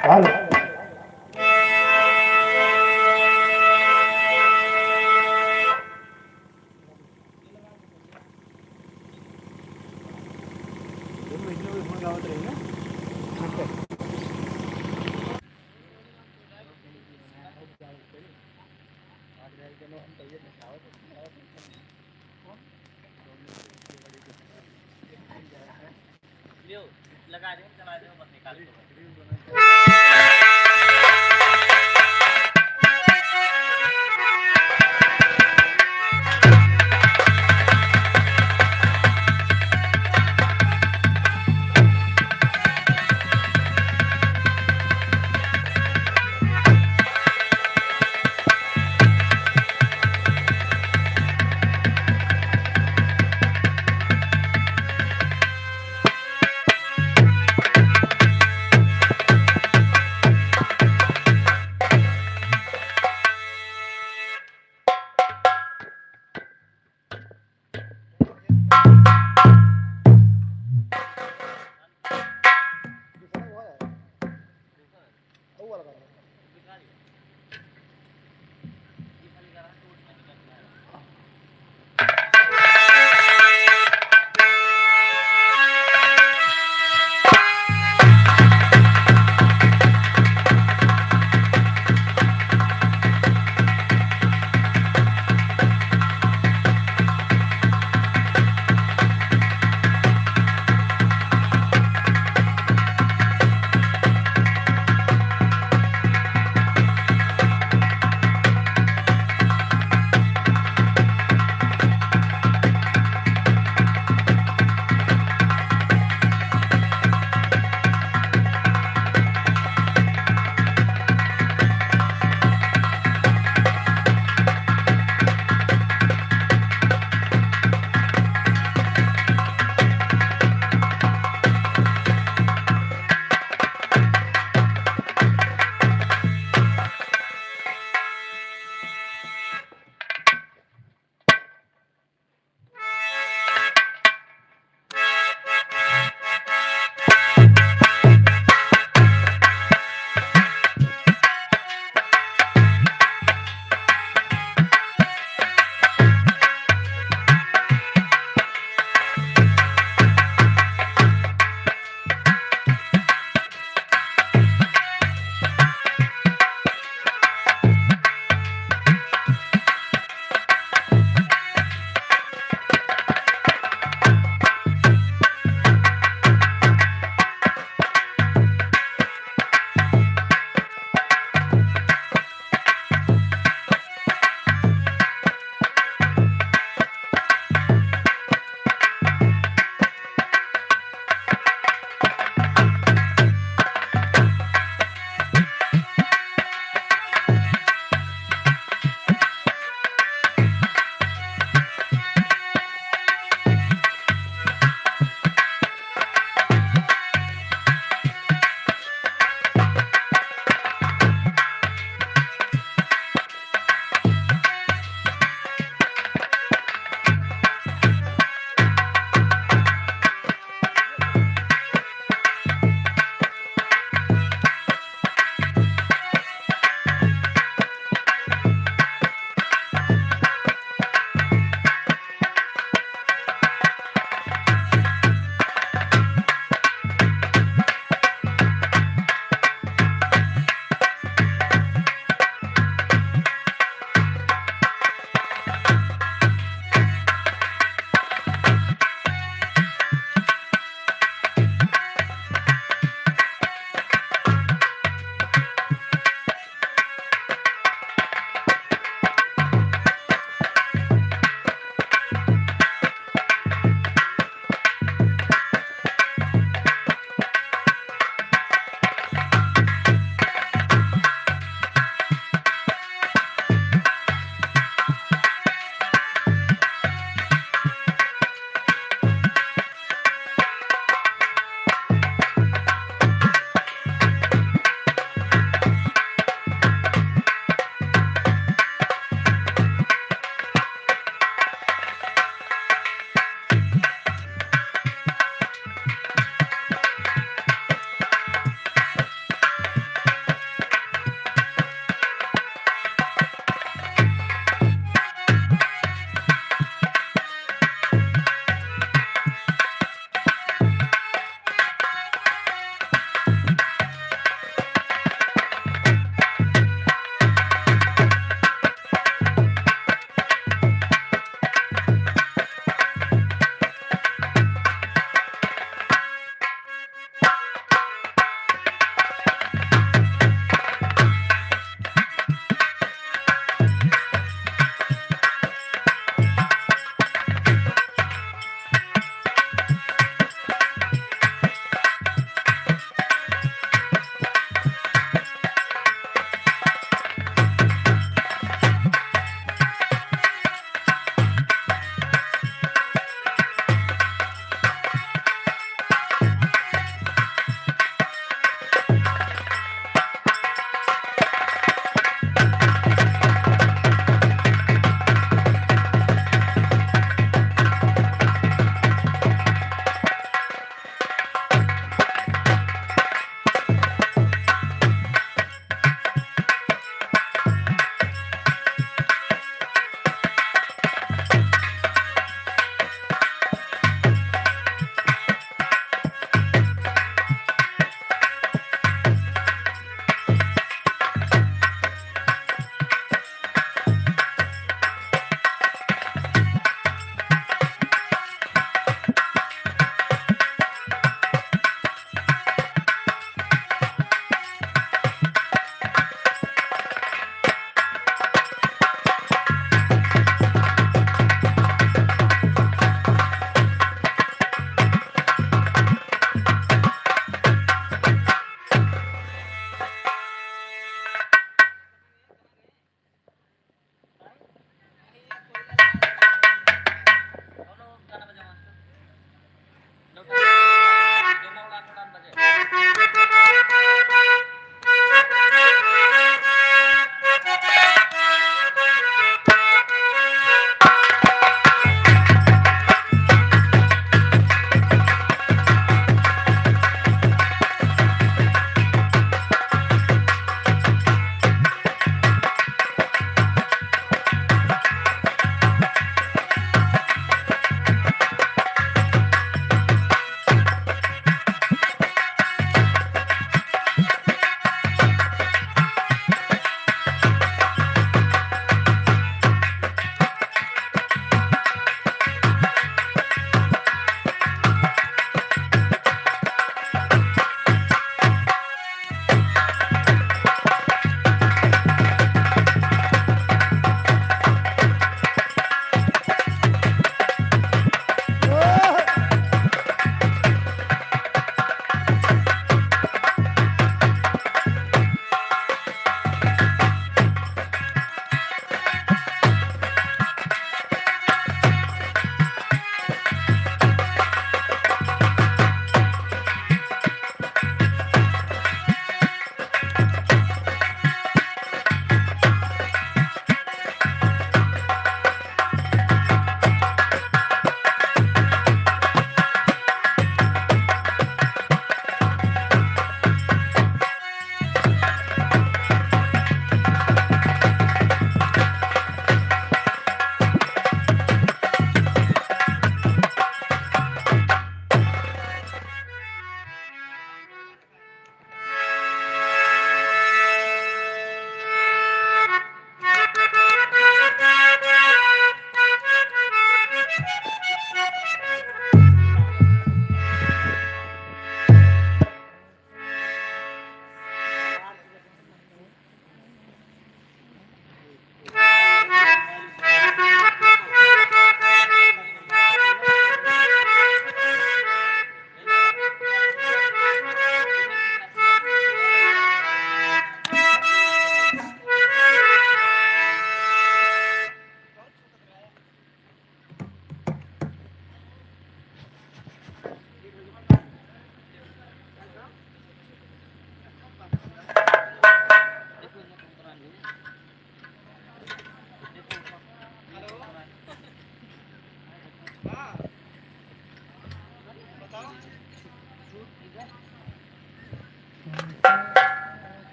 હાલો. लगा दे चला दे बस निकाल के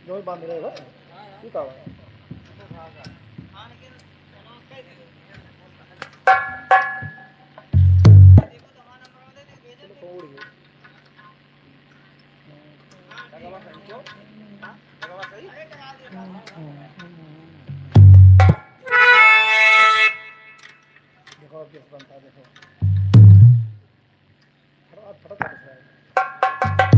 जो बांध रहे हो तू का देखो अब किस बनता है देखो फटाफट कर रहा है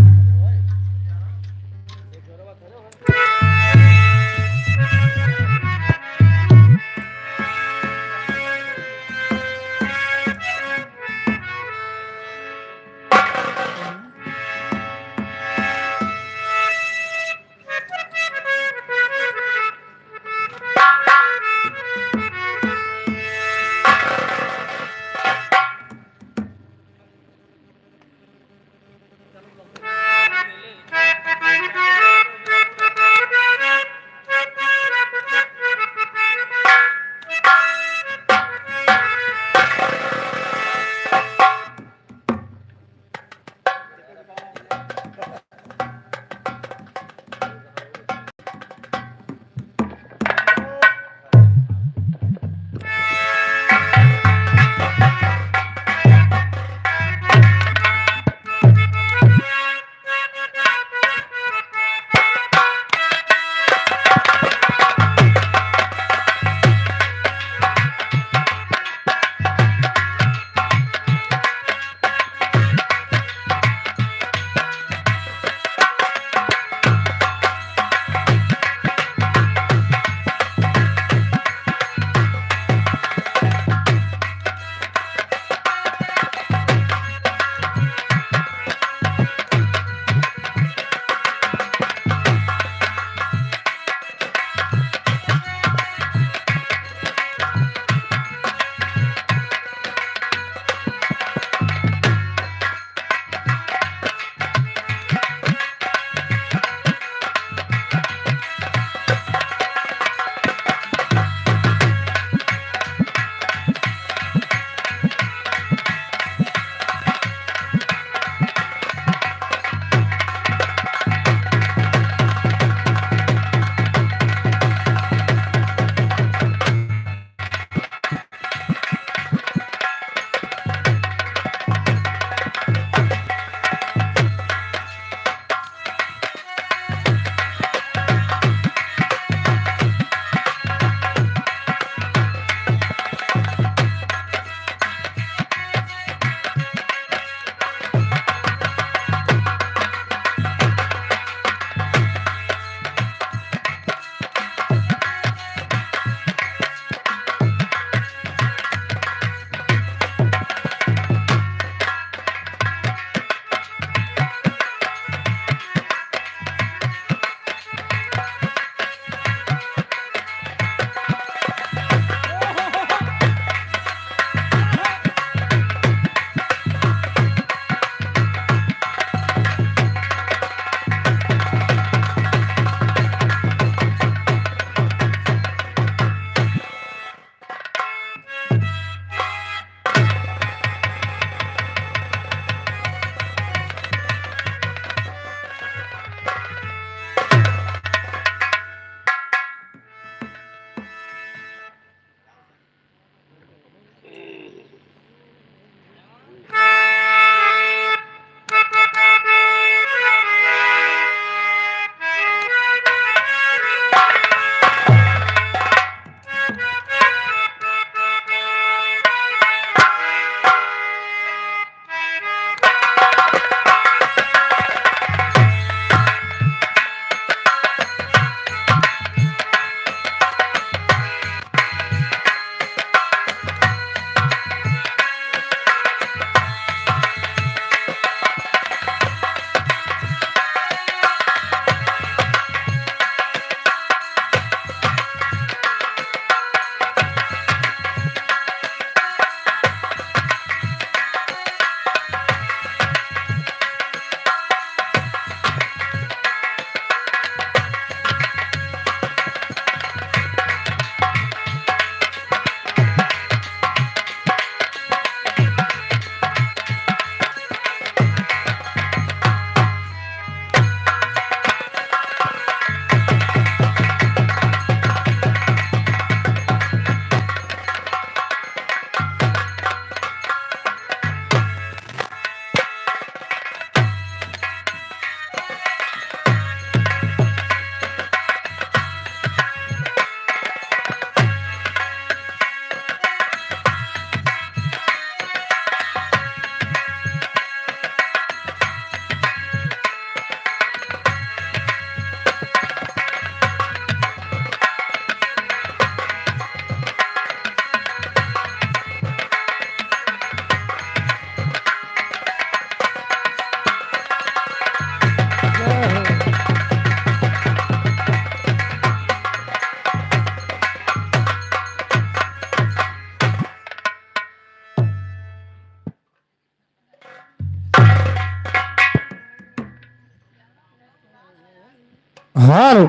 hello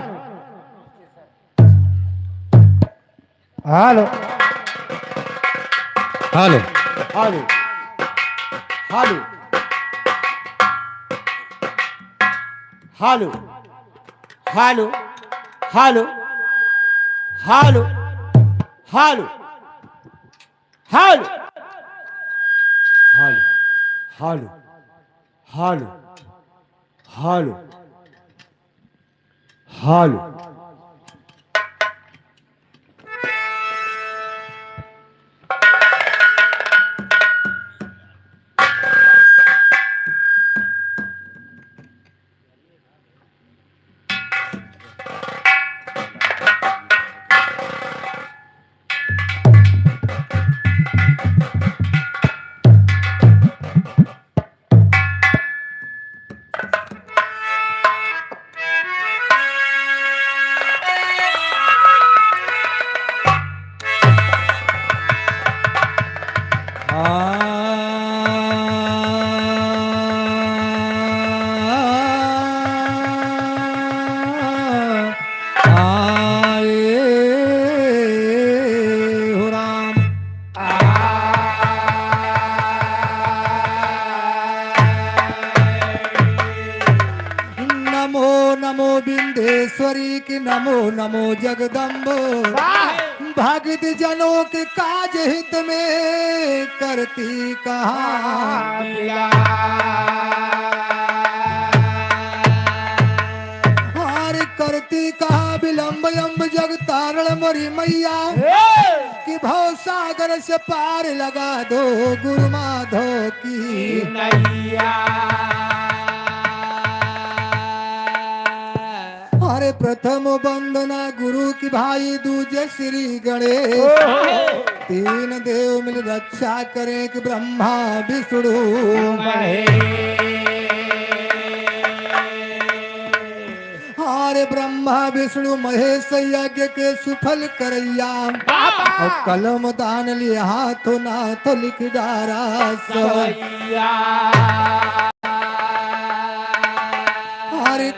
hello hello hello hello hello hello hello hello hello hello hello hello hello hello Namo Namo Bindeshwari की नमो नमो जगदम्बो भगत जनों के काज हित में करती कहा हार करती कहा विलंब अम्ब जग तारण मरी मैया कि भव सागर से पार लगा दो गुरु माधव की नैया अरे प्रथम वंदना गुरु की भाई दूजे श्री गणेश तीन देव मिल रक्षा करें कि ब्रह्मा विष्णु अरे ब्रह्मा विष्णु महेश यज्ञ के सुफल करैया और कलम दान लिया हाथों नाथ लिख डारा सैया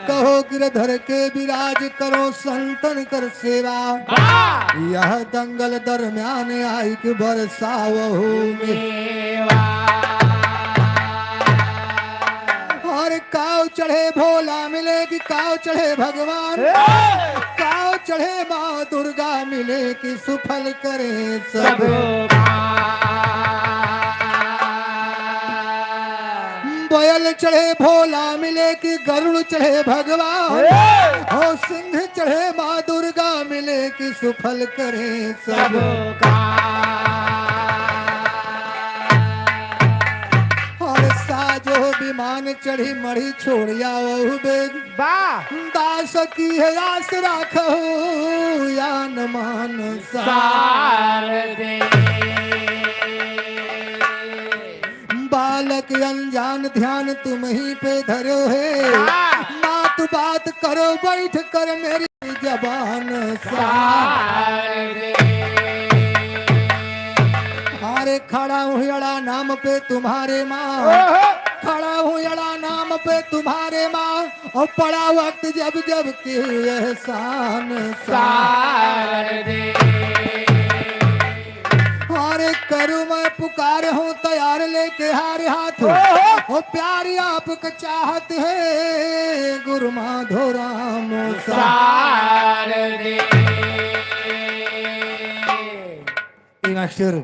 कहो गिरधर के विराज करो संतन कर सेवा यह दंगल दरम्यान आई कि बरसावहु मेवा और काव चढ़े भोला मिले कि काव चढ़े भगवान काव चढ़े माँ दुर्गा मिले कि सुफल करे सब बोयल चढ़े भोला मिले कि गरुड़ चढ़े भगवान हो सिंह चढ़े माँ दुर्गा मिले कि सुफल करे सब और साजो विमान चढ़ी मढ़ी छोड़िया वहु बेग दास की है आस राखो यान मान सार दे बालक अनजान ध्यान तुम ही पे धरो है बात बात करो बैठ कर मेरी जबान सार दे अरे खड़ा हूँ अड़ा नाम पे तुम्हारे माँ खड़ा हूँ अड़ा नाम पे तुम्हारे माँ और पड़ा वक्त जब जब के एहसान सार दे अरे करूँ मैं पुकार हूँ तैयार लेके हारे हाथ ओ प्यारी आपका चाहत है गुरु माधो राम सार दे मास्टर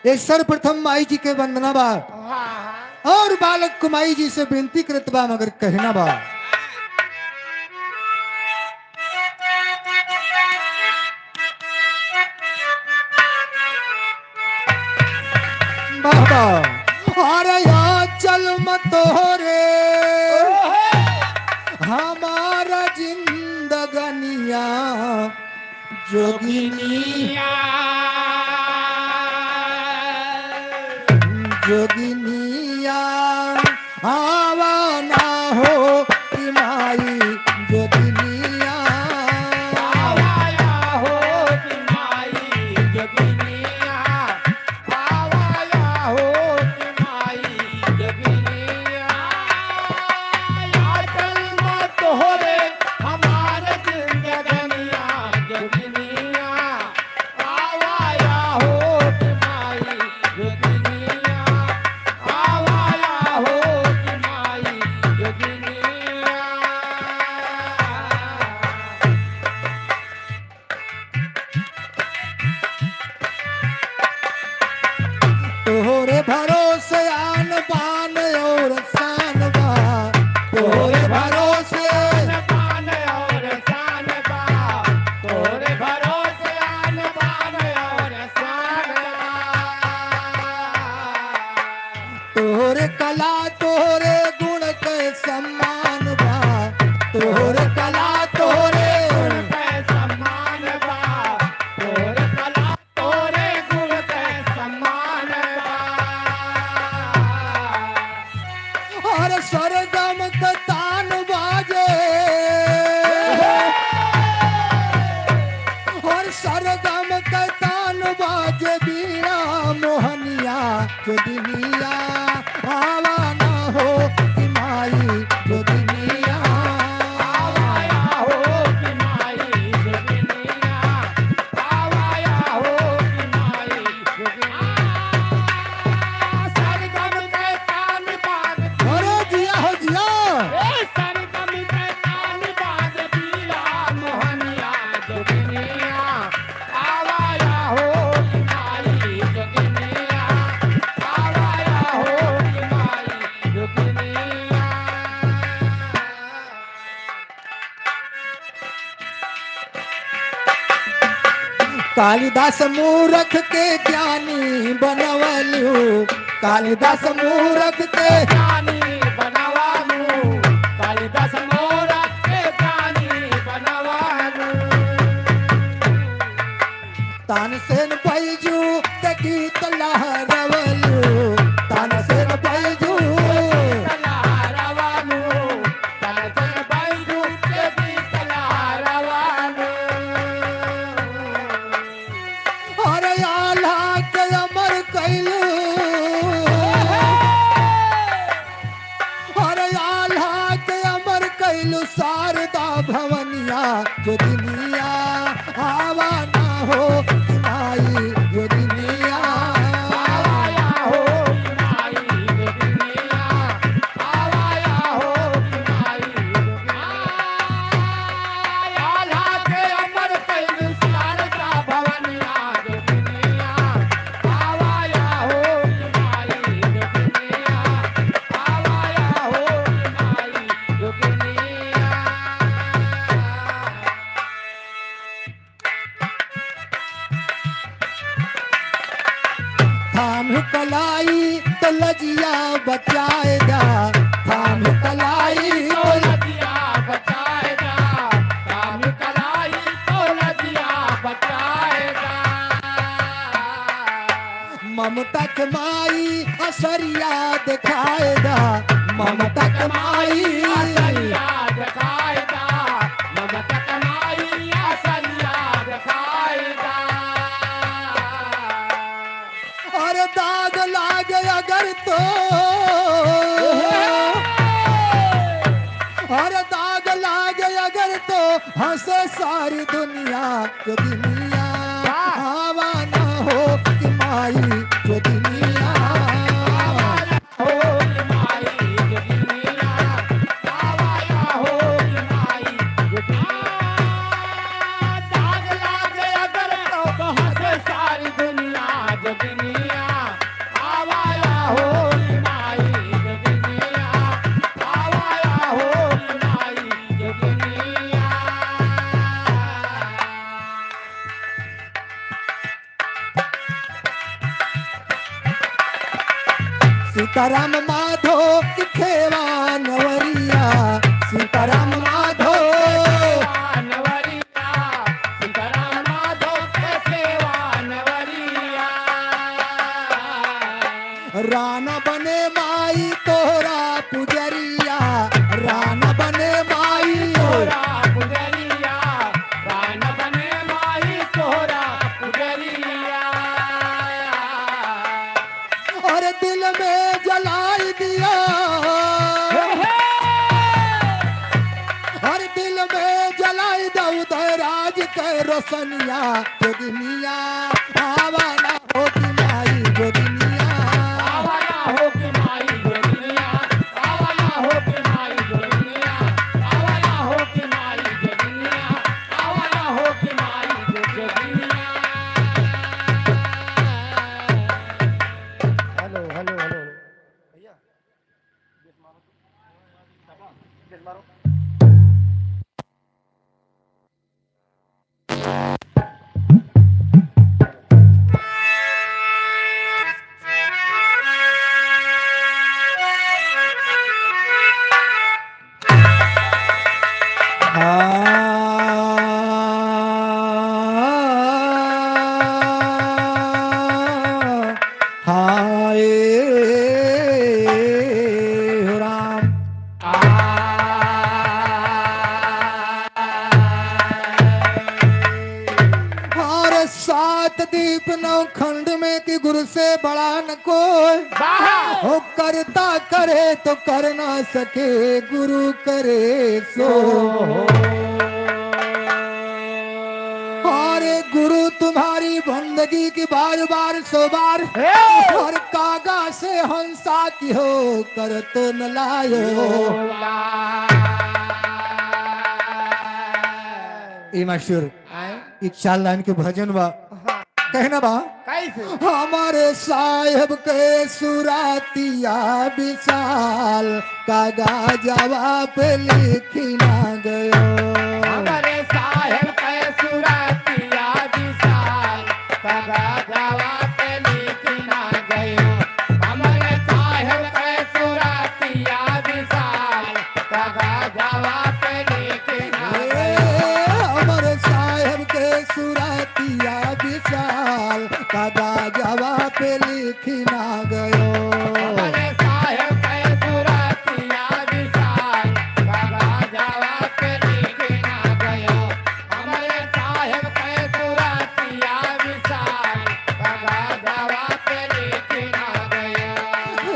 ये सर्वप्रथम माई जी के वंदना बा और बालक को माई जी से विनती करत बा मगर कहना बा बाबा अरे या चल मत हो रे हमारा जिंदगनिया जोगिनिया जोगिनिया आवा ना हो कि माई जोगिनिया आवाया हो कि माई जोगिनिया आवाया हो कि माई जोगिनिया या चल मत हो रे हमारा और सरगम का तान बाजे और सरगम का तान बाजे बीड़ा मोहनिया जो दुनिया आवा ना हो कि माई जो दुनिया आवाया हो कि माई जोगिनिया आवाया हो कि माई जोगिनिया सरगम के तान बाज अरे जिया हो जिया ए सरगम के तान बाज बीड़ा मोहनिया जोगिनिया आवाया हो कि माई जोगिनिया आवाया हो कि माई जोगिनिया कालिदास मूरख के ज्ञानी बनवलू कालिदास मूरख के ज्ञानी बनवालू कालिदास मोरा के ज्ञानी बनवालू तानसेन बैजू के गीत लहरवलू तानसेन बैजू तलहारवालू तलसन बैजू के भी तलहारवालू और आल्हा के अमर कैलू और आल्हा के अमर कैलू शारदा भवनिया जो दुनिया आवा ना हो कि माई जो दुनिया आवाया हो कि माई जोगिनिया आवाया हो कि माई जोगिनिया आल्हा के अमर कैलू शारदा भवनिया जोगिनिया आवाया हो कि माई जोगिनिया आवाया हो कि माई जोगिनिया थाम कलाई तो लजिया बचाएगा थाम कलाई तो नदिया बचाएगा राम कलाई तो नदिया बचाएगा ममता के माई असरिया दिखाएगा ममता के माई आसरिया दिखाएगा ममता कमाई आसरिया दिखाएगा और दाग लागे अगर तो और दाग लागे अगर तो हंसे सारी दुनिया जो दुनिया आवा ना हो कि माई जो दुनिया हो कि माई जोगिनिया आवाया हो कि माई जोगिनिया दाग लागे अगर तो हंसे सारी दुनिया जोगिनिया आवाया हो कि माई जोगिनिया आवाया हो कि माई जोगिनिया सीताराम माधो की खेवा नवरिया सीताराम माधो नवरिया सीताराम माधव के सेवा नवरिया राना बने माई तोरा पुजरिया राना बने माई तोरा पुजरिया रान बने माई तोरा पुजरिया और दिल में जलाई दिया और दिल में जलाई दो राज के रोशनिया जो दुनिया आवा ना हो कि माई जो दुनिया आवाना हो कि माई जोगिनिया आवाना हो कि माई जोगिनिया आवाना हो कि माई जोगिनिया आवाना हो कि माई जोगिनिया हेलो हेलो हेलो हाय राम बात दीप नौखंड में कि गुरु से बड़ा न कोई हो करता करे तो कर ना सके गुरु करे सो अरे गुरु तुम्हारी बंदगी की बार बार सो बार और कागा से हंसा की हो कर तो न लायो ई मशहूर इच्छा लाइन के भजन बा कहना बा कैसे हमारे साहेब के सुरातिया विशाल कागा जवाब लिखी ना गयो हमारे साहेब के सुरतिया विशाल कगा जवाब लिखी ना गयो हमारे साहेब के सुरतिया विशाल कगा जवाब लिखी ना गयो हमारे साहेब के सुरातिया विशाल कागा जवाब लिखी ना गयो हमारे साहेब के सुरतिया विशाल कगा जवाब लिखी ना गयो हमारे साहेब के सुरतिया विशाल कगा जवाब लिखी ना गयो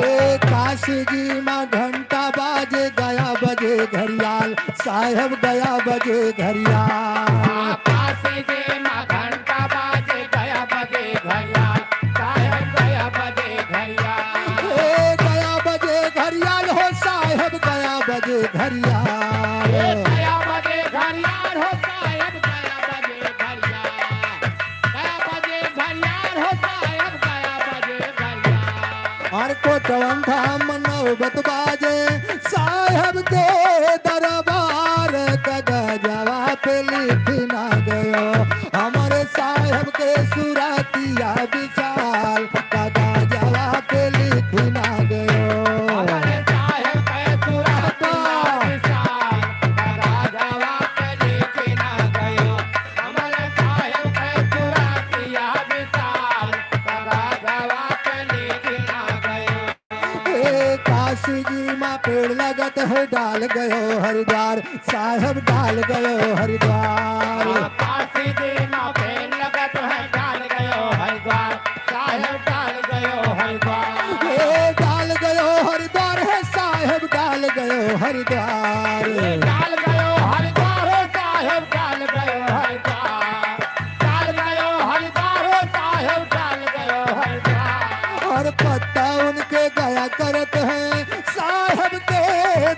हे काशी जी माँ घंटा बाजे गया बजे घड़ियाल साहेब गया बजे घड़ियाल काशी जी माँ घंटा बाजे गया बजे घड़ियाल साहेब गया बजे घड़ियाल हे गया बजे घड़ियाल हो साहेब गया बजे घड़ियाल गया बजे घड़ियाल हो साहेब गया बजे घड़ियाल गया बजे घड़ियाल हो साहेब गया बजे घड़ियाल और कोटवन धाम नौबत बाजे साहेब के दरबार कगा जवाब लिखी ना गयो हमारे साहेब के सुरातिया विशाल कगा जवाब लिखी ना गयो हमारे साहेब के सुरतिया विशाल कगा जवाब लिखी ना गयो हमारे साहेब के सुरतिया विशाल कगा जवाब लिखी ना गयो हे काशी जी माँ पेड़ लगत है डाल गयो हरिद्वार साहेब डाल गयो हरिद्वार काशी जी माँ पेड़ लगत है डाल गयो हरिद्वार साहेब डाल गयो हरिद्वार हे डाल गयो हरिद्वार है साहेब डाल गयो हरिद्वार डाल गयो हरिद्वार हो साहेब डाल गयो हरिद्वार डाल गयो हरिद्वार हो साहेब डाल गयो हरिद्वार और पत्ता उनके गया करत है साहेब के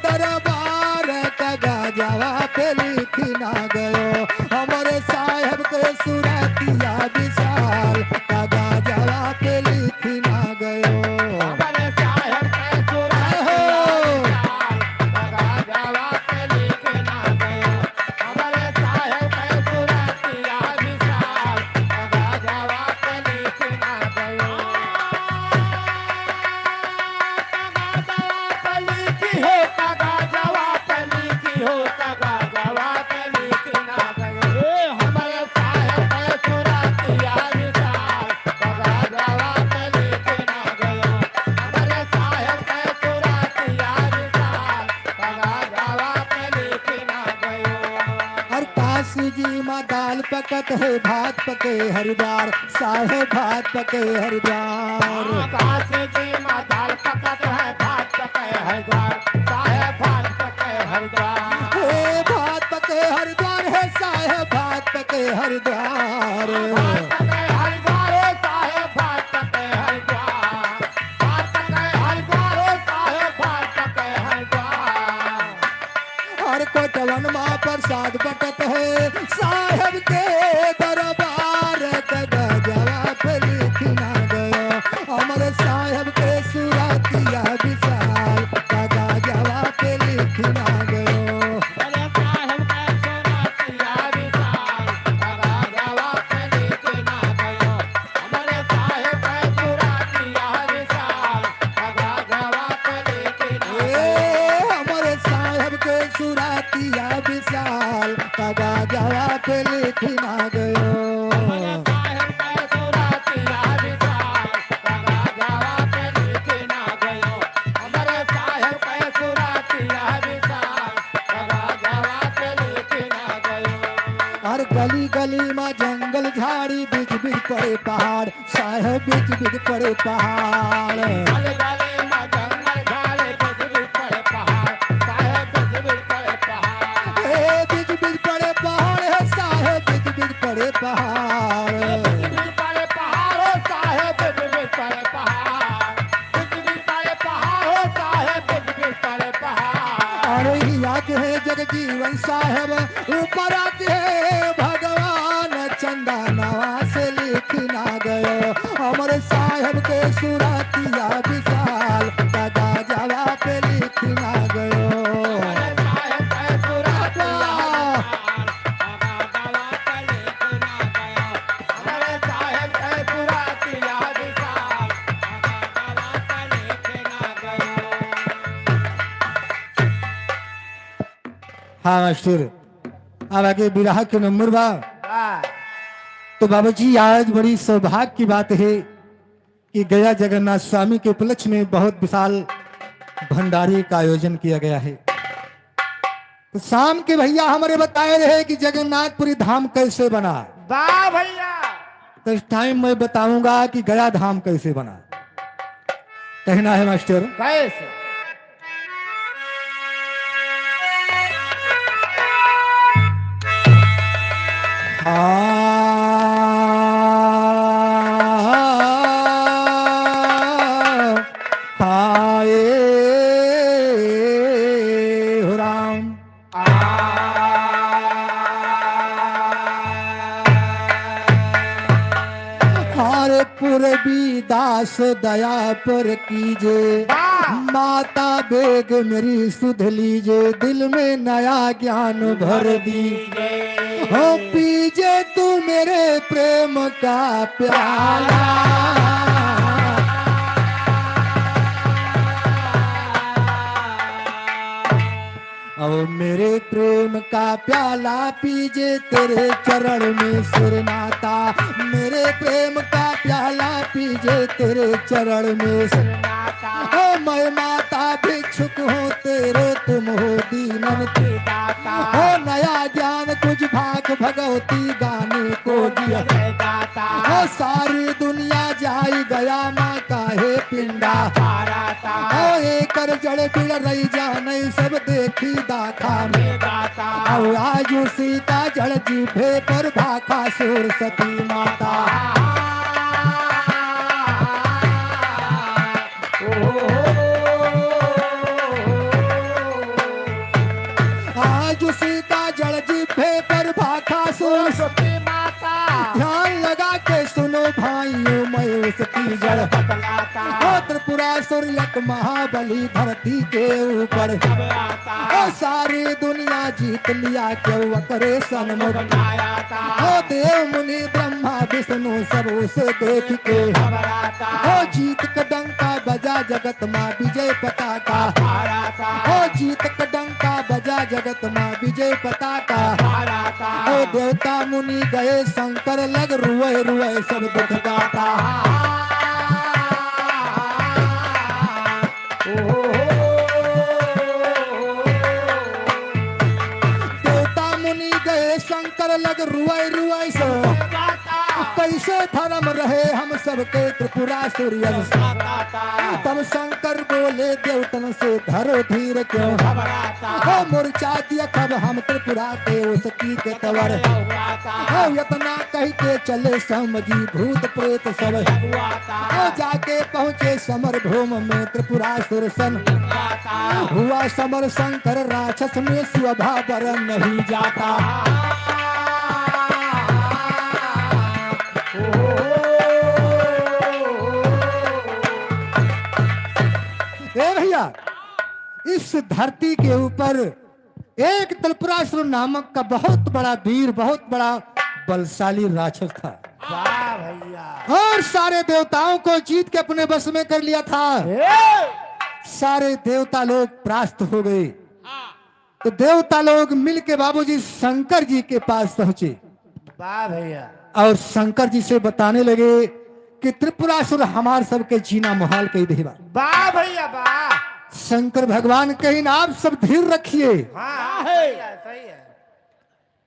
दरबार कगा जवाब लिखी ना गयो हमारे साहेब के सुरातिया विशाल कगा जवाब लिखी ना गयो हमारे साहेब के सुरतिया विशाल कगा जवाब लिखी ना गयो हमारे साहेब के सुरतिया विशाल कगा जवाब लिखी ना गयो कगा जवाब लिखी हो कगा जवाब लिखी ना गयो हमारे साहेब के सुरतिया विशाल कगा जवाब लिखी ना गयो हमारे साहेब के सुरतिया विशाल कगा जवाब लिखी ना गयो और काशी जी माँ दाल पकत है भात पके हरिद्वार साहेब भात पके हरिद्वार काशी जी माँ दाल पकत है भात पके हरिद्वार साहेब भात पके हरिद्वार हे भात पके हरिद्वार है साहेब भात पके हरिद्वार भात पके हरिद्वार हो साहेब भात पके हरिद्वार भात पके हरिद्वार हो साहेब भात पके हरिद्वार और कोटवन माँ प्रसाद बटत है साहेब के दरबार कगा जवाब लिखी ना गयो हमारे साहेब के सुरातिया विशाल कगा जवाब लिखी ना गयो हमारे साहेब के सुरतिया विशाल कगा जवाब लिखी ना गयो हमारे साहेब के सुरतिया विशाल कगा जवाब लिखी ना ए हमारे साहेब के सुरातिया विशाल कगा जवाब लिखी ना गयो हमारे साहेब के सुरतिया विशाल कगा जवाब लिखी ना गयो हमारे साहेब के सुरतिया विशाल कगा जवाब लिखी ना गयो और गली गली में जंगल झाड़ी बीच बीच पड़े पहाड़ साहेब बीच बीच पड़े पहाड़ गले गले में जंगल झाड़े बीच बीच पड़े पहाड़ साहेब बीच बीच पड़े पहाड़ ए बीच बीच पड़े पहाड़ है साहेब बीच बीच पड़े पहाड़ बीच बीच पड़े पहाड़ साहेब बीच बीच पड़े पहाड़ बीच बीच पड़े पहाड़ साहेब बीच बीच पड़े पहाड़ और ही आके है जगजीवन साहेब ऊपर आके है भगवान चंदा नवा से लिखना गयो हमारे साहेब के सुरतिया विशाल दादा जवा पे लिखना गयो साहेब के सुरतिया हमारे साहेब के सुरतिया विशाल हाँ मास्टर अब आगे विराह के नंबर बा तो बाबा जी आज बड़ी सौभाग्य की बात है कि गया जगन्नाथ स्वामी के उपलक्ष्य में बहुत विशाल भंडारे का आयोजन किया गया है तो शाम के भैया हमारे बताए रहे कि जगन्नाथपुरी धाम कैसे बना वाह भैया तो इस टाइम मैं बताऊंगा कि गया धाम कैसे बना कहना है मास्टर कैसे हाय हो राम हर पूर्वी दास दया पर कीजे माता बेग मेरी सुध लीजे दिल में नया ज्ञान भर दीजे हो पीजे तू मेरे प्रेम का प्याला और मेरे प्रेम का प्याला पीजे तेरे चरण में सिरनाता मेरे प्रेम का प्याला पीजे तेरे चरण में सिरनाता ओ मैं माता भिक्षुक हूँ तेरे तुम हो दीनन के दाता ओ नया ज्ञान कुछ भाग भगवती गाने को दिया दाता ओ सारी दुनिया जाई गया माँ काहे पिंडा पाराता ओ एकर जड़ बिड़ रही जाने सब देखी दाता में दाता और आज सीता जड़ जीभे पर भाखा सुर सती माता आज सीता जड़ जीभे पर भाखा सुर सती माता ध्यान लगा के सुनो भाइयों मैं उसकी जड़ बतलाता त्रिपुरासुर एक महाबली धरती के ऊपर सारी दुनिया जीत लिया क्यों करे सन्मुख ओ देव मुनि ब्रह्मा विष्णु सब उसे देख के ओ जीत का डंका बजा जगत माँ विजय पताका ओ जीत का डंका बजा जगत माँ विजय पताका ओ देवता मुनि गए शंकर लग रुए रुए सब दुख गाता शंकर लग रुआई रुआई से कैसे धर्म रहे हम सबके त्रिपुरासुर तब शंकर बोले देवतन से धरो धीर क्यों हो मूर्छा दिया कब हम त्रिपुरा के उसकी के तवर हो इतना कह के चले समझी भूत प्रेत सब हो जाके पहुँचे समर भूम में त्रिपुरासुर सन हुआ समर शंकर राक्षस में स्वभाव नहीं जाता भैया इस धरती के ऊपर एक त्रिपुरासुर नामक का बहुत बड़ा वीर बहुत बड़ा बलशाली राक्षस था भैया और सारे देवताओं को जीत के अपने बस में कर लिया था सारे देवता लोग परास्त हो गए तो देवता लोग मिलके बाबूजी शंकर जी के पास पहुंचे वाह भैया और शंकर जी से बताने लगे कि त्रिपुरासुर हमार सबके जीना मुहाल कही देवा वाह भैया वाह शंकर भगवान कहीं आप सब धीर रखिए हाँ सही है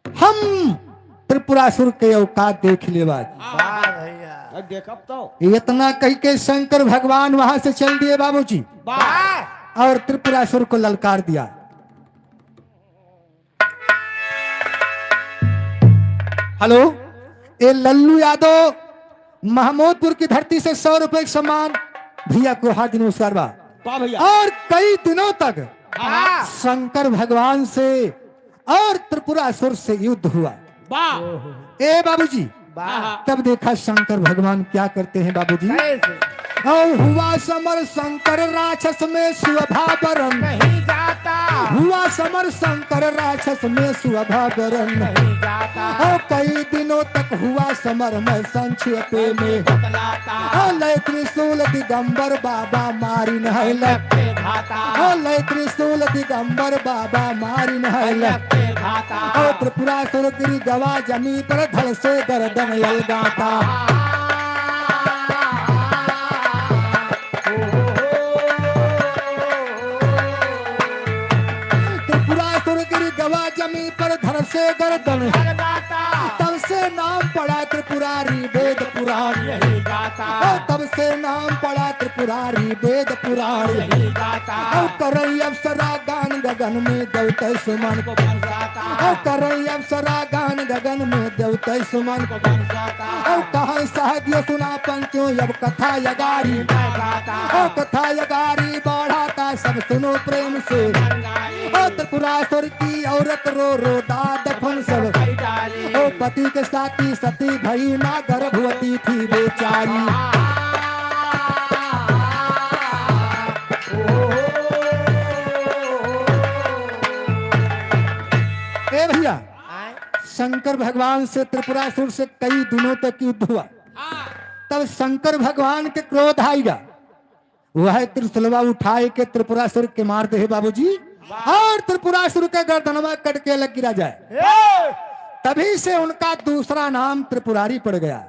हम त्रिपुरासुर के औकात देख ले बात। वाह भैया अब देखब तो इतना कह के शंकर भगवान वहां से चल दिए बाबूजी वाह और त्रिपुरासुर को ललकार दिया। हेलो, ये लल्लू यादव महमूदपुर की धरती से 100 रुपए का सम्मान भैया को हाथ नमस्कार बा। वाह भैया और कई दिनों तक वाह शंकर भगवान से और त्रिपुरासुर से युद्ध हुआ। वाह ए बाबूजी, वाह तब देखा शंकर भगवान क्या करते हैं बाबूजी। कैसे और हुआ समर शंकर राक्षस में स्वभावरण, नहीं जाता हुआ समर शंकर राक्षस में स्वभावरण। नहीं जाता और कई दिनों तक हुआ समर में संक्षेप में बतलाता लय त्रिशूल दिगंबर बाबा मारी है लगते घाता लय त्रिशूल दिगंबर बाबा मारी है लगते घाता और त्रिपुरासुर गिरी गवा जमी पर धड़ से गर्दन ललगाता। त्रिपुरासुर गिरी गवा जमी पर धड़ से गर्दन, गाता तब से नाम पड़ा त्रिपुरारी वेद पुराण। यही गाता और तब से नाम पड़ा त्रिपुरारी वेद पुराण। यही गाता और करई अप्सरा गान गगन में देवते सुमन को, बन जाता और करई अप्सरा गान गगन में देवते सुमन को। बन जाता और कहा साहित्य सुना पंक्तियों अब कथा यगारी, मैं गाता और कथा यगारी बढ़ाता सब सुनो प्रेम से। और त्रिपुरासुर की औरत रो रो दाद फन सब, डाली ओ पति के साथी सती भई ना गर्भवती थी बेचारी। ए भैया, शंकर भगवान से त्रिपुरासुर से कई दिनों तक युद्ध हुआ। तब शंकर भगवान के क्रोध आएगा, वह त्रिशूलवा उठाए के त्रिपुरासुर के मारते हैं बाबूजी। और त्रिपुरासुर का गर्दनवा कट के लग गिरा जाए। तभी से उनका दूसरा नाम त्रिपुरारी पड़ गया।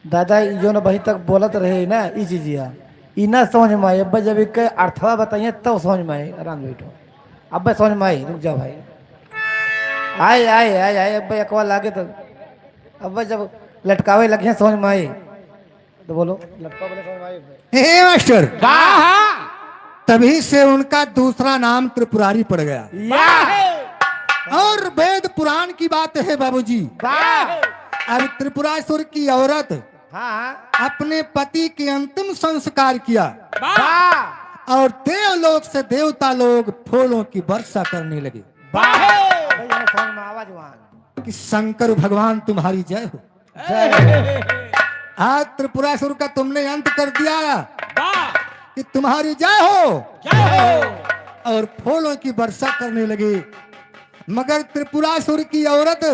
दादा जो न वही तक बोलत रहे ना ई चीजिया ई ना समझ में आई। अब जब एक अर्थवा बताइए तब समझ में आई। आराम बैठो, अब समझ में आई। रुक जा भाई, आए आए आए आए अब एकवा लागे तो अब जब लटकावे लगे समझ में आई तो बोलो लटका बोले समझ में आई। हे मास्टर, तभी से उनका दूसरा नाम त्रिपुरारी पड़ गया। और वेद पुराण की बात है बाबूजी। अब त्रिपुरासुर की औरत हाँ अपने पति के अंतिम संस्कार किया और देवलोक से देवता लोग फूलों की वर्षा करने लगे समझ में आवाज वहां कि शंकर भगवान तुम्हारी जय हो। आज त्रिपुरासुर का तुमने अंत कर दिया कि तुम्हारी जय हो। और फूलों की वर्षा करने लगे। मगर त्रिपुरासुर की औरत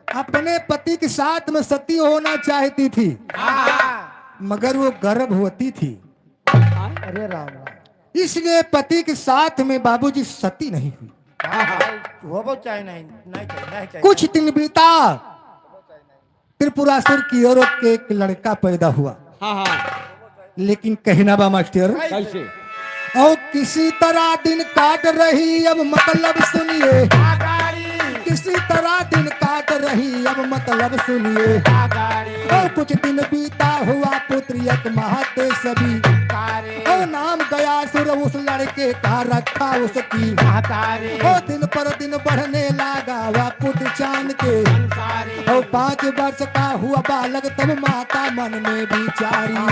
अपने पति के साथ में सती होना चाहती थी, मगर वो गर्भवती थी। अरे राम राम, इसलिए पति के साथ में बाबूजी सती नहीं हुई। वो बहुत चाहिए नहीं चाहिए। कुछ दिन बीता, त्रिपुरासुर की औरत के एक लड़का पैदा हुआ। लेकिन कहना बा मास्टर, कैसे और किसी तरह दिन काट रही, अब मतलब सुनिए, किसी तरह दिन काट रही, अब मतलब सुनिए। और कुछ दिन बीता हुआ पुत्र एक महाते सभी, और नाम गया सुर उस लड़के का रखा उसकी। और दिन पर दिन बढ़ने लगा वह पुत्र चांद के, और 5 वर्ष का हुआ बालक तब माता मन में विचारी।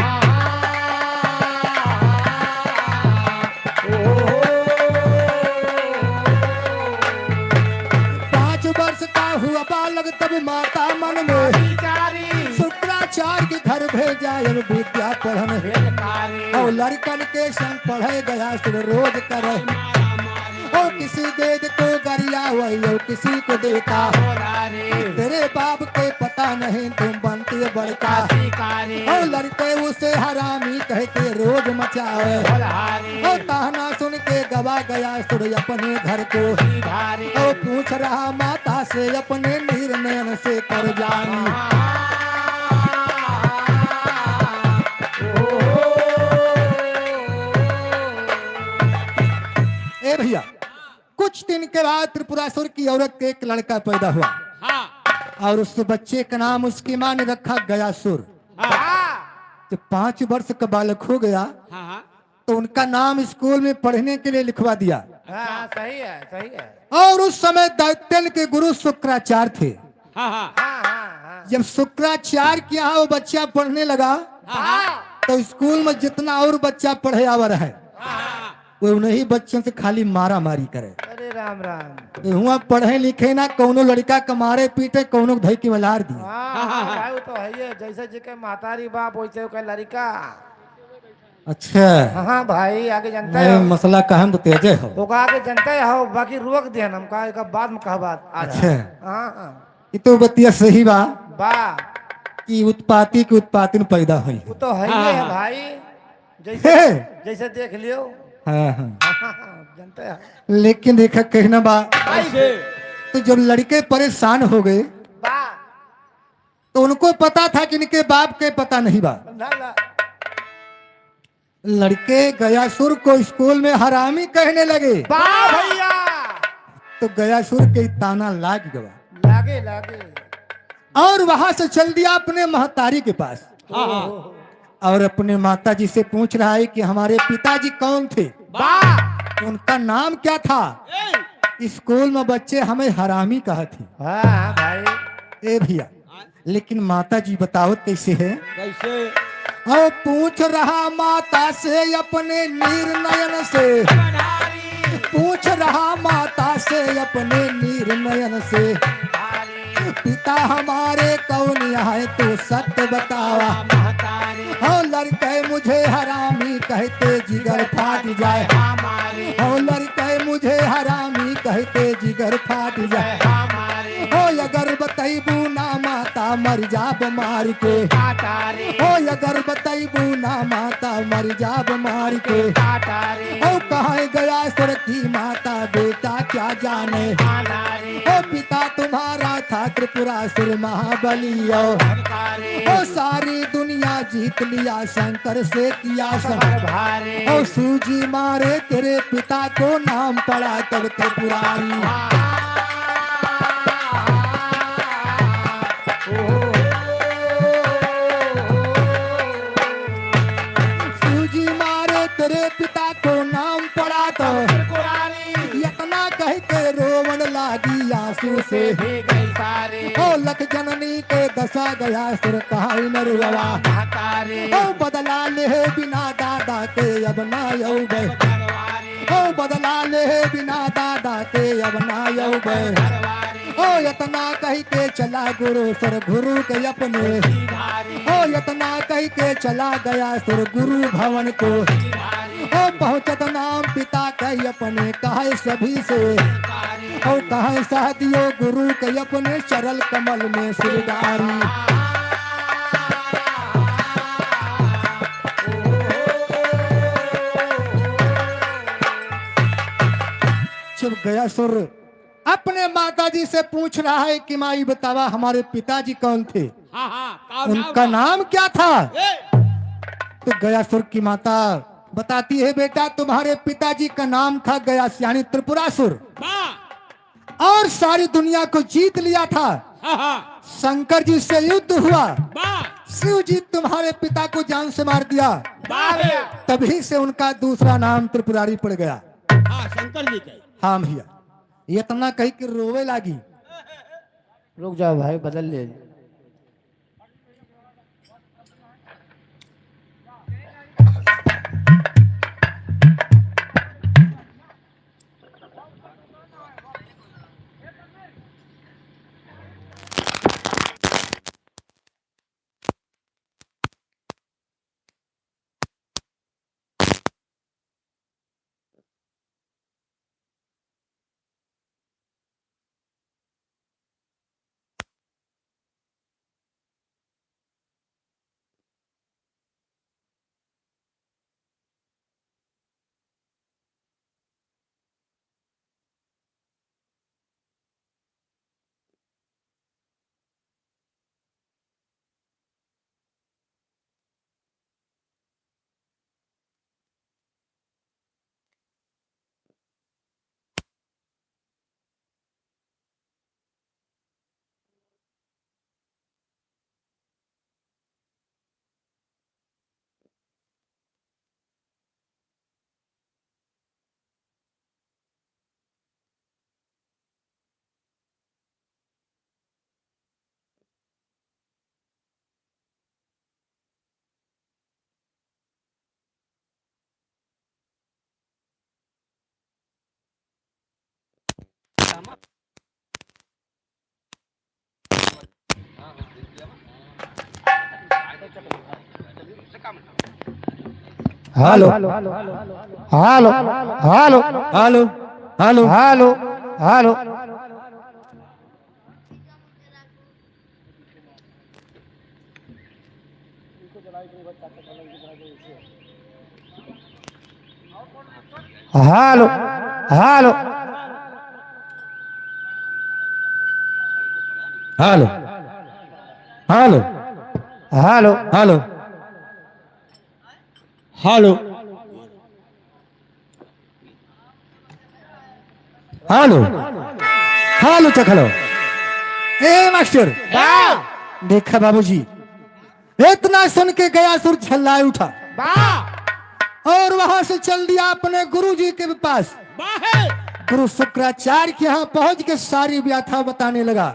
5 वर्ष का हुआ बालक तब माता मन में शुक्राचार्य के घर भेजा अब विद्या पढ़न और लड़कन के संग पढ़े गया सुर रोज करे और किसी वेद को गरिया वही और किसी को देता तेरे बाप के पता नहीं तुम बनती बड़का और लड़के उसे हरामी कहते रोज मचावे और ताना सुन के गवा गया सुर अपने घर को और पूछ रहा माता से अपने निर्णय से कर जानी ए भैया कुछ दिन के बाद त्रिपुरासुर की औरत के एक लड़का पैदा हुआ और उस बच्चे का नाम उसकी माँ ने रखा गयासुर। जब 5 वर्ष का बालक हो गया तो उनका नाम स्कूल में पढ़ने के लिए लिखवा दिया। सही है सही है। और उस समय दैत्यन के गुरु शुक्राचार्य थे। जब शुक्राचार्य के यहाँ वो बच्चा पढ़ने लगा तो स्कूल में जितना और बच्चा पढ़े आवर है वो उन्हीं बच्चों से खाली मारा मारी करे। अरे राम राम। हुआ पढ़े लिखे ना कौनो लड़का का मारे पीटे कौनो धई की मलार दी। भाई वो तो है ही है, जैसे जी के मातारी बाप वैसे का लड़का। अच्छा हाँ भाई आगे जनता नहीं, है मसला कहम तो तेजे हो तो आगे जनता है हो बाकी रोक दिया हम का एक बाद में कहा बात अच्छा हाँ ये तो बतिया सही बा बा कि उत्पाती की उत्पाती में पैदा हुई वो तो है ही है भाई जैसे है। जैसे देख लियो हाँ हाँ जनता है लेकिन देखा कहना बा तो जब लड़के परेशान हो गए बा तो उनको पता था कि इनके बाप के पता नहीं बा। ना ना लड़के गयासुर को स्कूल में हरामी कहने लगे बा भैया तो गयासुर के ताना लाग गया लागे लागे और वहां से चल दिया अपने महतारी के पास और अपने माता जी से पूछ रहा है कि हमारे पिताजी कौन थे, उनका नाम क्या था। स्कूल में बच्चे हमें हरामी कहा थे। हाँ भाई ए भैया लेकिन माता जी बताओ कैसे है। कैसे और पूछ रहा माता से अपने निर्णयन से पूछ रहा माता से अपने निर्णयन से पिता हमारे कौन है तू सत्य बतावा। हो लड़के मुझे हरामी कहते जिगर फाट जाए हो लड़के मुझे हरामी कहते जिगर फाट जाए हो अगर बतैबू ना माता मर जाब मार के हो अगर बतैबू ना माता मर जाब मार के हो कहाँ गया सुर की माता बेटा क्या जाने हो पिता तुम्हारा था त्रिपुरासुर महाबली हो सारी दुनिया जीत लिया शंकर से किया संहार हो सूजी मारे तेरे पिता को नाम पड़ा तब त्रिपुरारी। सूजी मारे तेरे पिता को नाम पड़ा तो इतना कह के रोवन लागी आंसू से ओ लख जननी के दशा गया सुर कहा नरुआ ओ बदला ले बिना दादा के अब ना यौ ओ बदला ले बिना दादा के अब ना यौ ओ इतना कह के चला गुरु सुर गुरु के अपने ओ इतना कह के चला गया सुर गुरु भवन को ओ पहुंचत नाम पिता कह अपने कहे सभी से ओ कहे सहदियो गुरु के अपने चरल कमल में सिरदारी। जब गया सुर अपने माताजी से पूछ रहा है कि माई बतावा हमारे पिताजी कौन थे, उनका नाम क्या था। तो गयासुर की माता बताती है बेटा तुम्हारे पिताजी का नाम था गयास यानी त्रिपुरासुर और सारी दुनिया को जीत लिया था। शंकर जी से युद्ध हुआ, शिव जी तुम्हारे पिता को जान से मार दिया, तभी से उनका दूसरा नाम त्रिपुरारी पड़ गया। शंकर जी के हाँ भैया इतना कही कि रोवे लागी। रुक जाओ भाई बदल ले। Hello hello hello hello hello hello hello hello hello hello hello hello hello hello hello hello hello चखलो ए मास्टर देखा बाबूजी इतना सुन के गया सुर छल्लाए उठा और वहां से चल दिया अपने गुरुजी के पास। गुरु शुक्राचार्य के यहाँ पहुंच के सारी व्याथा बताने लगा।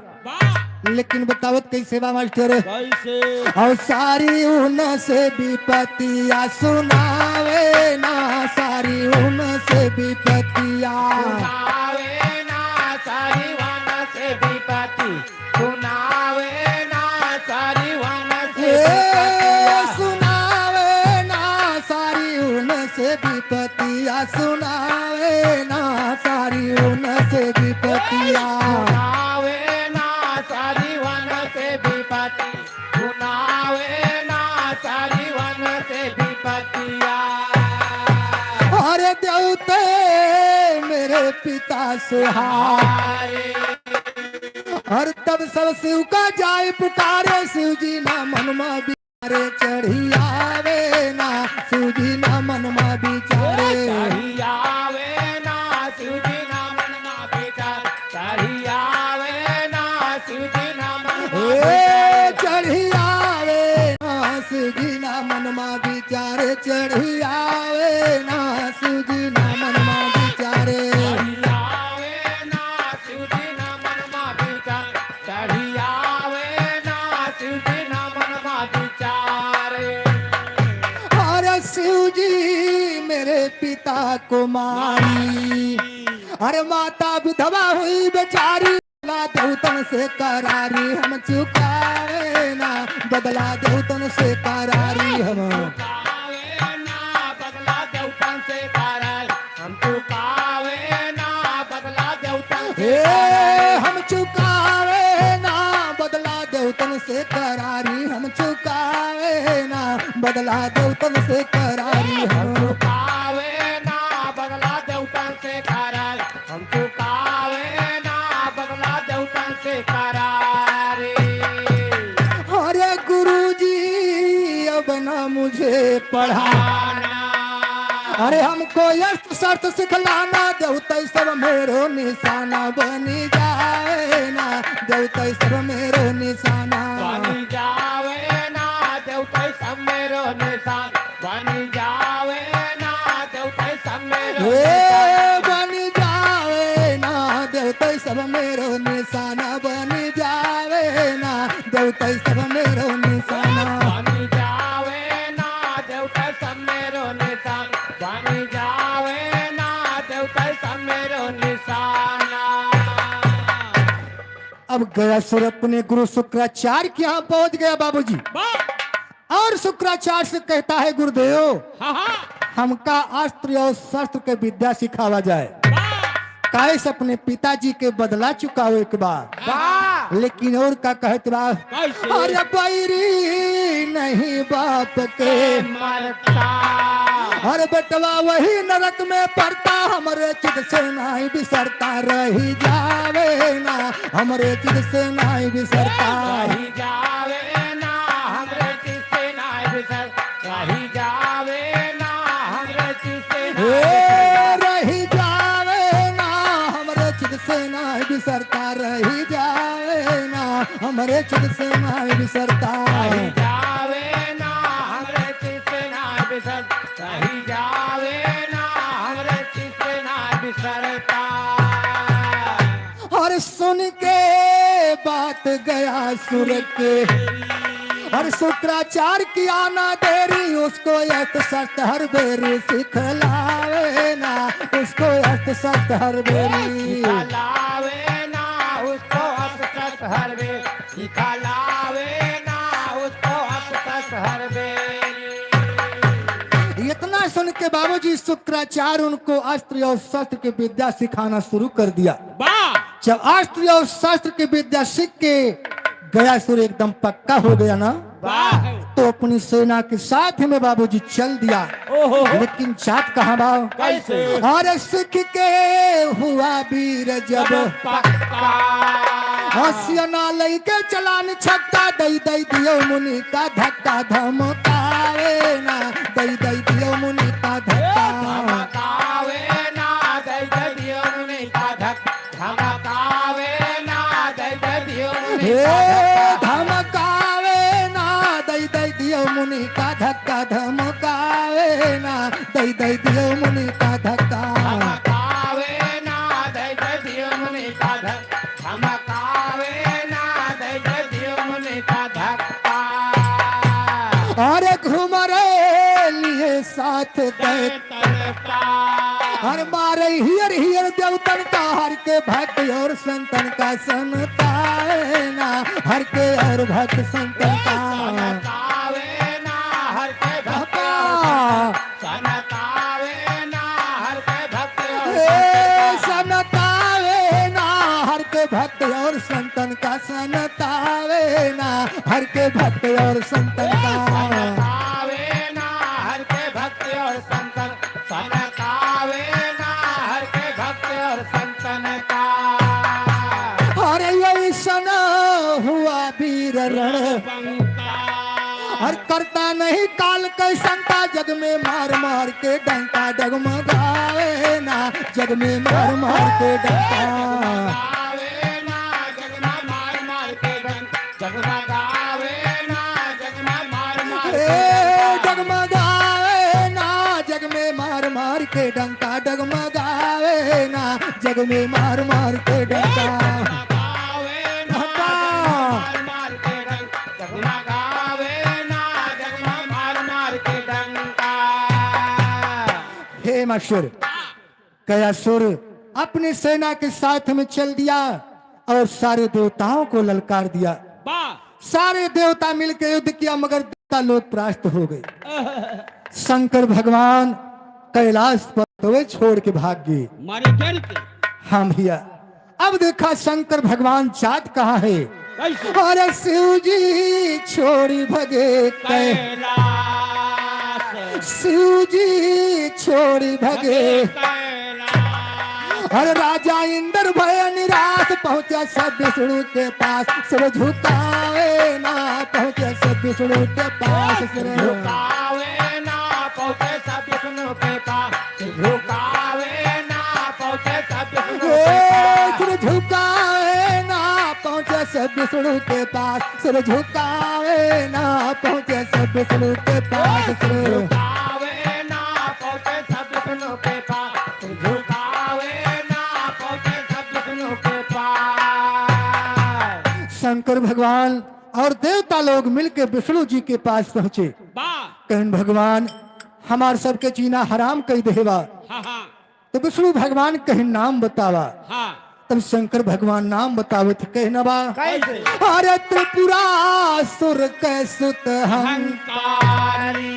लेकिन बतावत कैसे बा मास्टर? कैसे? और सारी उन से विपतिया सुनावे ना, सारी उन से विपतिया सुनावे ना सारी वन से विपत्ति, सुनावे ना सारी वन से विपत्तिया, सुनावे ना सारी उन से विपतिया, सुनावे ना सारी उन से विपतिया। सुनावे ना सारी वन से विपत्ति, सुनावे ना सारी वन से विपत्तिया। अरे देवते मेरे पिता से हारे, और तब सब शिव का जाए पुकारे, शिव जी ना मनमा बिचारे चढ़ी आवे ना, शिव जी ना मनमा बिचारे चढ़ी आवे ना शिव जी ना मन मा विचार, चढ़ी आवे ना शिव जी ना मन मा ए विचार। चढ़ी आवे ना शिव जी ना मनमा बिचारे, चढ़ी आवे ना शिव जी ना मनमा बिचारे। चढ़ी आवे ना शिव जी ना मन मा विचार, चढ़ी आवे ना शिव जी ना मन मा विचार। अरे शिव जी मेरे पिता को मारी, अरे माता विधवा हुई बेचारी, बदला देवतन से करारी हम चुकावे ना, बदला देवतन से करारी हम चुकावे ना बदला देवतन से करार, हम चुकावे ना बदला देवतन से ए करार। हम चुकावे ना बदला देवतन से करारी, हम चुकावे ना बदला देवतन से करारी हम चुकावे ना बदला देवतन से करार, हम चुकावे ना बदला देवतन से करार। अरे गुरुजी अब ना मुझे पढ़ाना, अरे हमको यस्त शर्त सिखलाना, देवते सब मेरो निशाना बनी जाए ना, देवते सब मेरो निशाना बनी जावे ना देवते सब मेरो निशान, बनी जावे ना देवते सब मेरो ए निशान। बनी जावे ना देवते सब मेरो निशाना, बनी जावे ना देवते सब मेरो निशाना। बनी जावे ना देवते सब मेरो निशान, बनी जावे ना देवते सब मेरो निशाना। अब गया सुर अपने गुरु शुक्राचार्य के यहाँ पहुंच गया बाबूजी, और शुक्राचार्य से कहता है गुरुदेव हमका अस्त्र और शस्त्र के विद्या सिखावा जाए, कैसे अपने पिताजी के बदला चुकावे के बाद। लेकिन और का कहते बा? कैसे? अरे बैरी नहीं बाप के मरता अरे बेटवा वही नरक में पड़ता, हमरे चित से नहीं बिसरता, रही जावे ना हमरे चित से नहीं बिसरता। रही जावे ना हमरे चित से नाय बिसर, रही जावे ना हमरे चित से नाय ए रही जावे ना हमरे चित से नहीं बिसरता, रही जावे ना हमरे चित से नहीं बिसरता। रही जावे ना हमरे चित से नाय बिसर, रही जावे ना हमरे चित से नाय बिसरता। और सुन के बात गया सुर के, और शुक्राचार्य की आना देरी, उसको यत सत हर बेरी सिखलावे ना, उसको यत सत हर बेरी सिखलावे हर बे सिखलावे ना उसको अफसस हर बे। इतना सुन के बाबूजी शुक्राचार्य उनको अस्त्र और शस्त्र की विद्या सिखाना शुरू कर दिया। वाह जब अस्त्र और शस्त्र की विद्या सीख के गयासुर एकदम पक्का हो गया ना, वाह तो अपनी सेना के साथ में बाबूजी चल दिया। लेकिन जात कहाँ बाब कैसे और सीख के हुआ वीर जब पक्का हसियना लेके चलान छक्का दई दई दियो मुनि का धक्का धमकावे ना दई दई दियो मुनि का धक्का। धमकावे ना दई दई दियो मुनि का धक्का धमकावे ना दई दई दियो मुनि हे का धक्का धमकावे ना दई दई दियो मुनि का धक्का धमकावे ना दई दई दियो मुनि का धक्का। धमकावे ना दई दई दियो मुनि का धक्का धमकावे ना दई दई दियो मुनि का धक्का। अरे घुमरे लिए साथ दे तनका हर मारे हियर हियर देवतन का हर के भक्त और संतन का संताए ना हर के और भक्त संतन का सनकावे ना हर के भक्त सनकावे ना हर के भक्त सनतावे ना हर के भक्त और संतन का सनतावे ना हर के भक्त और संतन का। सनकावे ना हर के भक्त और संतन सनकावे ना हर के भक्त और संतन का। अरे यही सन हुआ वीर रण हर करता नहीं काल के संता जग में मार मार के डंका डगमगावे ना जग में मार मार के डंका। गावे ना जगमा मार मार के डंका जगमगावे ना जगमा मार मार ए डगमगावे ना जग में मार मार के डंका डगमगावे ना जग में मार मार के डंका। जगमगावे ना मार मार के डंका जगमगावे ना जगमा मार मार के डंका। हे मास्टर कयासुर अपनी सेना के साथ में चल दिया और सारे देवताओं को ललकार दिया। वाह सारे देवता मिलकर युद्ध किया मगर देवता लोग परास्त हो गए। शंकर भगवान कैलाश पर तो छोड़ के भाग गए। मारे डर के हाँ भैया अब देखा शंकर भगवान जात कहाँ है। कैसे अरे शिव जी छोड़ी भगे कै कैलाश शिव जी छोड़ी भगे कैलाश और राजा इंद्र भय निराश पहुंचा सब विष्णु के पास सिर झुकावे ना पहुंचे सब विष्णु के पास सिर झुकावे ना पहुंचे सब विष्णु के पास झुकावे ना पहुंचे सब विष्णु के सिर झुकावे ना पहुंचे सब विष्णु के पास सिर झुकावे ना पहुंचे सब विष्णु के पास सिर झुकावे ना पहुंचे सब विष्णु के पास झुकावे ना पहुंचे सब विष्णु के पास। शंकर भगवान और देवता लोग मिलकर विष्णु जी के पास पहुंचे। वाह कहन भगवान हमार सबके जीना हराम कही देवा। हाँ हाँ तो विष्णु भगवान कहीं नाम बतावा। हाँ तब शंकर भगवान नाम बतावे थे कहना बा कैसे अरे त्रिपुरासुर के सुत हम हंकारी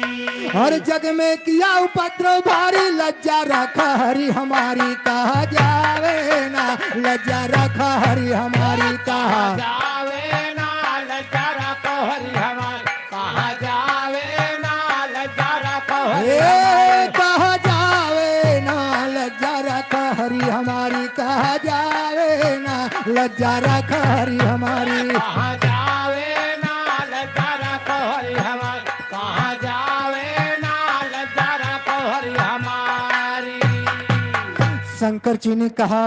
हर जग में किया उपद्रव भारी लज्जा रखा हरि हमारी कहा जावे ना लज्जा रखा हरि हमारी कहा जावे ना लज्जा रखो हरि हमार कहाँ जावे ना लज्जा रखो हरि ए कहा जावे ना लज्जा रखा हरि हमारी कहा जावे ना लज्जा रखा हरि हमारी। कहाँ जावे ना लज्जा रखो हरि हमार कहाँ जावे ना लज्जा रखो हरि हमारी। शंकर जी ने कहा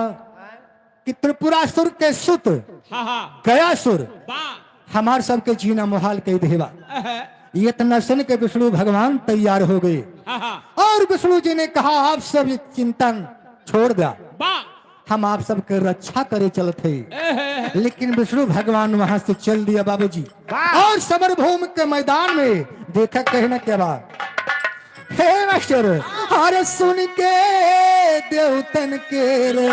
कि त्रिपुरासुर के सुत हाँ हाँ गयासुर वाह हमार सबके जीना मुहाल कह देवा। ये इतना सुन के विष्णु भगवान तैयार हो गए हाँ हाँ और विष्णु जी ने कहा आप सब ये चिंतन छोड़ दिया वाह हम आप सबके रक्षा करे चलते। लेकिन विष्णु भगवान वहां से चल दिया बाबूजी और समरभूमि के मैदान में देखा कहना क्या बात हे मास्टर अरे सुन के देवतन के रे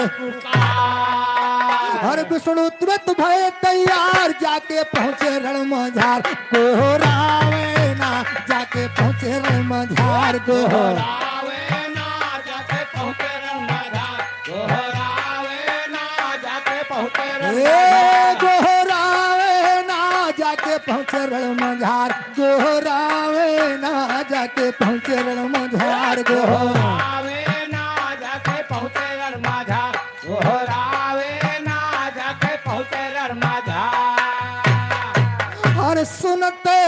हर विष्णु तुरंत भय तैयार जाके पहुँचे रण मझार गोहरावे ना जाके पहुँचे रण मझार गोहरा गोहरावे ना जाके पहुँचे रण मझार गोहरावे ना जाके पहुँचे रण ए गोहरावे ना जाके पहुँचे रण मझार गोहरावे ना जाके पहुँचे रण मझार गोहरा गोहरावे ना जाके पहुँचे रण मझार गोहरावे ना जाके पहुँचे रण मझार और सुनते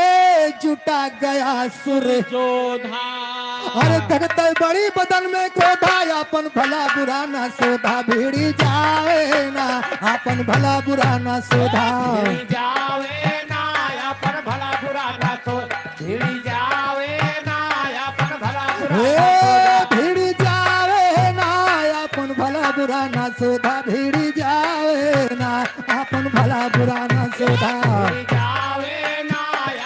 जुटा गया सुर जोधा अरे धरते बड़ी बदन में क्रोधा अपन भला बुरा ना सोधा भीड़ी जावे ना अपन भला बुरा ना सोधा भिड़ी जावे ना अपन भला बुरा ना सो भिड़ी जावे ना अपन भला बुरा ए भीड़ी जावे ना अपन भला बुरा ना सोधा भीड़ी जावे ना अपन भला बुरा ना सोधा भिड़ी जावे ना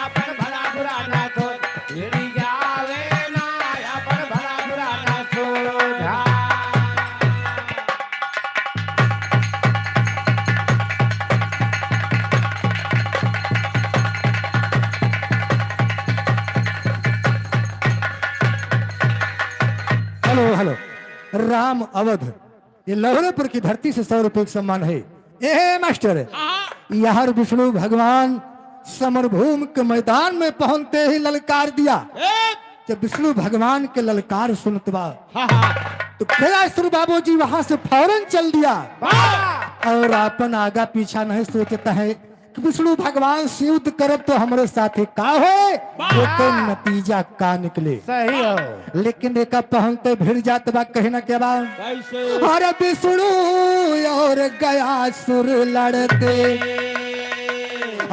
अपन भला बुरा ना सो भिड़ी जावे ना अपन भला बुरा ना so hello hello Ram Awadh ये लवणपुर की धरती से 100 रुपए का सम्मान है ए मास्टर हाँ यहाँ विष्णु भगवान समरभूमि के मैदान में पहुंचते ही ललकार दिया एक जब विष्णु भगवान के ललकार सुनतवा हाँ हाँ तो कैलाशपुर बाबू जी वहां से फौरन चल दिया और अपन आगा पीछा नहीं सोचता है कि विष्णु भगवान से युद्ध करब तो हमारे साथ का हो लेकिन नतीजा का निकले सही हो लेकिन देखा पहुंचते भिड़ जात बा कहीं ना क्या बा कैसे अरे विष्णु और गया सुर लड़ते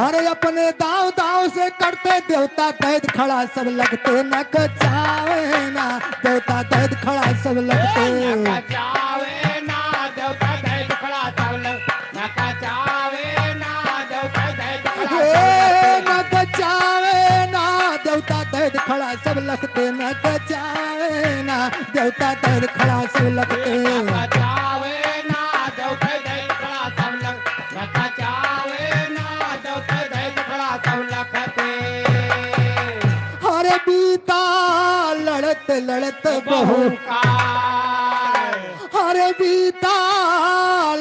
अरे अपने दाव दाव से करते देवता दैद खड़ा सब लगते न कचावे ना देवता दैद खड़ा सब लगते चावे ना देवता दैत खड़ा चावल ना चावे ना देवता दैत खड़ा ए, न कचावे ना देवता दैद खड़ा सब लगते न कचावे ना देवता दैद खड़ा सब लगते चावे ना देवता दैत खड़ा चावल ना चावे ना देवता दैत खड़ा चावल लगते अरे बीता लड़त लड़त बहु बहुकार अरे बीता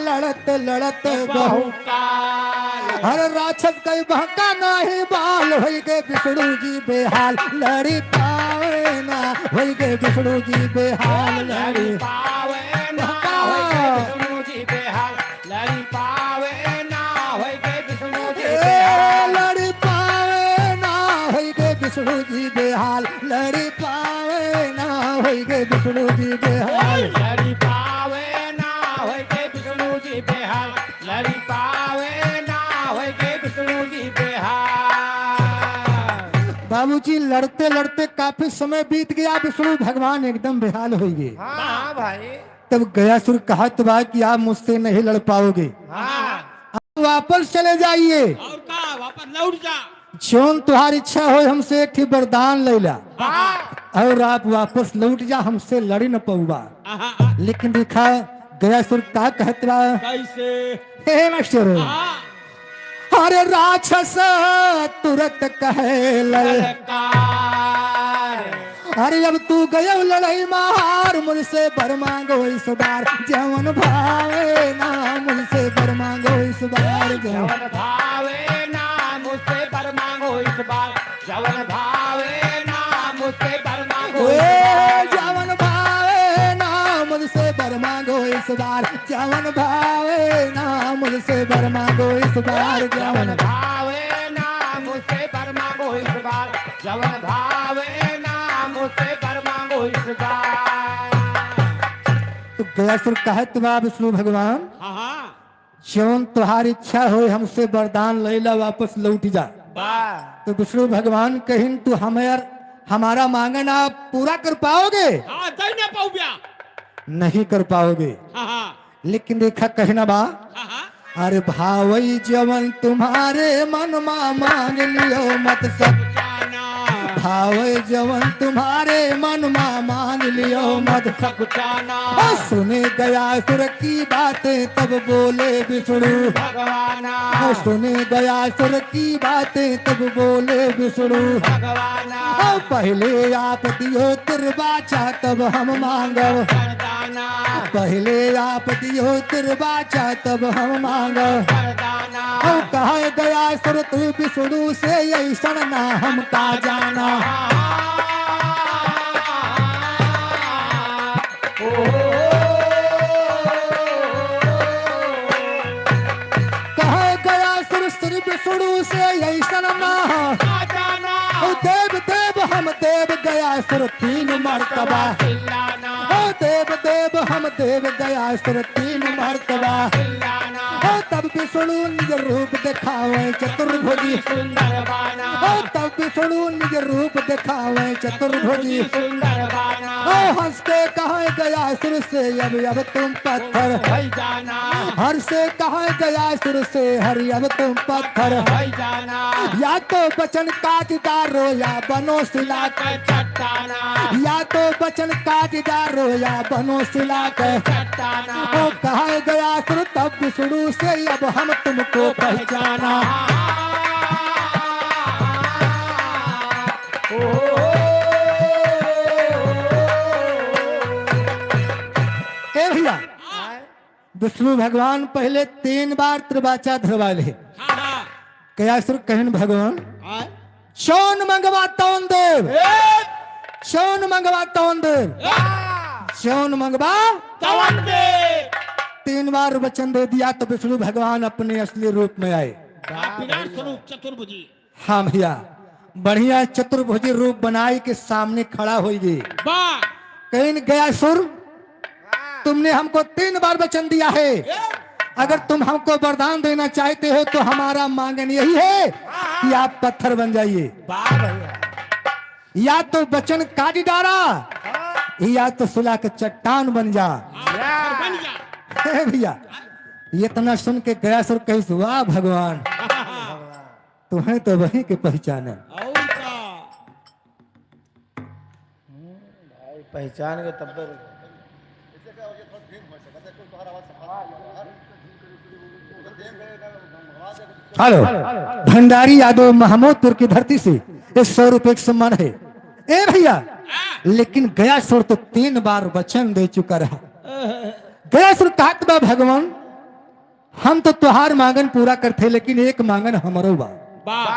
लड़त लड़त बहु बहुकार अरे राक्षस कई बहका नाही बाल होई गए विष्णु जी बेहाल लड़ी पावे ना होई गए विष्णु जी बेहाल लड़ी पावे ना होय के विष्णु जी बेहाल लड़ी पावे ना होय के विष्णु जी ए, लड़ी पावे ना होई गए विष्णु जी बेहाल लड़ी पावे ना होई गए विष्णु जी बेहाल लड़ी पावे ना होय के विष्णु जी बेहाल लड़ी पावे ना होय के विष्णु जी बेहाल बाबूजी लड़ते लड़ते काफी समय बीत गया विष्णु भगवान एकदम बेहाल हो गए हाँ भाई तब गयासुर कहा तो बा कि आप मुझसे नहीं लड़ पाओगे हाँ आप वापस चले जाइए और का वापस लौट जा जोन तुम्हारी इच्छा हो हमसे एक ही वरदान ले ला और आप वापस लौट जा हमसे लड़ी न पऊबा हाँ लेकिन देखा गयासुर का कहत बा कैसे हे मास्टर हाँ अरे राक्षस तुरंत कहे लल अरे अब तू गयो लड़ाई मार मुझसे बर मांगो इस बार जवन भावे ना मुझसे बर मांगो इस बार जवन भावे ना मुझसे बर मांगो इस बार जवन भावे ना मुझसे बर मांगो ए, जवन भावे ना मुझसे बर मांगो इस बार जवन भावे ना मुझसे बर मांगो इस बार जवन जवन भावे ना मुझसे बर मांगो इस बार जवन भावे ना मुझसे बर मांगो इस बार तो गयासुर कहे तुम्हारा विष्णु भगवान हाँ हाँ जौन तुम्हारी इच्छा हो हमसे वरदान ले ला वापस लौट जा तो विष्णु भगवान कहीं तू हमारा मांगना पूरा कर पाओगे हाँ दई ना पाऊ ब्या नहीं कर पाओगे हाँ हाँ लेकिन देखा कहना बा हाँ हाँ अरे भावई जवन तुम्हारे मन मा मांग लियो मत सब जाना भावे जवन तुम्हारे मन मा मान लियो मत सकुचाना सुने गया सुर की बातें तब बोले विष्णु भगवाना सुने गया सुर की बातें तब बोले विष्णु भगवाना पहले आप दियो तिरबाचा तब हम मांगव वरदाना पहले आप दियो तिरबाचा तब हम मांगव वरदाना कहा गया सुर तू विष्णु से ऐसा ना हम का जाना कहा गया सुर सुर विष्णु से ऐसा ना देव देव हम देव गया सुर तीन मर्तबा देव देव हम देव गया सुर तीन मर्तबा तब विष्णु निज रूप दिखावे चतुर्भुजी सुंदर बाना तब विष्णु निज रूप दिखावे चतुर्भुजी सुंदर बाना हंस के कहा गया सुर से अब तुम पत्थर भई जाना हर से कहा गया सुर से हरि अब तुम पत्थर भई जाना या तो वचन काट डारो या बनो सिला कर चट्टाना या तो वचन काट डारो या बनो सिला कर चट्टाना कहा गया सुर तब विष्णु से अब हम तुमको पहचाना ए भैया विष्णु भगवान पहले 3 बार त्रिबाचा धरवाले हाँ हाँ कया सुर कहन भगवान हाँ चौन मंगवा तौन देव चौन मंगवा तौन देव चौन मंगवा तवन दे 3 बार वचन दे दिया तो विष्णु भगवान अपने असली रूप में आए विराट स्वरूप चतुर्भुजी हाँ भैया बढ़िया चतुर्भुजी रूप बनाए के सामने खड़ा हो गई वाह कहीं गया सुर तुमने हमको 3 बार वचन दिया है अगर तुम हमको वरदान देना चाहते हो तो हमारा मांगन यही है कि आप पत्थर बन जाइए या तो वचन काट डारा या तो सुला के चट्टान बन जा बन जा हे भैया इतना सुन के गया सुर कही वाह भगवान तुम्हें तो वही के पहचाना और का पहचान के तब हेलो भंडारी यादव महमूदपुर की धरती से 100 रुपए का सम्मान है ए भैया लेकिन गया सुर तो 3 बार वचन दे चुका रहा गया सुर कहत बा भगवान हम तो तुहार मांगन पूरा करते लेकिन एक मांगन हमरो बा वाह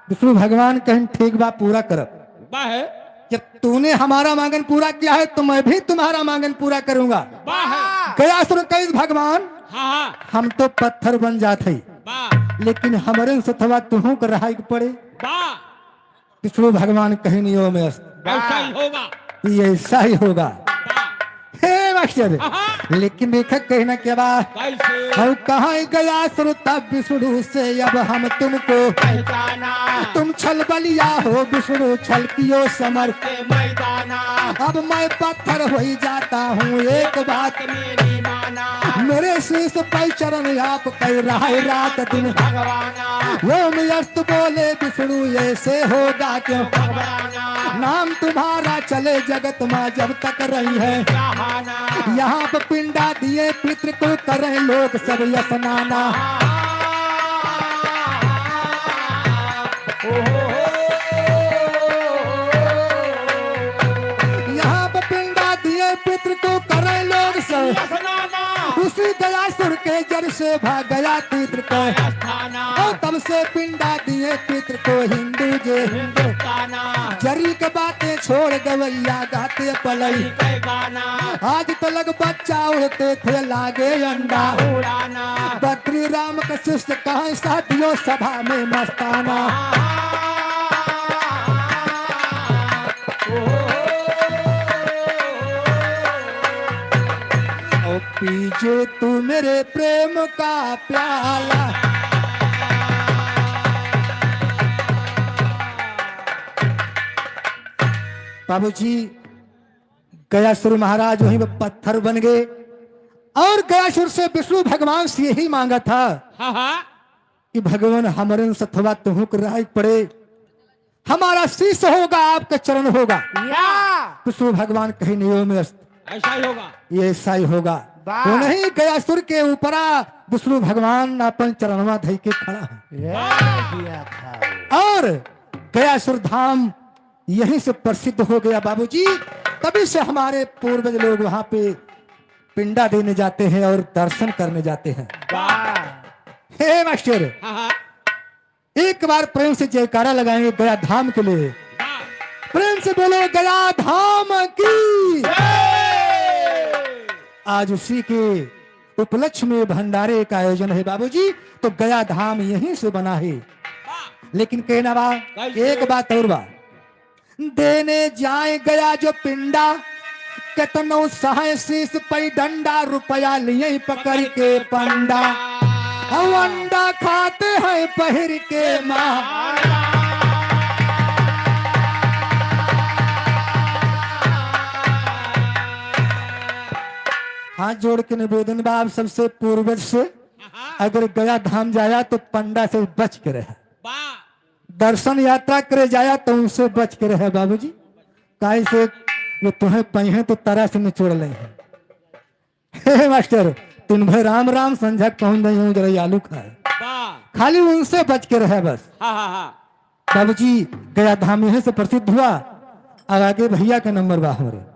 विष्णु भगवान कहें ठीक बा पूरा करब वाह है जब तूने हमारा मांगन पूरा किया है तो मैं भी तुम्हारा मांगन पूरा करूंगा वाह है गया सुर कही भगवान हाँ हाँ हम तो पत्थर बन जाते वाह लेकिन हमारे सथवा तुहू को रहाई पड़े वाह विष्णु भगवान कहनियों में ऐसा ही होगा ये ऐसा ही होगा वाह हे मास्टर हाँ लेकिन लेखक कहना क्या बात कैसे हम कहा गया सुर तब विष्णु से अब हम तुमको पहचाना तुम छल बलिया हो विष्णु छल कियो समर्थ के मैदाना अब मैं पत्थर हो ही जाता हूँ एक बात मेरी माना मेरे शीश पर चरण आप कह रहा है रात दिन भगवाना वो व्यस्त बोले विष्णु ऐसे होगा क्यों भगवाना नाम तुम्हारा चले जगत माँ जब तक रही है जहाना यहाँ पर पिंडा दिए पितृ को करें लोग सब यसनाना यहाँ पर पिंडा दिए पितृ को करें लोग सब उसी गया सुर के जड़ से भाग गया पितृ को और तब से पिंडा दिए पितृ को हिंदू जे जरी के बातें छोड़ गवैया गाते पलई आज तो लग बच्चा उड़ते थे लागे अंडा बद्री राम का शिष्य कहा साथियों सभा में मस्ताना ओ पीछे तू मेरे प्रेम का प्याला बाबूजी गयासुर महाराज वहीं पे पत्थर बन गए और गयासुर से विष्णु भगवान से यही मांगा था हाँ हाँ कि भगवान हमारे सथवा तुहू राय पड़े हमारा शीश होगा, आपका चरण होगा। या विष्णु भगवान कहीं नियो में ऐसा ही होगा। ये ऐसा ही होगा। वाह। वो नहीं गयासुर के ऊपरा विष्णु भगवान अपन चरणवा धई के खड़ा है। दिया था। और गयासुर धाम यहीं से प्रसिद्ध हो गया बाबूजी। तभी से हमारे पूर्वज लोग वहां पे पिंडा देने जाते हैं और दर्शन करने जाते हैं। वाह। हे मास्टर, हाँ हाँ। एक बार प्रेम से जयकारा लगाएंगे गया धाम के लिए। वाह। प्रेम से बोलो गया धाम की। आज उसी के उपलक्ष्य में भंडारे का आयोजन है बाबूजी। तो गया धाम यहीं से बना है। वाह। लेकिन कहना बा कैसे? एक बात और बा, देने जाए गया जो पिंडा, कितनो सहाय शीश पई डंडा, रुपया लिए पकड़ के पंडा, हम अंडा खाते हैं पहिर के माँ। हाथ जोड़ के निवेदन बा आप सबसे पूर्वज से, हाँ। अगर गया धाम जाया तो पंडा से बच के रहे, वाह। दर्शन यात्रा करे जाया तो उनसे बच के रहे बाबूजी। काहे से वो तुम्हें पहे तो तरह से निचोड़ ले। हे मास्टर, तुम भाई राम राम संझा पहुंच गई हूँ, जरा आलू खाए, वाह। खाली उनसे बच के रहे बस। हाँ हाँ हाँ। बाबूजी गया धाम यहीं से प्रसिद्ध हुआ। अब आगे भैया का नंबर बा हमारे।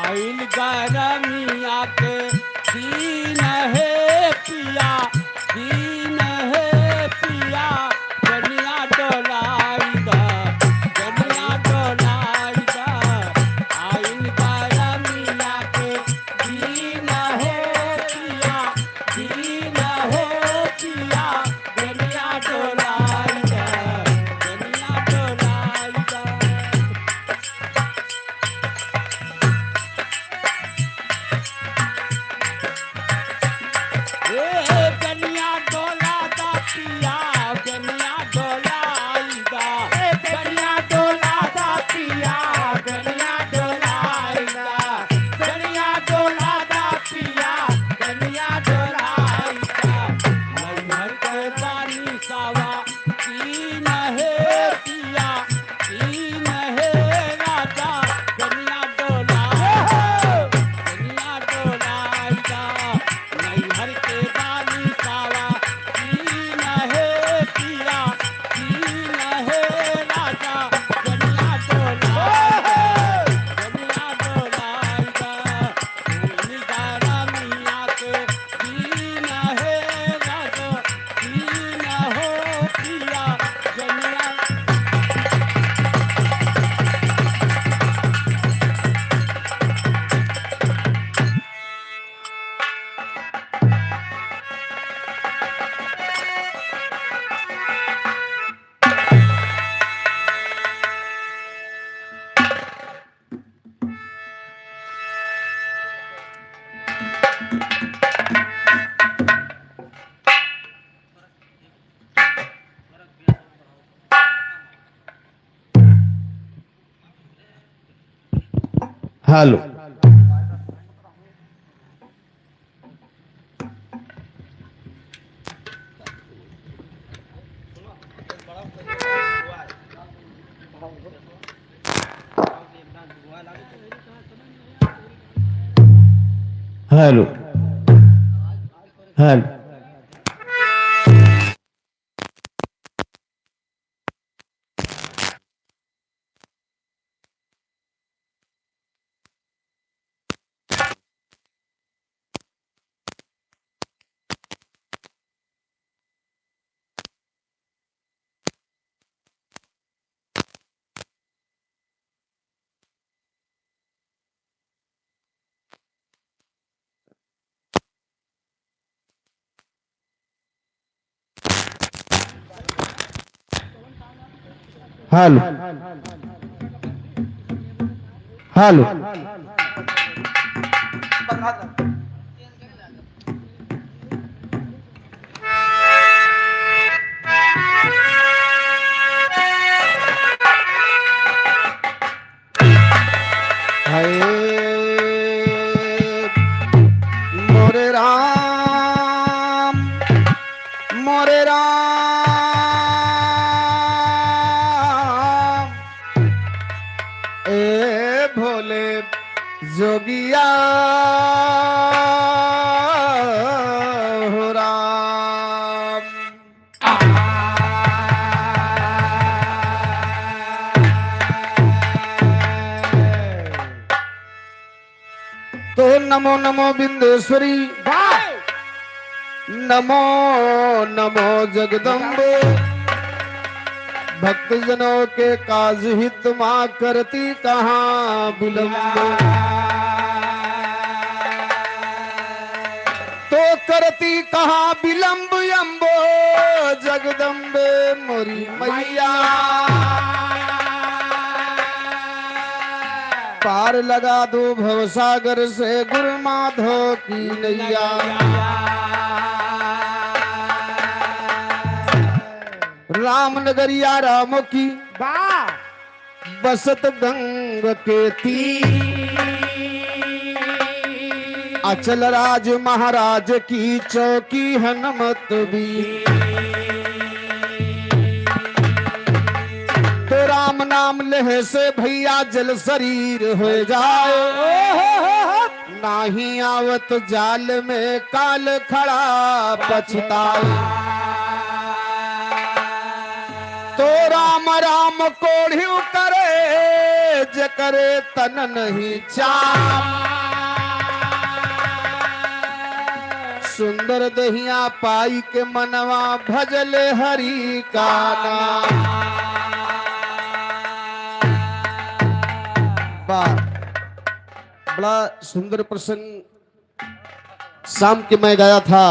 आइल गरमिया के दीन है पिया, दीन है पिया, जनिया डोलाई दा, जनिया डोलाई दा। आइल गरमिया के दीन है पिया, दीन है पिया, जनिया डोलाई दा, जनिया डोलाई दा। कन्या डोला दा पिया, कन्या डोलाई दा, कन्या डोला दा पिया, कन्या डोलाई दा, कन्या डोला दा पिया, कन्या डोलाई दा। नैहर के रानी सावा तीन है पिया, तीन है राजा, कन्या डोला, कन्या डोलाई दा। नैहर के रानी सावा तीन है पिया, तीन है राजा, कन्या डोलाई दा, कन्या डोलाई दा। तीन गरमिया के तीन है राजा, तीन हो पिया, कन्या। Hello. Hello. Hello. Hello hello हाय मोरे राम मोरे राम ए भोले जोगिया हो राम। तो नमो नमो बिंदेश्वरी नमो नमो जगदम्बे भक्तजनों के काज हित मां करती कहाँ विलंब। तो करती कहाँ विलंब अम्बो जगदम्बे मोरी मैया। पार लगा दो भवसागर से गुरु माधो की नैया। राम नगरिया राम की बसत गंग के तीर अचल राज महाराज की चौकी हनुमत भी। तो राम नाम लेहे से भैया जल शरीर हो जाए नाही आवत जाल में काल खड़ा पछताए। तो राम राम कोढ़ियो करे जे करे तन नहीं चाप। सुंदर दहिया पाई के मनवा भजले हरि का नाम। बड़ा सुंदर प्रसंग शाम के मैं गाया था।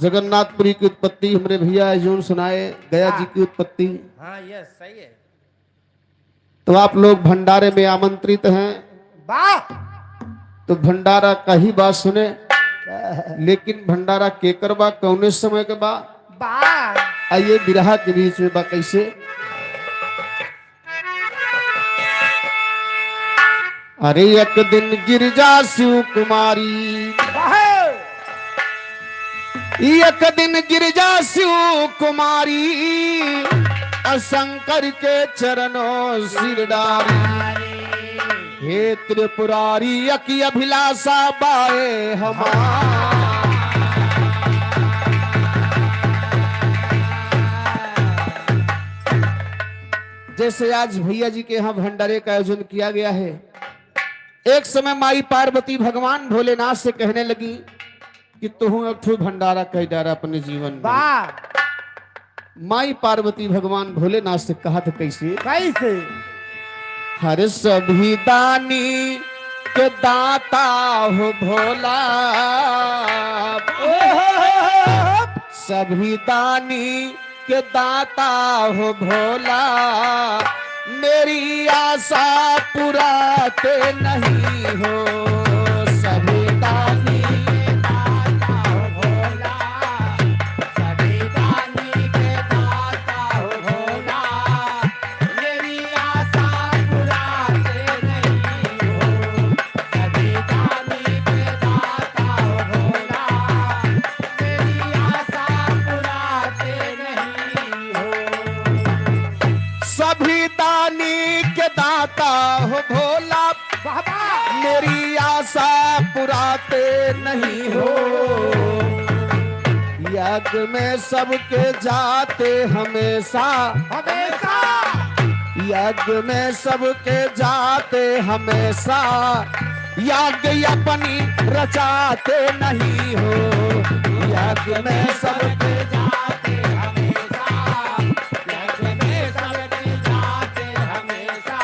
जगन्नाथपुरी की उत्पत्ति हमारे भैया अर्जुन सुनाए गया जी की उत्पत्ति। हाँ यस सही है। तो आप लोग भंडारे में आमंत्रित हैं तो भंडारा का ही बात सुने। लेकिन भंडारा केकर बा कौने समय के बा आइए बिरहा के बीच में बा कैसे। अरे एक दिन गिरजा शिव कुमारी एक दिन गिरजा शिव कुमारी शंकर के चरणों सिर डारी। हे त्रिपुरारी की अभिलाषा बाए जैसे आज भैया जी के यहाँ भंडारे का आयोजन किया गया है। एक समय माई पार्वती भगवान भोलेनाथ से कहने लगी कि तुम एक भंडारा कह डारा अपने जीवन में। माई पार्वती भगवान भोलेनाथ से कहा था कैसे हर सभी दानी के दाता हो भोला सभी दानी के दाता हो भोला मेरी आशा पुराते नहीं हो। सभी दानी के दाता हो भोला सभी दानी के दाता हो भोला मेरी आशा पुराते नहीं हो। सभी दानी के दाता हो भोला मेरी आशा पुराते नहीं हो। सभी दानी के दाता हो भोला मेरी आशा पुराते नहीं हो। यज्ञ में सबके जाते हमेशा यज्ञ में सबके जाते हमेशा यज्ञ अपनी रचाते नहीं हो। यज्ञ में सबके जाते हमेशा यज्ञ में सबके जाते हमेशा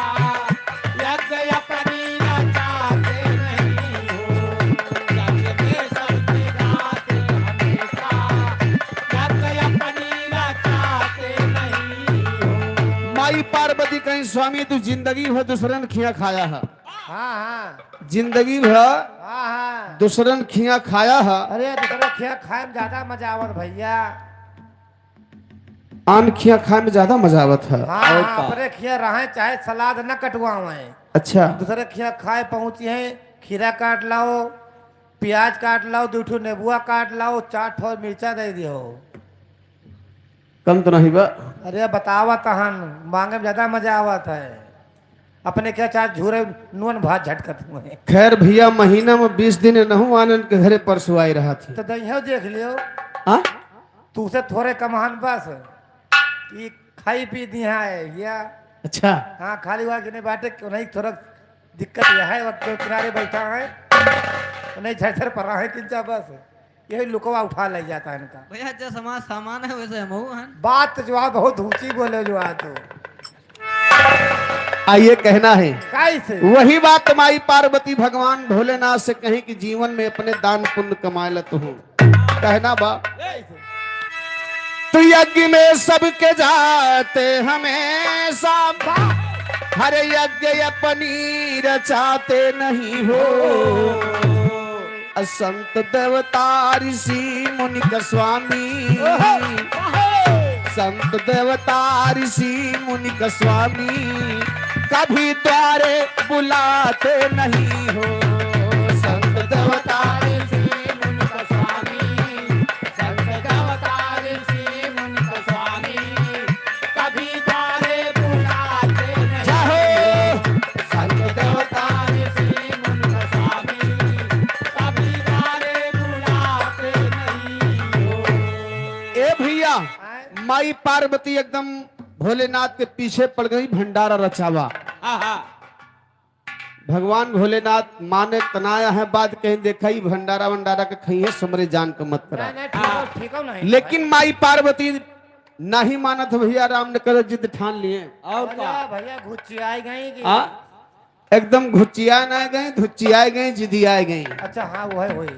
यज्ञ अपनी रचाते नहीं हो। यज्ञ में सबके जाते हमेशा यज्ञ अपनी रचाते नहीं हो। माई पार्वती कहीं स्वामी तू जिंदगी भर दूसरन खिया खाया है, हाँ हाँ जिंदगी भर हाँ हाँ। दूसरन खिया खाया है, अरे दूसरा खिया खाए में ज्यादा मजा आवत भैया। आन खिया खाए में ज्यादा मजा आवत है। हाँ हाँ, अपने खिया रहे चाहे सलाद न कटवावे, अच्छा दूसरे खिया खाए पहुंची है, खीरा काट लाओ, प्याज काट लाओ, 2 ठो नेबुआ काट लाओ, 4 ठो मिर्चा दे दियो। कम तो नहीं बा। अरे बतावा तहन मांगे में ज्यादा मजा आवत है। अपने क्या चाहे झूरे नून भात झटकत हुए। खैर भैया महीना में 20 दिन नहू आनंद के घरे परसों आई रहा थी। तो दहियो देख लियो, हाँ तू से थोड़े कमान बस ये खाई पी दिया है या। अच्छा हाँ खाली हुआ कि नहीं बाटे क्यों नहीं, थोड़ा दिक्कत यह है वक्त किनारे बैठा है नहीं झरझर पर रहा है किंचा, बस यही लुकवा उठा ले जाता है इनका। भैया जैसा हमारा सामान है वैसे हम हैं। बात जो आ बहुत ऊंची बोले जो आ तो आइए कहना है कैसे वही बात माई पार्वती भगवान भोलेनाथ से कहीं कि जीवन में अपने दान पुण्य कमा लत हूँ। कहना बा तो यज्ञ में सबके जाते हमेशा, हर यज्ञ अपनी रचाते नहीं हो। असंत देवता ऋषि मुनि का स्वामी, संत देवता ऋषि मुनि का स्वामी, कभी द्वारे बुलाते नहीं हो। संत देवता ऋषि मुनि का स्वामी, संत देवता ऋषि मुनि का स्वामी, कभी द्वारे बुलाते नहीं हो। संत देवता ऋषि मुनि का स्वामी, कभी द्वारे बुलाते नहीं हो। ए भैया माई पार्वती एकदम भोलेनाथ के पीछे पड़ गई भंडारा रचावा। भगवान भोलेनाथ माने तनाया है बात कहीं देखा ही भंडारा वंडारा के खइए समरे जान का मत करा। ठीक हो नहीं लेकिन माई पार्वती नहीं मानत भैया राम ने कर जिद ठान लिए। और भैया घुचियाई गई कि एकदम घुचिया ना गई, धुचिया गई, जिदिया गई। अच्छा हाँ वो है वही।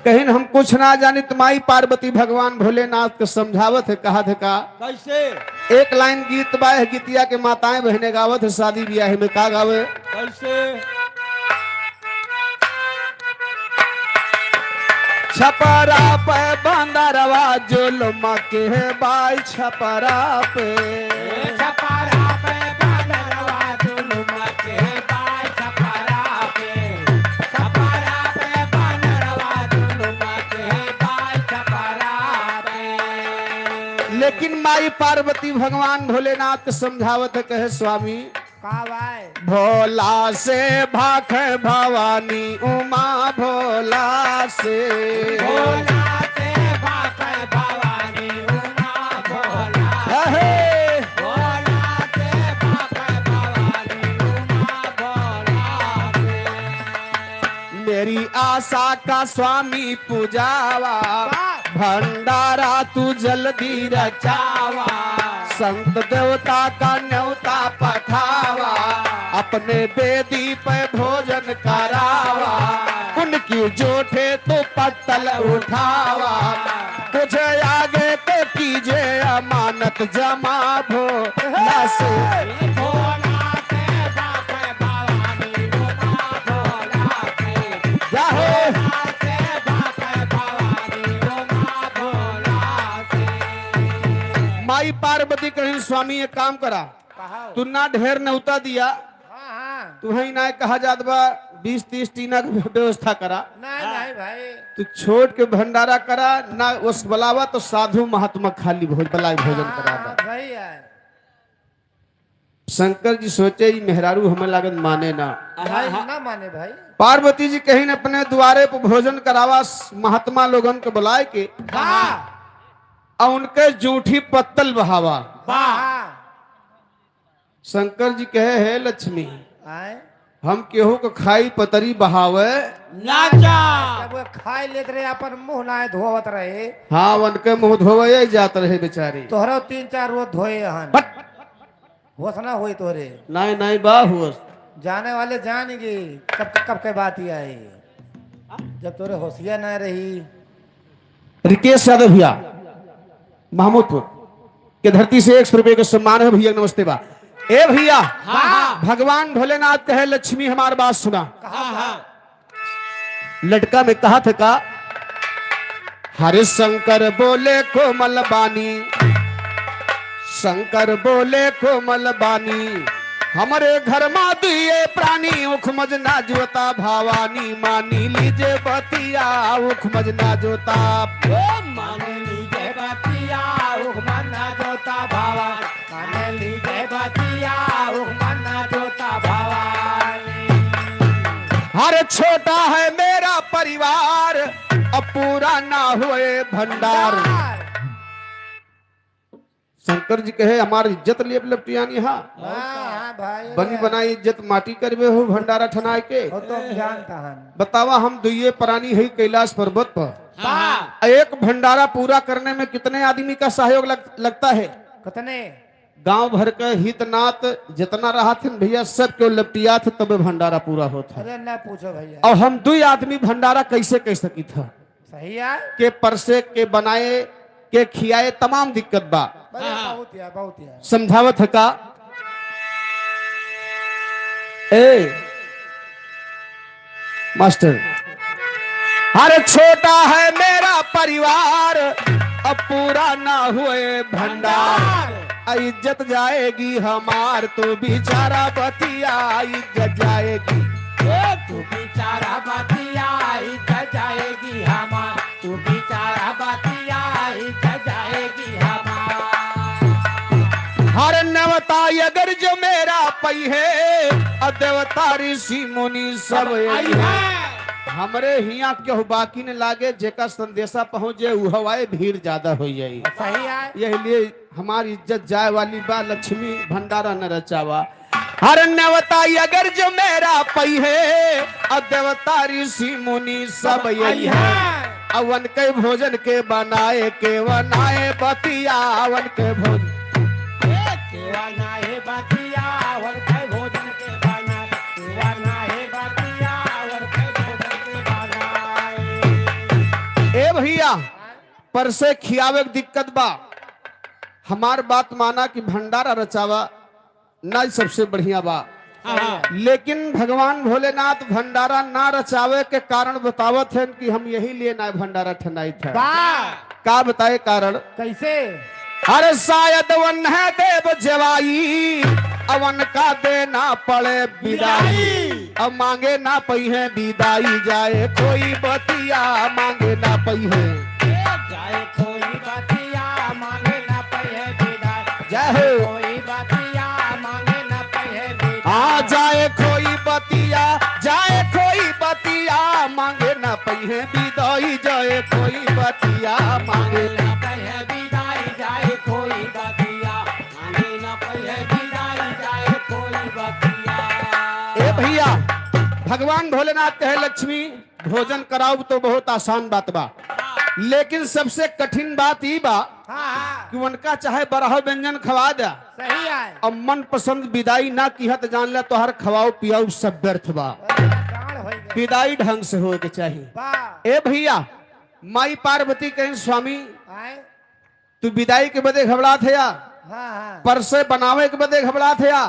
कहीं हम कुछ ना जाने तो माई पार्वती भगवान भोलेनाथ को समझावत है, कहा थे का कैसे एक लाइन गीत बा है, गीतिया के माताएं बहने गावत है शादी ब्याह में, का गावे कैसे छपरा पे बंदरवा जुल्म के बाई छपरा पे, छपरा पे बांधरवा जुल्म के बाई छपरा पे, छपरा पे बांधरवा जुल्म के बाई छपरा पे। लेकिन माई पार्वती भगवान भोलेनाथ को समझावत है, कहे स्वामी का भाई भोला से भाख भवानी उमा भोला से, भोला से भाकै भवानी उमा भोला, अहे भोला से भाकै भवानी उमा भोला से। मेरी आशा का स्वामी पूजावा, भंडारा तू जल्दी रचावा, संत देवता का न्योता पठावा, अपने बेदी पे भोजन करावा, उनकी जोठे तो पत्तल उठावा, तुझे आगे तो कीजे अमानत जमा भोला से। भोला से भाकै भवानी उमा भोला से, जाहो भोला से भाकै भवानी उमा भोला से। माई पार्वती कहीं स्वामी एक काम करा, कहा तू ना ढेर न्योता दिया, हाँ हाँ तुम्हें ना कहा जात बा 20-30 टीना की व्यवस्था करा, नहीं नहीं भाई तू छोड़ के भंडारा करा ना, उस बुलावा तो साधु महात्मा खाली भोज बलाई भोजन करा हाँ, दा। भाई है शंकर जी सोचे जी मेहरारू हमें लागत माने ना, भाई ना माने भाई। पार्वती जी कहीं न अपने द्वारे पर भोजन करावा महात्मा लोगन को बुलाए के हाँ और उनके जूठी पत्तल बहावा। हाँ शंकर जी कहे हे लक्ष्मी आए हम केहू को खाई पतरी बहावे, नाचा जब वो खाए लेत रहे अपन मुंह ना धोवत रहे, हाँ उनके मुंह धोवे जात रहे बेचारी। तोहरा 3-4 रोज धोए हन, बट होश ना होई तोरे, नहीं नहीं बा हुआ जाने वाले जानेंगे कब के बात ही आई, जब तोरे होशिया ना रही। रिकेश यादव भैया महमूदपुर के धरती से 100 रुपये के सम्मान है भैया, नमस्ते बा। ए भैया हाँ। भगवान भोलेनाथ कहे लक्ष्मी हमार बात सुना। हाँ हाँ लड़का में कहा था का हरे शंकर बोले कोमल बानी, शंकर बोले कोमल बानी, हमारे घर मा दिए प्राणी उख मजना जोता भवानी, मानी लीजे बतिया उख मजना जोता। माने लीजे बतिया उख मना जोता भावा, माने लीजे बतिया उख मना जोता भवानी। हर छोटा है मेरा परिवार अब पूरा ना हुए भंडार। शंकर जी कहे हमारी इज्जत लिए लपटियानी हा हाँ भाई बनी बनाई इज्जत माटी करवे हो भंडारा ठनाए के। वो तो जानता है। बतावा हम दुइये प्राणी है कैलाश पर्वत पर, हाँ एक भंडारा पूरा करने में कितने आदमी का सहयोग लगता है। कितने गांव भर के हितनाथ जितना रहा थे भैया सब क्यों लपटिया थे तब भंडारा पूरा होता है। अरे ना पूछो भैया। और हम दुई आदमी भंडारा कैसे कह सकी था सही है के परसे के बनाए के खियाए तमाम दिक्कत बा। बहुत है समझावत है का ए मास्टर अरे छोटा है मेरा परिवार अब पूरा ना हुए भंडार, इज्जत जाएगी हमार तो बेचारा बतिया इज्जत जाएगी। तू बेचारा बतिया इज्जत जाएगी हमार, तू बेचारा बतिया इज्जत जाएगी हमार। हर नवता अगर जो मेरा पई है अदेवता ऋषि मुनि सब आई यही है। है हमरे हिया क्यों बाकी न लागे जेका संदेशा पहुंचे उ हवाए भीड़ ज्यादा हो जाई। सही है यही लिए हमारी इज्जत जाए वाली बा लक्ष्मी भंडारा न रचावा। हर नवता अगर जो मेरा पई है अदेवता ऋषि मुनि सब यही है। अवन के भोजन के बनाए के बनाए बतिया अवन के भोजन केवा नाहे बतिया वर के भोजन के बनाए, केवा नाहे बतिया वर के भोजन के बनाए। ए भैया पर से खियावे के दिक्कत बा। हमार बात माना कि भंडारा रचावा ना सबसे बढ़िया बा, लेकिन भगवान भोलेनाथ भंडारा ना रचावे के कारण बतावत है कि हम यही लिए ना भंडारा ठनाई था। का बताए कारण कैसे अरे शायद वन है देव जवाई अवन का देना पड़े विदाई, अब मांगे ना पई है विदाई जाए कोई बतिया मांगे ना पई है। जाए कोई बतिया मांगे ना पहे विदाई, जय हो। कोई बतिया मांगे ना पहे विदाई। आ जाए कोई बतिया जाए कोई बतिया मांगे ना पई है विदाई जाए कोई बतिया मांगे ना। ना पहे विदाई जाए कोई बतिया, मांगे ना पहे विदाई जाए कोई बतिया। ए भैया भगवान भोलेनाथ कहे लक्ष्मी भोजन कराओ तो बहुत आसान बात बा, लेकिन सबसे कठिन बात ई बा कि उनका चाहे बरह व्यंजन खवा दे सही है और मन पसंद विदाई ना किहत जान ले तो हर खवाओ पियाओ सब व्यर्थ बा। विदाई ढंग से हो के चाहिए। ए भैया माई पार्वती कहें स्वामी तू विदाई के बदे घबरा थे या परसे बनावे के बदे घबरा थे या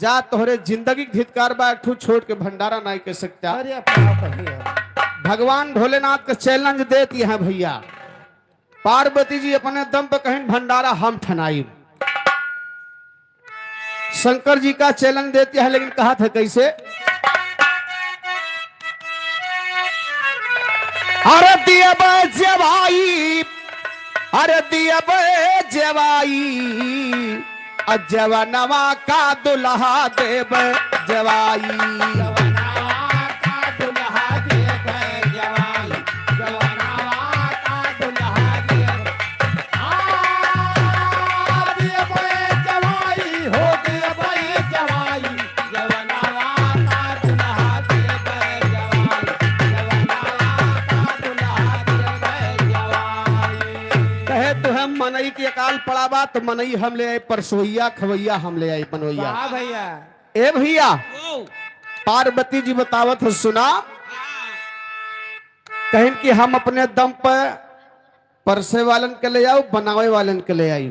जा तोहरे जिंदगी के धिक्कार बा एक ठू छोड़ के भंडारा नहीं कर सकता। भगवान भोलेनाथ का चैलेंज देती है भैया। पार्वती जी अपने दम पर कहें भंडारा हम ठनाई, शंकर जी का चैलेंज देती है लेकिन कहा था कैसे अरे दिया जवाई अरे दिया जवाई अजवनवा का दुल्हा देव जवाई। जवनावा का दुल्हा देव जवाई, जवनावा का दुल्हा देव। देव जवाई हो देव जवाई, जवनावा का दुल्हा देव जवाई, जवनावा का दुल्हा देव जवाई। कहे तुहे मनई की अकाल पड़ा बा तो मनई हम ले आए परसोइया खवैया हम ले आए बनोइया। वाह भैया ए भैया पार्वती जी बतावत हो सुना कहें कि हम अपने दम पर परसे वालन के ले आओ बनावे वालन के ले आई।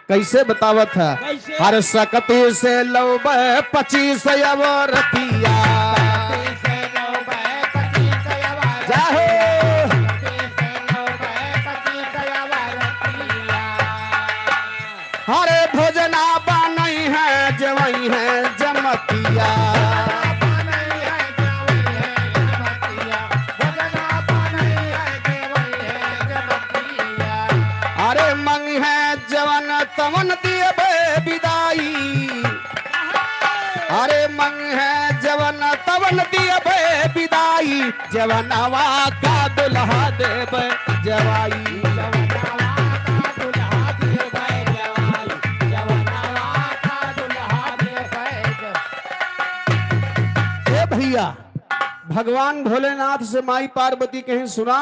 कैसे बतावत है? कैसे? हर सकती से लौब 25 अवरतिया जाहो हरे भोजना बनई है जवई है जमतिया अरे मंग है जवन तवन दिए बे विदाई अरे मंग है जवन तवन दिए बे विदाई जवनवा का दुल्हा देब जवाई भैया भगवान भोलेनाथ से माई पार्वती कहीं सुना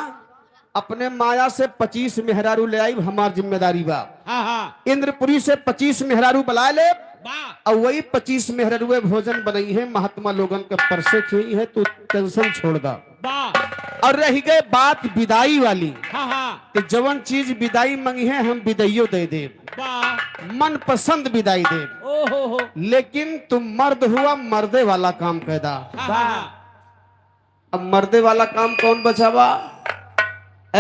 अपने माया से 25 मेहरारू ले आई हमार जिम्मेदारी बा। हाँ हाँ इंद्रपुरी से 25 मेहरारू बुला ले वाह और वही 25 मेहरारूए भोजन बनाई है महात्मा लोगन के परसे खी है तू टेंशन छोड़ दा। वाह और रही गए बात विदाई वाली हाँ हाँ कि जवन चीज विदाई मंगी है हम विदाइयो दे दे वाह मन पसंद विदाई दे ओहो लेकिन तुम मर्द हुआ मर्दे वाला काम कैदा। वाह अब मर्दे वाला काम कौन बचावा? ए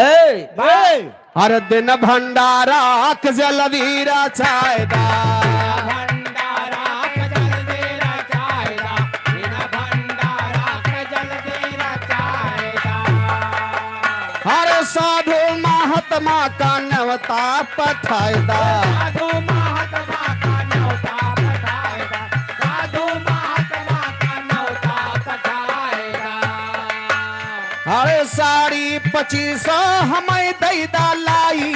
हर दिन भंडारा जलवीरा चाहदा भंडारा कजल देरा चाहेगा बिना भंडारा कजल देरा चाहेगा हर साधु महात्मा का नवता पठायदा साधु महात्मा का न्योता पठाएगा साधु महात्मा का न्योता पठाएगा हर साड़ी 25 हमें दैदा लाई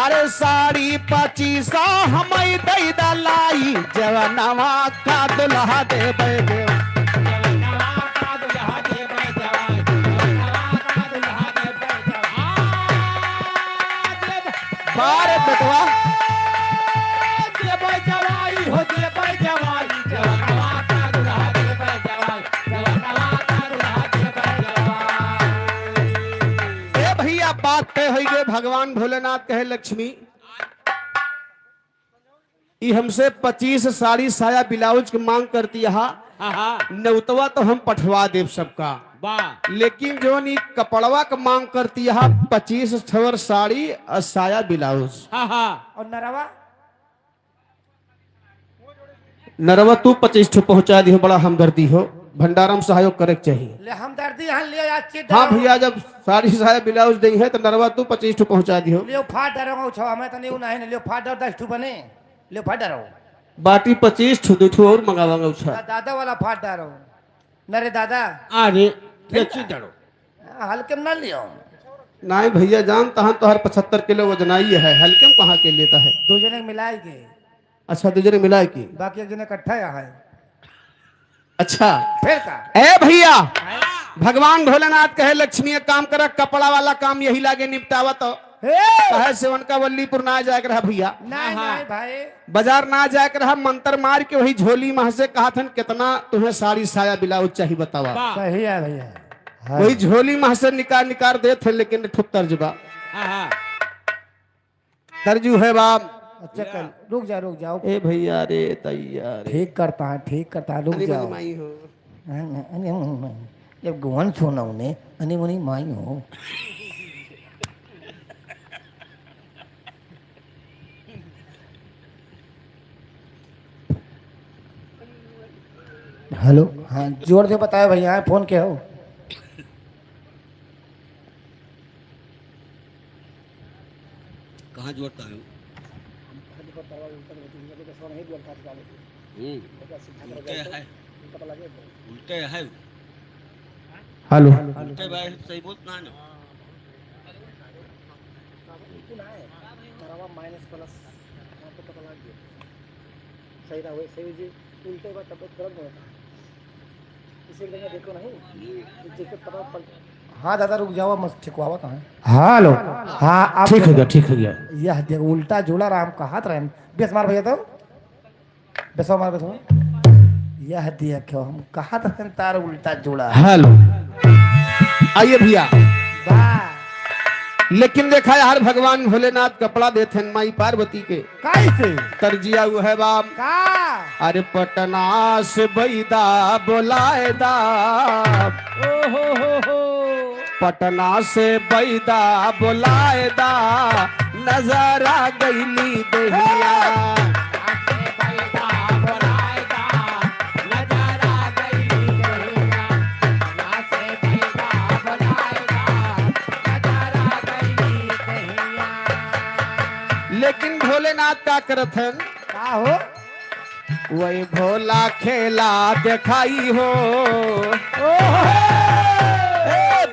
अरे साड़ी 25 हमें दैदा लाई जवनवा का दुल्हा देबे देव जवनवा का दुल्हा देबै जवान जवनवा का दुल्हा देबै जवान बार बेटवा देबै जवाई हो देबै जवाई जवनवा का दुल्हा देबै जवाई जवनवा का दुल्हा देबै जवाई ए भैया बात तय हो गए भगवान भोलेनाथ कहे लक्ष्मी ई हमसे 25 साड़ी साया ब्लाउज की मांग करती है हाँ नौतवा तो हम पठवा देव सबका वाह लेकिन जो नी कपड़वा का मांग करती है 25 छवर साड़ी और साया ब्लाउज हाँ और नरवा नरवा तू 25 ठो पहुंचा दी हो बड़ा हमदर्दी हो भंडारम सहयोग करे के चाहिए। ले हम दर्दी यहाँ ले आज चिट हाँ भैया जब साड़ी साया ब्लाउज दी है तो नरवा तू 25 ठो पहुंचा दी हो लियो फाट डरो छो हमें तो नहीं नहीं लियो फाट डर 10 ठू बने लियो फाट डरो बाटी 25 ठो 2 ठो और मंगावांगा उछा दादा वाला फाट डरो नरे दादा अरे अच्छी डरो हल्के में ना लियो नहीं भैया जान तहां तो हर 75 किलो वजनाई है हल्के में कहाँ के लेता है? दो जने के मिलाई के अच्छा दूसरे मिला की बाकी एक जने इकट्ठा यहाँ है अच्छा फिर का ए भैया भगवान भोलेनाथ कहे लक्ष्मी एक काम कर कपड़ा वाला काम यही लागे निपटावा तो कहे से उनका वल्लीपुर ना जाए रहा भैया नहीं नहीं भाई बाजार ना जाए रहा मंत्र मार के वही झोली मह से कहा था कितना तुम्हें साड़ी साया ब्लाउज चाहिए बतावा सही है भैया वही झोली मह से निकाल दे थे लेकिन ठुक तर्जबा तर्जू है बाप अच्छा कल रुक जाओ ए भैया रे तैयार ठीक करता है रुक जाओ जब गुवन छोना उन्हें अनि मुनी माई हो हेलो हाँ जोर से बताया भैया फोन के हो कहाँ जोड़ता है उल्टे है हेलो उल्टे भाई सही बोल ना हाँ दादा रुक जाओ मस्त ठिकवावा कहाँ हेलो हाँ आप ठीक हो गया यह देख उल्टा जोला राम कहा रहे बेस मार भैया तो बेसो मार बेसो यह देखो हम कहा था तार उल्टा जोड़ा हेलो आइए भैया वाह लेकिन देखा यार भगवान भोलेनाथ कपड़ा देते हैं माई पार्वती के कैसे तरजिया हुआ है बाप का अरे पटना से बैदा बोलाएदा पटना से बैदा बोलाएदा नजर आ गईली देहिया लेकिन भोलेनाथ का करत हैं का हो वही भोला खेला दिखाई हो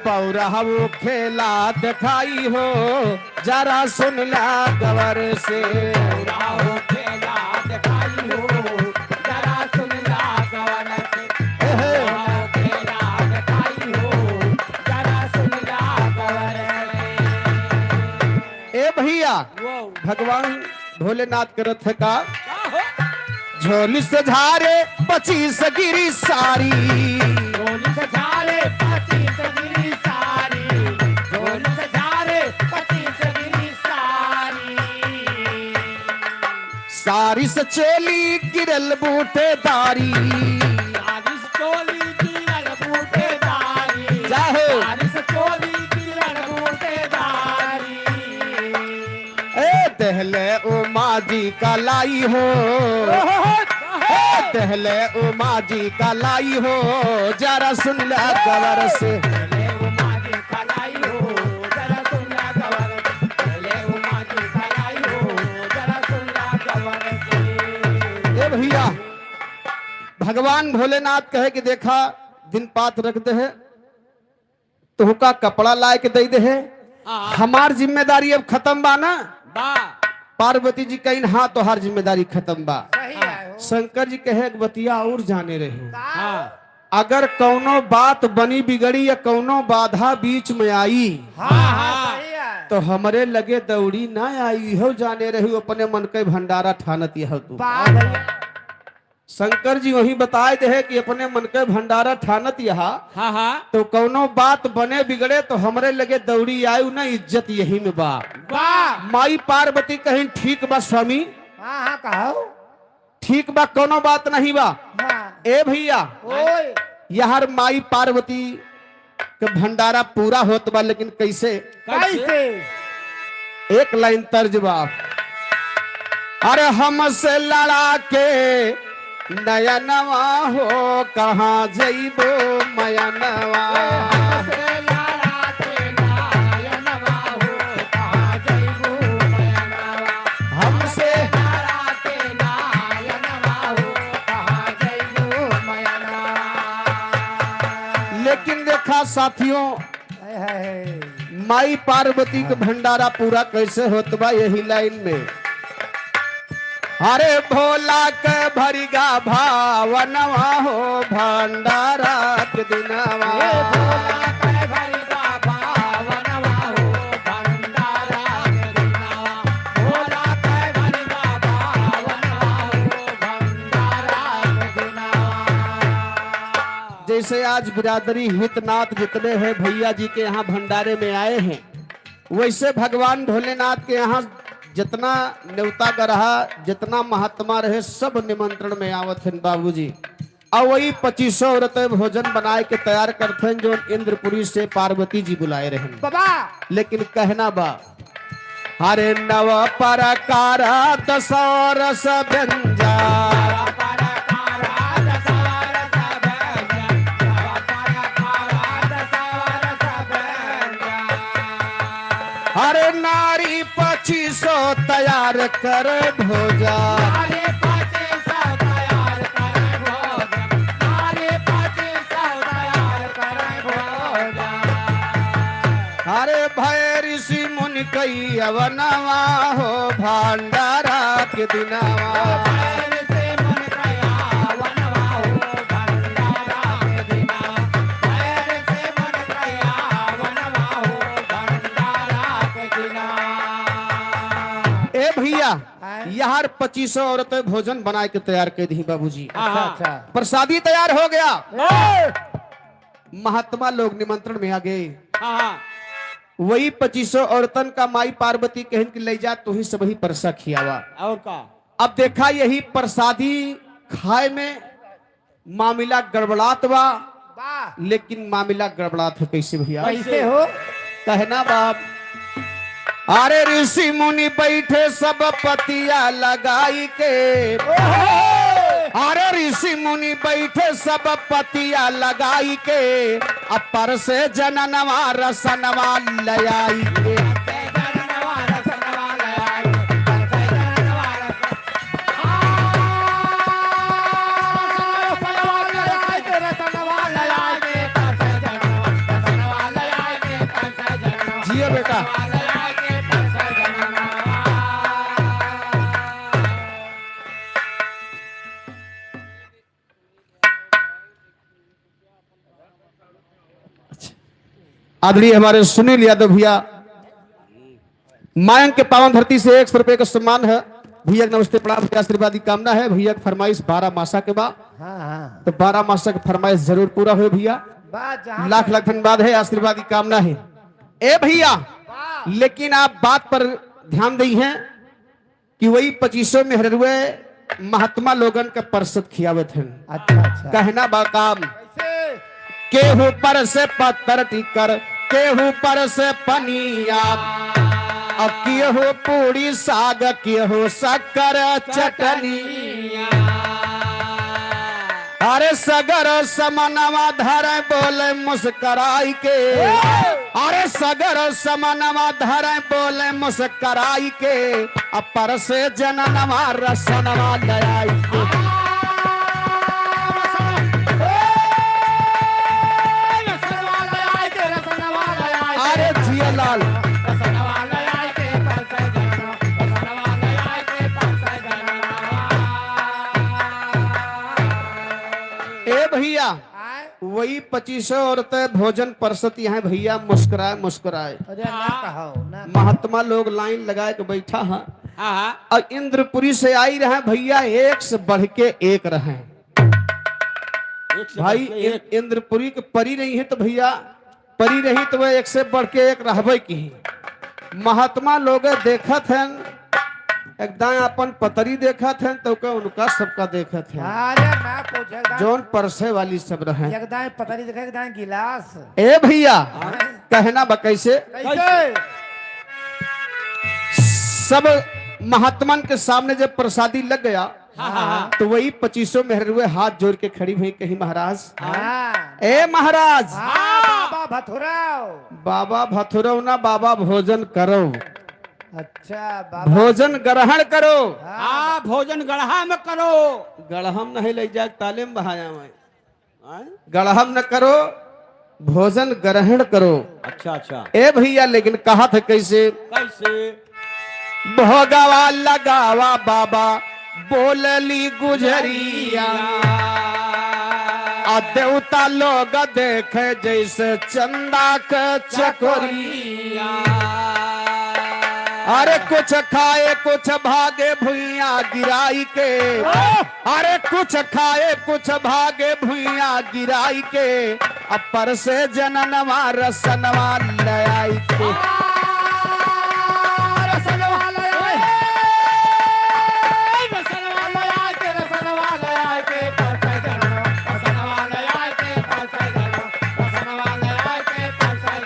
बौरा वो खेला दिखाई हो जरा सुन ला गवर से ए भैया भगवान भोलेनाथ करत है का झोली से झारे 25 गिरी सारी सारी से चोली गिरल बूटेदारी जाहो ए दहले उमा जी का लाई हो दहले उमा जी का लाई हो जरा सुन ले गवर से भैया भगवान भोलेनाथ कहे कि देखा दिन पात रख दे है तुहका कपड़ा लाए के दे दे है हमार जिम्मेदारी अब खत्म बा ना पार्वती जी कहीं हाँ तो हर जिम्मेदारी खत्म बा शंकर जी कहे बतिया और जाने रहे अगर कौनो बात बनी बिगड़ी या कौनो बाधा बीच में आई तो हमरे लगे दौड़ी ना आई हो जाने रही अपने मन के भंडारा ठानत यह तू शंकर जी वही बताए दे कि अपने मन के भंडारा ठानत यहाँ तो कौनो बात बने बिगड़े तो हमरे लगे दौड़ी आयु ना इज्जत यही में बा माई पार्वती कहीं ठीक बा स्वामी ठीक बा कोनो बात नहीं बा ए भैया यार माई पार्वती के भंडारा पूरा होत बा लेकिन कैसे एक लाइन तर्ज बा अरे हमसे लड़ा के नयनवा हो कहाँ जइबो मयनवा हमसे लेकिन देखा साथियों माई पार्वती के भंडारा पूरा कैसे होत बा यही लाइन में अरे भोला के भरिगा भावनवा हो भंडारा के दिनवा जैसे आज बिरादरी हितनाथ जितने हैं भैया जी के यहाँ भंडारे में आए हैं वैसे भगवान भोलेनाथ के यहाँ जितना न्योता गरहा जितना महात्मा रहे सब निमंत्रण में आवत हैं बाबूजी और वही 2500 औरत भोजन बनाए के तैयार करते हैं जो इंद्रपुरी से पार्वती जी बुलाए रहे लेकिन कहना बा हरे नव परकार दशरस व्यंजा अरे नारी 2500 तैयार कर भोजा अरे भय ऋषि मुनि कई अवनवा हो भंडारा के दिनवा यार 2500 औरतें भोजन बना के तैयार कर दी बाबूजी अच्छा प्रसादी तैयार हो गया महात्मा लोग निमंत्रण में आ गए वही 2500 औरतन का माई पार्वती कहन के ले जा तू ही सब ही परसा खियावा। और का अब देखा यही प्रसादी खाए में मामला गड़बड़ात बा, वाह लेकिन मामला गड़बड़ात है कैसे भैया? कैसे हो? कहना बाप, अरे ऋषि मुनि बैठे सब पतिया लगाई के, अरे ऋषि मुनि बैठे सब पतिया लगाई के, अपर से जननवा रसनवा लयाई के। जिया बेटा। आदरणीय हमारे सुनील यादव भैया, मायंग के पावन धरती से 100 रुपए का सम्मान है। भैया के नमस्ते प्रणाम, आशीर्वाद की कामना है। भैया की फरमाइश 12 मासा के बाद, हाँ हाँ तो 12 मासा की फरमाइश जरूर पूरा हो भैया। बात जहाँ लाख लाख धन्यवाद है, आशीर्वाद की कामना है। ए भैया, लेकिन आप बात पर ध्यान दी हैं कि वही 2500 में हरवे महात्मा लोगन का परसत खियावत हैं। अच्छा अच्छा कहना बाकाम, कैसे? केहू पर से पत्थर टिकर, केहू पर से पनिया, अब केहू पूरी साग, केहू शक्कर चटनिया। अरे सगर समनवा धरे बोले मुस्कराई के, अरे सगर समनवा धरे बोले मुस्कराई के, अपर से जननवा रसनवा लयाई के। अरे जिया लाल, ए भैया, आए? वही 2500 औरतें भोजन परसत यहाँ भैया मुस्कुराए मुस्कुराए। अरे ना कहो ना। महात्मा लोग लाइन लगाए के बैठा है, हाँ हाँ और इंद्रपुरी से आई रहे भैया, एक से बढ़ के एक रहे एक से भाई। बढ़ के एक। इंद्रपुरी के परी नहीं है तो भैया, परी रही तो वह एक से बढ़ के एक रहबे की। महात्मा लोग देखत हैं, एकदम अपन पतरी देखत हैं तो क्या उनका सबका देखत हैं, अरे ना पूछे एकदम जौन परसे वाली सब रहे। एकदम पतली दिखे एकदम गिलास। ए भैया, कहना बा कैसे? कैसे? सब महात्मन के सामने जब प्रसादी लग गया, तो वही 2500 मेहरुए हाथ जोड़ के खड़ी हुई, कही महाराज, हाँ ए महाराज, हाँ, बाबा भथुराव। बाबा भथुरव ना, बाबा भोजन करो, अच्छा बाबा भोजन ग्रहण करो। हाँ भोजन गढ़ा में करो। गढ़हम नहीं ले जा, तालीम बहाया मैं, गढ़हम न करो, भोजन ग्रहण करो। अच्छा अच्छा ए भैया, लेकिन कहा था कैसे? कैसे? भोगवा लगावा बाबा बोलली गुजरिया, आ देवता लोग देखे जैसे चंदा के चकोरिया। अरे कुछ खाए कुछ भागे भुइया गिराई के, अरे कुछ खाए कुछ भागे भुइया गिराई के, अपर से जननवा रसनवा लयाई के।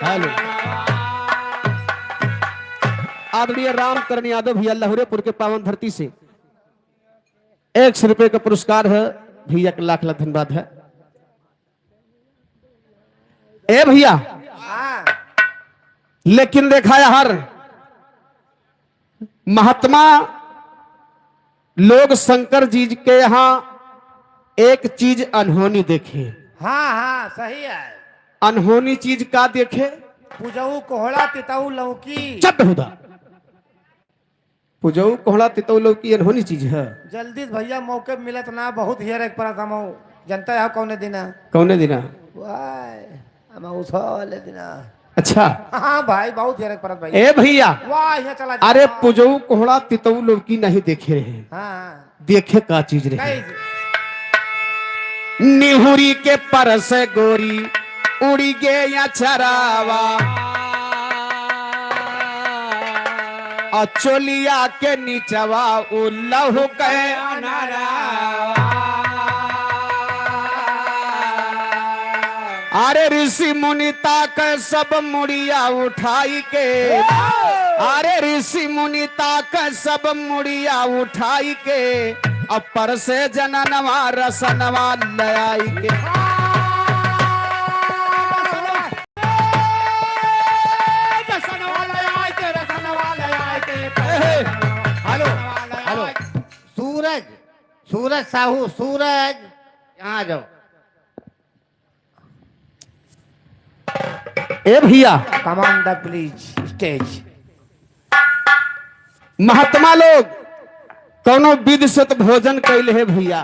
हेलो, आदरणीय रामकरण यादव भैया लहुरेपुर के पावन धरती से 100 रुपए का पुरस्कार है। भैया का लाख लाख धन्यवाद है। ए भैया, हाँ लेकिन देखा यार, महात्मा लोग शंकर जी के यहाँ एक चीज अनहोनी देखे। हाँ हाँ सही है। अनहोनी चीज का देखे? पूजऊ कोहड़ा तितऊ लौकी। चट हुदा, पुजऊ कोहड़ा तितौ लौकी अनहोनी चीज है। जल्दी से भैया मौके मिलत ना, बहुत हियर एक पर हम जनता है कौने दिना। कौने दिना? वाह हम उस वाले दिना। अच्छा, हाँ भाई बहुत हियर एक पर भाई। ए भैया, वाह यहाँ चला। अरे पुजऊ कोहड़ा तितौ लौकी नहीं देखे रहे, हाँ देखे का चीज रहे? कैसे? निहुरी के परस गोरी उड़ी गे या चरावा, और चोलिया के नीचवा उल्लहु के अरे ऋषि मुनिता के सब मुड़िया उठाई के अरे ऋषि मुनिता के सब मुड़िया उठाई के अपर से जननवा रसनवा लयाई के हेलो हेलो सूरज सूरज साहू सूरज यहाँ आ जाओ। ए भैया कमांडर प्लीज स्टेज। महात्मा लोग कौनो विधि से तो भोजन कैले है भैया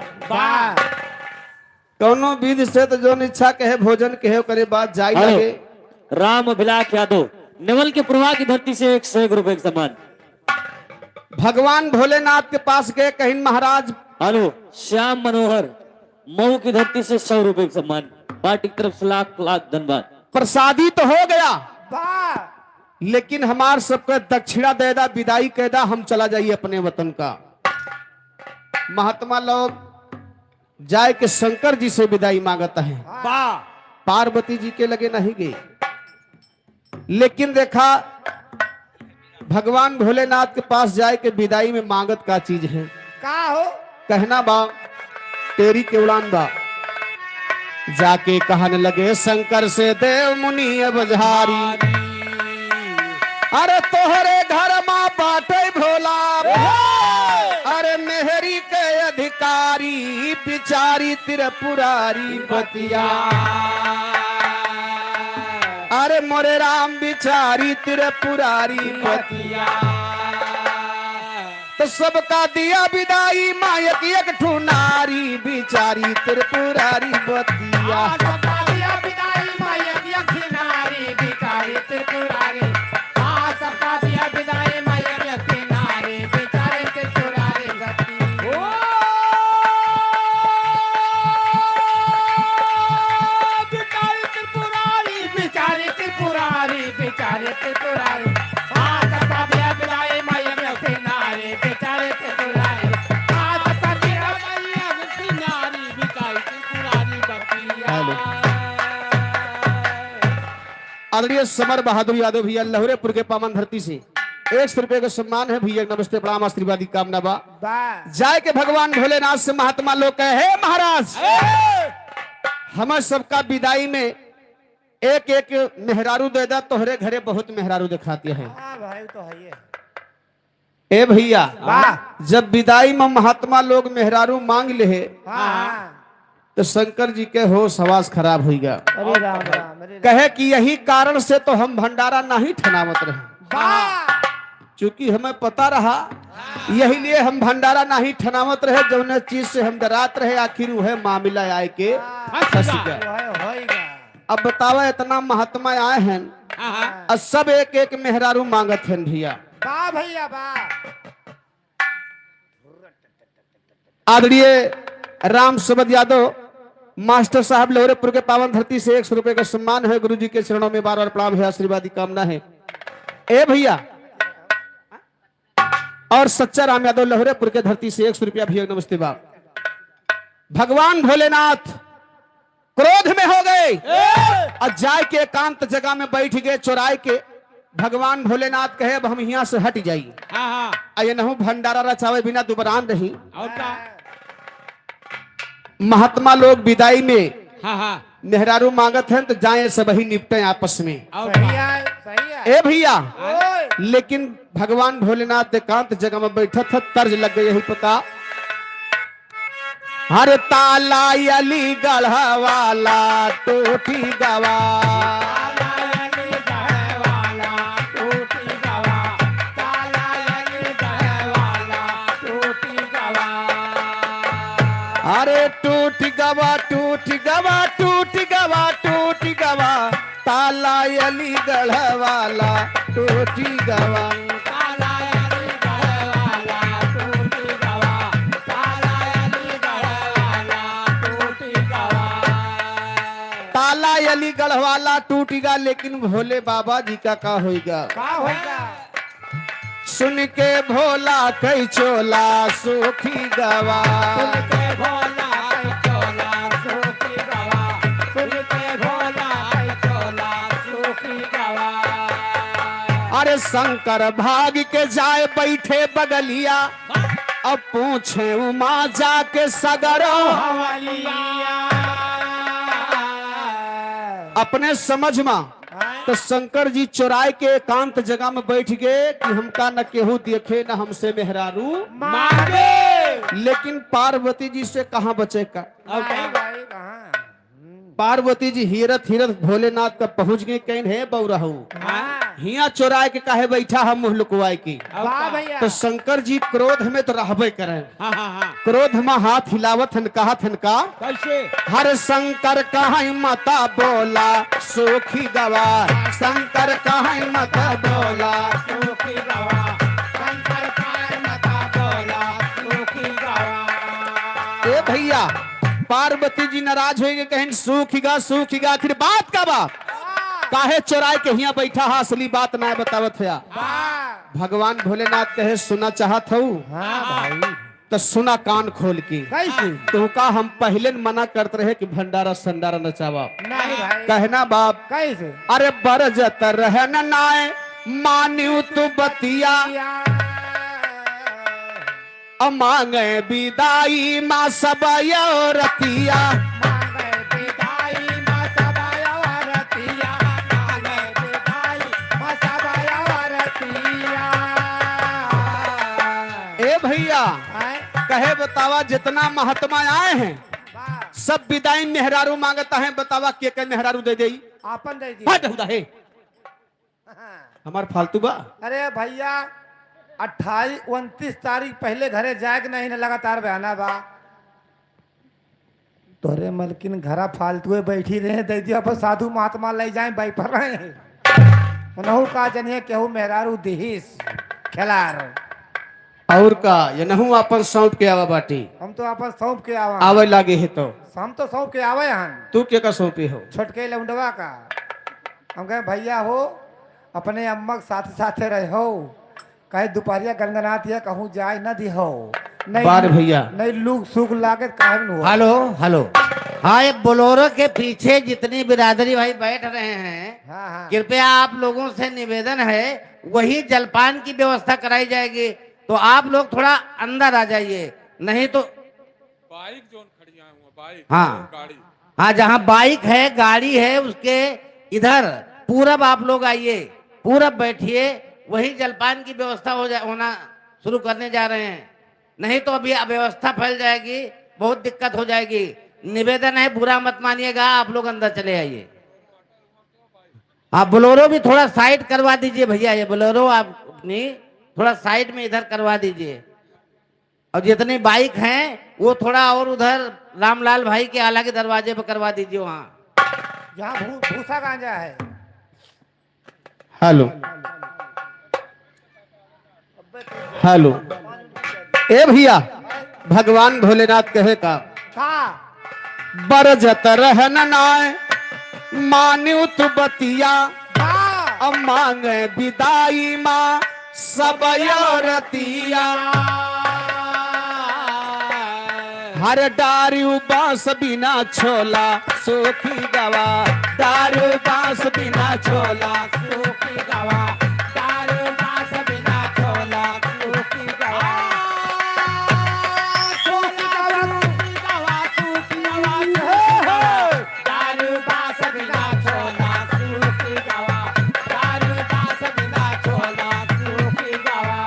कौनो विधि से तो जो इच्छा कहे भोजन कहे करे बाद जाई लगे। राम अभिलाष यादव नेवल के प्रवाह की धरती से 101 रुपए का सम्मान। भगवान भोलेनाथ के पास गए कहीं महाराज। हेलो श्याम मनोहर मऊ की धरती से 100 रुपए का सम्मान। पार्टी की तरफ से लाख लाख धन्यवाद। प्रसादी तो हो गया लेकिन हमार सबका दक्षिणा देदा विदाई कैदा हम चला जाइए अपने वतन का। महात्मा लोग जाए के शंकर जी से विदाई मांगता है पार्वती जी के लगे नहीं गए। लेकिन देखा भगवान भोलेनाथ के पास जाए के विदाई में मांगत का चीज है का हो कहना बा तेरी के उड़ान बा जाके कहने लगे शंकर से देव मुनि बजारी अरे तोहरे घर माँ बाटे भोला अरे मेहरी के अधिकारी बिचारी त्रिपुरारी बतिया अरे मोरे राम बिचारी त्रिपुरारी बतिया तो सबका दिया विदाई मायक एक ठुनारी बिचारी त्रिपुरारी बतिया आदरणीय समर बहादुर यादव भैया लहरेपुर के पावन धरती से 100 रुपए का सम्मान है भैया। नमस्ते प्रणाम आशीर्वादी कामना बा जाए के भगवान भोलेनाथ से महात्मा लोग कहे हे महाराज हमें सबका विदाई में एक एक मेहरारू दे दा तोहरे घरे बहुत मेहरारू दिखाती है। भाई तो है ये। ए भैया जब विदाई में महात्मा लोग मेहरारू मांग ले तो शंकर जी के होश हवास खराब हो गया। अरे राम राम अरे कहे कि यही कारण से तो हम भंडारा नहीं ठनावत रहे क्योंकि हमें पता रहा यही लिए हम भंडारा नहीं ठनावत रहे जो चीज से हम डरात रहे आखिर वह मामला आए के फंस गया। अब बतावा इतना महात्मा आए हैं और सब एक एक मेहरारू मांगत हैं भैया। भैया आदरणीय राम सबद यादव मास्टर साहब लहरेपुर के पावन धरती से 100 रुपए का सम्मान है। गुरु जी के चरणों में बार बार प्रणाम है आशीर्वादी कामना है। ए भैया और सच्चा राम यादव लहरेपुर के धरती से 100 रुपया भैया नमस्ते बाप। भगवान भोलेनाथ क्रोध में हो गए और जाए के एकांत जगह में बैठ गए चौराए के। भगवान भोलेनाथ कहे अब हम यहाँ से हट जाइए अये नहु भंडारा रचावे बिना दुबरान रही। महात्मा लोग विदाई में मेहरारू मांगत हैं तो जाए सब ही निपटे आपस में। ए भैया लेकिन भगवान भोलेनाथ एकांत जगह में बैठा था तर्ज लग गई यही पता हर ताला अली गढ़वाला टोटी गवा अरे टूट गवा टूट गवा टूट गवा टूट गवा ताला अली गढ़वाला टूटी गवा ताला अली गढ़वाला टूटेगा लेकिन भोले बाबा जी का होगा सुन के भोला कई चोला सूखी गवा। सुन के भोला कई चोला सूखी गवा, सुन के भोला कई चोला सूखी गवा। अरे शंकर भाग के जाए बैठे बगलिया, अब पूछे उमा जाके सगरो। हवालिया अपने समझ में तो शंकर जी चौराहे के एकांत जगह में बैठ गए कि हमका न केहू देखे न हमसे मेहरारू मांगे। लेकिन पार्वती जी से कहाँ बचे का। अब भाई भाई कहाँ पार्वती जी हीरत हीरत भोलेनाथ तक पहुंच गए। कहीं है बौरहू हिया चौराहे के काहे बैठा हम मुंह लुकवाए की। वाह भैया तो शंकर जी क्रोध में तो रहबे करें। हाँ हाँ हाँ क्रोध में हाथ हिलावत हन कहा कैसे हर शंकर कहाँ मता बोला सूखी गवा। शंकर कहाँ मता बोला सूखी गवा, शंकर काय मता बोला सूखी गवा। ए भैया पार्वती जी नाराज होएंगे कहें सूखीगा आखिर बात का बात काहे चौराहे के हिया बैठा हा असली बात ना बतावत है। भगवान भोलेनाथ कहे सुना चाहत हूँ हाँ भाई तो सुना कान खोल के। कैसे तो का हम पहले मना करते रहे कि भंडारा संडारा नचावा। नहीं भाई कहना बाप कैसे अरे बरजत रह न नाय मान्यू तू बतिया मांगे विदाई माँ सब रतिया। मांगे विदाई माँ सबाया वरतिया, मांगे विदाई माँ सबाया वरतिया। ए भैया कहे बतावा जितना महात्मा आए हैं सब विदाई मेहरारू मांगता है। बतावा के मेहरारू दे देई आपन दे दिया हट हुदा है हमार फालतू बा। अरे भैया 28-29 तारीख पहले घरे जाए के नहीं न लगातार बहाना बा। तोरे मलकिन घरा फालतू बैठी रहे दे दिया पर साधु महात्मा ले जाए बाई पर रहे नहु का जनिए केहू मेहरारू दिहिस खेलार। और का ये नहू अपन सौंप के आवा बाटी हम तो अपन सौंप के आवा आवे लागे है तो हम तो सौंप के आवे हन तू के का सौंपी हो। छोटके लौंडवा का हम कहे भैया हो अपने अम्मा के साथ साथे रहे हो कहे दोपहरिया गनगनात या कहूँ जाए न दी हो नहीं बार भैया नहीं लूक सूख लागे काहे न हुआ। हेलो हेलो हाँ ये बोलोरो के पीछे जितनी बिरादरी भाई बैठ रहे हैं हाँ हाँ कृपया आप लोगों से निवेदन है वही जलपान की व्यवस्था कराई जाएगी तो आप लोग थोड़ा अंदर आ जाइए नहीं तो बाइक जोन खड़िया हुआ बाइक हाँ गाड़ी हाँ जहाँ बाइक है गाड़ी है उसके इधर पूरब आप लोग आइए पूरब बैठिए वही जलपान की व्यवस्था होना शुरू करने जा रहे हैं नहीं तो अभी अव्यवस्था फैल जाएगी बहुत दिक्कत हो जाएगी। निवेदन है बुरा मत मानिएगा आप लोग अंदर चले आइए। हाँ बोलोरो भी थोड़ा साइड करवा दीजिए भैया ये बोलोरो आप अपनी थोड़ा साइड में इधर करवा दीजिए और जितनी बाइक हैं वो थोड़ा और उधर रामलाल भाई के आला के दरवाजे पर करवा दीजिए वहाँ जहाँ भूसा गांजा है। हेलो हेलो ए भैया भगवान भोलेनाथ कहे का बरजत रहन नाय मान्यू तू बतिया अब मांगे विदाई माँ सब रतिया। हर डारू बांस बिना छोला सूखी गवा दारू बांस बिना छोला सूखी गवा, दारू बांस बिना छोला सूखी गवा। सूखी गवा, सूखी गवा, दारू बांस बिना छोला सूखी गवा, दारू बांस बिना छोला सूखी गवा।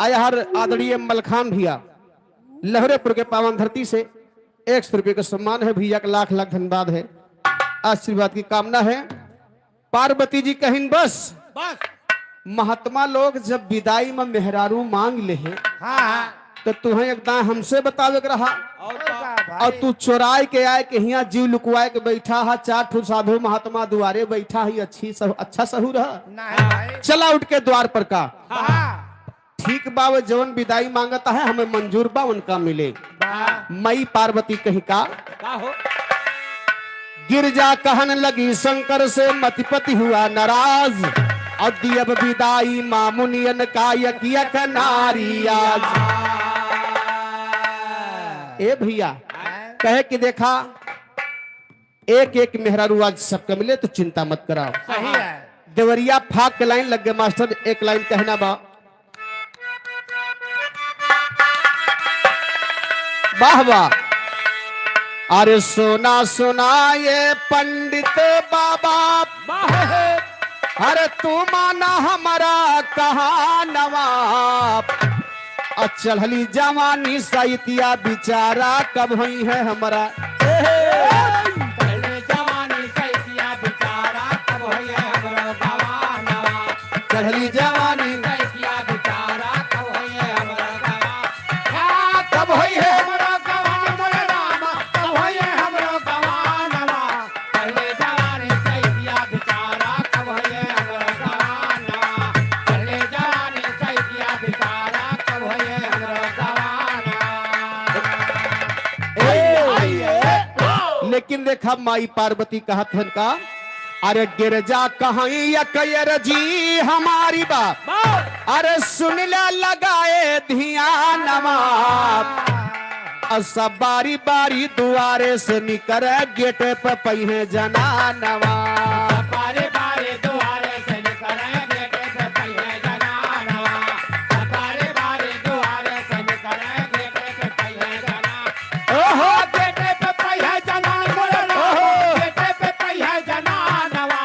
आया हर आदरणीय मलखान भैया लहरेपुर के पावन धरती से 100 रुपये का सम्मान है। भैया का लाख लाख धन्यवाद है। आशीर्वाद की कामना है। पार्वती जी कहिन बस महात्मा लोग जब विदाई में मेहरारू मांग ले हैं तो तुम्हें एकदम हमसे बतावे के रहा और तू चोराए के आए के हिया जीव लुकवाए के बैठा है। 4 ठो साधु महात्मा द्वारे बैठा ही अच्छा सहू रहा चला उठ के द्वार पर का ठीक बाव जवन विदाई मांगता है हमें मंजूर बा उनका मिले। मई पार्वती कही का हो गिरजा कहन लगी शंकर से मतिपति हुआ नाराज और दियब विदाई मामुनियन का यक नारी आज। ए भैया कहे कि देखा एक एक मेहरारू आज सबके मिले तो चिंता मत कराओ। सही है। देवरिया फाक के लाइन लग गए मास्टर, एक लाइन कहना बा वाह वाह। अरे सोना सुना ये पंडित बाबा, अरे तू माना हमारा कहा नवाब। चढ़ली जवानी साइतिया बिचारा कब हुई है हमारा। पहले जवानी कैसिया बेचारा कब होई है हमरो गवानवा। चढ़ली जवानी कैसिया बेचारा कब होई है हमरो गवानवा। कब होई है हमरो गवानवा रामा, कब होई है हमरो गवानवा। पहले जवानी कैसिया बेचारा कब होई है हमरो गवानवा। पहले जवानी कैसिया बेचारा कब होई है हमरो गवानवा। लेकिन देखा माई पार्वती कहत हन का, अरे गिरजा कहाँ या कैर जी हमारी बात, अरे सुन ला लगाए ध्यान सब बारी बारी दुआरे से निकर गेट पे पहिए जनानवा। बारे बारे दुआरे से निकले गेटे पे पहिए जनानवा। बारे बारे दुआरे से निकले गेटे पे पहिए जनानवा। ओहो गेटे पे पहिए जनानवा। ओहो गेटे पे पहिए जनानवा।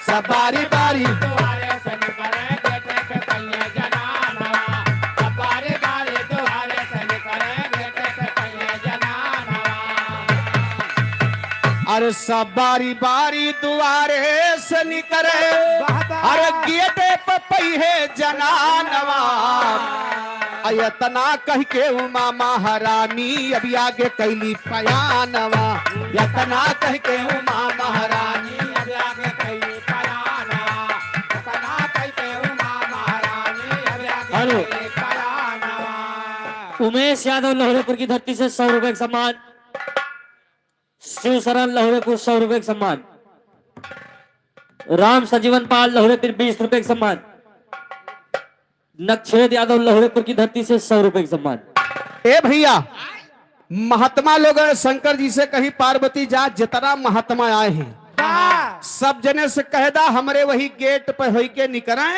सब बारी बारी दुआरे से निकले गेटे पे पहिए जनानवा। बारे बारे दुआरे से निकले गेटे पे पहिए जनानवा। अरे सब बारी बारी दुआरे से निकरे, अरे गेटे पे पहिए जनानवा। यतना कह के उमा महारानी अभी आगे कैली पयानवा। यतना कह के उमा महारानी अभी आगे कैली पयानवा। तना कहते उमा महारानी अभी आगे हेलो। कैली पयानवा। उमेश यादव लहरेपुर की धरती से 100 रुपए का सम्मान। शिव शरण लहरेपुर 100 रुपए का सम्मान। राम सजीवन पाल लहरेपुर 20 रुपए का सम्मान। नक्षेद यादव लहरेपुर की धरती से 100 रुपए का सम्मान। ए भैया महात्मा लोग शंकर जी से कही पार्वती जा जितना महात्मा आए हैं सब जने से कहदा हमरे वही गेट पे होई के निकरे।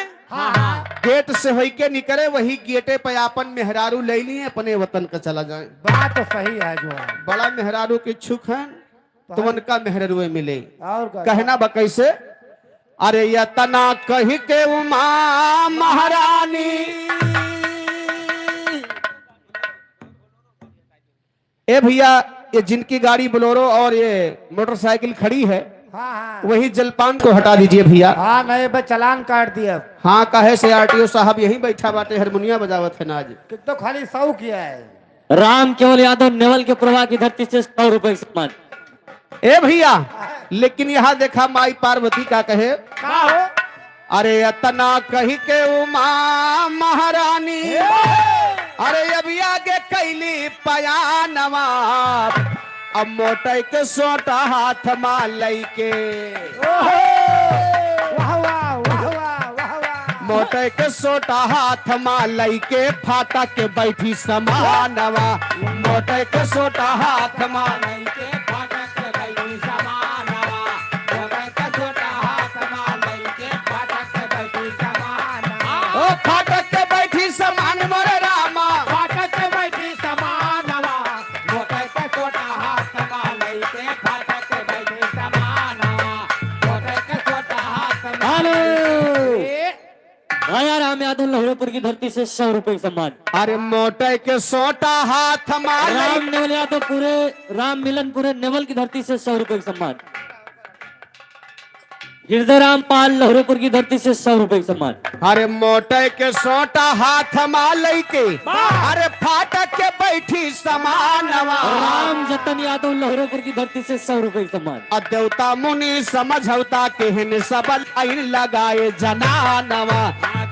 गेट से होई के निकरे वही गेटे पे आपन मेहरारू ले लिए अपने वतन का चला जाए। बात तो सही है जो है। बड़ा मेहरारू के इच्छुक हैं तुमन का मेहरारू मिले। और क्या? कहना बा कैसे, अरे यतना कही के उमा महारानी ए भैया ये जिनकी गाड़ी बोलेरो और ये मोटरसाइकिल खड़ी है हाँ वही जलपान को हटा दीजिए भैया। हाँ नहीं बस चालान काट दिया। हाँ कहे से आरटीओ साहब यहीं बैठा बाटे हारमोनिया बजावत है ना आज। तो खाली 100 किया है। राम केवल यादव नेवल के प्रवाह की धरती से 100 रुपए का सम्मान। ए भैया लेकिन यहाँ देखा माई पार्वती का कहे, का हो? अरे अतना कही के उमा महारानी अरे अभी आगे कैली पयानवा। अब मोटे के सोटा हाथ मार लई के वाह वाह वाह वाह वाह। मोटे के सोटा हाथ मार लई के फाटा के बैठी समानवा। मोटे के सोटा हाथ मार लई के फाटक के बैठी समानवा। मोटे के छोटा हाथ मार लई के फाटक के बैठी समानवा। ओ फाटक के बैठी समान मोरे रामा। फाटक के बैठी समानवा। मोटे के छोटा हाथ मार लई के फाटक के बैठी समानवा। मोटे के छोटा हाथ मार राया राम यादव लहरेपुर की धरती से 100 रुपए का सम्मान। अरे मोटे के सोटा हाथ मार लई राम नेवल यादव पूरे राम मिलनपुरे नेवल की धरती से 100 रुपए का सम्मान। हृदय राम पाल लहरेपुर की धरती से 100 रुपए का सम्मान। अरे मोटे के सोटा हाथ मार लई के अरे फाटक के बैठी समानवा। राम जतन यादव लहरेपुर की धरती से 100 रुपए का सम्मान। देवता मुनि समझौता केहन सब लाइन लगाए जनानवा।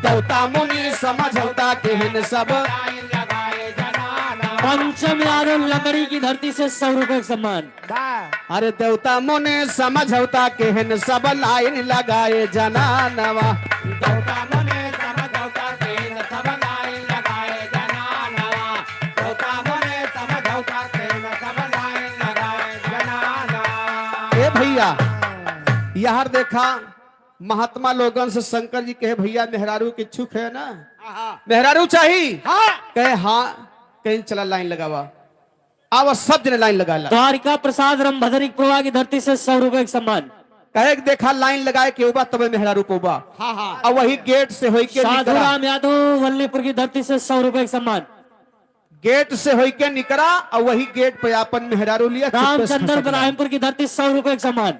देवता मुनि समझौता केहन सब लाइन लगाए जनानवा। पंचम यादव लकड़ी की धरती से 100 रुपए का सम्मान। वाह अरे देवता मोने समझौता केहन सब लाइन लगाए जनानवा। देवता मने समझौता केन सब लाइन लगाए जनानवा। देवता मने समझौता केन सब लाइन लगाए जनानवा। ए भैया यार देखा महात्मा लोगन से शंकर जी कहे भैया मेहरारू के इच्छुक है ना, मेहरारू चाहिए कहे हाँ, कहीं चला लाइन लगावा। अब सब जने लाइन लगा ला। द्वारिका प्रसाद रमभद्री प्रभा की धरती से 100 रुपए का सम्मान। कहे कि देखा लाइन लगाए के उबा तबे मेहरारू पोबा। अब वही गेट से होई के निकला, साधुराम यादव वल्लीपुर की धरती से 100 रुपए का सम्मान। गेट से होई के निकला और वही गेट पे अपन मेहरारू लिया। चुप्पे से रामचंद्र खसक गया। बराहिमपुर की धरती 100 रुपए का सम्मान।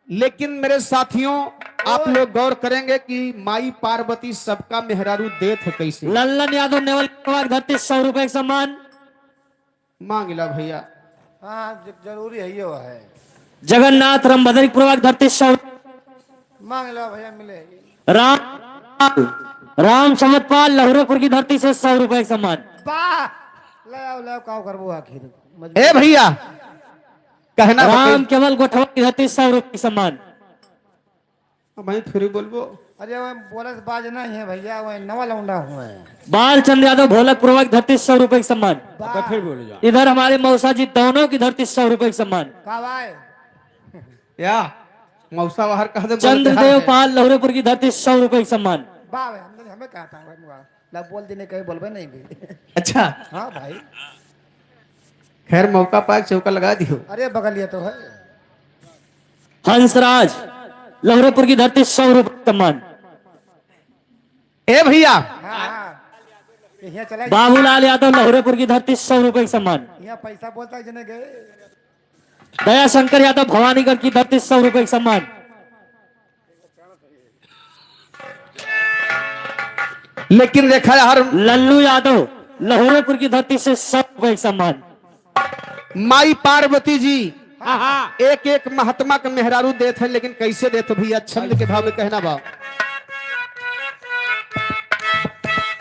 लेकिन मेरे साथियों आप लोग गौर करेंगे कि माई पार्वती सबका मेहरारू देत है कैसे। लल्लन यादव नेवल प्रभा की धरती 100 रुपए का सम्मान। मांगिला भैया हाँ जरूरी है ये है। जगन्नाथ रमभद्री प्रभा की धरती 100। मांग लो भैया मिले। राम समतपाल लहुरेपुर की धरती से 100 रुपए का सम्मान। वाह ले आओ काव करबो आखिर। ए भैया कहना राम केवल गोठवा की धरती 100 रुपए का सम्मान। मैं फिर बोलबो। अरे वो बोले से बाज नहीं है भैया, वो नवा लौंडा हुआ है। बालचंद्र यादव भोलक प्रभा की धरती 100 रुपए का सम्मान। फिर बोलो जा। इधर हमारे मौसा जी दोनों की धरती 100 रुपए का सम्मान। का भाई या मौसा बाहर कह दे। चंद्रदेव पाल लहुरेपुर की धरती 100 रुपए का सम्मान। वाह भाई हमने हमें कहा था ला बोल देने कहीं बोलबे नहीं भी। अच्छा हाँ भाई खैर मौका पाए चौका लगा दियो। अरे बगलिया तो है। हंसराज लहुरेपुर की धरती 100 रुपए का सम्मान। ए भैया हाँ हाँ यहाँ चला बाबूलाल यादव लहुरेपुर की धरती 100 रुपए का सम्मान। यहाँ पैसा बोलता है जने गए। दया शंकर यादव भवानीगढ़ की धरती 100 रुपए का सम्मान। लेकिन देखा यार लल्लू यादव लहुरेपुर की धरती से 100 रुपए का सम्मान। माई पार्वती जी एक एक महात्मा का मेहरारू देते हैं, लेकिन कैसे देते भैया छंद के भाव में कहना बा।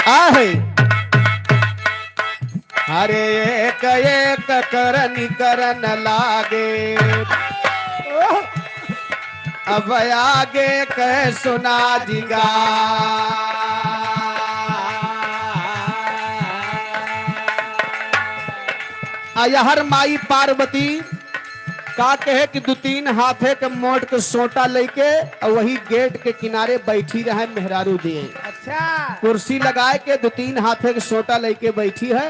आहे अरे एक एक करनी करन लागे, अब आगे कह सुना दिगा। हर माई पार्वती का कहे कि 2-3 हाथे के मोट के सोटा लेके और वही गेट के किनारे बैठी रहे मेहरारू दिए। अच्छा कुर्सी लगाए के 2-3 हाथे के सोटा लेके बैठी है।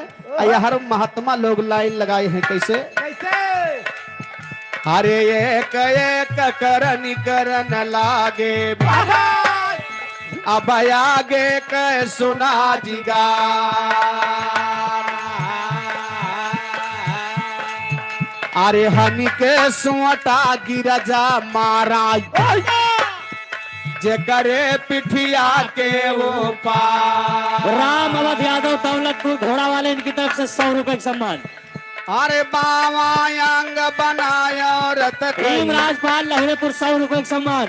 हर महात्मा लोग लाइन लगाए हैं कैसे। कैसे अरे एक एक करन करन लागे, अब आगे कह सुना जिगा। अरे हनी के सुअटा गिरजा मारा, जे करे पिठिया के वो पार। राम अवध यादव दौलतपुर घोड़ा वाले इनकी तरफ से 100 रुपए का सम्मान। अरे बावा अंग बनाया रत भीम राजपाल लहुरेपुर 100 रुपए का सम्मान।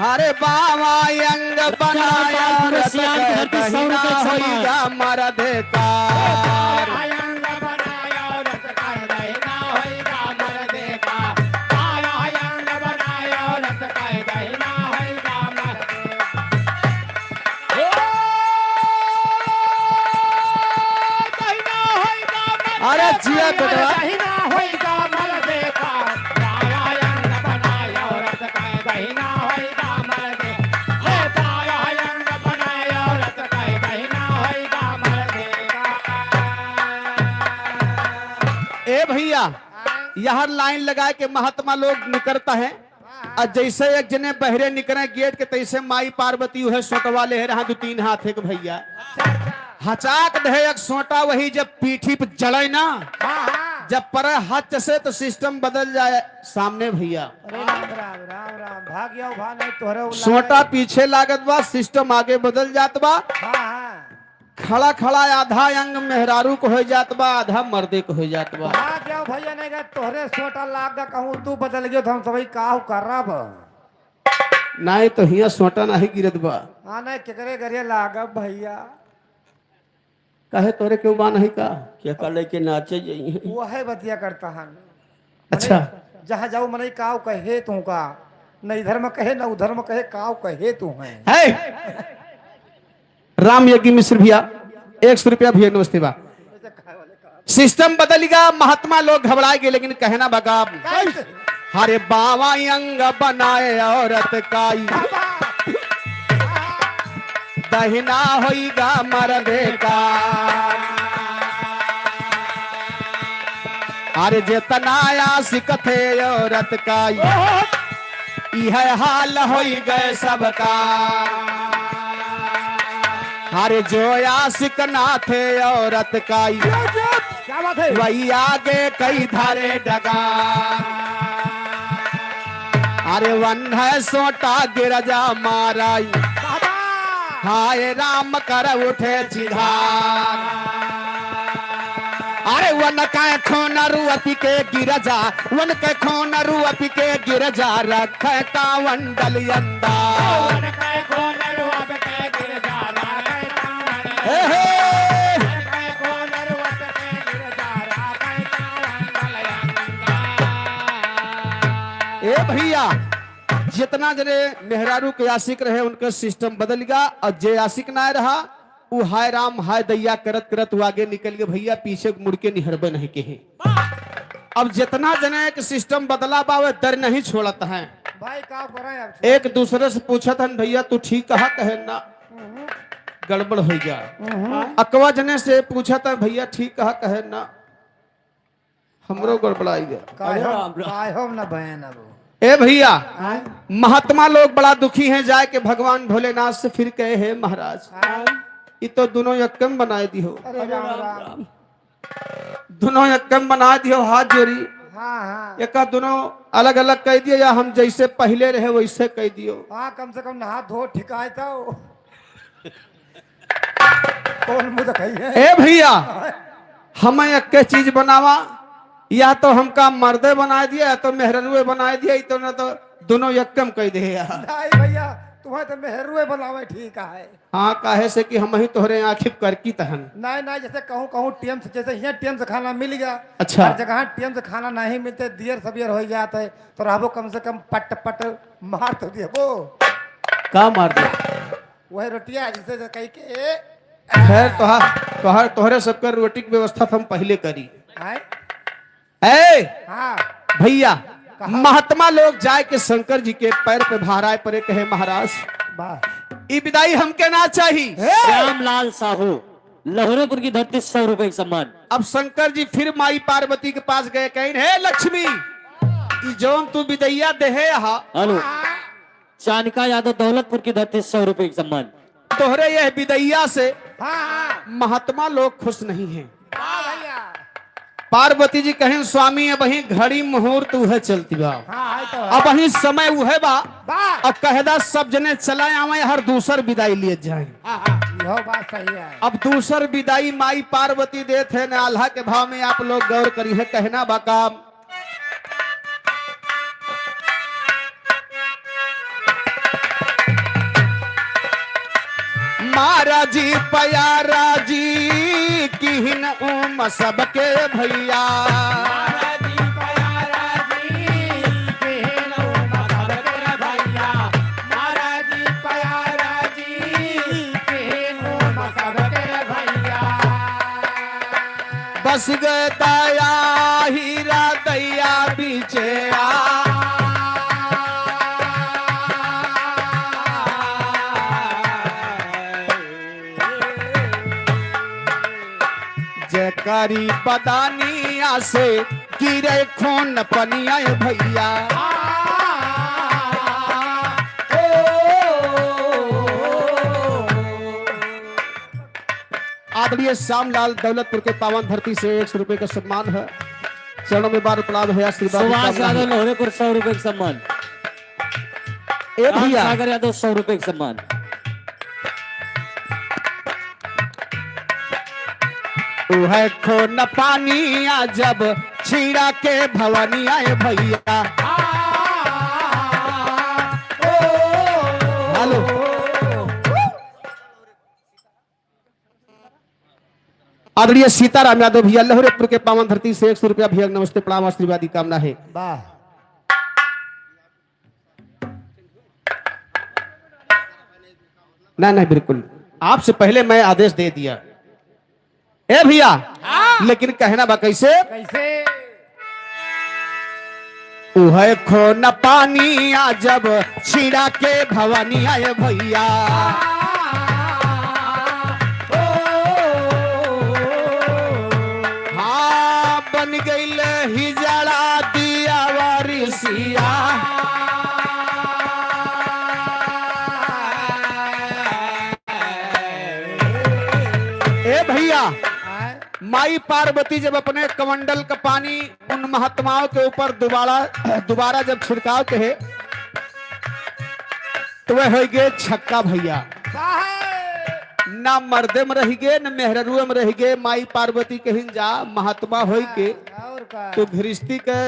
अरे बावा अंग बनाया रत होइगा मरद कार। आयंग बनाया रत काय दहिना होइगा मरदे का। आयंग बनाया रत काय दहिना होइगा मरदे का। ओ दहिना होइगा मरदे। अरे जिया बेटवा दहिना होइगा मरदे का। आयंग बनाया रत काय दहिना होइगा मरदे। हे आयंग बनाया रत काय दहिना होइगा मरदे का। ए भैया यहाँ लाइन लगाए के महात्मा लोग निकलता है। और जैसे एक जने बहरे निकले गेट के तैसे माई पार्वती है सोटवा ले रहा 2-3 हाथ के भैया हचाक दे एक सोटा वही जब पीठी पे जड़े ना, जब पर हाथ से तो सिस्टम बदल जाए सामने भैया। अरे राम राम राम राम भाग जाओ भा नहीं तोहरे उल्ला सोटा पीछे लागत बा, सिस्टम आगे बदल जात बा। हाँ हाँ खड़ा खड़ा आधा अंग मेहरारू को हो जात बा, आधा मर्दे को हो जात बा। भाग जाओ भैया नहीं गए तोहरे सोटा लाग गा कहूँ तू बदल गयो तो हम सभी काहू कर रहा बा। नहीं तो हिया सोटा नहीं गिरत बा। हाँ नहीं केकरे घरे लाग भैया। कहे तोरे क्यों बान है का? क्या कल के नाचे जाइए वो है बतिया करता हन। अच्छा। जहाँ जाओ मनई काव कहे तू का, न इधर में कहे न उधर में कहे, काव कहे तू है। है राम यज्ञ मिश्र भैया 100 रुपया भैया नमस्ते बा। सिस्टम बदलेगा, महात्मा लोग घबराएंगे, लेकिन कहना बगा हरे बावा अंग बनाए औरत काई, दहिना होइगा मर्दे का। अरे जितना आशिक थे औरत काई, यह हाल होई गए सबका। अरे जो आशिक ना थे औरत काई, क्या बात है? वही आगे कई धारे डगा। अरे वन है सोटा गिरजा माराई, हाय राम कर उठे चिढ़ार। अरे वन का खून रुअपी के गिरजा, वन के खून रुअपी के गिरजा, रखे कावन डलियंदा। ए भैया जितना जने मेहरारू के आशिक रहे उनका सिस्टम बदल गया, और जे आशिक ना रहा वो हाय राम हाय दैया करत करत वो आगे निकल गए भैया, पीछे मुड़ के निहरबे नहीं के हैं। अब जितना जने के सिस्टम बदला बा वे दर नहीं छोड़ता है। भाई काव करें अब? एक दूसरे से पूछत हन भैया तू ठीक कहा कहे ना, गड़बड़ हो गया। अकवा जने से पूछत है भैया ठीक कहा कहे ना, हमरो गड़बड़ाई गया। काहे न बहन अब? ए भैया महात्मा लोग बड़ा दुखी हैं, जाए के भगवान भोलेनाथ से फिर कहे हे महाराज ये तो दोनों यक्कम बनाए दियो। अरे राम राम। दोनों यक्कम बना दियो, हाथ जोड़ी हाँ हाँ एक दोनों अलग अलग कह दियो, या हम जैसे पहले रहे वैसे कह दियो। हाँ, कम से कम नहा धो ठिकाए तो कौन मुंह दिखाई है? ए भैया हमें एक चीज बनावा, या तो हमका मर्दे बना दिया या तो मेहरनुए बना दिया, तो ना तो दोनों यक्कम कह दे यार। नहीं भैया तुम्हें तो मेहरुए बनावे ठीक है। हाँ काहे से कि हम ही तोहरे आखिर करकी तहन। नहीं नहीं, जैसे कहूँ कहूँ टीएम से, जैसे यहाँ टीएम से खाना मिल गया, अच्छा। हर जगह टीएम से खाना नहीं मिलते, दियर सबियर हो जाते है, तो रहबो कम से कम पट पट मार तो दिए वो का मार दे वही रोटिया जैसे कही के खैर तोहर तोहरे सबके रोटी की व्यवस्था तो हम पहले करी। आए? ए हाँ भैया महात्मा लोग जाए के शंकर जी के पैर पे भाराए परे कहे महाराज बस ई विदाई हमके ना चाहिए। श्यामलाल साहू लहरोपुर की धरती 100 रुपए का सम्मान। अब शंकर जी फिर माई पार्वती के पास गए, कहीं हे लक्ष्मी ई जौन तू विदैया देहे हा हेलो चानिका यादव दौलतपुर की धरती 100 रुपए का सम्मान। तोहरे यह विदैया से हाँ हाँ महात्मा लोग खुश नहीं हैं। हाँ भैया पार्वती जी कहें स्वामी अब वही घड़ी मुहूर्त उहे चलती बा, हाँ है तो अब वही समय उहे बा, बा अब कहदा सब जने चलाए आवे हर दूसर विदाई लिए जाए। हाँ हाँ यह बात सही है। अब दूसर विदाई माई पार्वती देते हैं, आल्हा के भाव में आप लोग गौर करी है। कहना बाकाम महाराज जी प्यारा जी किन उम सबके भैया, बस गए दया हीरा दैया बीचे जयकारी बदानिया से गिरे खून पनिया भैया। आदरणीय श्यामलाल दौलतपुर के पावन धरती से 100 रुपए का सम्मान है। चरणों में बार प्रणाम है, आशीर्वाद सुभाष यादव लहरेपुर 100 रुपए का सम्मान। ए भैया सागर यादव 100 रुपए का सम्मान। है खून पानिया जब छीड़ा के भवनिया भैया। हेलो आदरणीय सीताराम यादव भैया लहरेपुर के पावन धरती से 100 रुपया भैया नमस्ते प्रणाम आशीर्वादी कामना है। वाह नहीं नहीं बिल्कुल आपसे पहले मैं आदेश दे दिया ए भैया, लेकिन कहना बा कैसे कैसे उहे खो न पानी आ जब छिड़ा के भवानी आए भैया हाँ बन गई हिजड़ा दिया वारिसिया ए भैया माई पार्वती जब अपने कमंडल का पानी उन महात्माओं के ऊपर दोबारा जब छिड़काव के है तो वह हो गए छक्का भैया, ना मर्दे में रह गए न मेहरुए में रह गए। माई पार्वती के हिंजा महात्मा हो के और का तो गृहस्थी के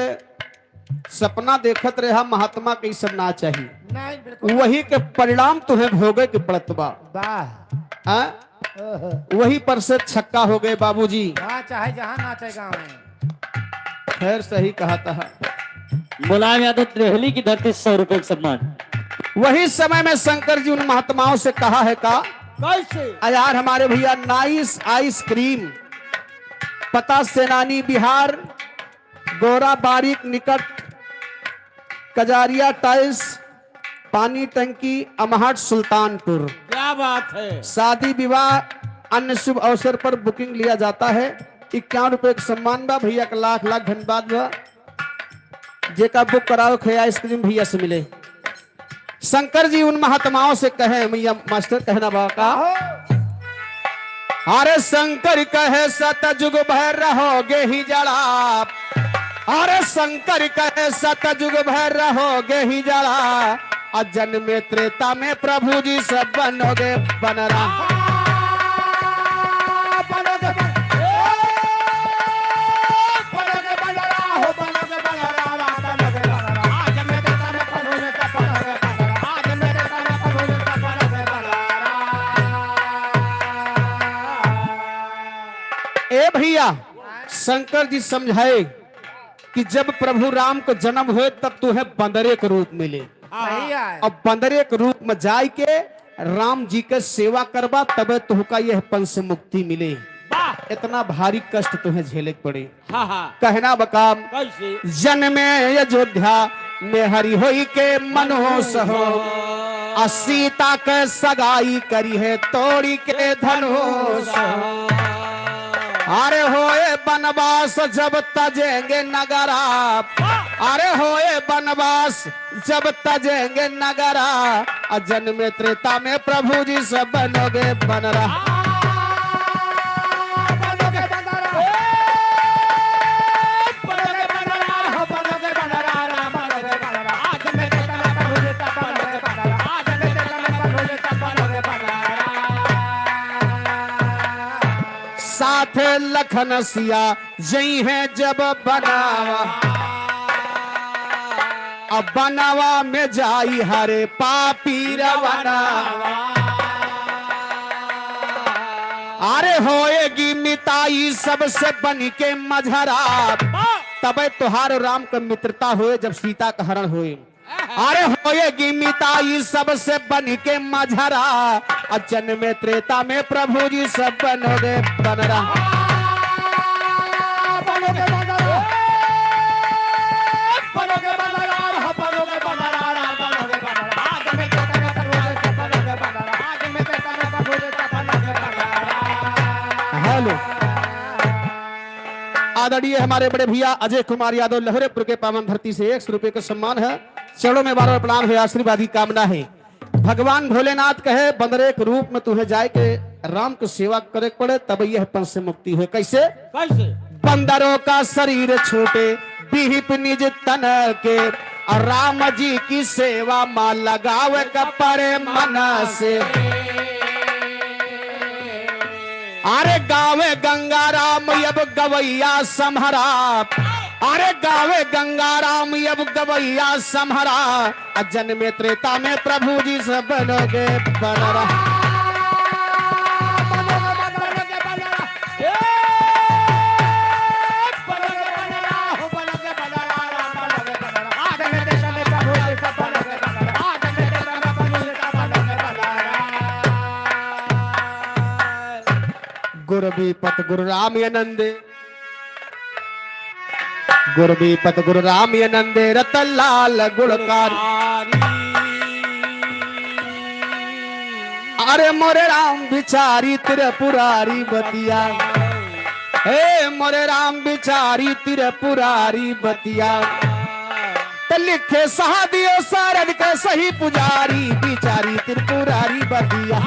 सपना देखत रहा महात्मा के सब ना चाहिए, नहीं बिल्कुल वही के परिणाम तुम्हें भोगे के पड़त बा। वाह हाँ? वही पर से छक्का हो गए बाबूजी। हाँ चाहे जहाँ नाचे गाँव में खैर सही कहा था। मुलायम यादव त्रेहली की धरती से 100 रुपए का सम्मान। वही समय में शंकर जी उन महात्माओं से कहा है का कैसे यार हमारे भैया नाइस आइसक्रीम पता सेनानी बिहार गोरा बारीक निकट कजारिया टाइल्स पानी टंकी अमहट सुल्तानपुर। क्या बात है। शादी विवाह अन्य शुभ अवसर पर बुकिंग लिया जाता है। 51 रुपए का सम्मान बा भैया का लाख लाख धन्यवाद बा। जेका बुक कराओ खे आइसक्रीम भैया से मिले। शंकर जी उन महात्माओं से कहे भैया मास्टर कहना बा का अरे शंकर कहे सतयुग भर रहोगे ही जड़ा, अरे शंकर कहे सतयुग भर रहोगे ही जड़ा और जन्मे त्रेता में प्रभु जी सब बनोगे बनरा। ए भैया शंकर जी समझाए कि जब प्रभु राम को जन्म हुए तब तुम्हें बंदरे के रूप मिले सही है और बंदरे के रूप में जाय के राम जी के सेवा करबा तब तुमका यह पन से मुक्ति मिले। इतना भारी कष्ट तुम्हें झेले पड़े। हाँ हाँ कहना बकाम कैसे। जन्मे अयोध्या में हरि होई के मनोस हो और सीता के सगाई करी है तोड़ी के धनुष हो। अरे होए बनवास जब तजेंगे नगरा, अरे होए बनवास जब तजेंगे नगरा और जन्मे त्रेता में प्रभु जी सब बनोगे बनरा। साथ लखन सिया यही है जब बनावा अब बनावा में जाई हरे पापी रवाना। अरे होएगी मिताई सबसे बन के मझरा तब तुहार राम का मित्रता हुए जब सीता का हरण हुए। अरे होएगी मिताई सबसे बन के मझरा और जन्मे त्रेता में प्रभु जी सब बनोगे बनरा। हेलो आदरणीय हमारे बड़े भैया अजय कुमार यादव लहरेपुर के पावन धरती से 100 रुपए का सम्मान है। चरणों में बार प्रणाम है आशीर्वादी कामना है। भगवान भोलेनाथ कहे बंदरे के रूप में तुम्हें जाए के राम की सेवा करे पड़े तब यह पंच से मुक्ति हुए। कैसे कैसे। बंदरों का शरीर छोटे विहिप निज तन के और राम जी की सेवा मां लगावे कपड़े मन से। अरे गावे गंगा राम अब गवैया समहरा, अरे गावे गंगा राम अब गवैया समहरा जन्मे त्रेता में प्रभु जी सब बनोगे बनरा। गुरबीपत गुरु राम आनंदे, गुरबीपत गुरु राम आनंदे, रतन लाल गुणकारी। अरे मोरे राम बिचारी त्रिपुरारी बतिया, हे मोरे राम बिचारी त्रिपुरारी बतिया, तो लिखे सहादियो सारद के सही पुजारी, बिचारी त्रिपुरारी बतिया।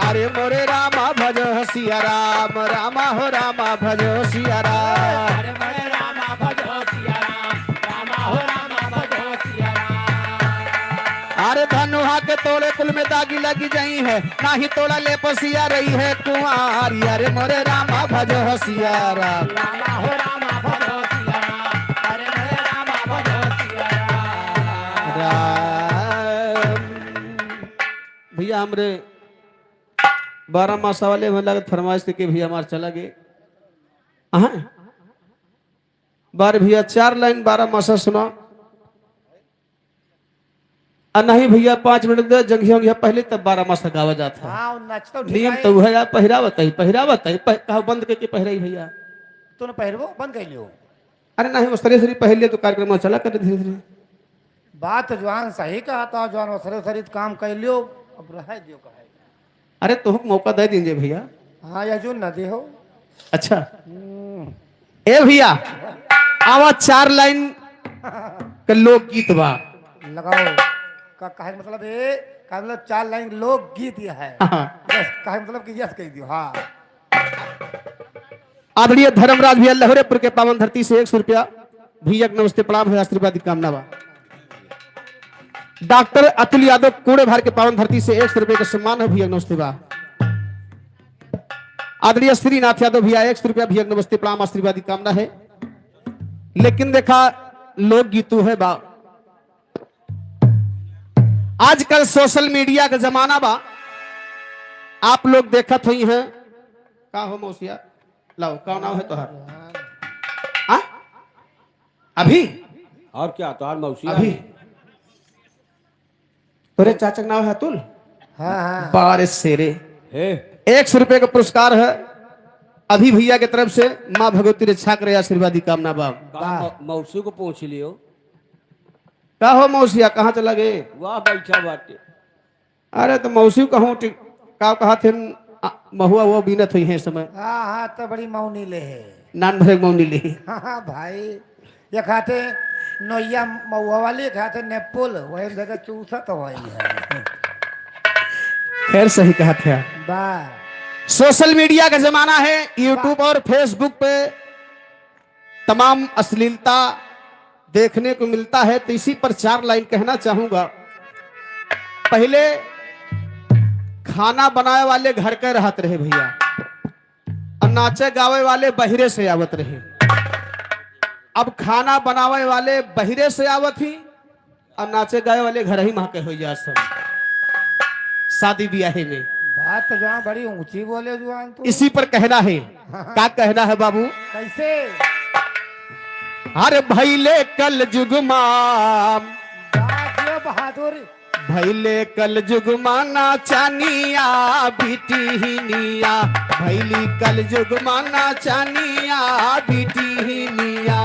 अरे मोरे रामा भजो सिया राम, रामा हो रामा भजो सिया राम। अरे मोरे रामा भजो सिया राम, रामा हो रामा भजो सिया राम। अरे धनुहा के तोड़े कुल में दागी लगी जाई है, ना ही तोड़ा ले पसिया रही है कुंवारी। अरे मोरे रामा भजो सिया राम, रामा हो रामा भजो सिया राम। अरे मोरे रामा भजो सिया राम। भैया हमरे 12 मासा वाले में लागत फरमाइश के भैया हमारे चला गए। बार भैया 4 लाइन 12 मासा सुना, नहीं भैया 5 मिनट दे जंघिया पहले तब 12 मासा गावा जाता है। हाँ नचता नियम तो है यार, पहरावत है पहरावत है, कहा बंद करके पहराई भैया। तूने पहरवो बंद कर लियो। अरे नहीं उस तरह से पहले तो कार्यक्रम चला कर धीरे धीरे। बात जवान सही कहा था, जवान सरे सरित काम कर लियो, अब रह दियो कहे। अरे तो मौका दे दीजिए भैया। हाँ यजून न दे हो। अच्छा ए भैया आवा 4 लाइन के लोकगीत बा लगाओ का कहे मतलब ए का मतलब 4 लाइन लोक गीत ये है। बस कहे मतलब कि यस कह दियो। हाँ आदरणीय धर्मराज भैया लहरेपुर के पावन धरती से 100 रुपया भैया नमस्ते प्रणाम है, आशीर्वाद की कामना बा। डॉक्टर अतुल यादव कूड़े भार के पावन धरती से 100 रुपये का सम्मान है भैया नमस्ते बा। आदरणीय श्रीनाथ यादव भैया 100 रुपया भैया नमस्ते प्रणाम, आशीर्वाद की कामना है। लेकिन देखा लोक गीतों है बा, आजकल सोशल मीडिया का जमाना बा, आप लोग देखत हुई हैं। का हो मौसिया लाओ का नाम है तोहार? अभी और क्या तो मौसी अभी तोरे चाचा का नाम है अतुल? हाँ हाँ बारिश शेरे हे 100 रुपये का पुरस्कार है अभी भैया की तरफ से। माँ भगवती रक्षा करे, आशीर्वाद की कामना बा। मौसी को पहुंच लियो। का हो मौसिया कहाँ चला गए? वाह बैठा बाटे। अरे तो मौसी कहूँ का कहा थे महुआ वो बीनत हुई है इस समय। हाँ हाँ तो बड़ी मौनी ले है। नान भरे मौनी ली। हाँ हाँ भाई ये खाते नोया महुआ वाली खाते नेपुल वही जगह चूसा तो वही है। खैर सही कहा था। वाह सोशल मीडिया का जमाना है, यूट्यूब और फेसबुक पे तमाम अश्लीलता देखने को मिलता है, तो इसी पर 4 लाइन कहना चाहूंगा। पहले खाना बनाए वाले घर के रहते रहे भैया, और नाचे गावे वाले बहिरे से आवत रहे। अब खाना बनावे वाले बहिरे से आवत ही, और नाचे गावे वाले घर ही महके हो जा सब शादी ब्याह में। बात तो जहाँ बड़ी ऊंची बोले जुआन तू। इसी पर कहना है। क्या कहना है बाबू? कैसे? अरे भैले कल जुगमा बहादुर भैले कल जुगमा नाचानिया बीटी ही निया, भैली कल जुगमा नाचानिया बीटी ही निया।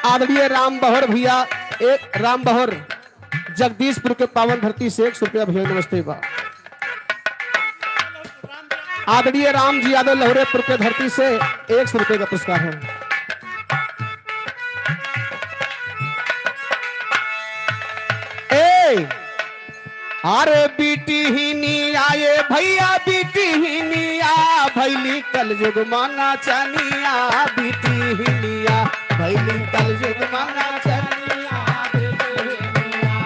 आदरणीय राम बहर भैया, एक राम बहर जगदीशपुर के पावन धरती से 100 रुपया भैया नमस्ते बा। आदरणीय राम जी यादव लहरेपुर के धरती से 100 रुपये का पुरस्कार है। ए अरे बीटी ही नी आए भैया बीटी ही निया, भैली कल जुग माना चानिया बीटी ही निया, भैली कल जुग माना चानिया बीटी ही निया,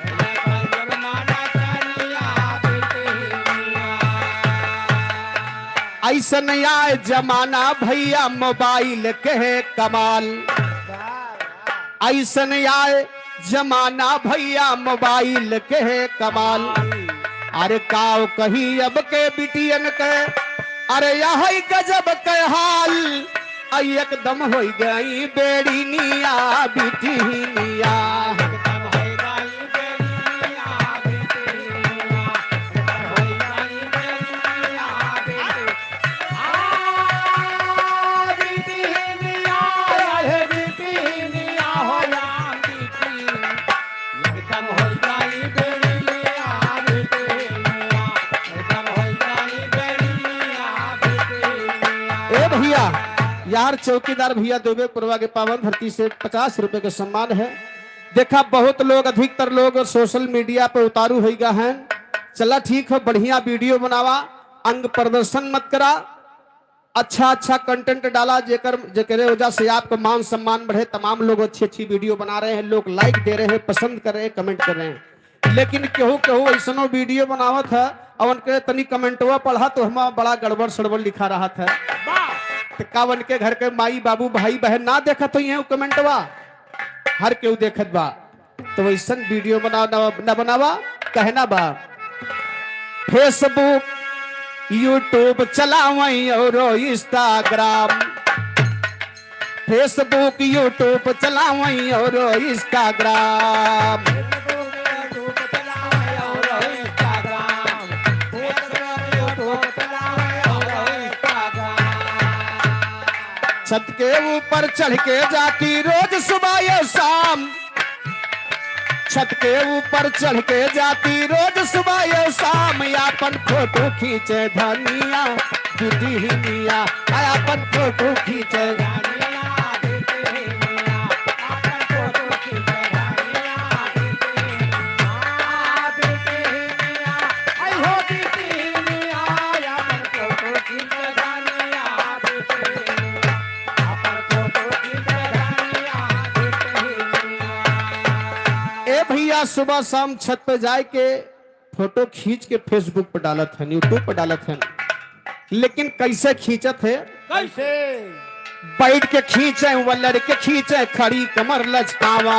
भैली कल जुग माना चानिया बीटी ही निया। ऐसन आए जमाना भैया मोबाइल के है कमाल। ऐसन आए जमाना भैया मोबाइल के है कमाल। अरे काव कही अब के बिटियन के, अरे यह गजब के हाल। आई एकदम हो गई बेड़ी निया बिटी निया। यार चौकीदार भैया दुबे पुरवा के पावन धरती से 50 रुपए का सम्मान है। देखा बहुत लोग, अधिकतर लोग सोशल मीडिया पे उतारू हो गया है। चला ठीक है, बढ़िया वीडियो बनावा, अंग प्रदर्शन मत करा, अच्छा कंटेंट डाला जेकरे वजह से आपका मान सम्मान बढ़े। तमाम लोग अच्छी वीडियो बना रहे हैं, लोग लाइक दे रहे हैं, पसंद कर रहे हैं, कमेंट कर रहे हैं। लेकिन केहू केहू ऐसा वीडियो बनावत है और उनके तनी कमेंटवा पढ़ा तो हम बड़ा गड़बड़ सड़बड़ लिखा रहा था। कावन के घर के माई बाबू भाई बहन ना देखा तो ये कमेंटवा हर केहू देखत बा। तो वैसा वीडियो ना बनावा, कहना बा फेसबुक यूट्यूब चलावई और इंस्टाग्राम। फेसबुक यूट्यूब चलावई और इंस्टाग्राम। छत के ऊपर चढ़ के जाती रोज सुबह या शाम। छत के ऊपर चढ़ के जाती रोज सुबह या शाम। अपन फोटो खींचे धनिया दीदिया, अपन फोटो खींचे भैया। सुबह शाम छत पे जाए के फोटो खींच के फेसबुक पर डालत है, यूट्यूब पर डालत है। लेकिन कैसे खींचत है? कैसे? बैठ के खींचे, वलर के खींचे, खड़ी कमर लचकावा।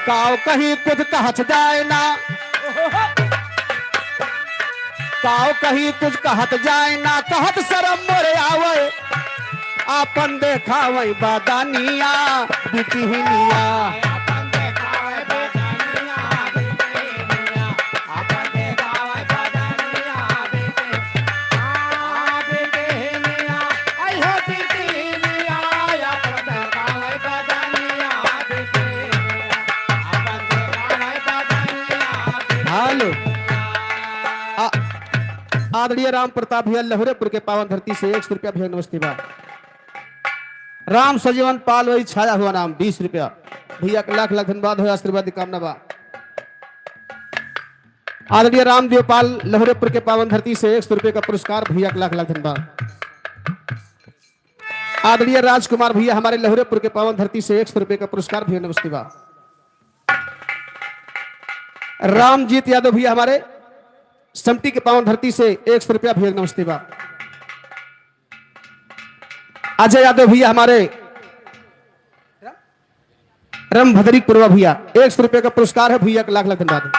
काव कहीं कुछ कहत जाए ना, काव कहीं कुछ कहत जाए ना, कहत शरम मोरे आवे। आपन देखावे बादानिया बिटिनिया। हेलो, आदरणीय राम प्रताप भैया लहरेपुर के पावन धरती से 100 रुपया भैया नमस्ते बा। राम सजीवन पाल वही छाया हुआ नाम 20 रुपया भैया का लाख लाख धन्यवाद हो, आशीर्वाद की कामना बा। आदरणीय रामदेव पाल लहरेपुर के पावन धरती से 100 रुपये का पुरस्कार भैया का लाख लाख धन्यवाद। आदरणीय राजकुमार भैया हमारे लहरेपुर के पावन धरती से 100 रुपये का पुरस्कार भैया नमस्ते बा। रामजीत यादव भैया हमारे समटी के पावन धरती से 100 रुपया भैया नमस्ते बा। अजय यादव भैया हमारे रमभद्री पूर्वा भैया 100 रुपये का पुरस्कार है भैया का लाख लाख धन्यवाद।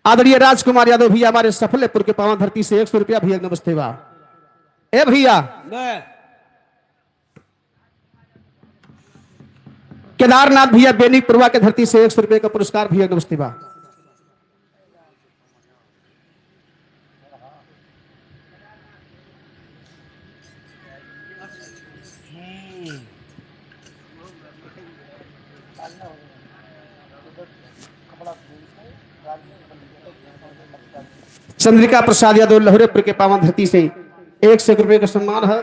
आदरणीय राजकुमार यादव भैया हमारे सफलपुर के पावन धरती से 100 रुपया भैया नमस्ते बा। ए भैया केदारनाथ भैया बेनी पूर्वा के धरती से 100 रुपये का पुरस्कार भैया नमस्ते बा। चंद्रिका प्रसाद यादव लहरेपुर के पावन धरती से 100 रुपये का सम्मान है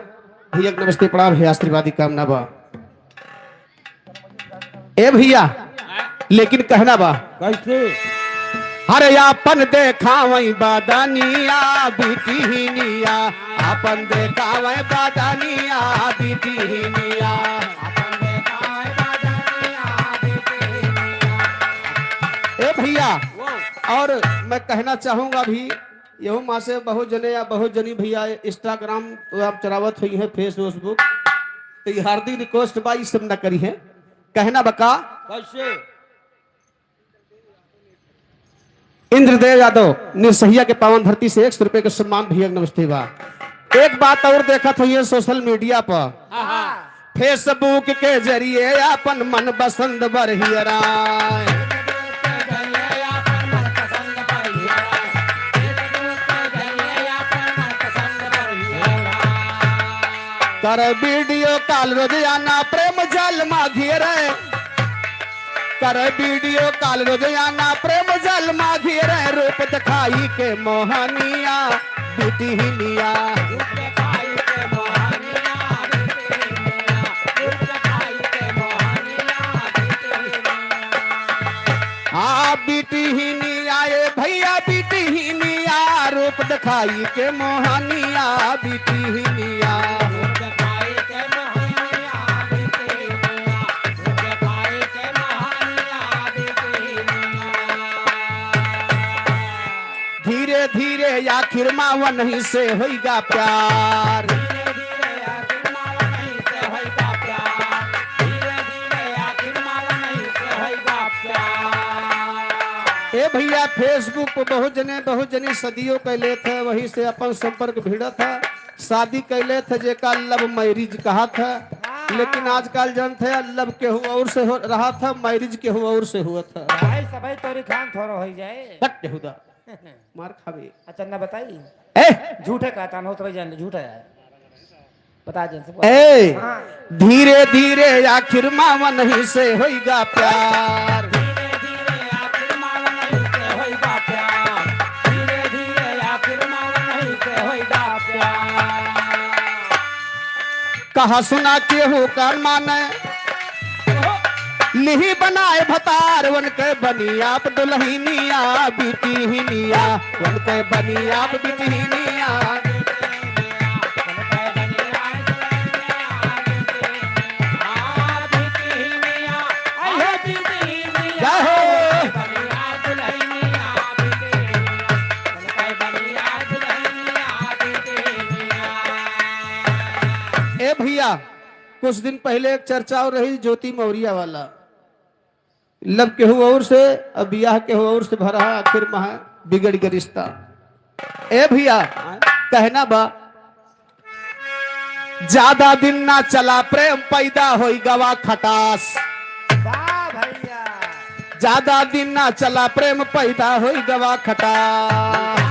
भैया नमस्ते प्रणाम है, आशीर्वादी कामना बा। ए भैया लेकिन कहना बा कैसे? हरे अपन देखावई बादानिया बिटिनिया। अपन देखावई बादानिया बिटिनिया। अपन देखावई बादानिया और मैं कहना चाहूंगा भी यहू माँ से बहुत जने या बहुत जनी भैया इंस्टाग्राम आप चलावत हुई है फेसबुक, तो ये हार्दिक रिक्वेस्ट बा सब न करी है। कहना बका कैसे? इंद्रदेव यादव निरसहिया के पावन धरती से 100 रुपए के सम्मान भैया नमस्ते बा। एक बात और देखा था ये सोशल मीडिया पर फेसबुक के जरिए अपन मन पसंद बरहियरा कर वीडियो कॉल रोजाना प्रेम जल माघियर कर वीडियो कॉल रोजाना प्रेम जल माघियर रूप दिखाई के मोहनिया बिटिहनिया हाँ बिटिहनिया ये भैया बिटिहनिया रूप दिखाई के मोहनिया बिटिहनिया धीरे धीरे आखिर माँ नहीं से होगा प्यार ए भैया फेसबुक पर बहुत जने सदियों कैले थे, वही से अपन संपर्क भिड़ा था, शादी कैले थे जेका लव मैरिज कहा था। लेकिन आजकल जानते हैं लव के हुआ और से हो रहा था, मैरिज के हुआ और से हुआ था। भाई सभी तोरी खान थोड़ा हो जाए बट हुदा मार खावे। अच्छा ना बताई ए झूठे कहता हो तो जान झूठा है बता जन से ए हाँ। धीरे धीरे आखिर माँ नहीं से होगा प्यार कहा सुना के हो कर माने लिही बनाए भतार वन के बनी आप दुल्हनिया बिटिहनिया वन के बनी आप बिटिहनिया जय हो ए भैया कुछ दिन पहले एक चर्चा हो रही ज्योति मौर्या वाला लब के हुआ और से अब ब्याह के हुआ और से भरा आखिर महा बिगड़ गया रिश्ता। ए भैया कहना बा ज्यादा दिन ना चला प्रेम पैदा होई गवा खटास वाह भैया ज्यादा दिन ना चला प्रेम पैदा होई गवा खटास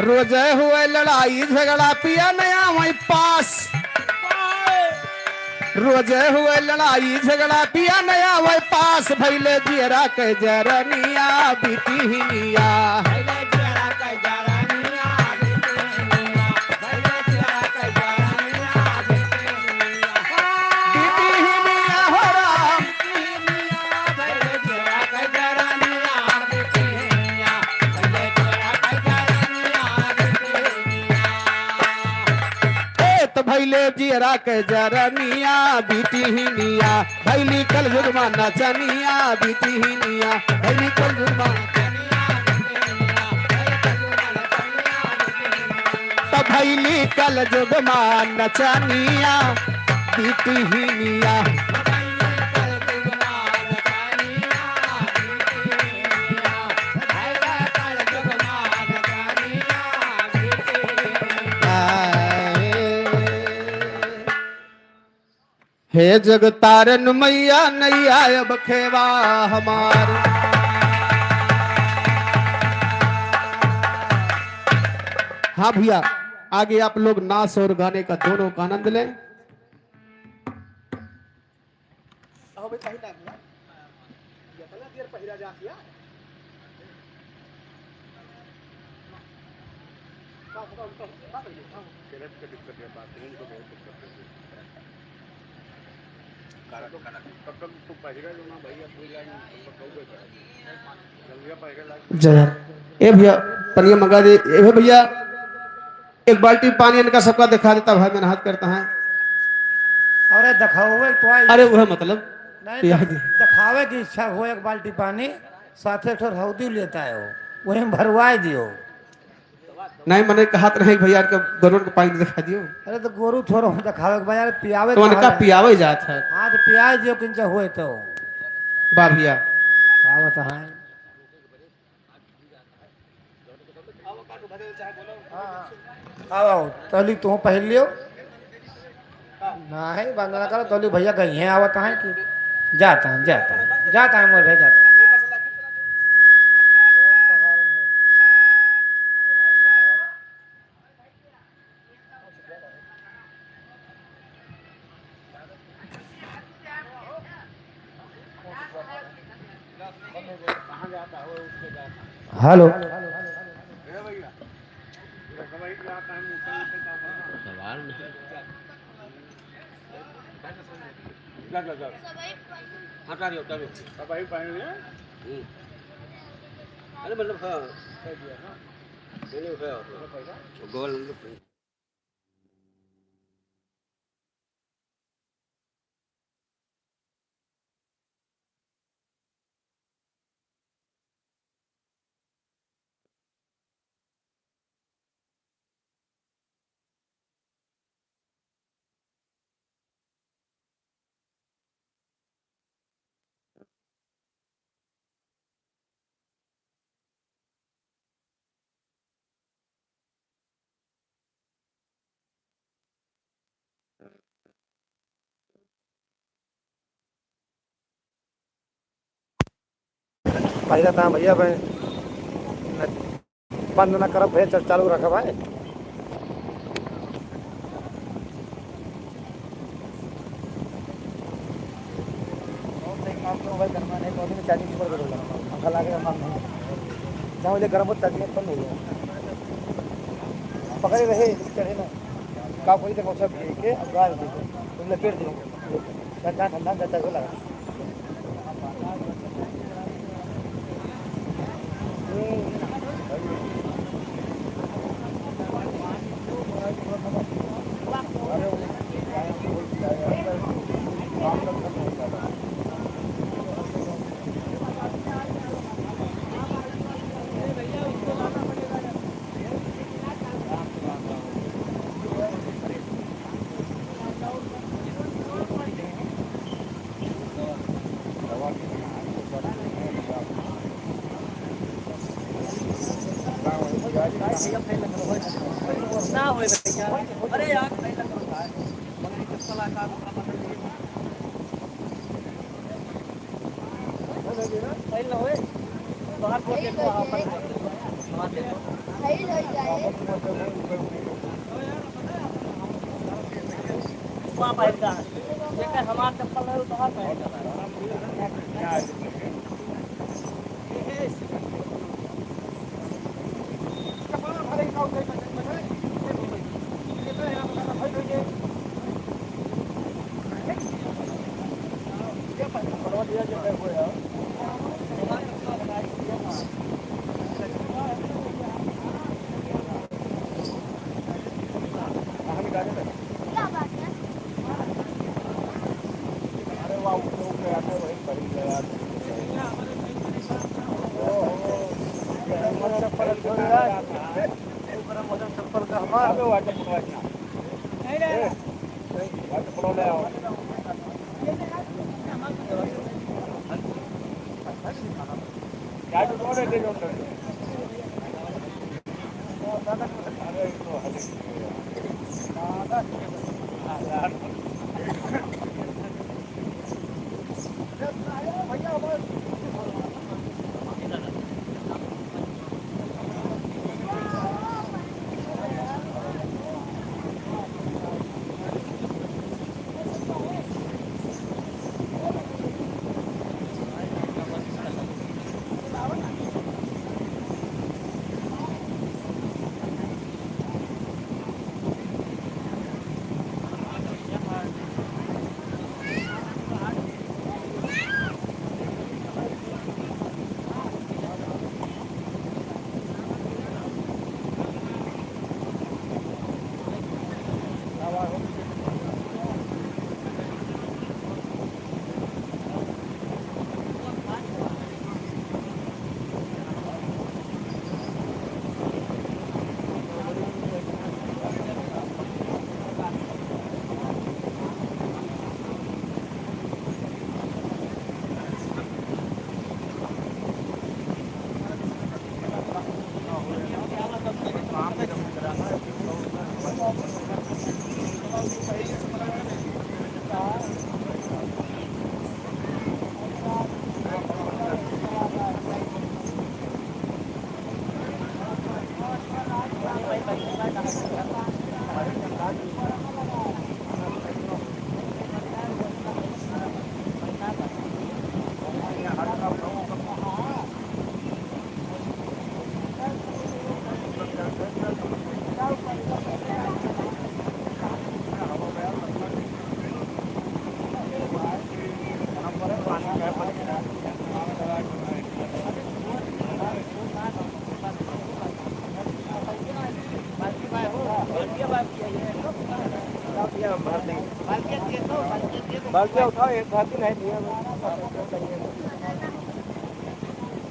रोज हुए लड़ाई झगड़ा पिया नया वही पास रोज हुए लड़ाई झगड़ा पिया नया वही पास भैले जियरा के जरनिया बिटिहनिया बिटिहनिया हो राम तो भैले जियरा के जरनिया बिटिहनिया भैली कल जुर्माना चनिया बिटिहनिया भैली कल जुर्माना तो भैली कल जुर्माना चनिया बिटिहनिया हे जगतारन मैया नैया अब खेवा हमार हाँ भैया आगे आप लोग नाच और गाने का दोनों का आनंद लें। जय ए भैया पनिया मंगा दे ए भैया एक बाल्टी पानी इनका सबका दिखा देता भाई मेहनत करता है। अरे दिखावे तो आई अरे वह मतलब नहीं पिया दी। दिखावे की इच्छा हो एक बाल्टी पानी साथे एक ठो हौदी लेता है वो वही में भरवाए दियो। नहीं मैंने कहा तो नहीं भैया के गरुड़ के पानी दिखा दियो। अरे तो गोरू थोड़ा दिखावे के बाजार पियावे तो मैंने कहा कहल है। पियावे जात है। हाँ तो पियाज दियो किंचा हुए तो वाह भैया। का बताएं। आओ आओ तली तू पहन लियो नहीं वंदना करो तली भैया कहीं है आवत है कि जाता है मोर भैया जाता है। हेलो हटा दियो हटा दियो अब भाई पहन लिया अरे मतलब हाँ कह दिया ना नहीं उठाया गोल भाई था भैया भाई बंद ना करब भैया चालू रखा भाई। गर्म पकड़े रहे चढ़े ना का कोई देखो सब के तुम लपेट दो ठंडा ठंडा जाता है लगा अरे यार हमारा चप्पल है तो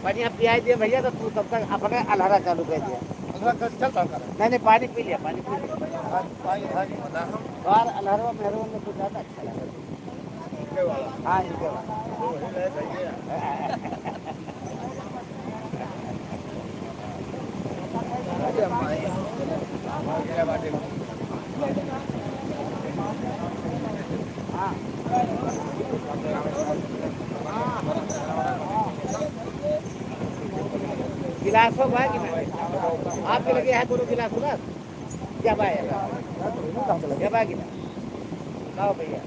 बढ़िया पियाई दिए भैया तो तू तब तक अपने अल्हरा चालू कर दिया। नहीं नहीं पानी पी लिया पानी पी लिया। और अल्हरा मेहरबान में कुछ ज़्यादा अच्छा लगा। हाँ इनके गिलासों भाई कि नहीं आपके लगे है दोनों गिलास उलास क्या भाई क्या भाई गिलास लाओ भैया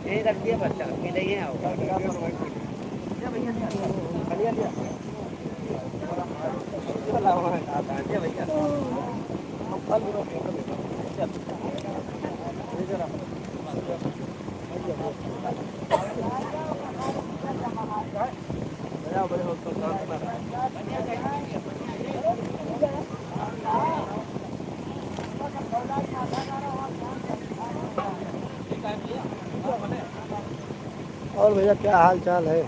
यही रख दिया बच्चा पी नहीं है और भैया क्या हाल चाल है?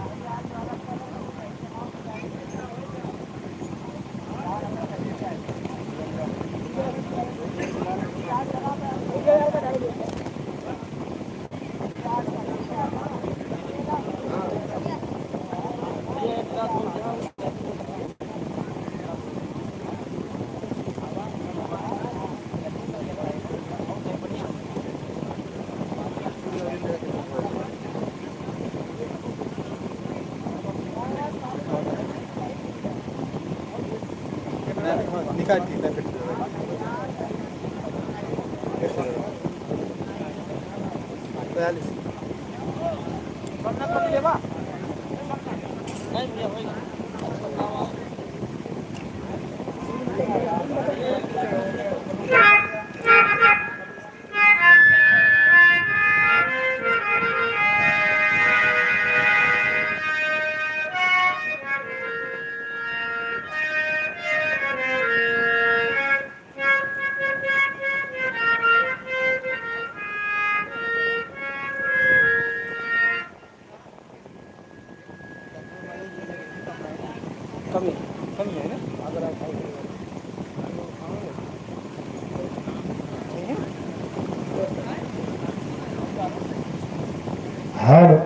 Hello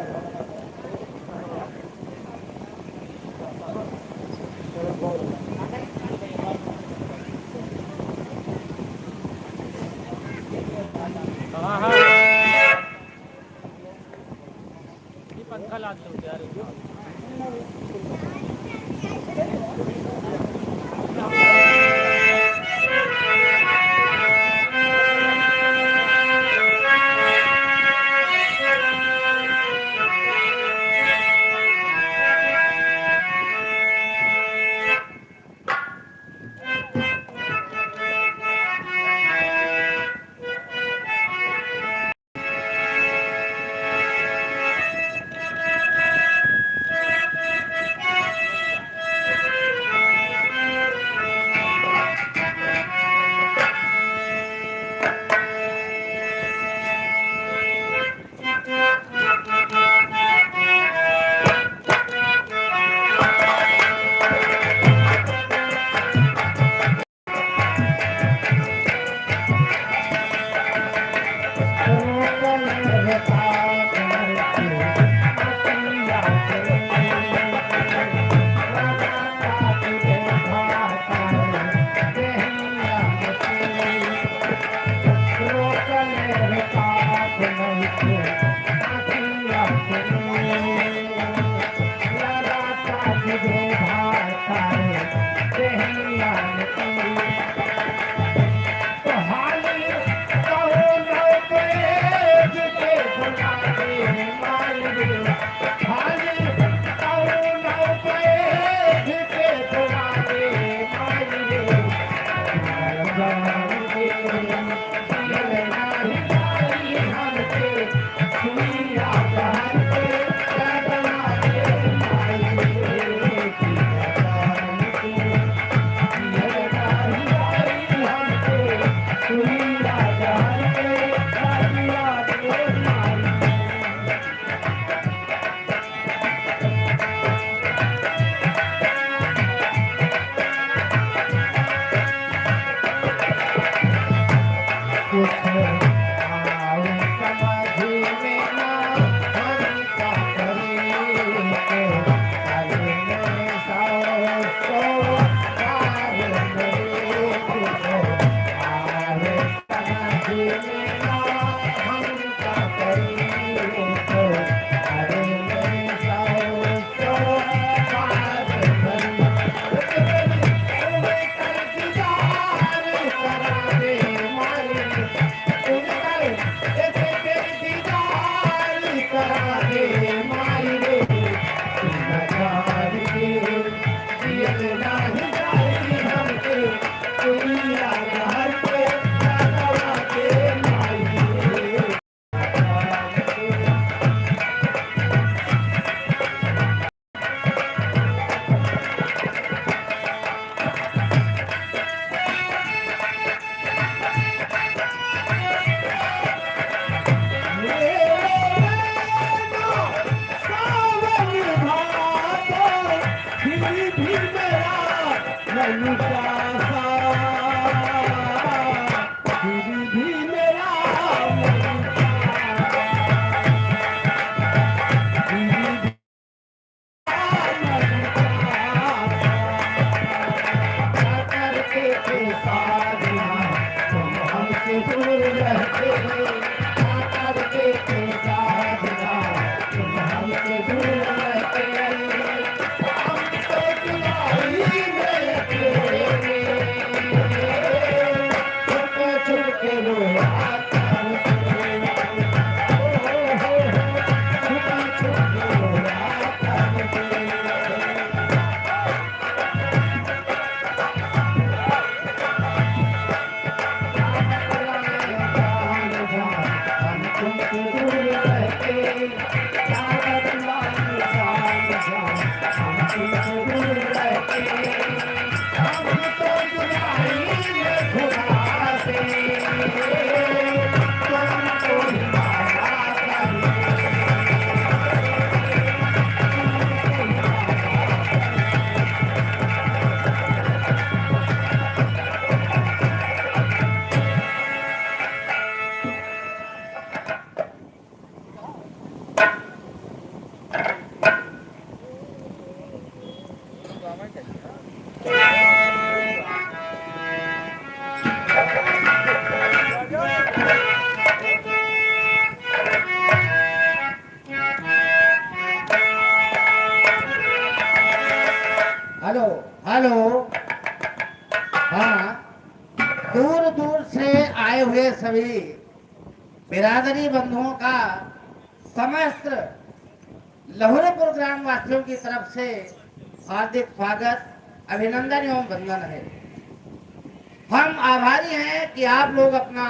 Yeah. Hello hello. हाँ, दूर दूर से आए हुए सभी बिरादरी बंधुओं का समस्त लहुरेपुर ग्राम वासियों की तरफ से हार्दिक स्वागत, अभिनंदन एवं वंदन है। हम आभारी हैं कि आप लोग अपना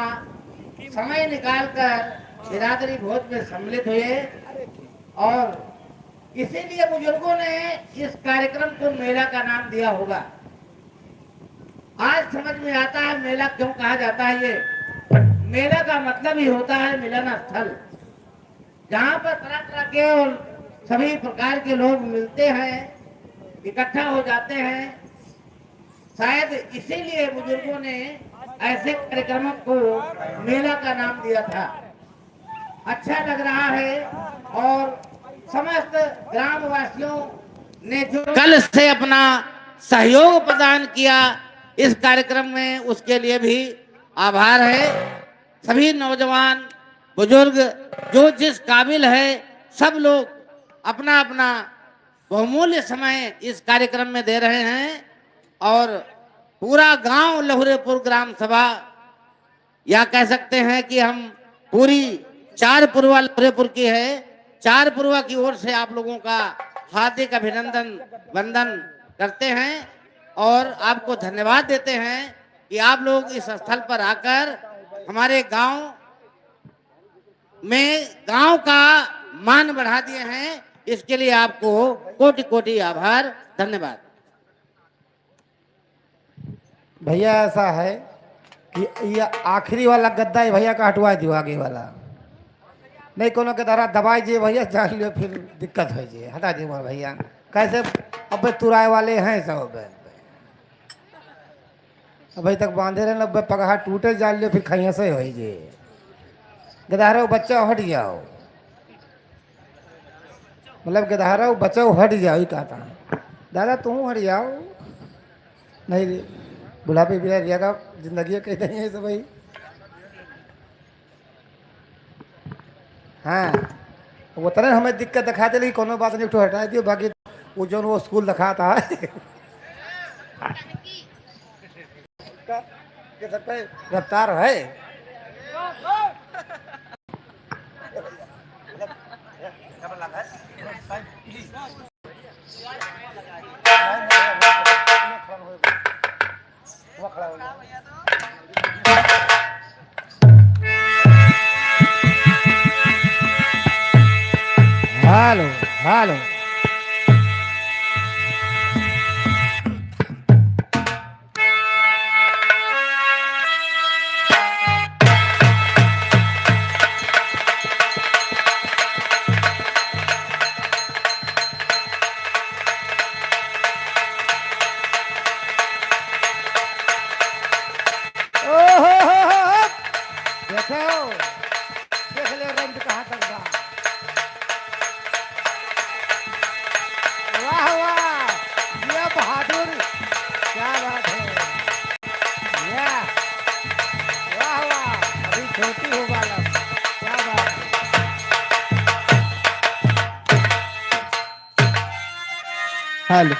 समय निकालकर बिरादरी भोज में सम्मिलित हुए और इसीलिए बुजुर्गों ने इस कार्यक्रम को मेला का नाम दिया होगा। आज समझ में आता है मेला क्यों कहा जाता है। ये मेला का मतलब ही होता है मिलन स्थल, जहाँ पर तरह तरह के और सभी प्रकार के लोग मिलते हैं, इकट्ठा हो जाते हैं। शायद इसीलिए बुजुर्गों ने ऐसे कार्यक्रमों को मेला का नाम दिया था। अच्छा लग रहा है और समस्त ग्रामवासियों ने जो कल से अपना सहयोग प्रदान किया इस कार्यक्रम में, उसके लिए भी आभार है। सभी नौजवान बुजुर्ग जो जिस काबिल है, सब लोग अपना अपना बहुमूल्य समय इस कार्यक्रम में दे रहे हैं और पूरा गांव लहुरेपुर ग्राम सभा, या कह सकते हैं कि हम पूरी चार पुरवा लहुरेपुर की है, चार पुरवा की ओर से आप लोगों का हार्दिक अभिनंदन वंदन करते हैं और आपको धन्यवाद देते हैं कि आप लोग इस स्थल पर आकर हमारे गांव में गांव का मान बढ़ा दिए हैं। इसके लिए आपको कोटि कोटि आभार, धन्यवाद। भैया ऐसा है कि ये आखिरी वाला गद्दा है भैया का, हटवा दियो आगे वाला नहीं, कोनो के द्वारा दबाई जे भैया जान लियो, फिर दिक्कत हो जाए, हटा दियो भैया। कैसे अब तुराए वाले हैं सब, अभी तक बांधे रहे, अब पगहा टूटे जान लियो, फिर खैया से हो जे गदारो बच्चा हट जाओ, मतलब गदारो बच्चो हट जाओ ही कहता। दादा तू हट जाओ, नहीं रे बुढ़ापे भी रहेगा, जिंदगी कहते हैं सब भाई। हाँ, वो तरह हमें दिक्कत दिखाते, लेकिन कोनो बात नहीं, तो हटा दियो, बाकी वो जो वो स्कूल दिखाता है रफ्तार है। हेलो हेलो, देखो देख ले रंग कहाँ तक बा। वाह वाह, ये बहादुर, क्या बात है, या वाह वाह, अभी छोटी हो बालक, क्या बात है। हेलो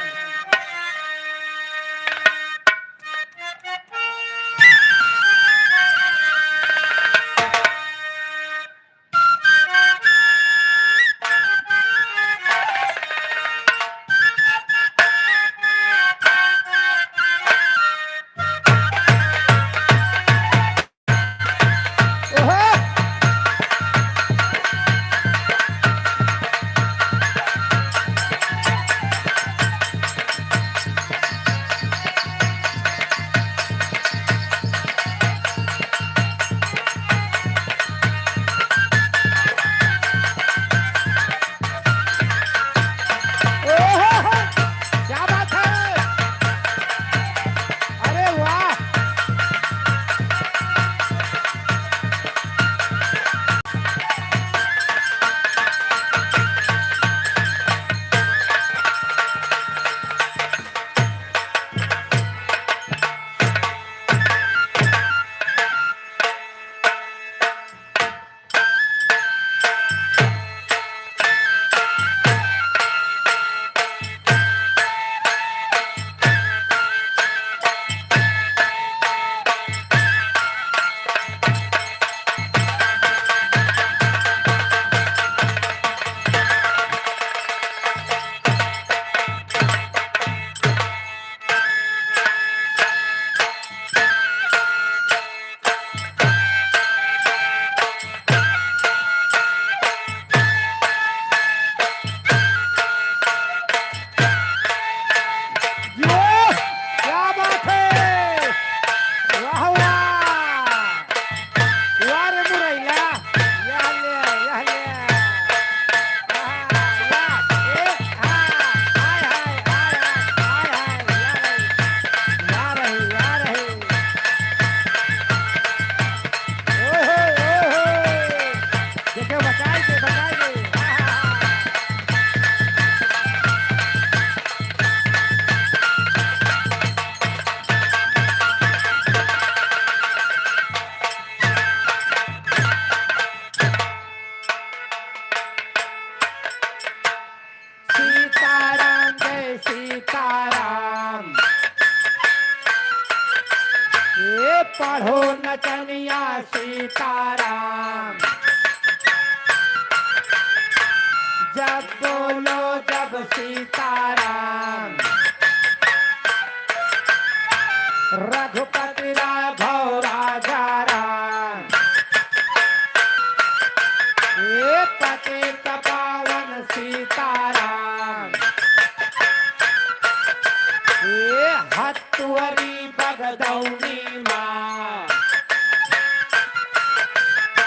सीताराम जय सीताराम। ये पढ़ो नचनिया सीताराम। जब बोलो जब सीताराम। रघुपति राघव राजा राम। ये पतित पावन सीताराम। ये हथुअरी बगदौनी माँ।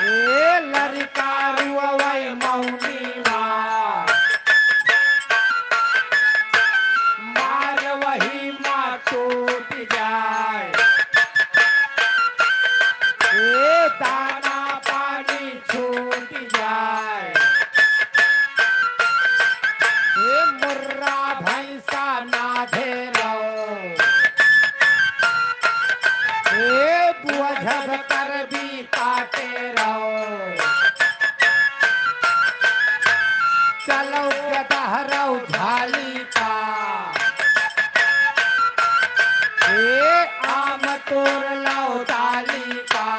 ये लरिका रुअवै मौनी माँ। मार वही माँ टूट जाए। ये दाना पानी छूट जाए। ये मुर्रा भैंसा नाधे रहो। ये बुझब कर भी काटे रहो। चलो गदहरौ झाली का। ये आम तोड़ लो डाली का।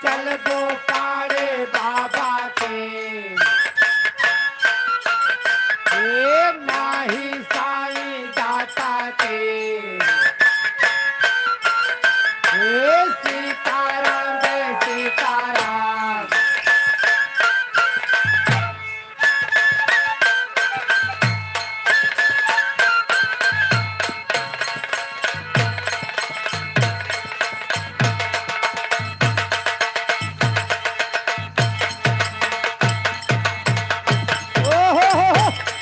चल दो पाड़े बाबा के। ये नाही साईं दाता के। ये सीताराम जय सीताराम।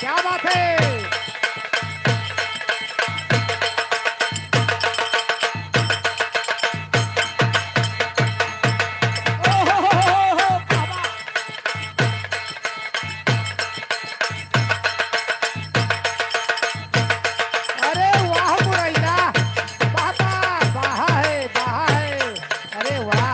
क्या बात है। अरे वाह मुरैया, बाबा बाहा है बाहा है। अरे वाह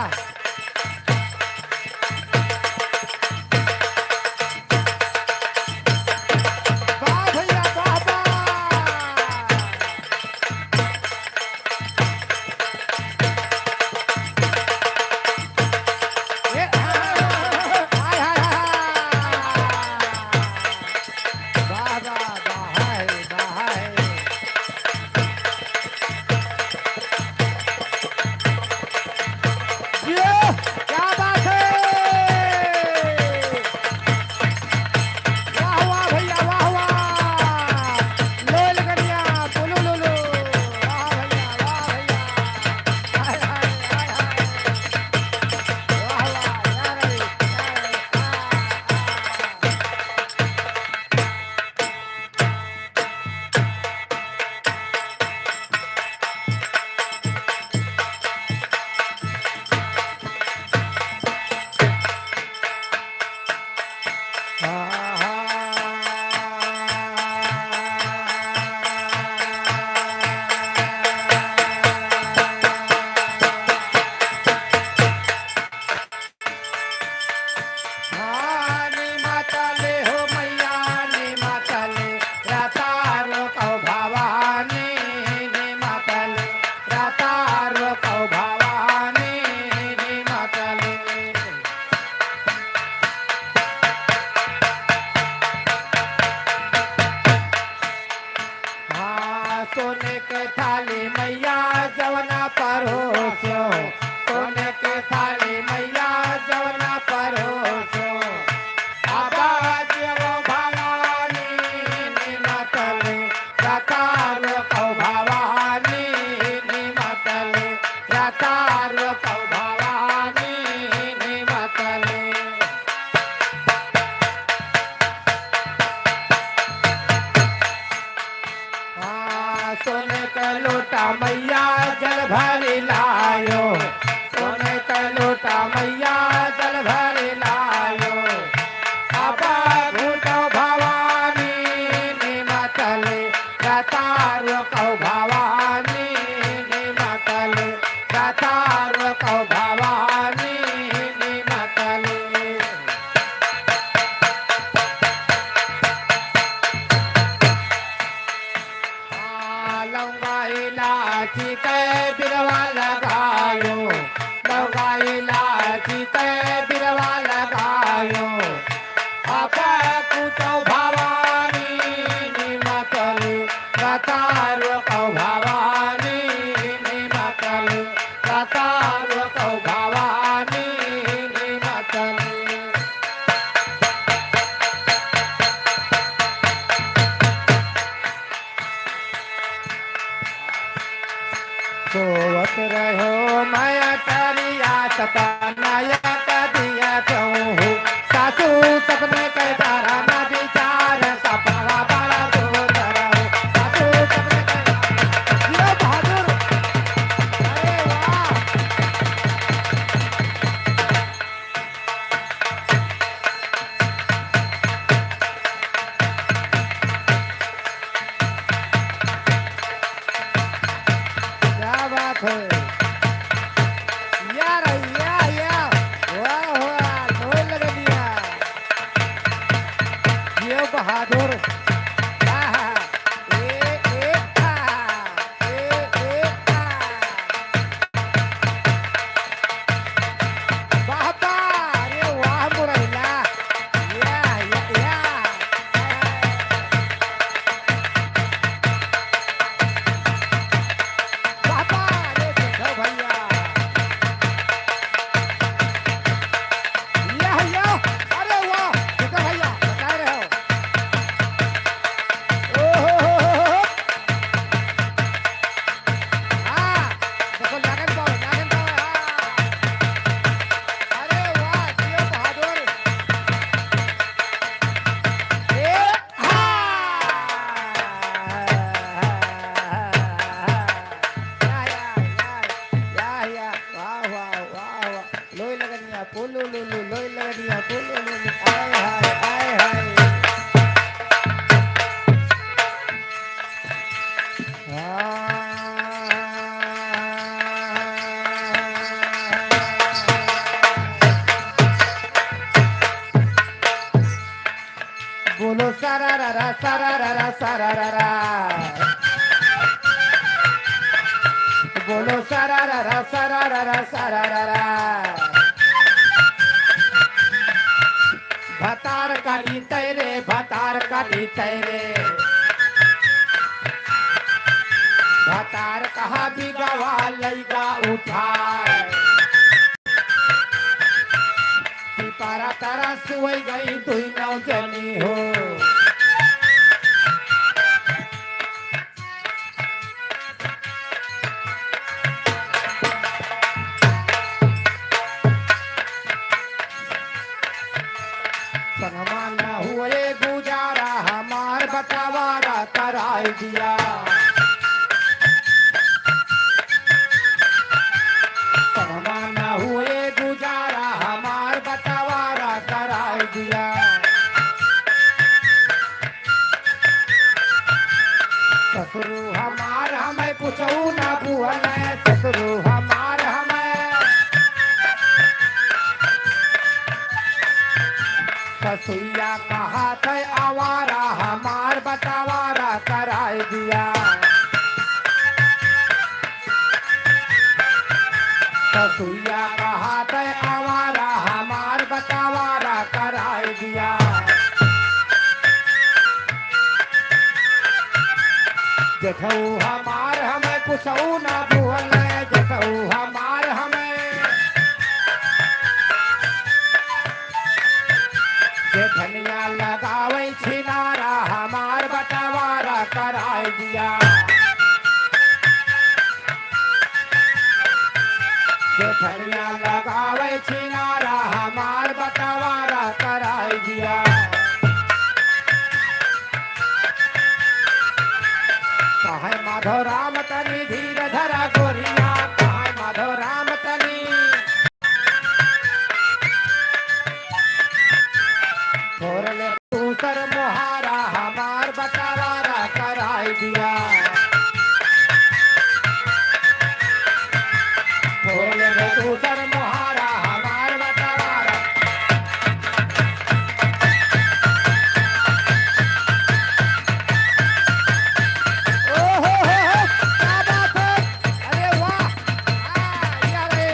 वाह भैया वाह वाह। ये हाय हाय हाय। बाबा बाहा है बाहा है। ये क्या बात है। वाह वाह भैया वाह वाह। लोल गनिया बोलो लो लो। वाह भैया वाह भैया। हाय हाय हाय हाय। वाह वाह यार रे, यार रे, नी माताले हो मैया नी माताले रातारो कौ भवानी। नी माताले रातारो कौ भवानी। नी माताले सोने के थाली मैया जवना परोसो। सोने के थाली मैया जवना परोसो। आवाज वो भवानी नी मातले रातार कौ भवानी। नी मातले रातार कौ भवानी। नी मातले सोने का लोटा मैया जल भरी ला। कौ भवानी निमकल कतार कौ भवानी निमकल कतार कौ भवानी निमकल सोवत रहो माया तरिया तपनाया दिया कहूँ सासू सपने के तारा ना विचार सपना बड़ा दूर रहो सासू सपने के ये बहादुर अरे वाह क्या बात है यार या वाह वाह ढोल लगा दिया ये बहादुर आहा, ए आ, ए आ। वाह बा, अरे वाह मुरैला या बाबा रे देखो भैया या अरे वाह देखो भैया बता रहे हो ओहो हाँ देखो लगन पाओ हाँ अरे वाह जियो बहादुर ए या वाह वाह वाह वाह लोई लगनिया पोलो लो लो लोई लगनिया पोलो लो लो आय हाय बोलो सारा रा रा सारा रा रा सारा रा रा बोलो सारा रा रा सारा रा रा सारा रा रा भतार काली तैरे भतार काली तैरे भतार कहा बिगवा लैगा उठाए पिपारा तारा सुई गई तुई नौ जनी हो संगमा न हुए गुजारा हमार बटावारा कराई दिया संगमा न हुए गुजारा हमार बटावारा कराई दिया ससुरु हमार हमें पूछू न बुअल ससुरु हमार हमें ससुइया कहा थे आवारा हमार बटावारा कराई दिया ससुइया कहा थे आवारा हमार बटावारा कराई दिया जेठऊ हमार हमें पूछऊ ना बुअल जेठऊ हमार हमें धनिया लगावे छिनारा हमार बटावारा कराई दिया धनिया लगावे छिनारा हमार बटावारा कराई दिया कहे माधव राम तनी धीर धरा गोरिया कहे माधव राम तनी फोरले दूसर मोहारा हमार बटावारा कराई दिया फोरले दूसर मोहारा हमार बटावारा ओहो क्या बात है अरे वाह यारे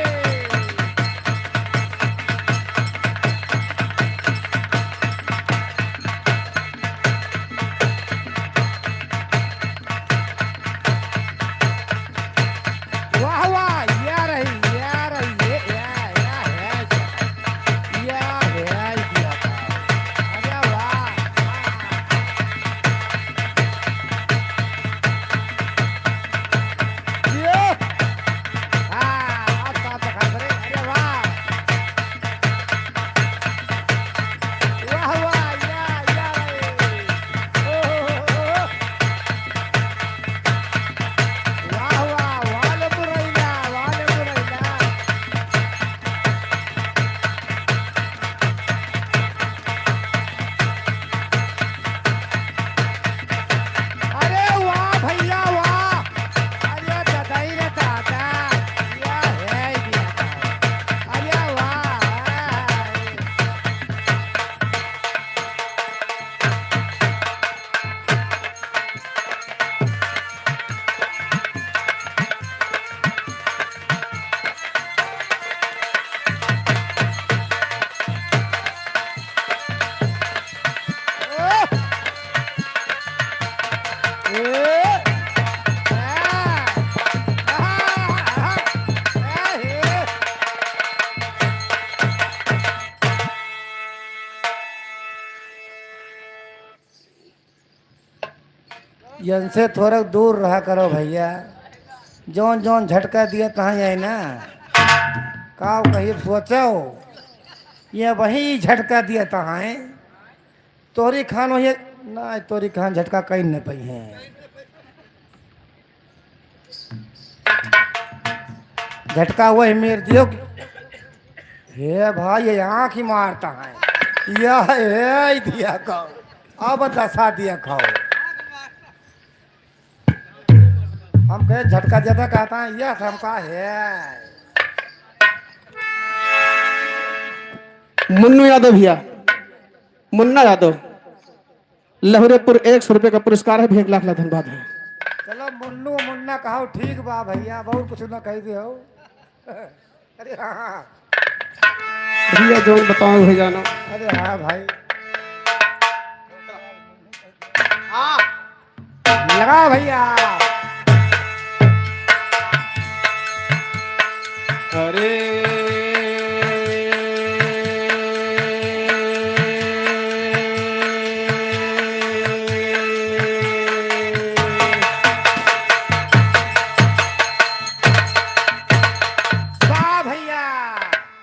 इनसे थोड़ा दूर रहा करो भैया। जौन जौन झटका दिया तहाँ जाए ना का कहीं सोचो ये वही झटका दिया तहाँ है। तोरी खान वही ना तोरी खान झटका कहीं नहीं पई है। झटका वही मेर दियो हे भाई ये आँख ही मारता है यह है दिया खाओ अब दशा दिया खाओ। हम कहे झटका ज्यादा कहता है यह हमका है। मुन्नू यादव भैया, मुन्ना यादव, लहरेपुर 100 रुपए का पुरस्कार है। 1 लाख धन्यवाद है। चलो मुन्नू मुन्ना कहो ठीक बा भैया बहुत कुछ ना कह दियो। अरे हाँ भैया जो बताओ हो जाना। अरे हाँ भाई लगा भैया। अरे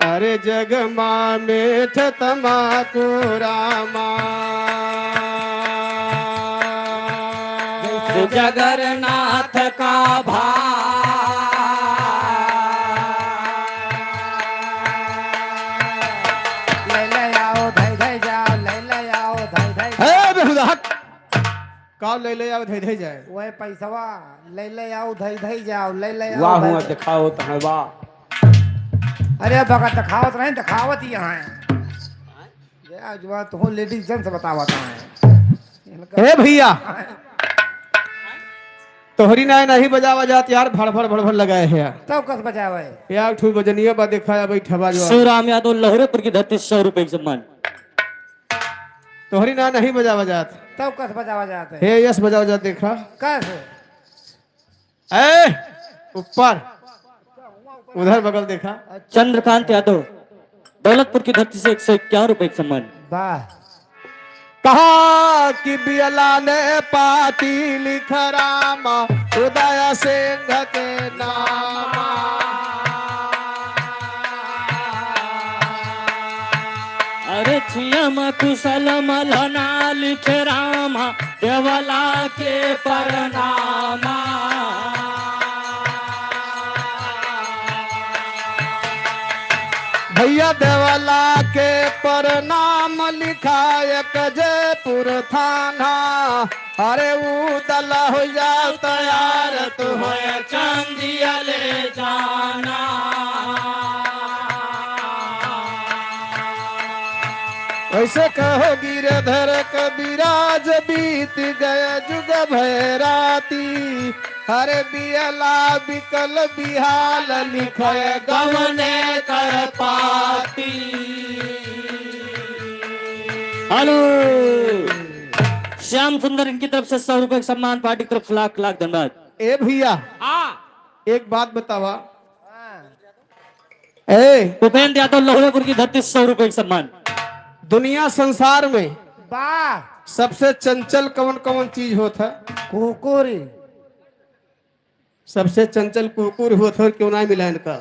अरे जगमा मेठ तमाकू रामा जगन्नाथ का ले आओ धई धई जाओ ले आओ धई धई है बेहुदा का ले आओ धई धई जाए। वह पैसवा ले आओ धई धई जाओ ले आओ वाह धई हुआ धई। दिखाओ तो है वाह। अरे भगत दिखावत नहीं दिखावत ही यहाँ है। जो तुम लेडीज जन से बतावत है। ए भैया तोहरी ना नहीं बजावा जात यार भड़ भड़ भड़ भड़ लगाए है यार। तब कस बचावे यार ठू बजनिया बा देखा है भाई ठबा जो शिवराम यादव लहरेपुर की धरती 100 रुपए का सम्मान। तोहरी ना नहीं बजावा जात। तब कस बचावा जाते हे यस बजावा जात देखा। कस ए ऊपर उधर बगल देखा। चंद्रकांत यादव दौलतपुर की धरती से 151 रुपए का सम्मान। वाह कहा कि बियला ने पाती लिख रामा उदय सिंह के नामा। अरे छियम कुशल मलना लिख रामा देवला के परनामा। भैया देवला के परनाम लिखायक जयपुर थाना। अरे उदल हो जा तैयार तुम्हें चांदिया ले जाना। वैसे कहो गिरधर कबीराज बीत गया जुग भैराती। हरे बियला बिकल बिहाल लिखे गवने कर पाती। हेलो श्याम सुंदर इनकी तरफ से 100 रुपए का सम्मान। पार्टी की तरफ से लाख लाख धन्यवाद। ए भैया एक बात बतावा। ए उपेंद्र यादव लहरेपुर की धरती 100 रुपए का सम्मान। दुनिया संसार में वाह सबसे चंचल कौन कौन चीज होता है? कुकुरी सबसे चंचल कुकुर होता है। क्यों ना मिला इनका?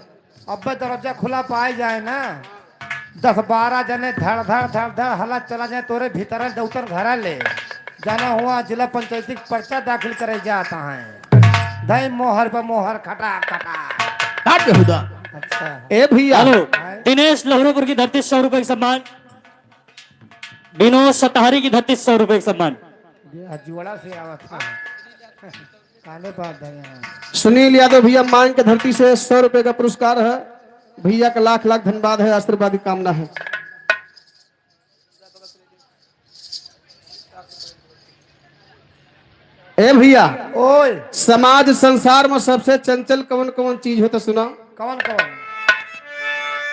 अब दरवाजा खुला पाए जाए ना 10-12 जने धड़ धड़ धड़ धड़ हला चला जाए तोरे भीतर दौतर घर ले जाना हुआ जिला पंचायती पर्चा दाखिल करे जाता है। धई मोहर पर मोहर खटा खटा। हट बेहुदा। अच्छा ए भैया हेलो दिनेश लहरेपुर की धरती 100 रुपए का सम्मान। विनोद सताहरी की धरती 100 रुपए का सम्मान। जुड़ा से आवत था काले बात है। सुनील यादव भैया मांग के धरती से 100 रुपए का पुरस्कार है। भैया का लाख लाख धन्यवाद है। आशीर्वाद की कामना है। ए भैया ओए समाज संसार में सबसे चंचल कौन कौन चीज होता सुना? कौन कौन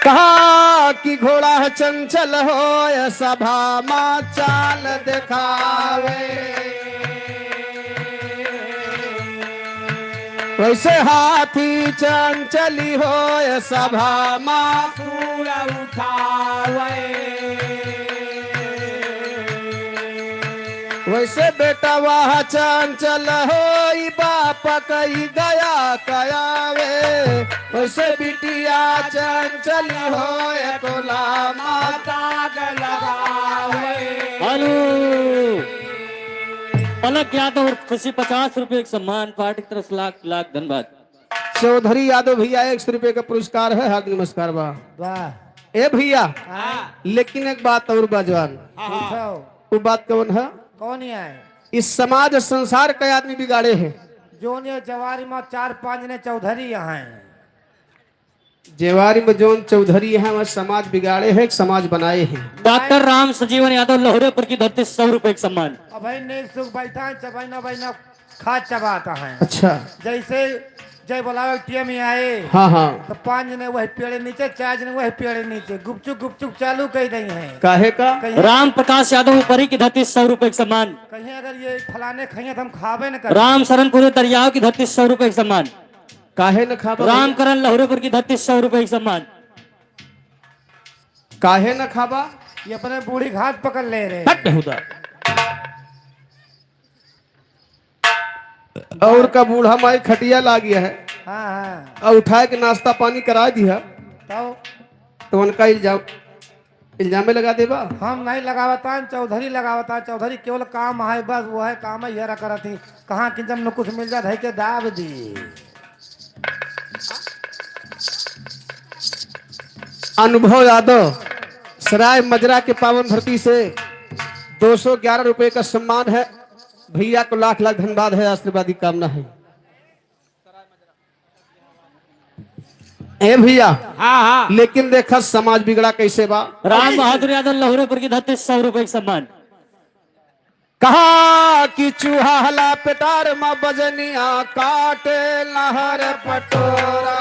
कहा कि घोड़ा है चंचल हो या सभा मा चाल दिखावे। वैसे हाथी चंचली हो या सभा मा सूर उठावे। वैसे बेटा वह चंचल हो बाप कही गया कयावे, वैसे बिटिया चंचल हो तोला माता हेलो पलक यादव और खुशी 50 रुपए का सम्मान, पार्टी की तरफ से लाख लाख धन्यवाद। चौधरी यादव भैया 100 रुपए का पुरस्कार है, हार्दिक नमस्कार बा। वाह ए भैया लेकिन एक बात और बाजवान, पूछो वो बात कौन है? कौन ही है इस समाज संसार के आदमी बिगाड़े हैं। जोन ये जवारी में 4-5 ने चौधरी यहाँ हैं। जेवारी में जोन चौधरी है वह समाज बिगाड़े हैं, समाज बनाए हैं। डॉक्टर राम सजीवन यादव लोहरेपुर की धरती 100 रुपए का सम्मान। अब भाई नेक सुख बैठा है, चबाइना बैना खा चबाता है। अच्छा जैसे जय बोलावे टीएम में आए हाँ हाँ, तो 5 जने वही पेड़ नीचे, 4 जने वही पेड़ नीचे गुपचुप चालू कर दी है। काहे का? कहीं राम प्रकाश यादव ऊपरी की धरती 100 रुपए का सम्मान। कहीं अगर ये फलाने खाइए तो हम खावे न करें। राम शरणपुर दरियाओं की धरती 100 रुपए का सम्मान। काहे न खाबा? रामकरण लहरेपुर की धरती 100 रुपए का सम्मान। काहे न खाबा? ये अपने बूढ़ी घाट पकड़ ले रहे। हट बेहुदा। और का बूढ़ा माई खटिया ला गया है हाँ हाँ और उठाए के नाश्ता पानी करा दिया तो उनका इल्जामे लगा देबा। हम नहीं लगावता, चौधरी लगावता। चौधरी केवल काम है, बस वो है काम है ये रखा थी। कहाँ कि जब न कुछ मिल जाता है के दाब दी। अनुभव यादव सराय मजरा के पावन धरती से 211 रुपए का सम्मान है। भैया को लाख लाख धन्यवाद है, आशीर्वाद की कामना है। ए भैया हाँ हाँ लेकिन देखा समाज बिगड़ा कैसे बा। राम बहादुर यादव लहरेपुर की धरती 100 रुपए का सम्मान। कहा कि चूहा हला पेटार में बजनिया काटे नहर पटोरा,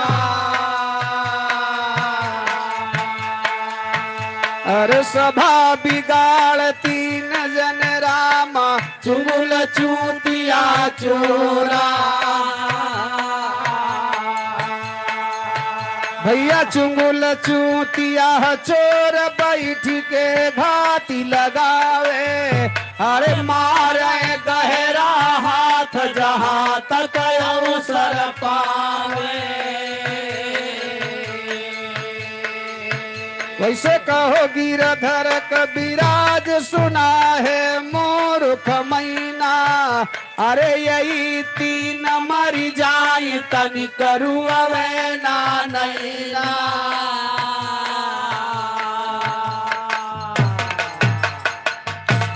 अरे सभा बिगाड़ती न जन रामा चुगल चूतिया चोरा। भैया चुंगुल चूतिया चोर बैठ के घाती लगावे, अरे मारे गहरा हाथ जहां तक अवसर पावे। वैसे कहो गिरधर कबीराज सुना है मूर्ख मैना, अरे यही 3 मरी जाए तनि करू अवे ना नैना।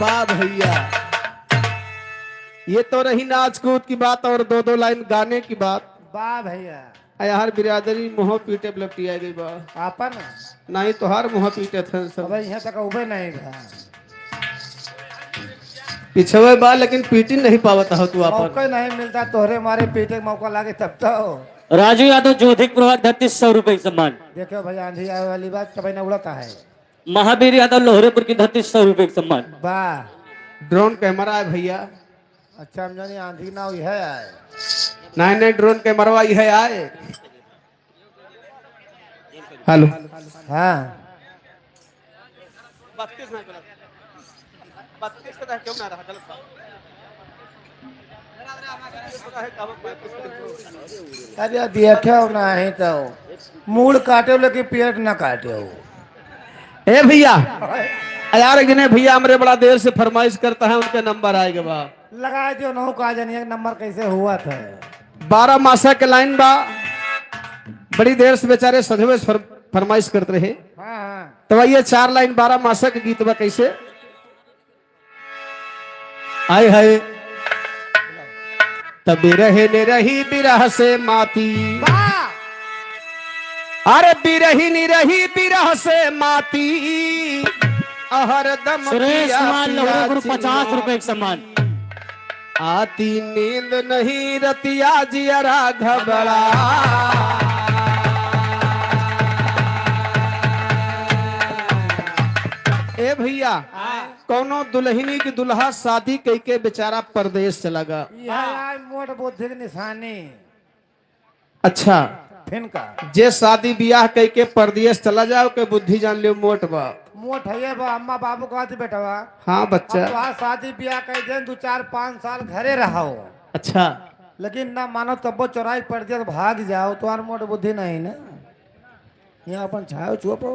वाह भैया, ये तो रही नाच कूद की बात और 2-2 लाइन गाने की बात। वाह भैया यार बिरादरी मुँह पीटे लपटिया गई बा। आपन नहीं तो हर मुँह पीटे थे सब। अब यहाँ तक उबे नहीं था। पिछवे बा लेकिन पीटी नहीं पावता हो तू आपन। मौका नहीं मिलता तोहरे मारे पीटे के मौका लागे तब तो। राजू यादव जोधिक प्रभाग धरती 100 रुपए का सम्मान। देखो भैया आंधी आए वाली बात कभी न उड़ता है। महावीर यादव लोहरेपुर की धरती 100 रुपए का सम्मान। वाह ड्रोन कैमरा है भैया। अच्छा हम जानी आंधी ना हुई है आए। नहीं ड्रोन कैमरा ही है आए। हेलो हाँ 32 का क्यों ना रहा गलत बात। अरे देखो नहीं तो मूड काटे लेकिन पेट ना काटे। ए भैया यार एक भैया हमरे बड़ा देर से फरमाइश करता है, उनके नंबर आएगा बा। लगा दियो नहु का जानिए नंबर कैसे हुआ था। 12 मासा के लाइन बा। बड़ी देर से बेचारे सधवे फरमाइश करते रहे। हाँ हाँ तो ये 4 लाइन 12 मासा के गीत बा कैसे आए है। तभी रहे ने रही बिरह से माती, अरे बिरही नी रही बिरह से माती, हर दम सुरेश पिया कुमार पिया लोहरेपुर 50 चिल्लाती। रुपए का सम्मान। आती नींद नहीं रतिया जियरा घबरा। ए भैया कौनो दुल्हनी की दुल्हा शादी कई के बेचारा परदेश चला गया। यह आए मोट बुद्धि की निशानी अच्छा फिन का जे शादी ब्याह कई के परदेश चला जाओ के बुद्धि जान लियो मोट बा। मुँह ठइए बा अम्मा बाबू कहती बेटवा हाँ अब बच्चा। तुहार शादी ब्याह कई दिन 2-4-5 साल घरे रहो, अच्छा लेकिन ना मानो तब्बो चौराई पड़ दिया तो भाग जाओ, तुम्हार मोट बुद्धि नहीं ना, यहाँ अपन छाओ छुपो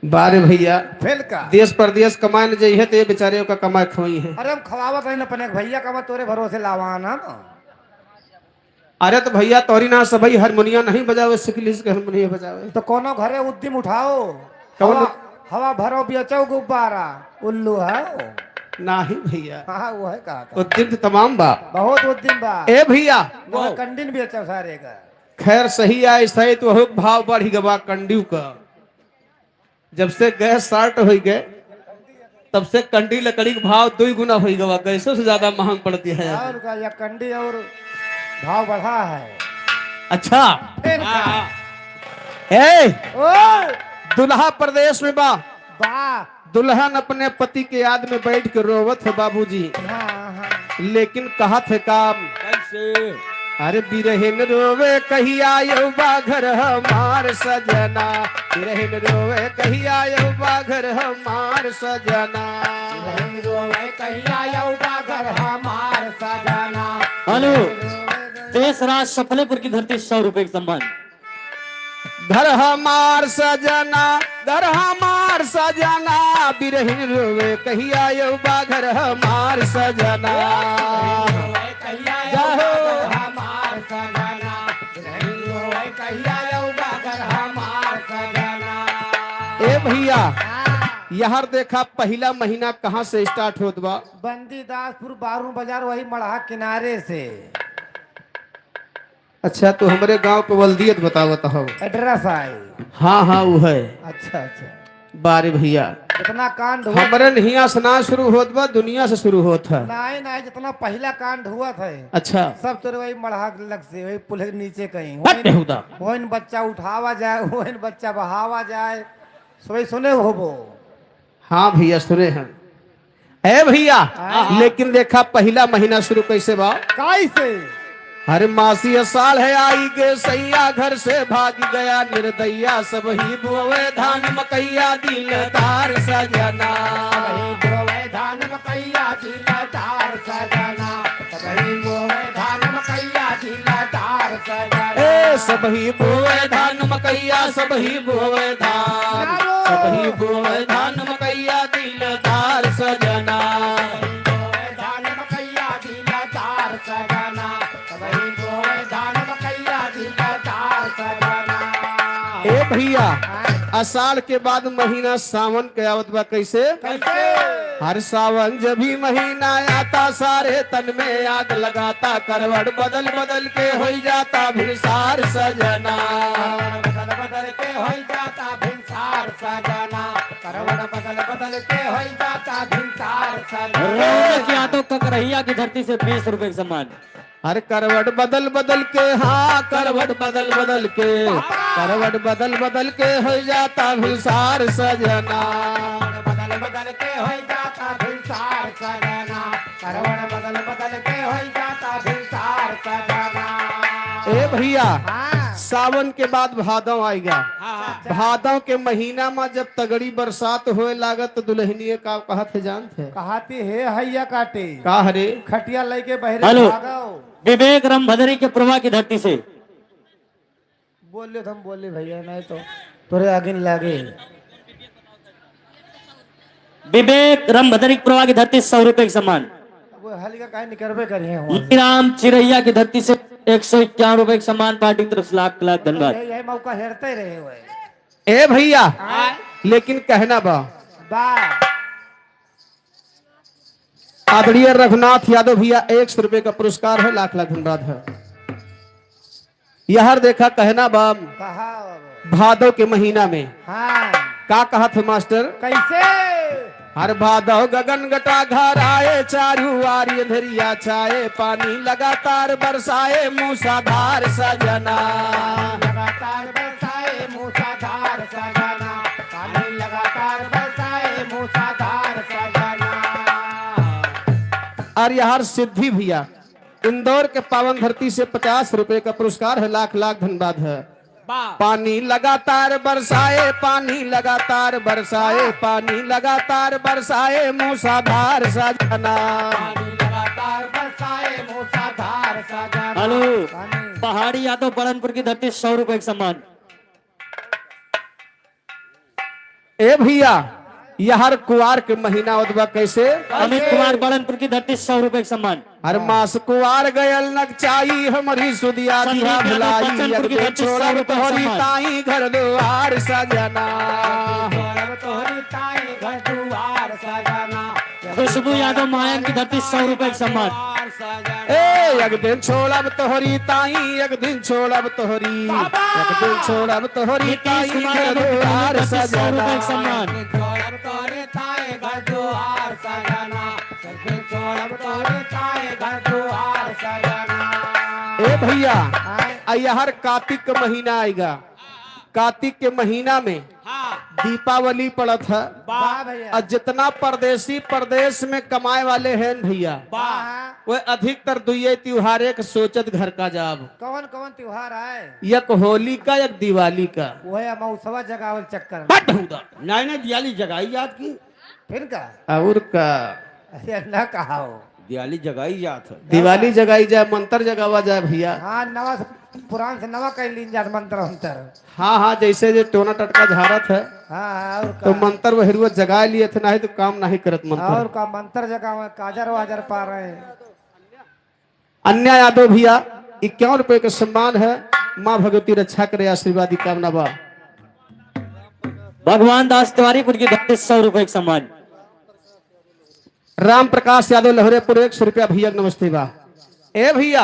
बारे भैया, फेल का। देश परदेश कमाए न जाइए तो ये बेचारे का कमाए खोई है। अरे हम खवावत नहीं ना अपने भैया का तोरे भरोसे लावाना ना। अरे तो भैया तोरी ना सभी हारमोनिया नहीं बजावे, सिकलिस के हारमोनिया बजावे। तो कोनो घरे उद्यम उठाओ, कौन? हवा हवा भरो बेचो गुब्बारा उल्लू है। नहीं भैया, हाँ वो है कहा था। उद्यम तो तमाम बा। बहुत उद्यम बा। ए भैया वो कंडिन बेचो सारे का। खैर सही है, सही तो हो भाव बढ़ी गवा कंडीव का। जब से गैस स्टार्ट हो गए तब से कंडी लकड़ी का भाव 2 गुना हो गवा, गैसों से ज्यादा महंग पड़ती है। और का या कंडी और भाव बढ़ा है। अच्छा फिर का। ए ओ दुल्हा प्रदेश में बा, बा। दुल्हन अपने पति के याद में बैठ के रोवत है बाबूजी, हाँ हाँ। लेकिन कहा थे काम कैसे? अरे बिरहिन रोवे कहिया यौ बाघर हमार सजना, बिरहिन रोवे कहिया यौ बाघर हमार सजना। हेलो, देश राज सफलेपुर की धरती 100 रुपए का सम्मान। घर हमार सजना, घर हमार सजना, बिरहिन रोवे कहिया यौ बाघर हमार सजना। जाहो ए भैया, यहाँ देखा पहला महीना कहाँ से स्टार्ट होत बा? बंदीदासपुर बारू बाजार वही मड़हा किनारे से। अच्छा तो हमारे गांव के वल्दियत बतावत हो। Address I. हाँ हाँ वो है। अच्छा अच्छा। बारे भैया इतना कांड हुआ हमारे नहिया से ना शुरू होत बा, दुनिया से शुरू होत है। नहीं नहीं, जितना पहला कांड हुआ था अच्छा सब तेरे वही मड़हा लग से वही पुल के नीचे कहीं हट बेहुदा। वही बच्चा उठावा जाए, वही बच्चा बहावा जाए, सोई सुने हो वो। हाँ भैया सुने हैं। ए भैया लेकिन देखा पहला महीना शुरू कैसे बा? कैसे? हर मासी साल है आई गे सैया, घर से भाग गया निर्दया, सब ही बोवे धान मकैया दिलदार सजना। धान मकैया दिलदार सजना, सबही बोवे धान मकैया दिलदार सजना। ए सब ही बोवे धान मकैया, सब ही बोवे धान, सब ही बोवे धान मकैया दिलदार सजना। धान मकैया दिलदार सजना, सबही बोवे धान मकैया दिलदार सजना। ए भैया अषाढ़ के बाद महीना सावन के आवत बा। कैसे? हर सावन जब भी महीना आता, सारे तन में आग लगाता, करवट बदल बदल के हो जाता भिनसार सजना। बदल बदल के हो जाता भिनसार सजना, करवट बदल बदल के हो जाता भिनसार सजना। रौनक यादव ककरहिया की धरती से 20 रुपए का सम्मान। हर करवट बदल बदल के, हाँ करवट बदल बदल के, करवट बदल बदल के हो जाता भिनसार सजना। बदल बदल के हो जाता भिनसार सजना, करवट बदल बदल के हो जाता भिनसार सजना। ए भैया सावन के बाद भादव आएगा। भादव के महीना में जब तगड़ी बरसात होए लागत तो दुल्हनिए का कहत है जानते? कहती है हैया काटे का हरे खटिया लेके बहरे हेलो। भागो। विवेक रमभद्री के प्रभा की धरती से बोले तो हम बोले भैया नहीं तो तोरे आगे लागे। विवेक रमभद्री की प्रभा की धरती से 100 रुपए का सम्मान। वो हल का काहे निकरबे करिए वहाँ से। राम चिरैया की धरती से 151 रुपए का सम्मान। पार्टी की तरफ से लाख लाख धन्यवाद। यही मौका हेरते ही रहे हुए। ए भैया लेकिन कहना बा बा आदरणीय रघुनाथ यादव भैया 100 रुपए का पुरस्कार है, लाख लाख धन्यवाद है। यह देखा कहना बा कहा भादव के महीना में हाँ का कहा थे मास्टर? कैसे? हर भादव गगन घटा घर आए, चारू वारी अंधरिया छाए, पानी लगातार बरसाए मूसाधार सजना। लगातार बरसाए मूसाधार सजना, पानी लगातार बरसाए मूसाधार सजना। और यार सिद्धि भैया इंदौर के पावन धरती से 50 रुपए का पुरस्कार है, लाख लाख धन्यवाद है। पानी लगातार बरसाए, पानी लगातार बरसाए, पानी लगातार बरसाए, मूसाधार सजना। लगातार बरसाए मूसाधार सजना। हेलो, पहाड़ी यादव बड़नपुर की धरती 100 रुपए का सम्मान। ए भैया, यह हर कुआर के महीना उदबा कैसे? अमित कुमार बड़नपुर की धरती 100 रुपए का सम्मान। हर मास कुआर गयल नकचाई, हमारी सुदिया दिया भलाई, अगले छोड़ब तोहरी ताई घर दुआर सजना। तोहरी ताई घर दुआर सजना। खुशबू यादव मायन की धरती 100 रुपए का सम्मान। ए एक दिन छोड़ब तोहरी ताई, एक दिन छोड़ब तोहरी, एक दिन छोड़ब तोहरी ताई घर दुआर सजना। सम्मान। छोड़ब तोहरी ताई घर दुआर सजना। छोड़ब तोहरी ताई घर दुआर सजना। ए भैया, यह हर कार्तिक का महीना आएगा। कार्तिक के महीना में दीपावली पड़त है। वाह भैया, और जितना परदेसी प्रदेश में कमाए वाले हैं भैया, वह अधिकतर दुए त्योहार के सोचत घर का जाब। कौन कौन त्योहार आए? एक होली का, एक दिवाली का। वो है मौसवा जगावल चक्कर में। नहीं दिवाली जगाई जात की, फिर का और का अरे न कहा हो। दिवाली जगाई जात है। दिवाली जगाई जाए, मंत्र जगावा जाए भैया। हाँ, नवा से पुरान से नवा कह लीन जात मंत्र अंतर। हाँ हाँ, जैसे जो टोना टटका झारत है, हाँ, और तो का मंत्र वह जगा लिए थे, नहीं तो काम नहीं करत और मंत्र। का मंत्र जगावे, काजर वाजर पा रहे हैं। अन्य यादव भैया 51 रुपए का सम्मान है। माँ भगवती रक्षा करे, आशीर्वाद की कामना बा। भगवान दास तिवारीपुर की धरती 100 रुपए का सम्मान। राम प्रकाश यादव लहरेपुर 100 रुपया भैया के नमस्ते बा। ए भैया,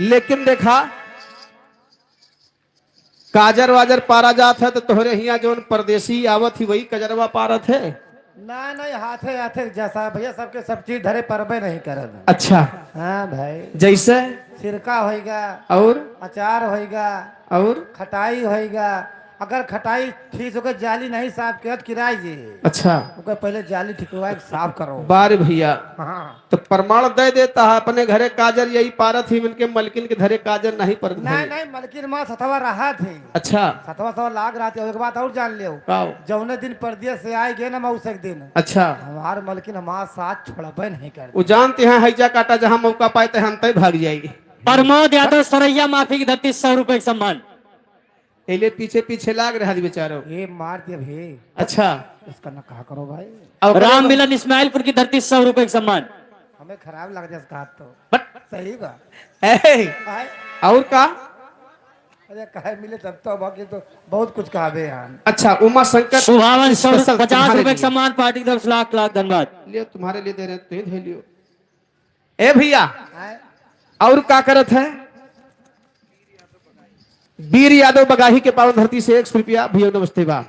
लेकिन देखा काजर वाजर पारा जात है, तो तोहरे हिया जो परदेसी आवत ही वही कजरवा पारत है। ना नहीं, हाथे हाथे जैसा भैया, सबके सब चीज धरे परबे नहीं करल। अच्छा, हाँ भाई, जैसे सिरका होएगा, और अचार होएगा, और खटाई होएगा। अगर खटाई ठीक हो जाली नहीं साफ किया तो किराए जी, अच्छा ओकर पहले जाली ठिकवा के साफ करो। बार भैया, हाँ, तो प्रमाण दे देता है अपने घरे काजर यही पारत ही, इनके मलकिन के घरे काजर नहीं पर। नहीं नहीं, मलकिन माँ सतवा रहा थे, अच्छा, सतवा सतवा लाग रहा थे। एक बात और जान लियो, आओ। जौने दिन परदेश से आए गए ना मौसे के दिन, अच्छा, हमार मलकिन हमारा साथ छोड़बे नहीं कर। वो जानते हैं हैजा काटा, जहां मौका पाए तो हम तय भाग जाएगी। प्रमोद यादव सरैया माफी की धरती 100 रुपए का सम्मान। पहले पीछे पीछे लाग रहा बेचारो। ये मार दिया भाई, अच्छा, इसका न कहा करो भाई, और राम मिलन इस्माइलपुर की धरती 100 रुपए का सम्मान। हमें खराब लग जाए इसका हाथ तो। बट सही बा। ए, आए, और का? अरे कहे मिले तब तो बाकी तो बहुत कुछ कहा यार। अच्छा, उमा शंकर सुभावन 50 तुम्हारे रुपए का लिए। सम्मान। पार्टी की तरफ से लाख लाख धन्यवाद। लियो, तुम्हारे लिए दे रहे हैं, तुम लियो। ए भैया, आए, और का करत है? वीर यादव बगाही के पावन धरती से 100 रुपया भैया नमस्ते बा।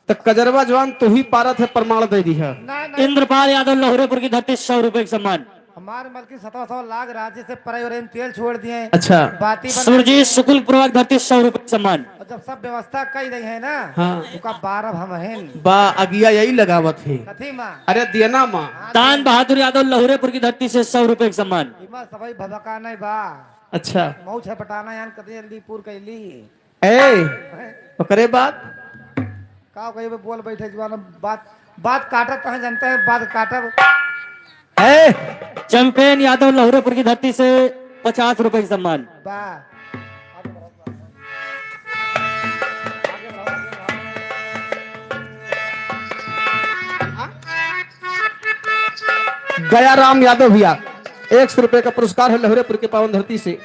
तो कजरवा जवान तो ही पारत है, प्रमाण दे दी है। ना ना, इंद्रपाल यादव लहुरेपुर की धरती 100 रुपए का सम्मान। हमारे मलकी 1700 लाख राज्य से परे तेल छोड़ दिए। अच्छा, बाती बना सुरजीत दिए। शुक्ल पूर्वक धरती 100 रुपए का सम्मान। और जब सब व्यवस्था कई रही है ना, हाँ। उनका 12 हम हैं। बा अगिया यही लगावत है। कथी माँ, अरे दियना माँ। तान बहादुर यादव लहुरेपुर की धरती से 100 रुपए का सम्मान। इमा सभी भभका नहीं बा, अच्छा, मऊ छे पटाना यान कदी जल्दी पूर कैली। ए ओकरे बाद का कहीं पे बोल बैठे जवान, बात बात काटत कहाँ जानते हैं, बात काटब। ए चैंपियन यादव लहुरेपुर की धरती से 50 रुपए का सम्मान। बा गया राम यादव भैया 100 रुपए का पुरस्कार है लहरेपुर के पावन धरती से।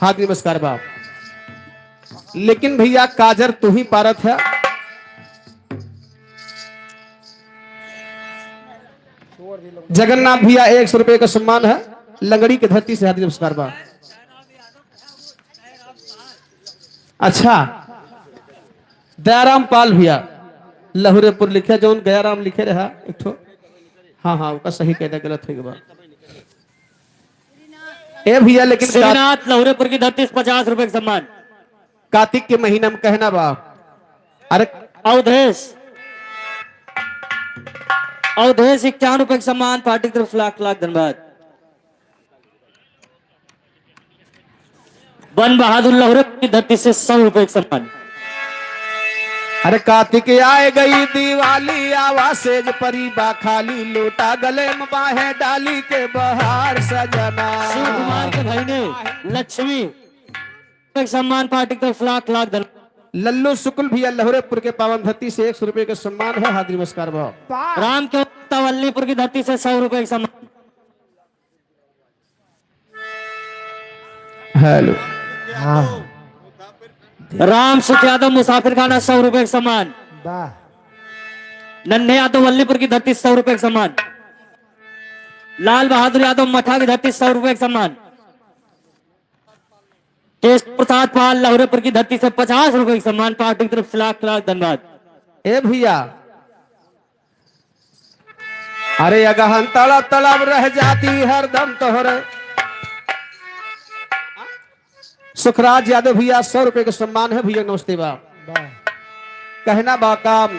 हाथ नमस्कार बाप। लेकिन भैया काजर तू ही पारत है। जगन्नाथ भैया 100 रुपए का सम्मान है लंगड़ी की धरती से। हाथ नमस्कार बाप। अच्छा, दयाराम पाल भैया लहुरेपुर लिखे, जो गयाराम लिखे रहा एक ठो। हाँ हाँ, उसका सही कहना, गलत हो गया। ए भैया, लेकिन श्रीनाथ लहुरेपुर की धरती से 50 रुपए का सम्मान। कार्तिक के महीना में कहना बा। अरे अवधेश 51 रुपए का सम्मान। पार्टी की तरफ से लाख लाख धन्यवाद। बन बहादुर लहरे की धरती से 100 रुपए का सम्मान। अरे कार्तिक आए गई दिवाली आवा सेज परी बा खाली लोटा गले में बाहे डाली के बहार सजना। शिव कुमार के भाई ने लक्ष्मी एक सम्मान पार्टी की तरफ से लाख लाख धन्यवाद। लल्लू शुक्ल भैया लहरेपुर के पावन धरती से 100 रुपए का सम्मान है। हार्दिक नमस्कार भाव। राम के तवल्लीपुर की धरती से 100 रुपए का सम्मान। हेलो हाँ राम सुख यादव मुसाफिर खाना 100 रुपए का सम्मान। वाह नन्हे यादव वल्लीपुर की धरती 100 रुपए का सम्मान। लाल बहादुर यादव मठा की धरती 100 रुपए का सम्मान। केशव प्रसाद पाल लहरेपुर की धरती से 50 रुपए का सम्मान। पार्टी की तरफ से लाख लाख धन्यवाद। ए भैया अरे अगहन तड़प तड़प रह जाती हरदम तोहरे। सुखराज यादव भैया 100 रुपए का सम्मान है। भैया नमस्ते बा। कहना बा काम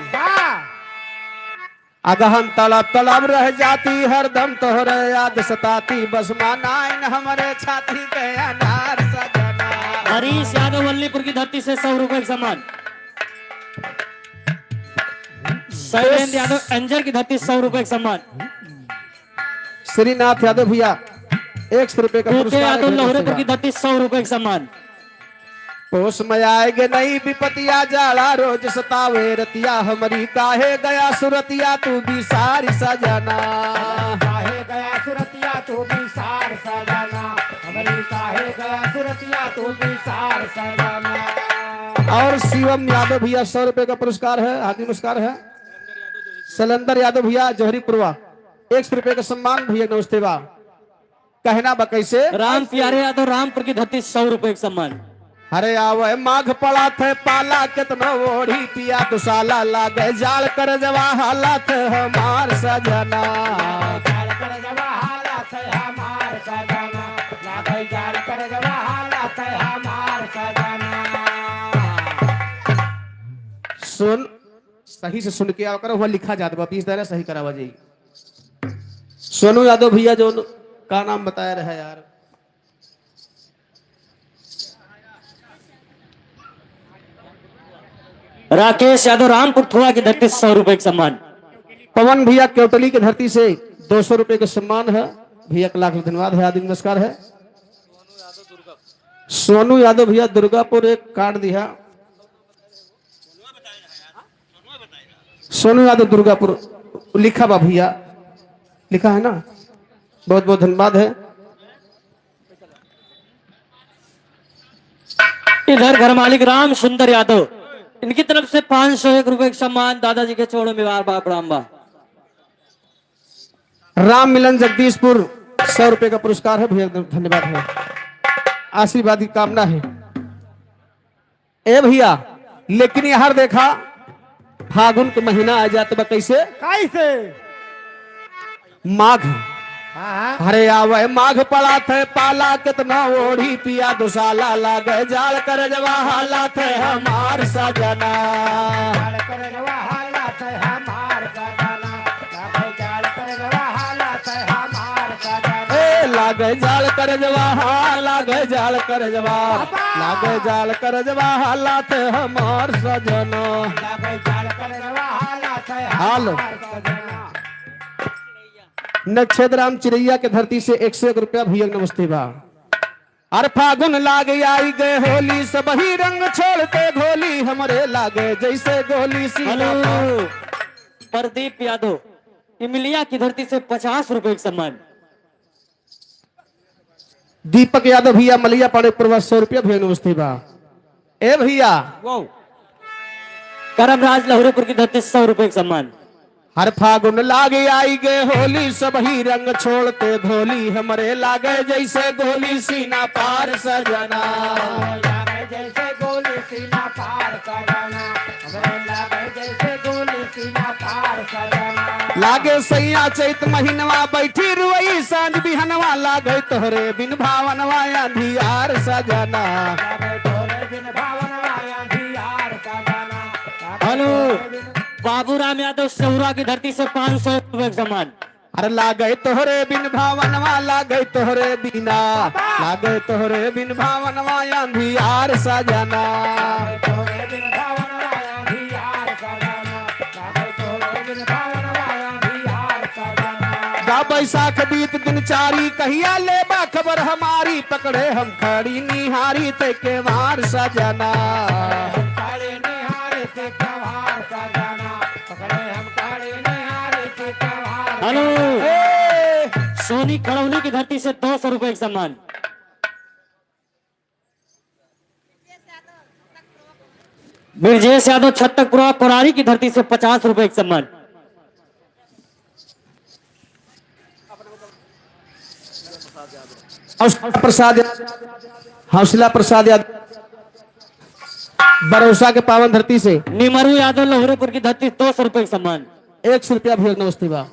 अगहन तड़प तड़प रह जाती हरदम तोहरे याद सताती बस मानाइन हमारे छाती के अनार सजना। हरीश यादव वल्लीपुर की धरती से 100 रुपए का सम्मान। शैलेंद्र यादव अंजर की धरती 100 रुपए का सम्मान। श्रीनाथ यादव भैया 100 रुपए का पुरस्कार है। यादव लहरेपुर की धरती 100 रुपए का सम्मान। पोस में आएगे नई विपतिया जाला रोज सतावे रतिया हमारी काहे गया सुरतिया तू भी सारी सजना। काहे गया सुरतिया तू भी सार सजाना, हमारी काहे गया सुरतिया तू भी सार सजाना। और शिवम यादव भैया 100 रुपए का पुरस्कार है। हार्दिक नमस्कार है। सलंदर यादव भैया जौहरी पुरवा 100 रुपए का सम्मान। भैया नमस्ते बा। कहना बा कैसे राम प्यारे यादव रामपुर की धरती 100 रुपए का सम्मान। अरे आवे माघ पड़ा थे पाला कितना ओढ़ी पिया दुसाला लागे जाल कर जवा हालत हमार सजना। जाल कर जवा हालत हमार सजाना, लागे जाल कर जवा हालत हमार सजाना। सुन सही से सुन के आओ करो वह लिखा जाता है 20 दायरा सही करावा जाएगी। सोनू यादव भैया जो का नाम बताया रहा यार राकेश यादव रामपुर थोड़ा की धरती 100 रुपए का सम्मान। पवन भैया केवटली की धरती से 200 रुपए का सम्मान है। भैया का लाख धन्यवाद है। हार्दिक नमस्कार है। सोनू यादव भैया दुर्गापुर एक कार्ड दिया। सोनू यादव दुर्गापुर लिखा बा भैया लिखा है ना। बहुत बहुत धन्यवाद है। इधर घर मालिक राम सुंदर यादव इनकी तरफ से 501 रुपए का सम्मान। दादाजी के चौड़ों में बार बार प्रणाम बा। राम मिलन जगदीशपुर 100 रुपए का पुरस्कार है। भैया धन्यवाद है। आशीर्वाद की कामना है। ए भैया लेकिन यहां देखा फागुन का महीना आ जाता कैसे कैसे माघ। हाँ अरे आवे माघ पड़ा थे पाला कितना ओढ़ी पिया दुसाला लागे जाल कर जवा हालत हमार सजना। जाल कर जवा हालत हमार सजाना, लागे जाल कर जवा हालत हमार सजाना। ए लागे जाल कर जवा लागे जाल कर जवा लागे जाल कर जवा हालत हमार सजना। लागे जाल कर जवा हालत हालो हमार सजाना। नक्षत्राम चिड़ैया के धरती से 101 रुपया। भैया नमस्ते बा। अरे फागुन लागे आई गए होली सब ही रंग छोड़ते घोली हमरे लागे जैसे गोली सीना पर। हेलो प्रदीप यादव इमलिया की धरती से 50 रुपए का सम्मान। दीपक यादव भैया मलिया पाड़े पूर्वा 100 रुपया। भैया नमस्ते बा। ए भैया करमराज लहरेपुर की धरती 100 रुपए का सम्मान। हर फागुन लागे आई गए होली सब ही रंग छोड़ते घोली हमरे लागे जैसे गोली सीना पार सजना। लागे जैसे गोली सीना पार सजाना, हमारे लागे जैसे गोली सीना पार सजाना। लागे सैया चैत महीनवा बैठी रुई सांझ बिहनवा लागे तोहरे बिन भावनवा अंधियार सजना। लागे तोरे बिन भावनवा अंधियार सजाना। हेलो बाबूराम यादव सौरा की धरती से 500 रुपए का सम्मान। अरे लागे तोहरे बिन भावनवा लागे तोहरे बिना लागे तोहरे बिन भावनवा अंधियार सजना तोरे बिन भावन वाया भी यार सजना लागे तोरे बिन भावन वाया भी यार सजना गा बैसाख बीत दिन चारी कहिया लेबा खबर हमारी पकड़े हम खड़ी निहारी ते के मार सजना हम काले निहारे ते कवार सजना पकड़े हम काले निहारे ते कवार हेलो ए, सोनी खड़ौली की धरती से 200 रुपए का सम्मान। ब्रजेश यादव छत्तकपुरा कोरारी की धरती से 50 रुपए का सम्मान। हौसला प्रसाद यादव भरोसा के पावन धरती से निमरू यादव लहरेपुर की धरती 200 रुपए का सम्मान। 100 रुपया भेज नमस्ते बा।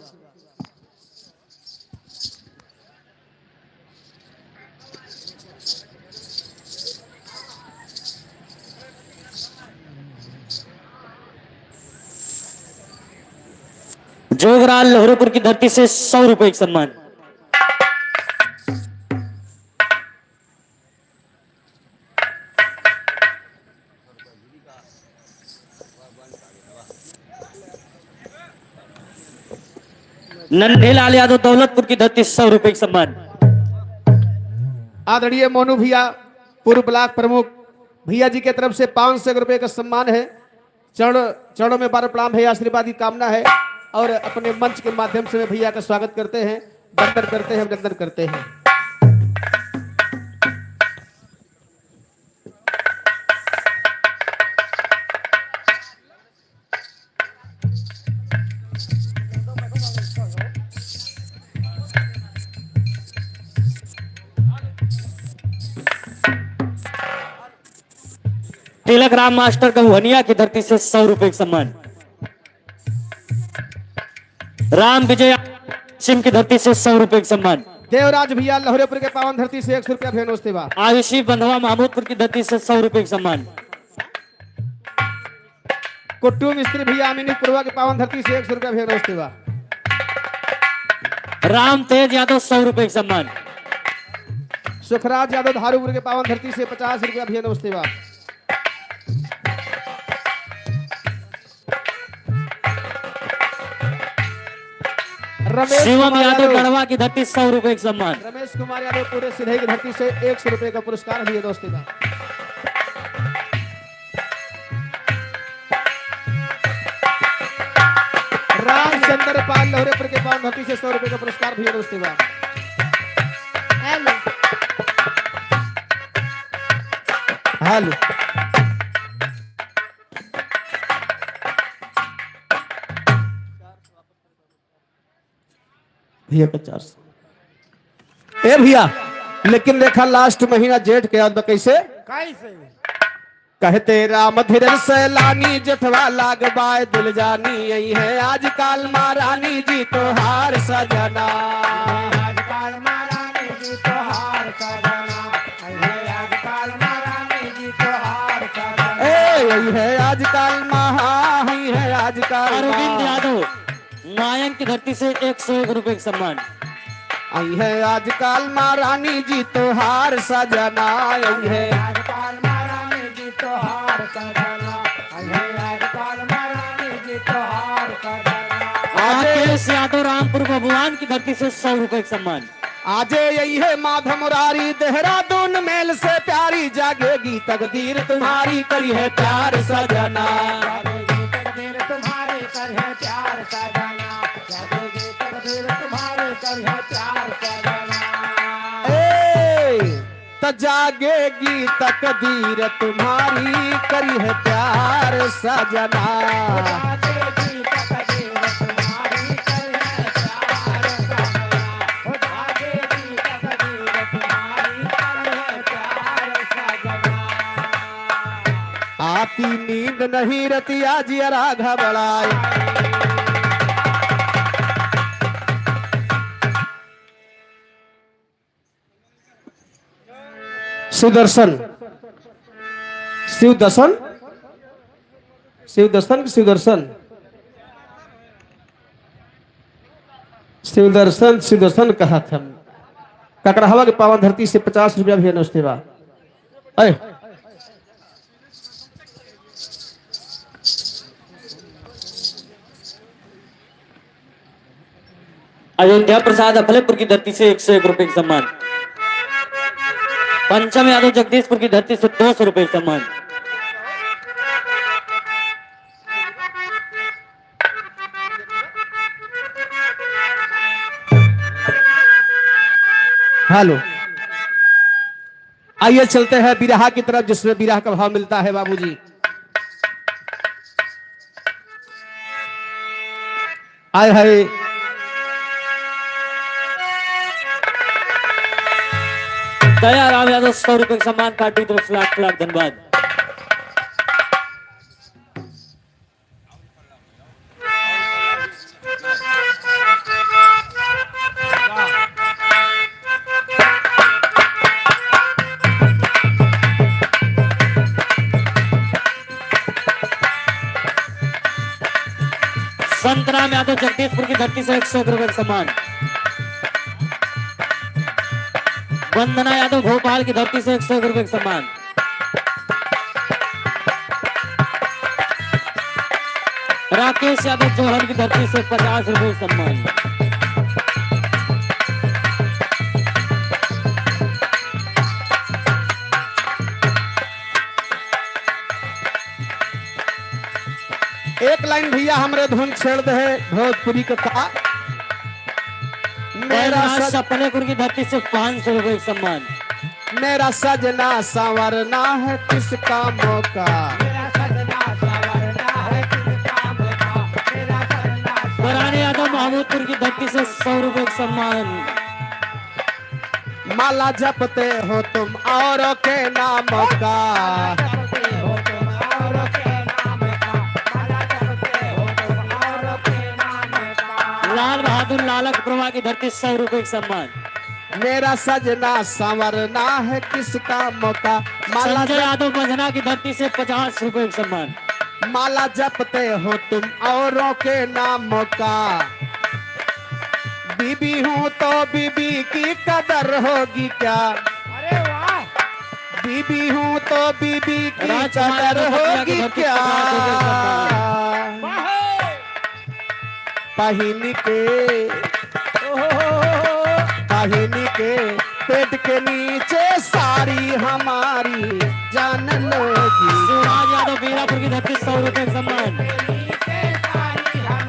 जोगराल लहरेपुर की धरती से 100 रुपए का सम्मान। नन्हेलाल यादव दौलतपुर की धरती 100 रुपए का सम्मान। आदरणीय मोनू भैया पूर्व ब्लॉक प्रमुख भैया जी के तरफ से 500 रुपए का सम्मान है। चरणों में बार प्रणाम है, आशीर्वाद की कामना है और अपने मंच के माध्यम से भैया का स्वागत करते हैं, वंदन करते हैं, अभिनंदन करते हैं। तिलक राम मास्टर गौहनिया की धरती से 100 रुपए का सम्मान। राम विजय सिंह की धरती से 100 रुपए का सम्मान। देवराज भैया लहरेपुर के पावन धरती से 100 रुपया भेज नमस्ते बा। आयुषी बंधवा महमूदपुर की धरती से 100 रुपए का सम्मान। कुट्टू मिस्त्री भैया अमीनीपुरवा के पावन धरती से 100 रुपया भेज नमस्ते बा। राम तेज यादव 100 रुपए का सम्मान। सुखराज यादव धारूपुर के पावन धरती से 50 रुपया भेज नमस्ते बा। रमेश शिवम कुमार यादव यादव गढ़वा की धरती 100 रुपए का सम्मान। रमेश कुमार यादव पूरे सिधई की धरती से 100 रुपए का पुरस्कार दिए दोस्तों का। रामचंद्र पाल लहरेपुर के पावन धरती से 100 रुपए का पुरस्कार दिए दोस्तों का। हेलो भैया का 400। ए भैया लेकिन देखा लास्ट महीना जेठ के बाद कैसे कैसे कहते राम धीरन सैलानी जठवा लाग बाय दिल जानी यही है आजकल महारानी जी तो हार सजना आजकल महारानी जी तो हार सजना आजकल महारानी जी तो हार सजना यही है आजकल ही है आजकल अरविंद यादव मायन की धरती से 101 रुपए का सम्मान। आई है आजकल महारानी जी तो हार सजना यही है आजकल महारानी जी तो हार सजना आजकल महारानी जी तो हार सजना राकेश यादव रामपुर भगवान की धरती से 100 रुपए का सम्मान। आजे यही है माधव मुरारी देहरादून मेल से प्यारी जागेगी तकदीर तुम्हारी करी है प्यार सजना तकदीर तुम्हारे कर है प्यार सजना तकदीर तुम्हारे कर है प्यार सजना त जागेगी तकदीर तुम्हारी करी है प्यार सजना जागेगी तकदीर तुम्हारी कर है प्यार सजना जागेगी तकदीर तुम्हारी कर है प्यार सजना आती नींद नहीं रतिया जियरा घबराए शिवदर्शन शिवदर्शन शिवदर्शन शिवदर्शन शिवदर्शन शिवदर्शन कहा था ककरहवा के पावन धरती से 50 रुपया भी नौस्ते बा अय अयोध्या प्रसाद अफलेपुर की धरती से 101 रुपए का सम्मान। पंचम यादव जगदीशपुर की धरती से 200 रुपए का सम्मान। हेलो आइए चलते हैं बिरहा की तरफ जिसमें बिरहा का भाव मिलता है बाबूजी। आए हाय दया राम यादव 100 रुपए का सम्मान। पार्टी तरफ से लाख लाख धन्यवाद। संतराम यादव जगदीशपुर की धरती से 101 रुपए का सम्मान। वंदना यादव भोपाल की धरती से 101 रुपए का सम्मान। राकेश यादव जोहर की धरती से 50 रुपए का सम्मान। एक लाइन भैया हमरे धुन छेड़ दे भोजपुरी का मेरा सपनेपुर की धरती से 500 रुपए का सम्मान। मेरा सजना संवरना है किसका मौका। पुराने यादव महमूदपुर की धरती से 100 रुपए का सम्मान। माला जपते हो तुम औरों के नाम का। लाल बहादुर लालक प्रभा की धरती 100 रुपए का सम्मान। मेरा सजना संवरना है किसका मौका। माला संजय यादव बजना की धरती से 50 रुपए का सम्मान। माला जपते हो तुम औरों के नाम का। बीबी हूँ तो बीबी की कदर होगी क्या। अरे वाह बीबी हूँ तो बीबी की राजकुमार कदर यादव होगी की क्या। 50 रुपए का वाह पहिनी के पेट के नीचे साड़ी हमारी जान लोगी। शिवराज यादव बीरापुर की धरती 100 रुपए का सम्मान।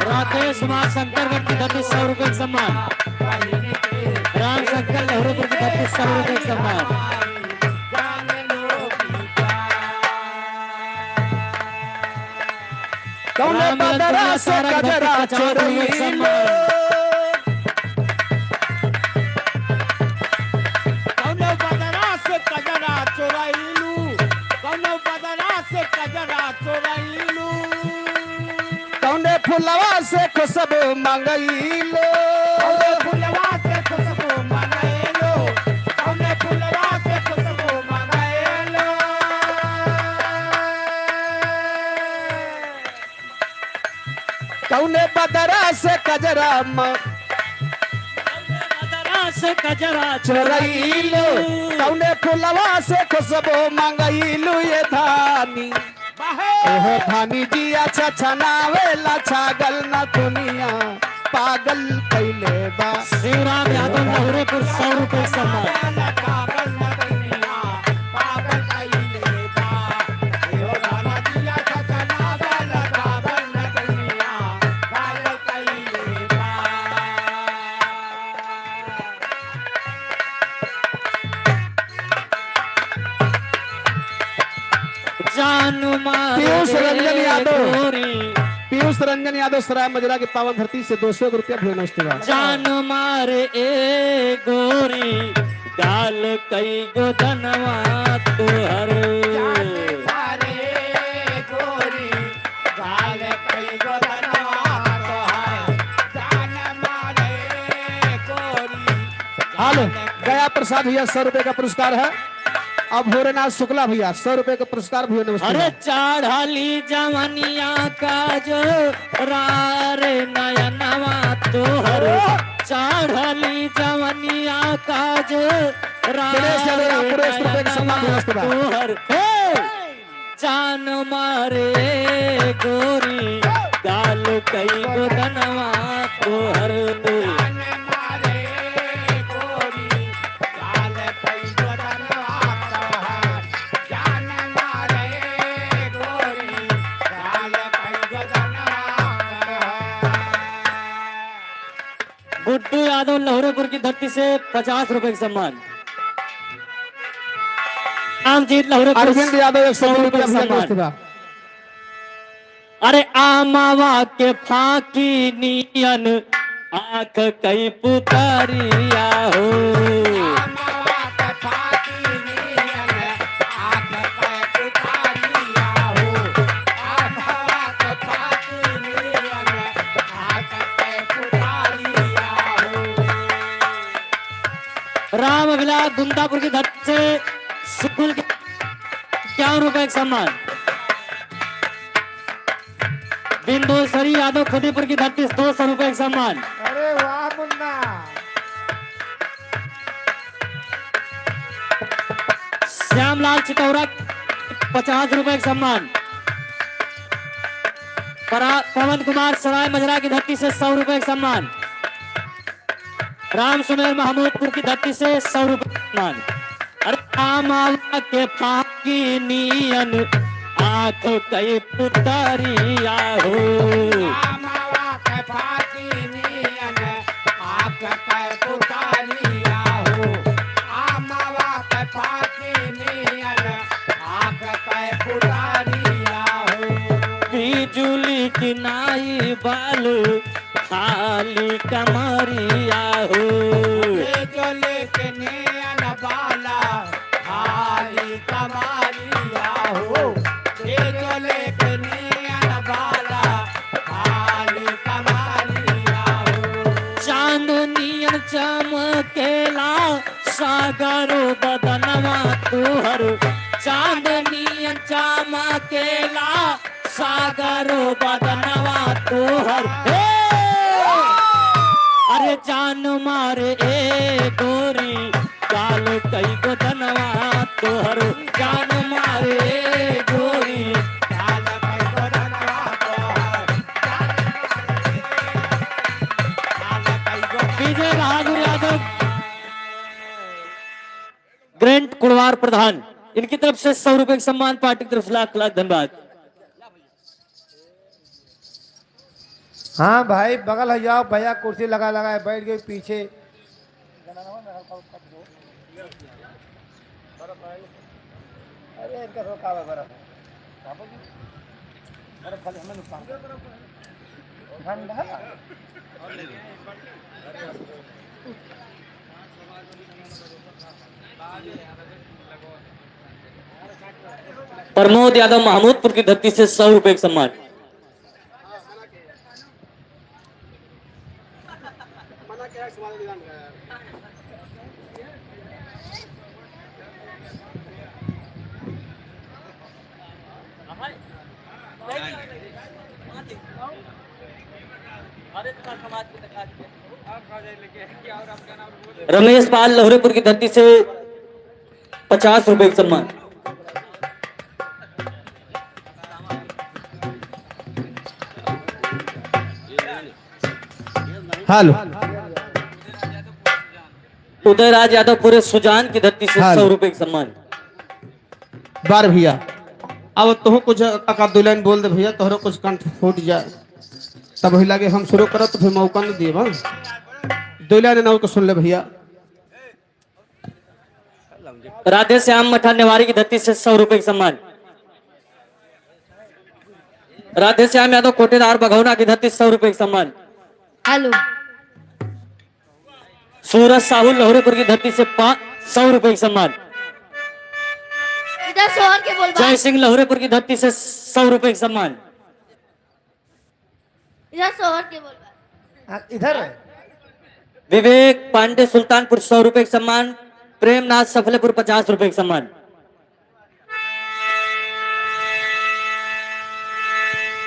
राकेश कुमार शंकरगढ़ की धरती 100 रुपए का सम्मान। राम शंकर नेहरूपुर की धरती 100 रुपए का सम्मान। कौने बदरा से कजरा चोरई लो। कौनो बदरा से कजरा चोराइलू। कौनो बदरा से कजरा चोराइलू। कौने फुलवा से खुशबू मंगई लो। कौनो फुलवा से खुशबू मंगाइलो। कौनो फुलवा से खुशबू मंगाइलो। कौने बदरा से कजरा से कजरा चोरई लो। कौने फुलवा से खुशबू मंगई लो। ये धानी ओहो धानी जी अच्छा छनावेला छागल न दुनिया पागल कैले बा। शिवराम यादव नेहरूपुर 100 रुपए का सम्मान। पागल न दुनिया पागल कइले बा। यो गाना दिया छचना वाला पागल न दुनिया पागल कइले बा। जानू पीयूष रंजन यादव। गोरी पीयूष रंजन यादव सराय मजरा की पावन धरती से 200 रुपया भेजना उसके बाद। जान मारे ए गोरी डाल कई गो धनवा तुहर। सारे गोरी गाल कई गो धनवा तोहार। जान मारे गोरी हाल गया प्रसाद भैया 100 रुपए का पुरस्कार है। अब भोरेनाथ शुक्ला भैया 100 रुपए का पुरस्कार भैया नमस्ते। अरे चढ़ाली जवनिया का जो रारे नयनवा तुहर। चढ़ली जवनिया काज गणेश यादव रामपुर 100 रुपए का सम्मान देना उसके बाद। तोहर जान मारे गोरी गाल कई गोदनवा तोहर जान मारे गोरी गाल कई गोदनवा तोहर जान मारे गोरी गाल कई गोदनवा गुड्डू यादव लहरेपुर की धरती से 50 रुपए का सम्मान। रामजीत लहरेपुर अरविंद यादव 100 रुपए का सम्मान। उसके बाद। अरे आमावा के फाकी नियन आंख कई पुतरिया हो मावा के फाकी नियन आंख के पुकारिया हो मावा के फाकी नियन आंख के पुकारिया हो राम विलास दुंदापुर की धरती से सुकुल के 51 रुपए का सम्मान। बिंदुसरी यादव खुदीपुर की धरती से 200 रुपए का सम्मान। अरे वाह मुन्ना। श्यामलाल चितौरा 50 रुपए का सम्मान। पवन कुमार सराय मजरा की धरती से 100 रुपए का सम्मान। राम सुमेर महमूदपुर की धरती से 100 रुपए का सम्मान। अरे आमावा के फाकी नियन आंख कई पुतरिया हो मावा के फाकी नियन आंख के पुकारिया हो मावा के फाकी नियन आंख के पुकारिया हो बिजुली की नाई बाल खाली कमरिया हो जो लेके नियन बाला खाली कमारिया हो जो लेके नियन बाला खाली कमारिया हो चांदनियन चमकेला सागर बदनवा तोहर चांदनियन चमकेला सागर बदनवा तोहर अरे जान मारे ए गोरी गाल कई बदनवा तोहर जान मारे ए गोरी काल कई गोदनवा तोहर काल कई गोदनवा विजय बहादुर यादव ग्रैंड कुड़वार प्रधान इनकी तरफ से 100 रुपए का सम्मान। पार्टी की तरफ से लाख लाख धन्यवाद। हाँ भाई बगल हो जाओ भैया कुर्सी लगा लगा बैठ गए पीछे। अरे इनका तो काम है बर्फ बर्फ खाली हमें नुकसान ठंडा। प्रमोद यादव महमूदपुर की धरती से 100 रुपए का सम्मान। रमेश पाल लहरेपुर की धरती से 50 रुपए का सम्मान। हेलो उदयराज यादव पूरे सुजान की धरती से 100 रुपए का सम्मान। बार भैया अब तुह कुछ अका दो लाइन बोल दे भैया तोहरो कुछ कंठ फूट जाए तब ही लगे हम शुरू करो तो फिर मौका नहीं दिए बा दो लाइन ना को सुन ले भैया। राधे श्याम मठा नेवारी की धरती से 100 रुपए का सम्मान। राधे श्याम यादव कोटेदार बघौना की धरती से 100 रुपए का सम्मान। हेलो सूरज साहू लहरेपुर की धरती से 100 रुपए का सम्मान। इधर शोहर के बोल जय सिंह लहरेपुर की धरती से 100 रुपए का सम्मान। इधर शोहर के बोल इधर विवेक पांडे सुल्तानपुर 100 रुपए का सम्मान। प्रेमनाथ सफलेपुर 50 रुपए का सम्मान।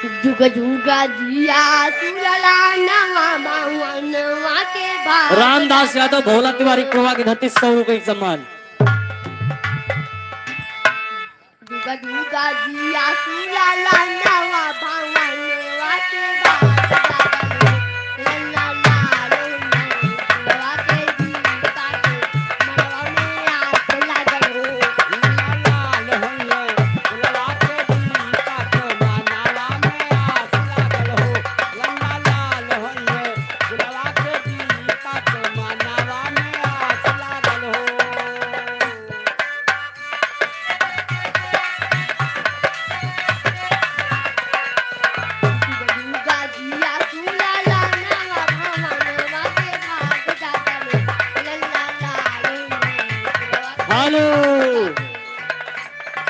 जुग जुगा जिया सुलला नवा बावनवा के बाद रामदास यादव भोला तिवारी कोवा की धरती 100 रुपए का सम्मान। जुग जुगा जिया सुलला नवा बावनवा के बाद लल्ला लालो नवा के गीता के मनवा में आस लागल हो लाल होइए गुलवा के दीपा के मानवा में आस लागल हो लम्बा लाल होइए गुलवा के दीपा के मानवा में आस लागल हो जुगा जिया सुलला नवा बावनवा के बाद लल्ला लालो नवा हेलो,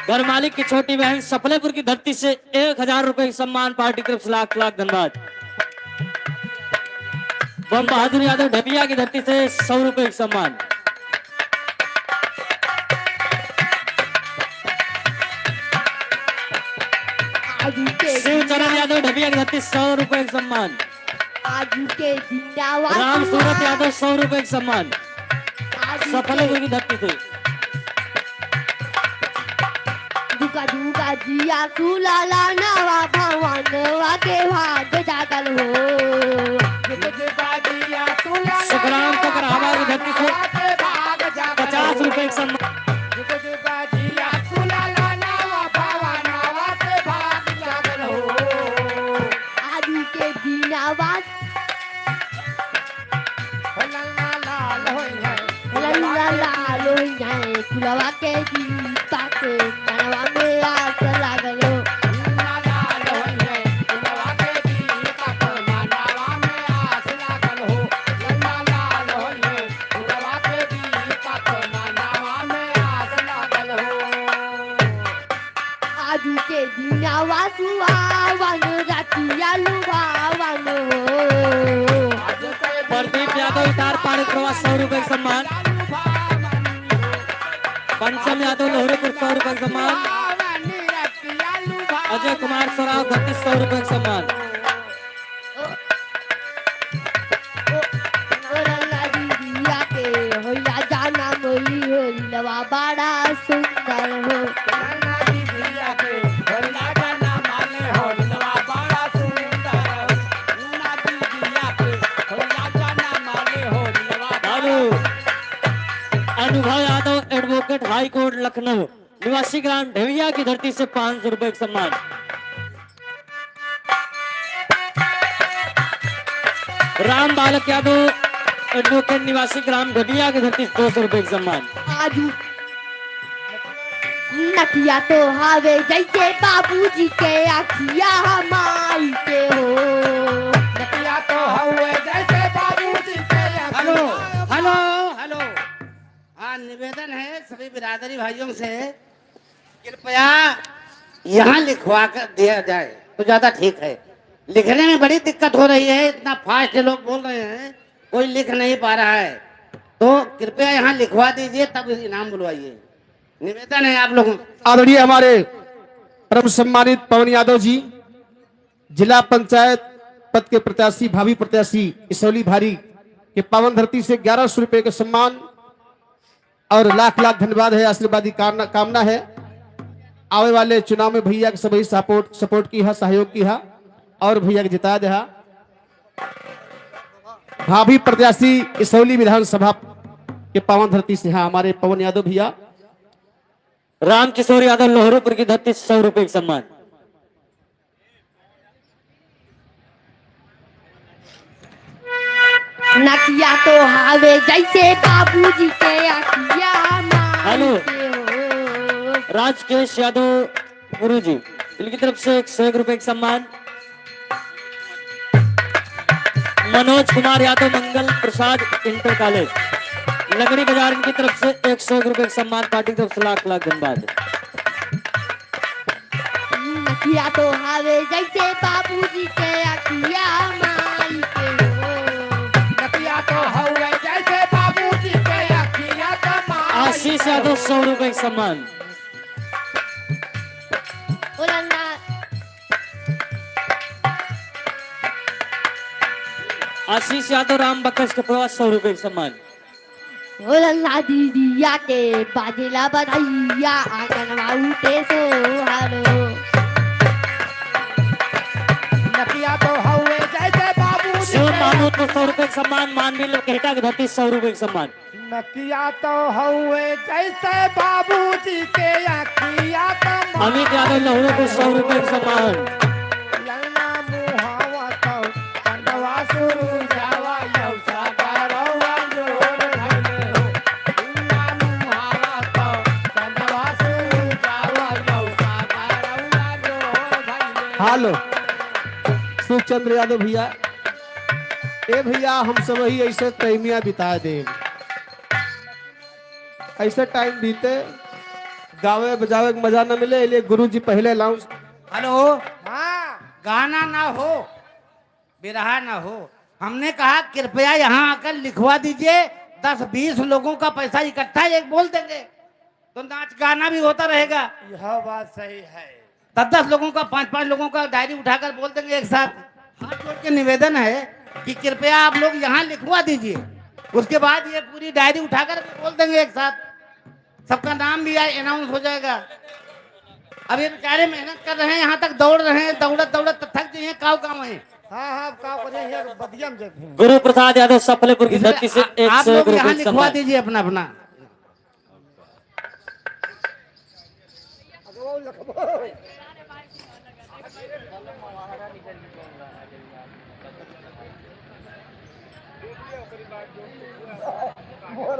घर मालिक की छोटी बहन सफलेपुर की धरती से 1000 रुपए का सम्मान पार्टी की तरफ से लाख लाख धन्यवाद। बम बहादुर यादव ढबिया की धरती से 100 रुपए का सम्मान। आजू के शिवचरण यादव ढबिया की धरती 100 रुपए का सम्मान। आजू के जिंदावा राम सूरत यादव 100 रुपए का सम्मान आजू सफलेपुर की धरती से। जुगा जुगा जिया सुलाला नवा भवनवा के भाग जागल हो जुगाजिया सुला सुखराम ककरावा की धरती से के भाग जा 50 रुपए का सम्मान। जुगाजिया सुला नवा भवनवा के भाग जागल हो आजू के दिनावा लल्ला लाल होइए लल्ला लालो जाए कुलवा के गीता के मनवा में आस लागल हो लल्ला लाल होइए गुलवा के दीपा के मानवा में आस लागल हो लल्ला लाल होइए गुलवा के दीपा के मानवा में आस लागल हो आजू के दिनावा सुहावन रातिया लुभावन हो प्रदीप यादव इतार पानी प्रवास 100 रुपए का सम्मान। पंचम यादव लोहरेपुर 100 रुपए का सम्मान। अजय कुमार सराव धरती 100 रुपए का सम्मान। लल्ला दीदिया के होइला जाना मोली होइलवा बड़ा सुंदर हो बाबू अनुभव Yadav advocate high court Lucknow निवासी ग्राम ढेविया की धरती से 500 रुपए का सम्मान। राम बालक यादव एडवोकेट निवासी ग्राम ढेविया की धरती से 200 रुपए का सम्मान। आजू नकिया तो हावे जैसे बाबूजी के आखिया हमारी के हो हेलो हेलो हेलो हाँ, निवेदन है सभी बिरादरी भाइयों से कृपया यहाँ लिखवा कर दिया जाए तो ज्यादा ठीक है। लिखने में बड़ी दिक्कत हो रही है, इतना फास्ट लोग बोल रहे हैं, कोई लिख नहीं पा रहा है, तो कृपया यहाँ लिखवा दीजिए तब इनाम बुलवाइए। निवेदन है आप लोगों आदरणीय हमारे परम सम्मानित पवन यादव जी जिला पंचायत पद के प्रत्याशी भावी प्रत्याशी इसौली भारी के पावन धरती से 1100 रुपए का सम्मान और लाख लाख धन्यवाद है, आशीर्वादी कामना है। आवे वाले चुनाव में भैया के सभी सपोर्ट की है, सहयोग की है और भैया के जिता दे। भावी प्रत्याशी इसौली विधानसभा के पावन धरती से है हमारे पवन यादव भैया। राम किशोर यादव लोहरेपुर की धरती से 100 रुपए का सम्मान। नकिया तो हावे जैसे बाबूजी के आखिया हेलो। हमारी के हो राजकेश यादव गुरु जी इनकी तरफ से 101 रुपए का सम्मान। मनोज कुमार यादव मंगल प्रसाद इंटर कॉलेज लगड़ी बाजार इनकी तरफ से 101 रुपए का सम्मान। पार्टी की तरफ से लाख लाख धन्यवाद। नकिया तो हावे जैसे बाबूजी के आखिया हमारी के हो आशीष यादव 100 रुपए का सम्मान। आशीष यादव राम बकस के प्रवास 100 रुपए का सम्मान। बोलना दीदिया के बाजेला बधाइया आंगनवा उठे सो हारो। नकिया तो हवे जैसे बाबू शिव महमूद को 100 रुपए का सम्मान। मानवीय लोकेटा की धरती 100 रुपए का सम्मान। नकिया तो हवे जैसे बाबूजी के अखिया तो अमित यादव लहरों को 100 रुपए का सम्मान। ललना मुहावा तो कंडवा शुरू जावा यौसा करवा जोर धइले हो। ललना मुहावा तो कंडवा शुरू जावा यौसा करवा जोर धइले हो। हालो सुखचंद्र यादव भैया, ए भैया हम सब ही ऐसे टाइमिया बिता दे, ऐसे टाइम बीते गावे बजावे के मजा न मिले, इसलिए गुरुजी पहले अनाउंस। हेलो, हाँ गाना ना हो, बिरहा ना हो, हमने कहा कृपया यहाँ आकर लिखवा दीजिए। 10-20 लोगों का पैसा इकट्ठा एक बोल देंगे तो नाच गाना भी होता रहेगा। यह बात सही है। 10-10 लोगों का 5-5 लोगों का डायरी उठाकर बोल देंगे एक साथ। हाथ जोड़ के निवेदन है कि कृपया आप लोग यहाँ लिखवा दीजिए। उसके बाद ये पूरी डायरी उठाकर भी बोल देंगे एक साथ, सबका नाम भी अनाउंस हो जाएगा। अब ये बेचारे मेहनत कर रहे हैं, यहाँ तक दौड़ रहे हैं, दौड़त दौड़त थक गए हैं, काव काम है। हाँ हाँ का करे ये बदियम जगह। गुरु प्रसाद यादव सफलेपुर की धरती से आप 100 लोग रुपए यहाँ का लिखवा सम्मान। दीजिए अपना अपना।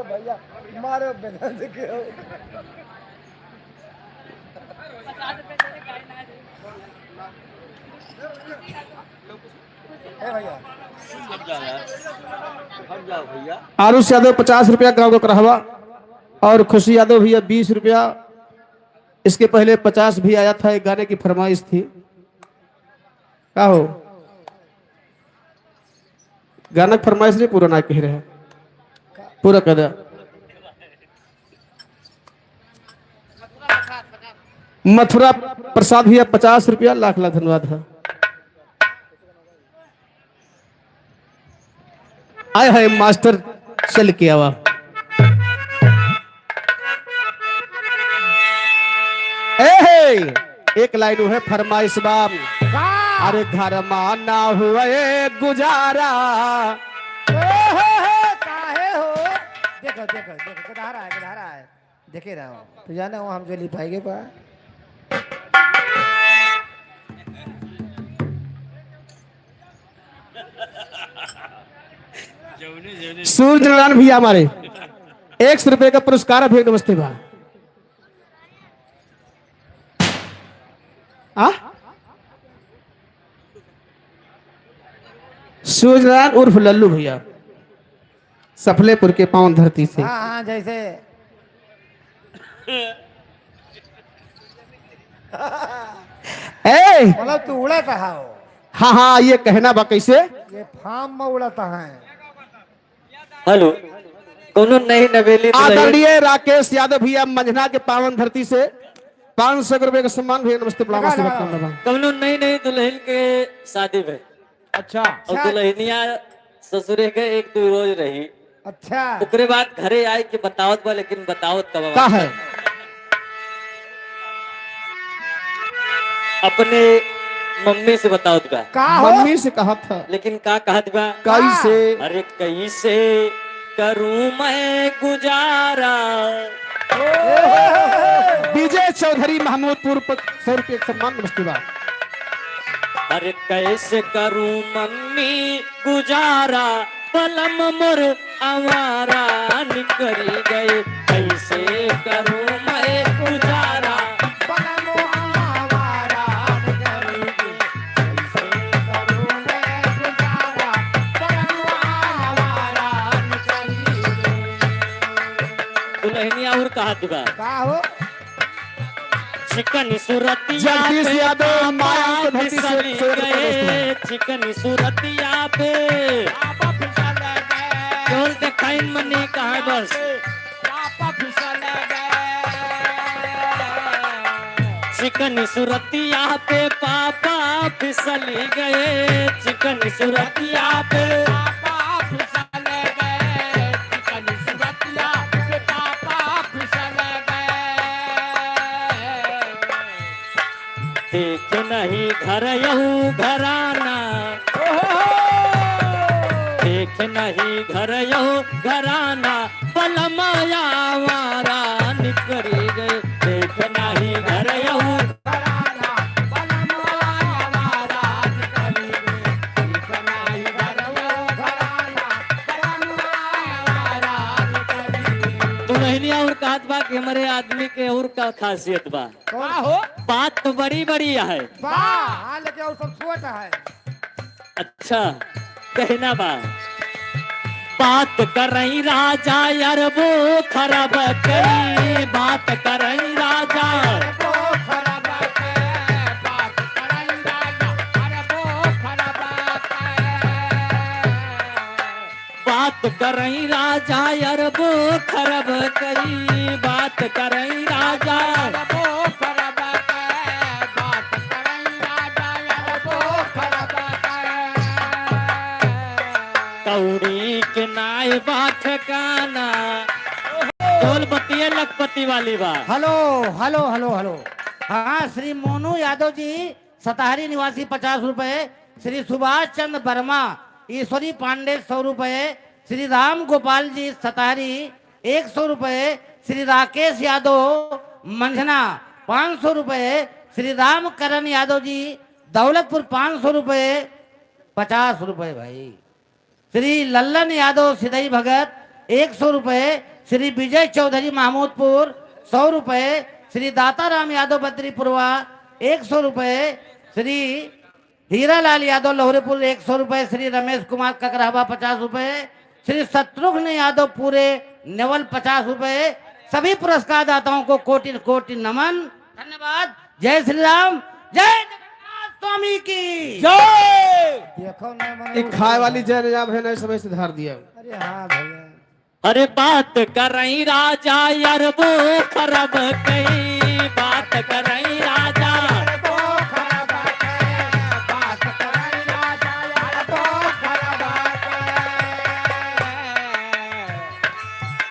भैया मारो बेदन से क्यों? भैया हट जाओ भैया। आरुष यादव 50 रुपया गाँव को करहवा, और खुशी यादव भैया 20 रुपया। इसके पहले 50 भी आया था, एक गाने की फरमाइश थी। क्या हो गाना की फरमाइश नहीं पूरा ना कह रहे, पूरा कर दे। मथुरा प्रसाद भैया 50 रुपया, लाख लाख धन्यवाद है। आए है मास्टर चल के आवा। एक लाइन है फरमाइश बाब, अरे घर माना हुए गुजारा। काहे हो? देखो देखो देखो गधारा है देखे रहो तो जाना वो हम जो लिख पाएंगे पा। सूर्य नारायण भैया हमारे 100 रुपए का पुरस्कार अभी। नमस्ते भा। सूर्य नारायण उर्फ लल्लू भैया सफलेपुर के पावन धरती से। हाँ हाँ जैसे मतलब तू उड़ता है हो। हाँ हाँ ये कहना बा कैसे। ये फार्म में उड़ता है। हेलो, कोनो नई नवेली दुल्हन आदरणीय राकेश यादव भैया मंझना के पावन धरती से 500 रुपए का सम्मान भैया। नमस्ते प्रणाम से बात करना बा। कोनो नई दुल्हन के शादी में अच्छा और दुल्हनिया ससुरे के 1-2 रोज रही। अच्छा ओकरे बाद घरे आए कि बतावत बा, लेकिन बतावत कब का है अपने मम्मी से बतावत बा, का हो? मम्मी से कहा था लेकिन का कहत बा, कैसे। अरे कैसे करूं मैं गुजारा। विजय चौधरी महमूदपुर पर 100 रुपए का सम्मान। नमस्ते बा। अरे कैसे करूं मम्मी गुजारा, पलम मोर आवारा निकरी गए। कैसे करूं मैं गुजारा, दुल्हनिया और कहत बा, का हो? चिकन सूरतिया जगदीश पे यादव माया के धरती से फिसली 100 रुपए का गए। चिकन सूरतिया पे केवल देखाइन मनी कहा बस। चिकन सूरतिया पे पापा फिसली गए। चिकन सूरतिया पे नहीं घर यहू घराना, देख नहीं घर यहू घराना, पलमाया हमारा निकरी गए, देख नहीं घर यहू घराना पलमाया हमारा निकली गए, देख नहीं घर वो घराना पलमाया हमारा निकली गए। दुल्हनिया और कहत बा कि हमारे आदमी के और का खासियत बा, बात तो बड़ी बड़ी है। वाह, लेकिन और सब छोटा है। अच्छा कहना बा, बात कर रही राजा यार वो खराब करी, बात कर रही राजा वो खराब है, बात कराई राजा, अरे वो खराब है। बात कर रही राजा यार वो खराब करी, बात कर रही राजा वो खराब है, बात कराई राजा, अरे वो खराब है। कौड़ी के नाय बा ठिकाना, ढोल बत्तियां लखपति वाली बा। Hello hello hello hello. हाँ, श्री मोनू यादव जी सताहरी निवासी 50 रुपए, श्री सुभाष चंद्र वर्मा ईश्वरी पांडे 100 रुपए, श्री राम गोपाल जी सताहरी 100 रुपए, श्री राकेश यादव मंझना 500 रुपए, श्री राम करण यादव जी दौलतपुर 500 रुपए, 50 रुपए भाई। श्री लल्लन यादव सिदई भगत 100 रुपए, श्री विजय चौधरी महमूदपुर 100 रुपए, श्री दाताराम यादव बद्रीपुरवा 100 रुपए, श्री हीरालाल यादव लोहरेपुर 100 रुपए, श्री रमेश कुमार ककरावा 50 रुपए, श्री शत्रुघ्न यादव पूरे नेवल 50 रुपए। सभी पुरस्कार दाताओं को कोटि कोटि नमन, धन्यवाद। जय श्री राम, जय जगन्नाथ स्वामी की जय। देखो ना मैंने एक खाए वाली जय निजाम है ना, इस समय से धार दिया। अरे हाँ भैया, अरे बात कर रही राजा यार वो खराब कई, बात कर रही राजा वो खराब है, बात कराई राजा, अरे वो खराब है।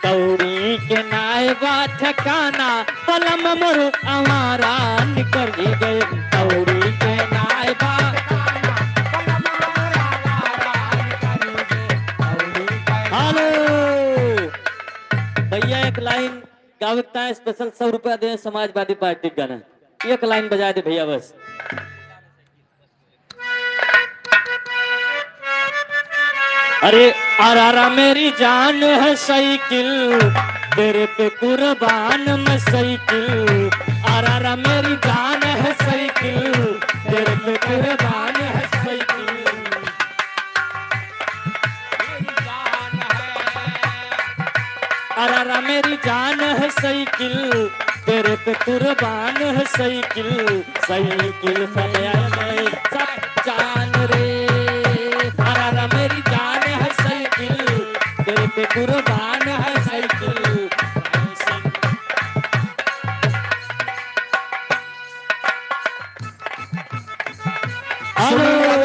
कौड़ी के नाय बा ठिकाना, पलम मोर हमारा निकल गए, कौड़ी के नाय बा। हेलो भैया, एक लाइन गाविकता है स्पेशल 100 रुपया दे समाजवादी पार्टी का गाना, एक लाइन बजा दे भैया बस। अरे आरा मेरी जान है साइकिल, तेरे पे कुर्बान मैं साइकिल, आरा मेरी जान है साइकिल, तेरे पे कुर्बान है साइकिल। आरा मेरी जान है साइकिल, तेरे पे कुर्बान है साइकिल, साइकिल समय सब जान रे, आरा मेरी जान है साइकिल, तेरे पे कुर्बान है साइकिल।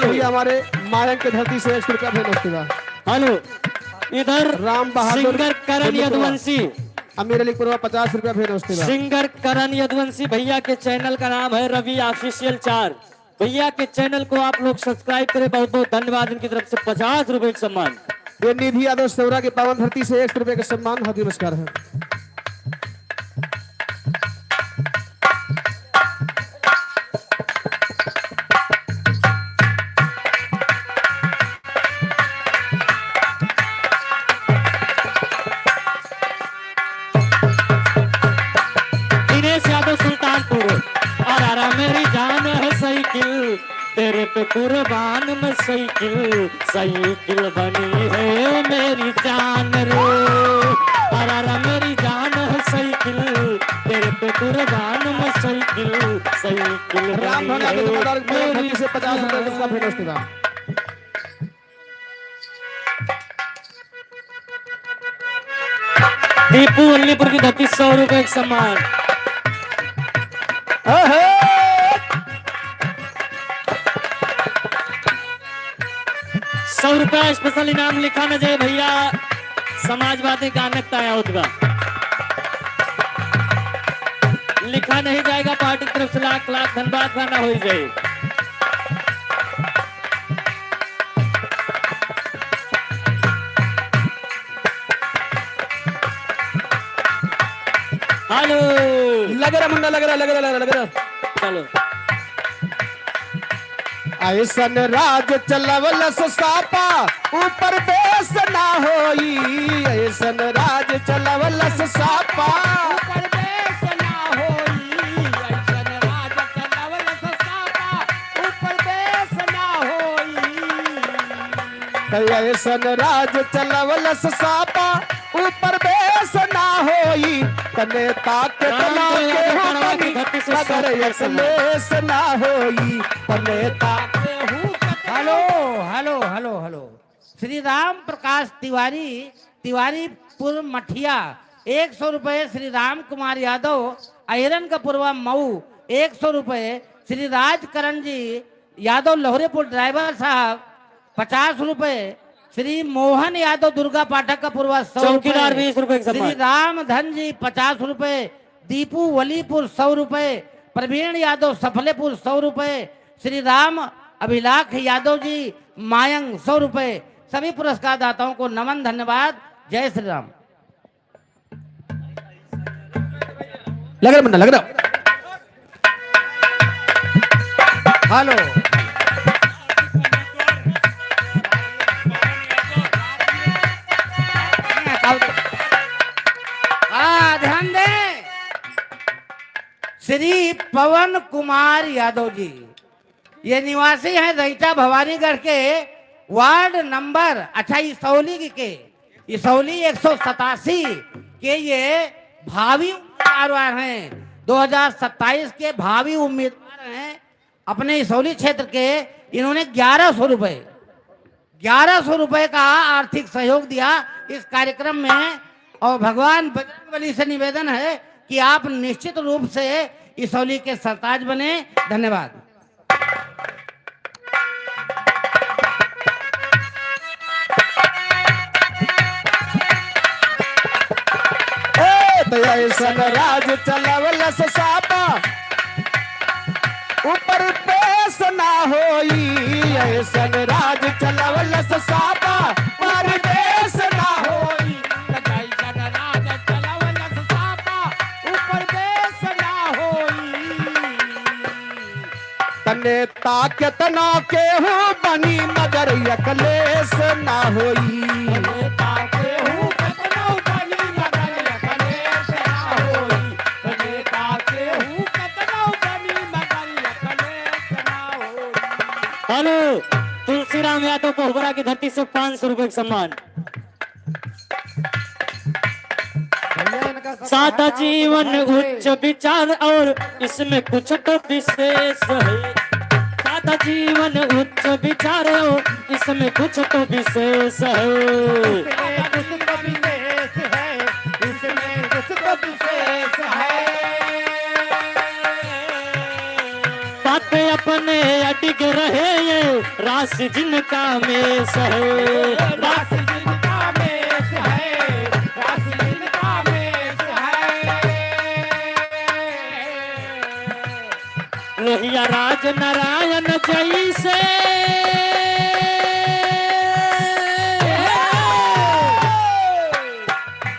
भैया हमारे मायंग के धरती से 100 रुपया भेज उसके। हेलो, इधर राम बहादुर सिंगर करण यदुवंशी, अमीर अली पुरवा 50 रुपया भेज उसके। सिंगर करण यदुवंशी भैया के चैनल का नाम है रवि ऑफिशियल 4। भैया के चैनल को आप लोग सब्सक्राइब करें, बहुत बहुत धन्यवाद। इनकी तरफ से 50 रुपए का सम्मान। ये निधि यादव सेवरा के पावन धरती से 100 रुपये का सम्मान, हाथी नमस्कार है। दिनेश यादव सुल्तानपुर, और आरा मेरी जान है साइकिल, तेरे पे कुर्बान में साइकिल, साइकिल बनी है मेरी जान रे, आरा मेरी जान है साइकिल, तेरे पे कुर्बान में साइकिल, साइकिल राम बनी भला के दुकानदार है के मेरी धरती से 50 रुपये का भेज उसके। दीपू अलीपुर की धरती 100 रुपए का सम्मान। 100 रुपया स्पेशल इनाम लिखा न जाए भैया, समाजवादी गानकता है उतगा लिखा नहीं जाएगा, पार्टी की तरफ से लाख लाख धन्यवाद गाना हो जाए। हेलो लग रहा मुंडा, लग रहा चलो ऐसन राज चलवलस सापा ऊपर बेस ना होई, ऐसन राज चलवलस सापा ऊपर बेस ना होई, ऐसन राज चलवलस सापा, ऊपर बेस ना होई। ऐसन राज चलवलस सापा ऊपर बेस ना होई, तने ताके तना के होनी मगर एकलेस ना होई, तने ताके hello hello hello hello. Shri Ram Prakash Tiwari, Tiwaripur Mathiya 100 रुपए। श्री राम कुमार यादव, अहिरन का पूर्वा मऊ 100 रुपए। श्री राजकरण जी यादव लहरेपुर ड्राइवर साहब 50 रुपए। श्री मोहन यादव दुर्गा पाठक का पूर्वा 100 चौकीदार 20 रुपए का श्री सम्मान। राम धन जी 50 रुपए। दीपू वलीपुर 100 रुपए। प्रवीण यादव सफलेपुर 100 रुपए। श्री राम अभिलाख यादव जी मायंग 100 रुपए। सभी पुरस्कार दाताओं को नमन, धन्यवाद। जय श्री राम। लग रहा मुंडा, लग रहा हेलो ध्यान दें। श्री पवन कुमार यादव जी, ये निवासी हैं रईटा भवानीगढ़ के वार्ड नंबर, अच्छा इसौली के इसौली 187 के ये भावी उम्मीदवार हैं, 2027 के भावी उम्मीदवार हैं अपने इसौली क्षेत्र के। इन्होंने 1100 रुपए का आर्थिक सहयोग दिया इस कार्यक्रम में। और भगवान बजरंगबली से निवेदन है कि आप निश्चित रूप से इसौली के सरताज बने। धन्यवाद। ऐसन राज चलवलस सापा ऊपर बेस ना होई, ऐसन राज चलवलस सापा ऊपर बेस ना होई, ऐसन राज चलवलस सापा, ऊपर बेस ना होई। तने ताके तना के हो बनी मगर एकलेस ना होई, ताके हूँ कतनो बनी मगर एकलेस ना होई, तने ताके हूँ कतनो बनी मगर एकलेस ना होई। हेलो तुलसीराम यादव कोहबरा की धरती से 500 रुपए का सम्मान। सादा जीवन उच्च विचार और इसमें कुछ तो विशेष है। सादा जीवन उच्च विचार और इसमें कुछ तो विशेष है। कुछ तो विशेष है, इसमें कुछ तो विशेष है। बातें अपने अटक रहे ये राशि जिनका में सहे। राशि जिनका मेष है, राशि जिनका मेष है। लोहिया राज नारायण जैसे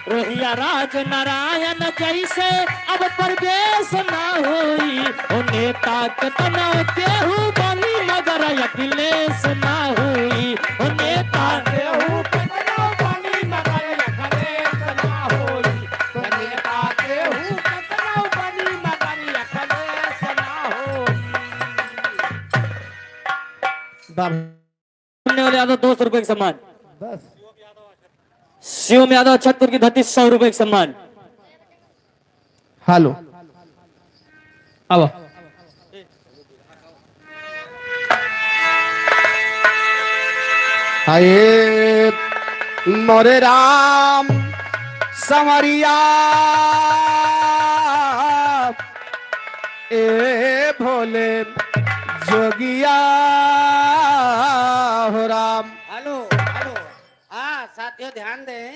रोहिया राज नारायण जैसे अब प्रवेश ना होई, ओ नेता के तनाव केहू बनी मगर अखिलेश ना हुई। ओ नेता केहू कतनो बनी मगर अखिलेश ना होई, तो नेता केहू कतनो बनी मगर अखिलेश ना होई। यादव 200 रुपए का सम्मान। बस शिवम यादव छतपुर की धरती 100 रुपए का सम्मान। हेलो अब हाय मोरे राम संवरिया ए भोले जोगिया हो राम। Hello hello. साथियों ध्यान दें,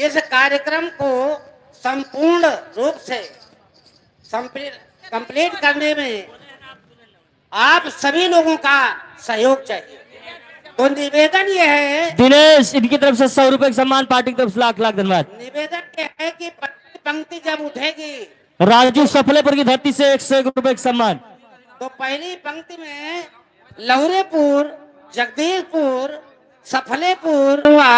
इस कार्यक्रम को संपूर्ण रूप से कंप्लीट करने में आप सभी लोगों का सहयोग चाहिए। तो निवेदन ये है, दिनेश इनकी तरफ से 100 रुपए का सम्मान, पार्टी की तरफ से लाख लाख धन्यवाद। निवेदन ये है कि पंक्ति जब उठेगी राजू सफलेपुर की धरती से 101 रुपए का सम्मान। तो पहली पंक्ति में लहुरेपुर, जगदीशपुर, सफलेपुर हुआ,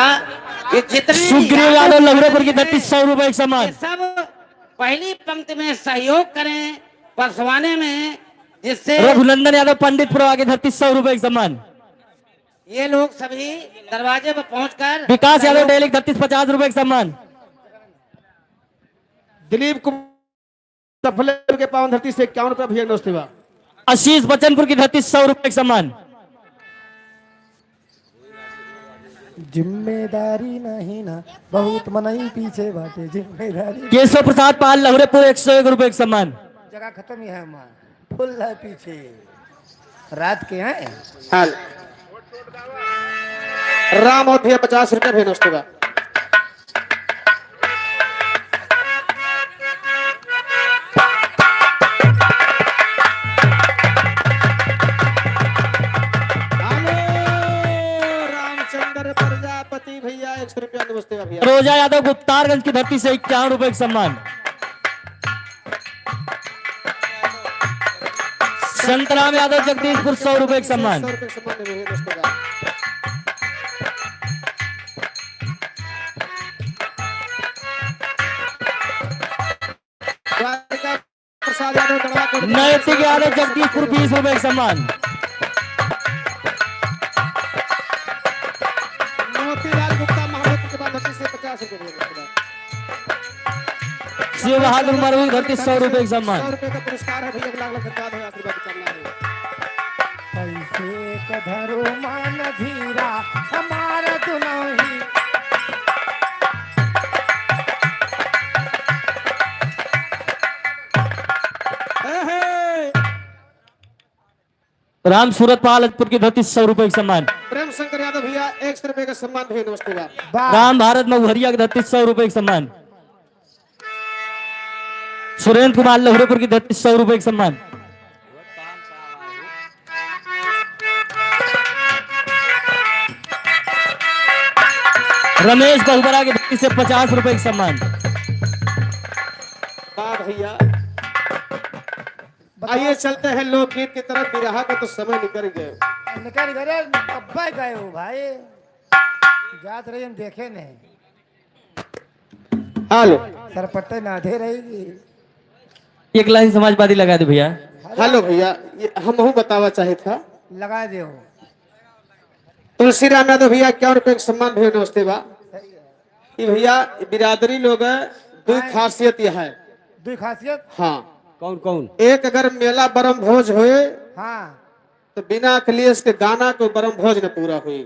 ये जितने भी सुग्रीव यादव लहुरेपुर की धरती 100 रुपए का सम्मान। ये सब पहली पंक्ति में सहयोग करें परसवाने में, जिससे रघुनंदन यादव पंडितपुर की धरती 100 रुपए का सम्मान। ये लोग सभी दरवाजे पर पहुंचकर विकास यादव डेली धरती 50 रुपए का सम्मान। दिलीप कुमार सफलेपुर के पावन धरती से 51 रुपया भैया नमस्ते बा। आशीष बच्चनपुर की धरती 100 रुपए का सम्मान। जिम्मेदारी नहीं ना बहुत मनई पीछे बाटे जिम्मेदारी। केशव प्रसाद पाल लहुरेपुर 101 रुपए का सम्मान। जगह खत्म ही है माँ, फुल है पीछे रात के हैं। हाल राम और भैया 50 रुपया भैया नमस्ते बा। रामचंद्र प्रजापति भैया 100 रुपया नमस्ते बा भैया। रोजा यादव गुप्तारगंज की धरती से 51 रुपए का सम्मान। संतराम यादव जगदीशपुर 100 रुपए का सम्मान। 100 रुपये का सम्मान है भैया नमस्ते बा। प्रसाद यादव गढ़वा कोट नैतिक यादव जगदीशपुर 20 रुपए का सम्मान। मोतीलाल गुप्ता महाराष्ट्र के बाद धरती से 50 रुपये भैया नमस्ते बा। शिव बहादुर मरवी धरती 100 रुपए का 100 सम्मान। रुपये का पुरस्कार है भैया। लाख लाख धन्यवाद है, आशीर्वाद करना है। कैसे कधरो मान धीरा हमारा दुनोही। राम सूरत पालपुर की धरती 100 रुपए का सम्मान। प्रेम शंकर यादव भैया 100 रुपये का सम्मान भैया नमस्ते बा। राम भारत महुहरिया की धरती 100 रुपए का सम्मान। सुरेंद्र कुमार लहुरेपुर की धरती 100 रुपए का सम्मान। रमेश बहुबरा की धरती से 50 रुपए का सम्मान। वाह भैया। आइए चलते हैं लोकगीत की तरफ। बिरहा का तो समय निकल गए। निकल गए कब गए हो भाई, जात रही हम देखे नहीं। हेलो सरपट्टे नाधे रहेगी। एक लाइन समाजवादी लगा दे भैया। हेलो भैया, ये हम बतावा चाहे था। लगा दे हो। तुलसीराम यादव भैया 51 रुपये का सम्मान भैया नमस्ते बा। ये भैया बिरादरी लोग है, दो खासियत यह है। दो खासियत। हाँ कौन कौन। एक अगर मेला बरम भोज होए हाँ तो बिना अखिलेश के गाना को बरम भोज न पूरा हुई,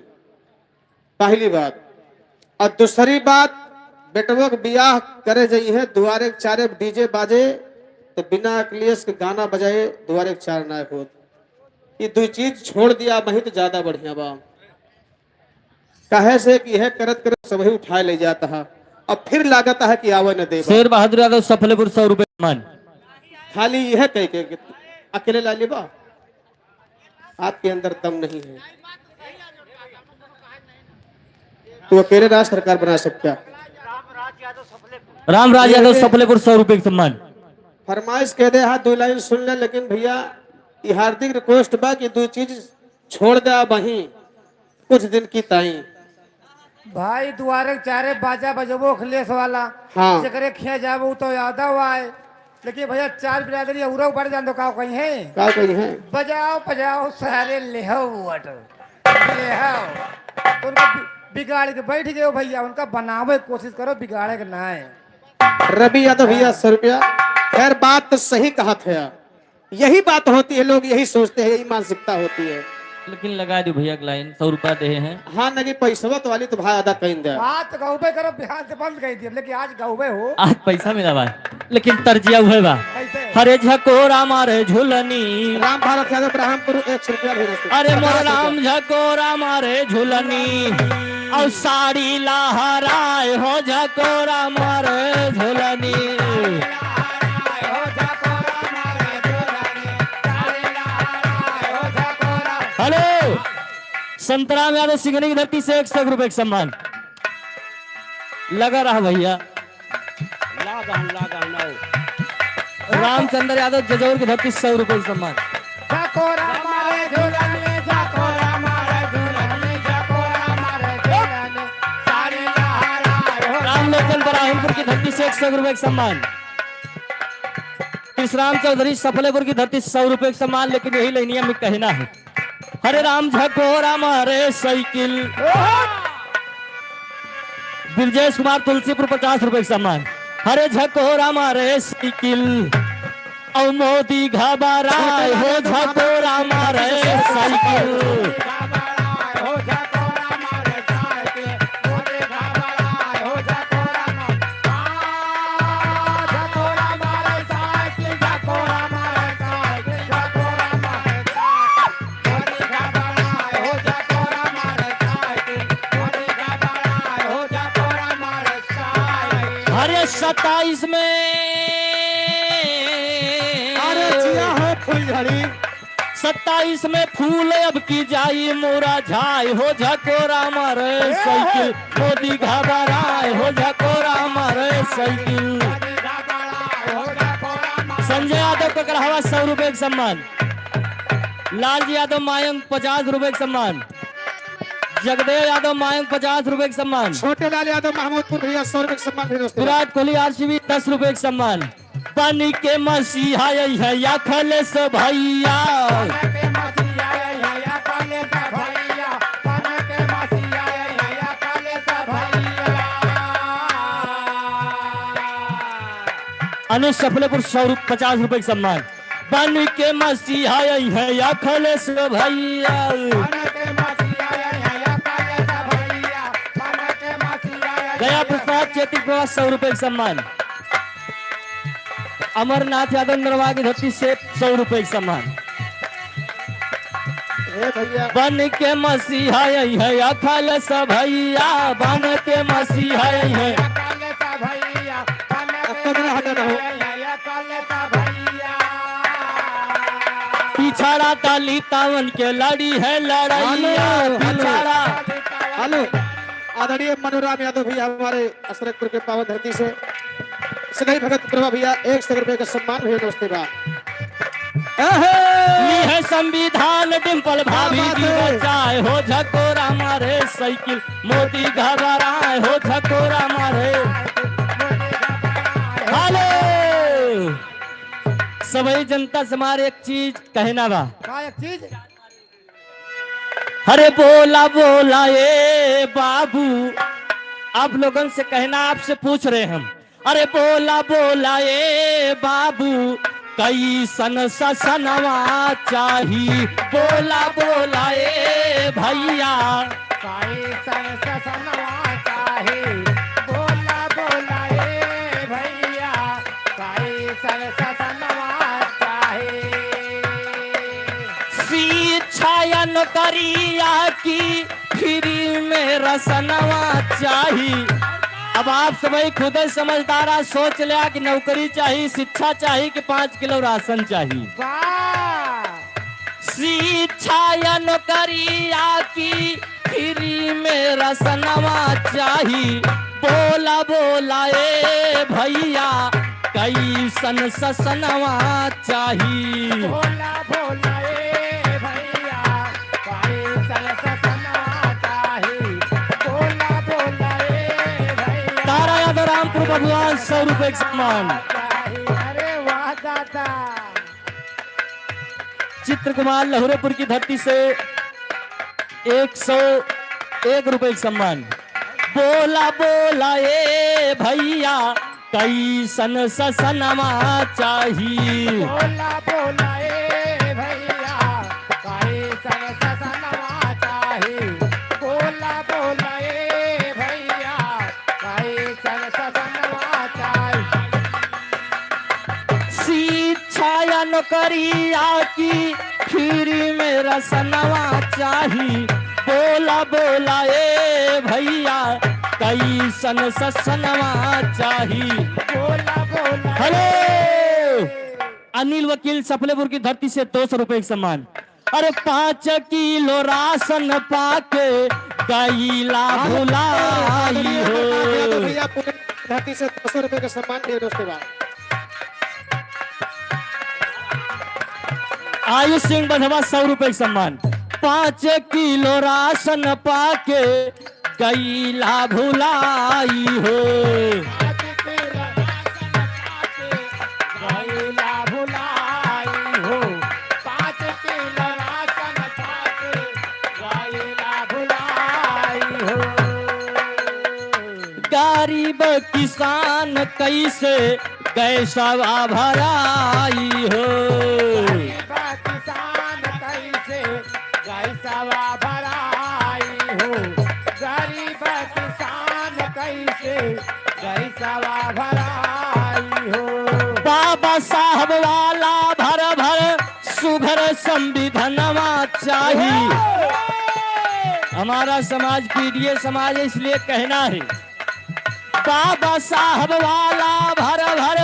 पहली बात। और दूसरी बात, बेटवो के बियाह करे जाइए है दुआरे चारे डीजे बाजे तो बिना अखिलेश के गाना बजाए दुआरे चार ना हो। ये दो चीज छोड़ दिया वही तो ज्यादा बढ़िया बा। कहे से कि यह करत करत सब ही उठाए ले जाता है, अब फिर लागत है कि आवे न दे। शेर बहादुर यादव सफलेपुर 100 रुपए का सम्मान। खाली यह कह के अकेले ला ले बा, आपके अंदर दम नहीं है तो अकेले राज सरकार बना सकता। रामराज यादव सफलेपुर 100 रुपए का सम्मान। फरमाइश कह दे हाँ 2 लाइन सुन ले, लेकिन भैया ये हार्दिक रिक्वेस्ट बा कि 2 चीज छोड़ दे वहीं कुछ दिन की ताई। भाई दुआरे चारे बाजा बजबो अखिलेश वाला। हाँ। जकरे खिया जाबो तो यादव आए, लेकिन भैया चार बिरादरी उरा बढ़ जान दो का कहीं है। का कही है बजाओ बजाओ सारे लेहो वाटर लेहो। उनको बिगाड़ के बैठ गए हो भैया, उनका बनावे की कोशिश करो, बिगाड़े के ना है। रवि यादव भैया 100 रुपया। खैर बात तो सही कहा था, यही बात होती है, लोग यही सोचते हैं, यही मानसिकता होती है। लेकिन लगा दो भैया लाइन 100 रुपया दे हैं। हाँ नहीं पैसा तो वाली तो भाई आधा कहीं दे। बात गौबे करो, बिहार से बंद गई थी, लेकिन आज गौबे हो। आज पैसा मिला बा, लेकिन तरजिया हुए बा। कैसे हरे झकोरा मारे झुलनी। राम भारत यादव ब्राह्मणपुर 100 रुपया भेज दो। अरे मोर राम झकोरा मारे झुलनी और साड़ी लहराए हो झकोरा मारे झुलनी। हेलो संतराम यादव सिंगनी की धरती से 100 रुपए का सम्मान। लगा रहा भैया। रामचंद्र यादव जजौर की धरती 100 रुपए का सम्मान। झकोरा मारे झूलन में, झकोरा मारे झूलन में, झकोरा मारे झूलन में, सारे लहराए हो। रामलोचन बराहिमपुर की धरती से 100 रुपए का सम्मान। कृष्णराम चौधरी सफलेपुर की धरती 100 रुपए का सम्मान। लेकिन यही लाइनिया में कहना है, हरे राम झकोरा मारे साइकिल। ब्रजेश कुमार तुलसीपुर 50 रुपए का सम्मान। हरे झकोरा मारे साइकिल और मोदी घबराए हो, झकोरा मारे साइकिल। घबराए हो, झकोरा मारे साइकिल, मोदी घबराए हो, झकोरा झकोरा मारे साइकिल, झकोरा मारे साइकिल, झकोरा मारे साइकिल, मोदी घबराए हो, झकोरा मारे साइकिल, मोदी घबराए हो, झकोरा मारे साइकिल। हरे 27 में 27 में फूल अब की जाई मोरा झाई हो, झकोरा मारे साइकिल। मोदी घबराए हो, झकोरा मारे साइकिल। संजय यादव को करहवा 100 रुपए का सम्मान। लालजी यादव मायंक 50 रुपए का सम्मान। जगदेव यादव मायंक 50 रुपए का सम्मान। छोटे लाल यादव महमूदपुर भैया 100 रुपए का सम्मान भेजो दोस्तों। विराट कोहली आरसीबी 10 रुपए का सम्मान। पानी के मसीहा है या खलेस भैया। अनुज सफलेपुर 50 रुपए का सम्मान। बन के मसीहा है या खलेस भैया। गया प्रसाद चेतिक प्रवास 100 रुपए का सम्मान। अमरनाथ यादव नरवा की धरती से 100 रुपए का सम्मान। बन के मसीहा है या खालस भैया। बन के मसीहा है। पिछड़ा ताली तावन के लड़ी है लड़ाइया। पिछड़ा हेलो आदरणीय मनोराम यादव भैया हमारे असरकपुर के पावन धरती से सगाई भगत प्रभा भैया 100 रुपए का सम्मान भैया दोस्तों बा। है संविधान डिम्पल भाभी की बचाए हो, झकोरा मारे साइकिल। मोदी घबराए हो, झकोरा मारे। हेलो सभी जनता से हमारे एक चीज कहना बा। एक चीज अरे बोला बोला ए बाबू, आप लोगों से कहना, आपसे पूछ रहे हम। अरे बोला बोला ए बाबू, कई सन सनवा चाही। बोला बोला ए भैया, कई सन सनवा चाही। बोला बोला ए भैया, कई सन सनवा चाही। शिक्षा नौकरिया की फ्री में रसनवा चाही। अब आप सभी खुद समझदारा सोच लिया कि नौकरी चाहिए, शिक्षा चाहिए कि 5 किलो राशन चाहिए। शिक्षा या नौकरिया की फ्री में रसनवा चाहिए। बोला बोला ए भैया, कई सन सनवा चाहिए। बोला बोला ए भैया, कई सन सनवा चाही। बोला बोला ए भैया, तारा यादव रामपुर भगवान 100 रुपए का सम्मान। अरे वाह दादा। चित्र कुमार लहुरेपुर की धरती से 101 रुपए का सम्मान। बोला बोला ए भैया, कई सन सनवा चाहिए। बोला बोला ए भैया, कई सन सनवा चाही। बोला बोला ए भैया, कई सन सनवा चाही। शिक्षा या नौकरिया की फ्री में रसनवा चाहिए। बोला बोला ए भैया, कई सन सनवा चाहिए। बोला बोला हेलो अनिल वकील सफलेपुर की धरती से 200 रुपए का सम्मान। अरे 5 किलो राशन पाके कैला भुलाई हो। भैया पूरे धरती से 200 रुपए का सम्मान दिए दोस्तों बाद। आयुष सिंह बधवा 100 रुपए का सम्मान। 5 किलो राशन पाके गईला भुलाई हो। गईला भुलाई हो। 5 किलो राशन पाके गईला भुलाई हो। गरीब किसान कैसे गैसवा भराई हो। गरीब किसान कैसे गैसवा भराई हो। गरीब किसान कैसे गैसवा भराई हो। बाबा साहब वाला भर भर सुघर संविधानवा चाहिए। हमारा समाज पीडीए समाज है, इसलिए कहना है बाबा साहब वाला भर भर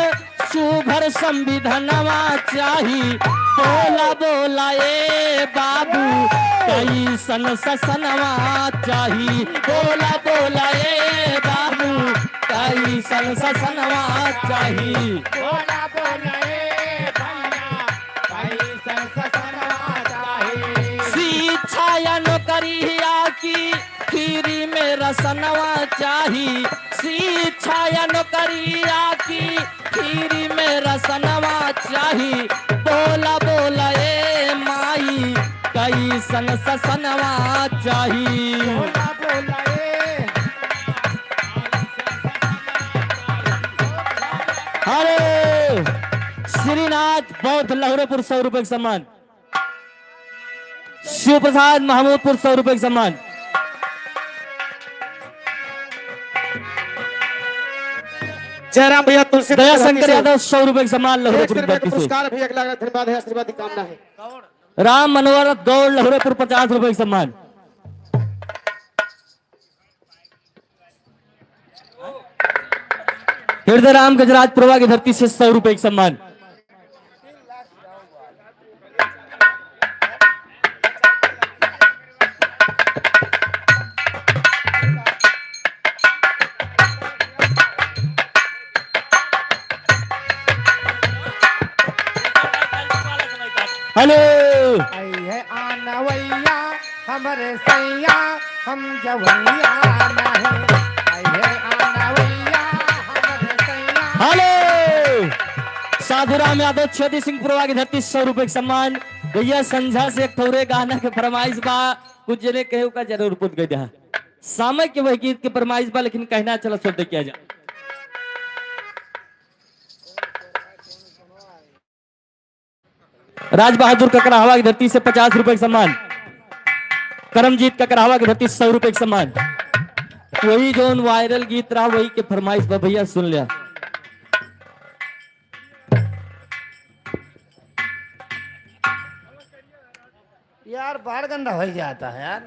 सुघर संविधानवा चाहिए। बोला बोला ए बाबू कैसन ससनवा चाहिए। बोला बोला ए बाबू कैसन ससनवा चाहिए। बोला बोला ए भैया कैसन ससनवा चाहिए। शिक्षा या नौकरिया की फ्री में रसनवा चाहिए। शिक्षा या नौकरिया की फ्री में रसनवा चाहिए। बोला बोला ए माई कैसन ससनवा चाहिए। बोला बोला ए अरे श्रीनाथ बौद्ध लहरेपुर 100 रुपए का सम्मान। शिव प्रसाद महमूदपुर 100 रुपए का सम्मान। जयराम भैया तुलसी दया शंकर यादव 100 रुपए का सम्मान लहरेपुर रुपए का धरती से। पुरस्कार भैया अगला धन्यवाद है, आशीर्वाद की कामना है। राम मनोहर गौड़ लहरेपुर 50 रुपए का सम्मान। हृदय राम गजराज प्रभा की धरती से 100 रुपए का सम्मान। हेलो आई है आनवैया हमरे सैया हम जवैया नहीं। आई है आनवैया हमरे सैया। हेलो साधुराम यादव छेदी सिंह पुरवा की धरती 100 रुपए का सम्मान। भैया संझा से एक थोड़े गाना के फरमाइश बा, कुछ जने कहे का जरूर पूछ गया। सामय के वही गीत के फरमाइश बा, लेकिन कहना चला शब्द किया जा। राज बहादुर ककराहवा की धरती से 50 रुपए का सम्मान। करमजीत ककराहवा की धरती 100 रुपए का सम्मान। वही जो वायरल गीत रहा वही के फरमाइश बा, भैया सुन लिया। यार बाढ़ गंदा हो जाता है यार,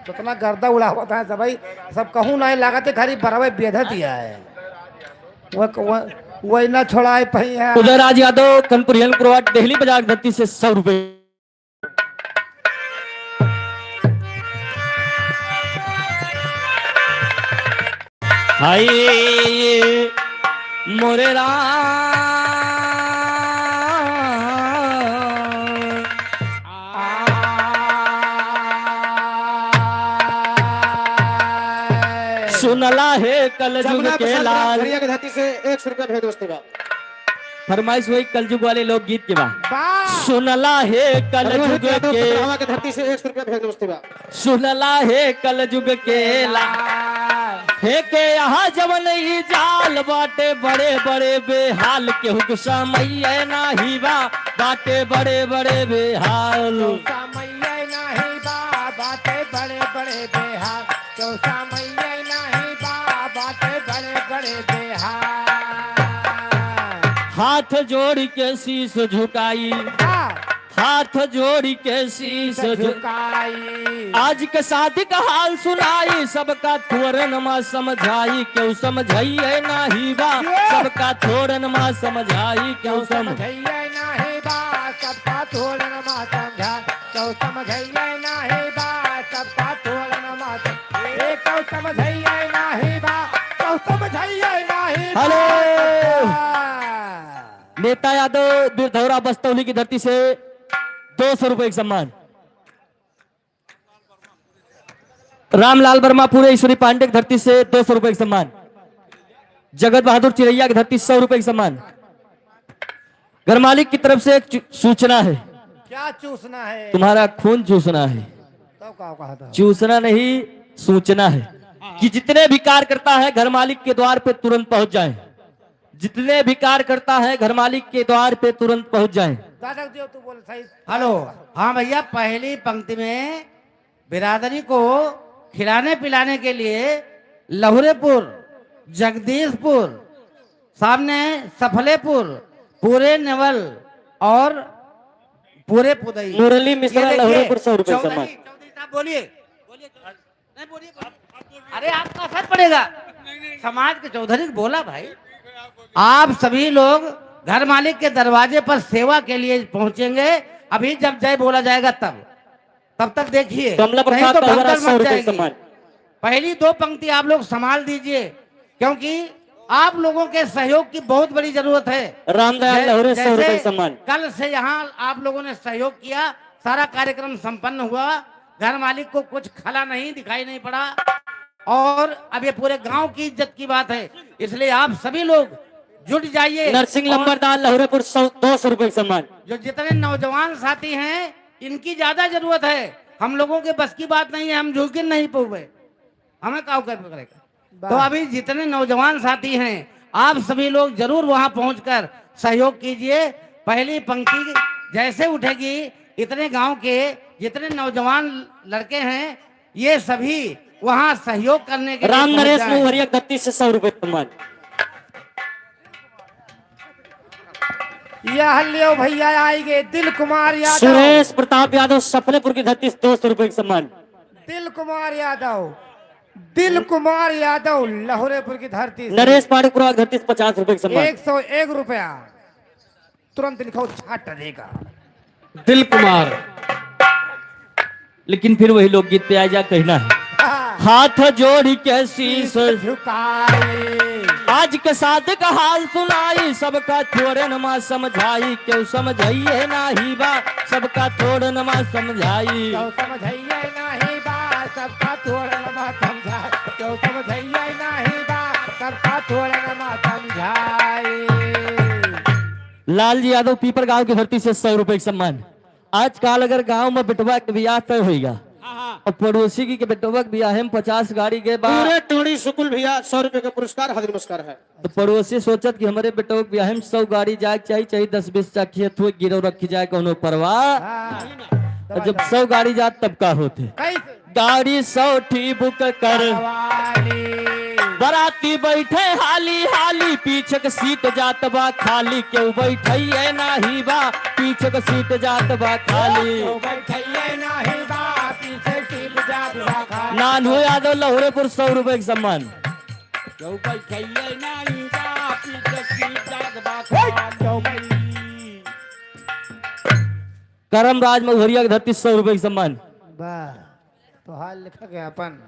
तो इतना गर्दा उड़ा होता है सब भाई, सब कहूँ नहीं लगाते खाली बराबर बेधा दिया है। वही ना छोड़ा पही है। उदयराज यादव कनपुरियन पुरवाट देहली बाजार की धरती से 100 रुपए। हाय मोरे सुनला है कलजुग के लाल। खड़िया की धरती से 100 रुपया भेज दोस्तों बा। फरमाइश वही कलजुग वाले लोग गीत के बाद। सुनला है कलजुग के की धरती से 100 रुपया भेज दोस्तों बा। सुनला है कलजुग के लाल। हे के यहाँ जवन ही जाल बाटे बड़े बड़े बेहाल। केहू के समय नाही बा बाटे बड़े बड़े बेहाल। समय नहीं बा बाटे बड़े बड़े बेहाल। तो समय नहीं बा बाटे बड़े बड़े बेहाल। हाथ जोड़ के शीश झुकाई। हाथ जोड़ी के शीश झुकाई। आज के शादी का हाल सुनाई। सबका थोरन माँ समझाई क्यों समझाइए नाही बा। सबका थोरन माँ समझाई क्यों समझाइए नाही बा। सबका थोरन माँ समझा क्यों समझाइए नाही बा। सबका थोरन माँ क्यों समझाइए नाही बा। क्यों समझाइए नेता यादव बिरधौरा बस्तौली की धरती से 200 रुपए का सम्मान। रामलाल वर्मा पूरे ईश्वरी पांडे की धरती से 200 रुपए का सम्मान। जगत बहादुर चिरैया की धरती 100 रुपए का सम्मान। घर मालिक की तरफ से एक सूचना है, क्या चूसना है? तुम्हारा खून चूसना है। तब कहा था चूसना नहीं, सूचना है कि जितने भी कार्य करता है घर मालिक के द्वार पे तुरंत पहुंच जाएं। जितने भी कार्य करता है घर मालिक के द्वार पे तुरंत पहुंच जाएं। दादा जी तू बोल सही। हेलो, हाँ भैया, पहली पंक्ति में बिरादरी को खिलाने पिलाने के लिए लहुरेपुर, जगदीशपुर, सामने सफलेपुर, पूरे नेवल और पूरे पुदई। मुरली मिश्रा, ये देखिए, लहुरेपुर 100 रुपए का सम्मान। चौधरी साहब बोलिए, नहीं बोलिए, अरे आपका असर पड़ेगा। समाज के चौधरी बोला भाई, आप सभी लोग घर मालिक के दरवाजे पर सेवा के लिए पहुंचेंगे। अभी जब जय बोला जाएगा तब तक देखिए, कमला नहीं प्रसाद तो पहवारा भगदड़ 100 मच रुपए का जाएगी। सम्मान। पहली 2 पंक्ति आप लोग संभाल दीजिए, क्योंकि आप लोगों के सहयोग की बहुत बड़ी जरूरत है। रामदयाल लहुरे 100 रुपए का सम्मान। कल से यहाँ आप लोगों ने सहयोग किया, सारा कार्यक्रम संपन्न हुआ, घर मालिक को कुछ खला नहीं दिखाई नहीं पड़ा, और अब ये पूरे गांव की इज्जत की बात है, इसलिए आप सभी लोग जुट जाइए। नरसिंह और लंबरदार लहुरेपुर 200 रुपए का सम्मान। जो जितने नौजवान साथी हैं, इनकी ज्यादा जरूरत है। हम लोगों के बस की बात नहीं है, हम झुकिन नहीं पहुंचे, हमें क्या करेगा। तो अभी जितने नौजवान साथी हैं, आप सभी लोग जरूर वहां पहुंचकर सहयोग कीजिए। पहली पंक्ति जैसे उठेगी, इतने गांव के जितने नौजवान लड़के हैं, ये सभी वहां सहयोग करने के लिए राम पहुंच नरेश जाएं। मुहरिया धरती से 100 रुपए का सम्मान। यह लियो भैया आएंगे दिल कुमार यादव। सुरेश प्रताप यादव सफलेपुर की धरती से 200 रुपए का सम्मान। दिल कुमार यादव, दिल कुमार यादव लहुरेपुर की धरती से नरेश पाड़ेपुरा की धरती से 50 रुपए का सम्मान। 101 रुपया तुरंत लिखो, छाट देगा। दिल कुमार। लेकिन फिर वही लोकगीत पे आ जा कहना है, हाथ जोड़ के शीश झुकाए आज के साथ का हाल सुनाई, सबका थोड़े नमा समझाई, क्यों समझाइए नाही बा, सबका थोड़े नमा समझाई। क्यों समझाइए नहीं बा, सबका थोड़ा नमा समझाए, क्यों समझाइए नहीं बा, सबका थोड़ा नमा समझाए। लालजी यादव पीपर गांव की धरती से 100 रुपए का सम्मान। आज काल अगर गांव में बेटवा के ब्याह तय होगा और पड़ोसी की के बेटवा के ब्याह में 50 गाड़ी के बाद पूरे टोड़ी सुकुल भैया 100 रुपए का पुरस्कार हाजिर नमस्कार है। तो पड़ोसी सोचत कि हमारे बेटवा के ब्याह में 100 गाड़ी जाए चाहिए 10-20 चाखिए थोड़ी गिरव रखी जाए कोनो परवाह। और जब 100 गाड़ी जात तब का होते, कैसे गाड़ी 100 ठी बुक कर बराती बैठे हाली हाली, पीछे के सीट जात बा खाली, क्यों बैठे नाही बा, पीछे के सीट जात बा खाली। नानू यादव लहुरेपुर 100 रुपए का सम्मान। करमराज महुरिया की धरती 100 रुपए का सम्मान। वाह, तो हाल लिखा गया अपन।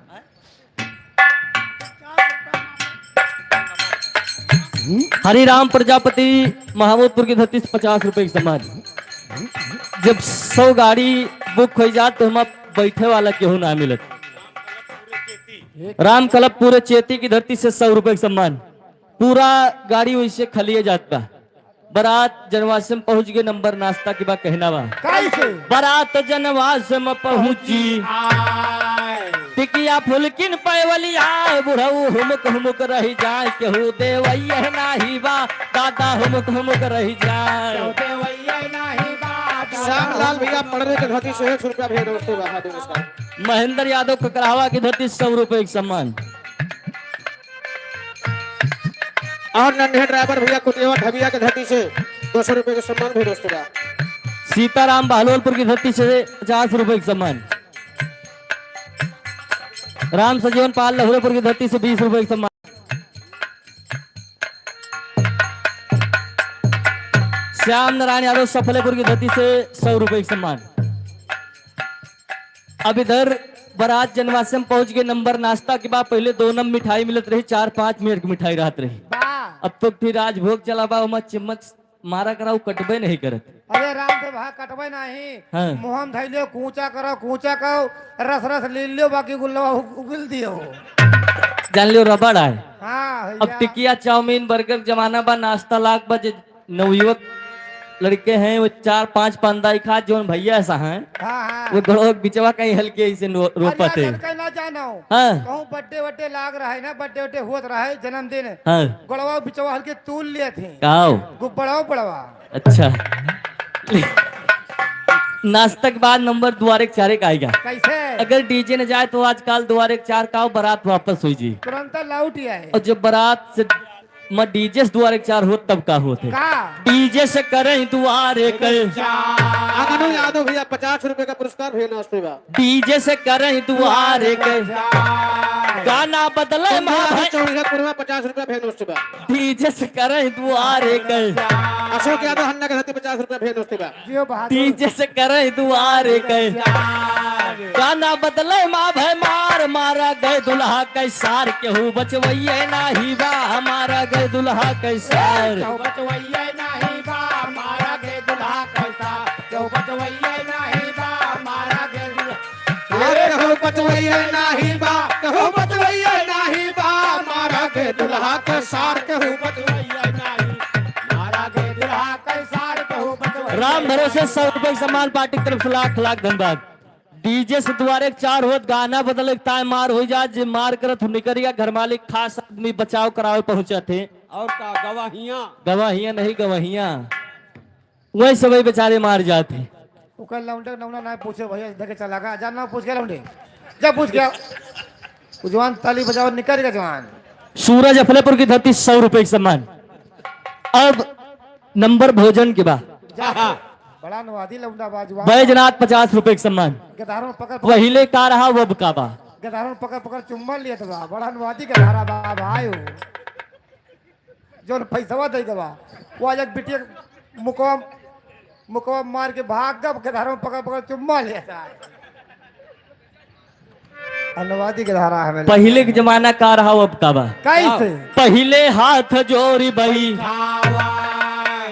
हरिराम प्रजापति महामूदपुर की धरती से 50 रुपए का सम्मान। जब 100 गाड़ी बुक हो जात तो हम बैठे वाला केहू ना मिलत। राम क्लब पूरे चेती की धरती से 100 रुपए का सम्मान। पूरा गाड़ी वैसे खलिए जात बा। बारात जनवास में पहुंच गए, नंबर नाश्ता की बात कहना बा। कैसे बारात जनवास में पहुंची, टिकिया फुलकिन पैवलिया, बुढ़ऊ हुमुक हुमुक रही जाए, केहू देवैया नाही बा, दादा हुमुक हुमुक रही जाए। श्यामलाल भैया पढ़ने के धरती से 100 रुपया भेज दोस्तों हाजिर नमस्कार। महेंद्र यादव ककरावा की धरती 100 रुपए का सम्मान। और नन्हे ड्राइवर भैया कुटिया ढबिया के धरती से 200 रुपए का सम्मान भेज दोस्तों। सीताराम बहलोलपुर की धरती से 50 रुपए का सम्मान। राम सजीवन पाल लहुरेपुर की धरती से 20 रुपए का सम्मान। श्याम नारायण यादव सफलेपुर की धरती से 100 रुपए का सम्मान। अब इधर बारात जनवास में पहुंच गए, नंबर नाश्ता के बाद पहले 2 नंबर मिठाई मिलत रही, 4-5 मिनट की मिठाई रहत रही। वाह, अब तो फिर राजभोग चला बा उमा चम्मच मारा कराऊ कटबे नहीं करत। अरे राम से भा कटबे नहीं हाँ। मुहम धैले कूचा करो रस रस ले लियो बाकी गुल्लवा उगिल दियो। जान लियो रबड़ आए। हाँ अब टिकिया चाउमीन बर्गर जमाना बा नाश्ता लाख बजे नवयुवक लड़के हैं वो 4-5 पंदाई खा जो भैया ऐसा है हाँ वो गड़ो बिचवा कहीं हल्के ऐसे रोपत है। ना जाना हो हाँ कहूँ बर्थडे लाग रहा है ना बर्थडे हुआ रहा है जन्मदिन हाँ गड़वा बिचवा हल्के तूल लिए थे काओ बड़वा अच्छा नाश्ता के बाद नंबर द्वारे 4 का आएगा। कैसे अगर डीजे न जाए तो आजकल द्वारे 4 का बारात वापस हुई जी तुरंत लौट ही आए और जब बारात से डीजे से द्वारे 4 हो तब का होते का डीजे से करें द्वारे कर आंगनू यादव भैया 50 रुपए का पुरस्कार भैया नाश्ते बा। डीजे से करें द्वारे कर गाना बदले माँ चौड़ीपुर में 50 रुपए भैया नाश्ते बा। डीजे से करें द्वारे कर अशोक यादव हन्ना के साथ 50 रुपए भैया नाश्ते बा। जियो बहादुर डीजे से करें द्वारे कर गाना बदले माँ भय मार मारा गए दुल्हा कैसार केहू बचवैये नाही बा हमारा गए दुल्हा कैसार बचवैया नहीं बा मारा गे दुल्हा कैसा जो बचवैया नहीं बा मारा गे कहो बचवैया नाही बा कहो बचवैया नाही बा मारा के दुल्हा के सार कहो बचवैया नहीं मारा गे दुल्हा कैसा कहू बचवैया राम भरोसे 100 रुपए सम्मान पार्टी की तरफ से लाख लाख धन्यवाद। डीजे से द्वारे 4 होत गाना बदले ताय मार हो जा जे मार करत निकरिया घर मालिक खास आदमी बचाव करावे पहुंचे थे और का गवाहियां नहीं गवाहियां वही सब बेचारे मार जाते। कल लौंडे नौना ना पूछे भैया देखे चला का जानना पूछ के लौंडे जब पूछ गया जवान ताली बजाओ निकल गया जवान सूरज अफलेपुर की धरती 100 रुपए सम्मान। अब नंबर भोजन के बाद बड़ा नवादी लौंडा बाजवा बैजनाथ 50 रुपए सम्मान। गदारों पकड़ वहिले का रहा वो बकाबा गदारों पकड़ चुम्मा लिया था बड़ा नवादी गदारा बा भाई जो पैसा दे गवा वो आज बिटिया मुकवा मार के भाग गब गदारों पकड़ चुम्मा लिया था नवादी गदारा है पहले के जमाना का रहा वो बकाबा कैसे पहले हाथ जोड़ी बही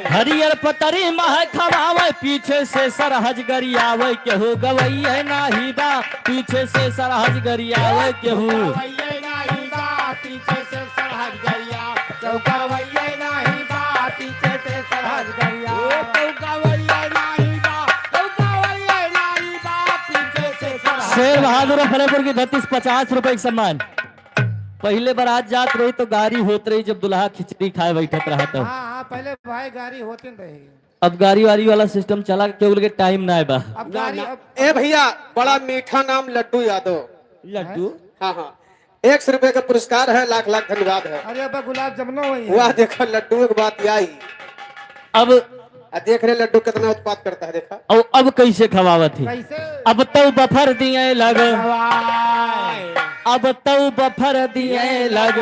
हरियर पतरी मह खवावे पीछे से सरहज गरियावे केहू गवैये नाही बा पीछे से सरहज गरियावे केहू गवैया नहीं बा पीछे से सरहद गैया जो गवैया नहीं बा पीछे से सरहद गैया तो गवैया नहीं बा तो गवैया नहीं बा पीछे से सरहद शेर बहादुर फतेहपुर की 50 रुपए का सम्मान। पहले बारात जात रही तो गाड़ी होत रही जब दुल्हा खिचड़ी खाए बैठत रहा तो हाँ पहले भाई गाड़ी होती रही अब गाड़ी वाड़ी वाला सिस्टम चला केवल के टाइम ना है बा। अब गाड़ी ए भैया बड़ा मीठा नाम लड्डू यादव। लड्डू हाँ 100 रुपए का पुरस्कार है लाख लाख धन्यवाद है। अरे अब गुलाब जमुनो हुई वाह देखो लड्डू की बात आई अब देख रहे लड्डू कितना उत्पाद करता है देखा। और अब कैसे खवावत है कैसे अब तो बफर दिए लग अब तो बफर दिए लग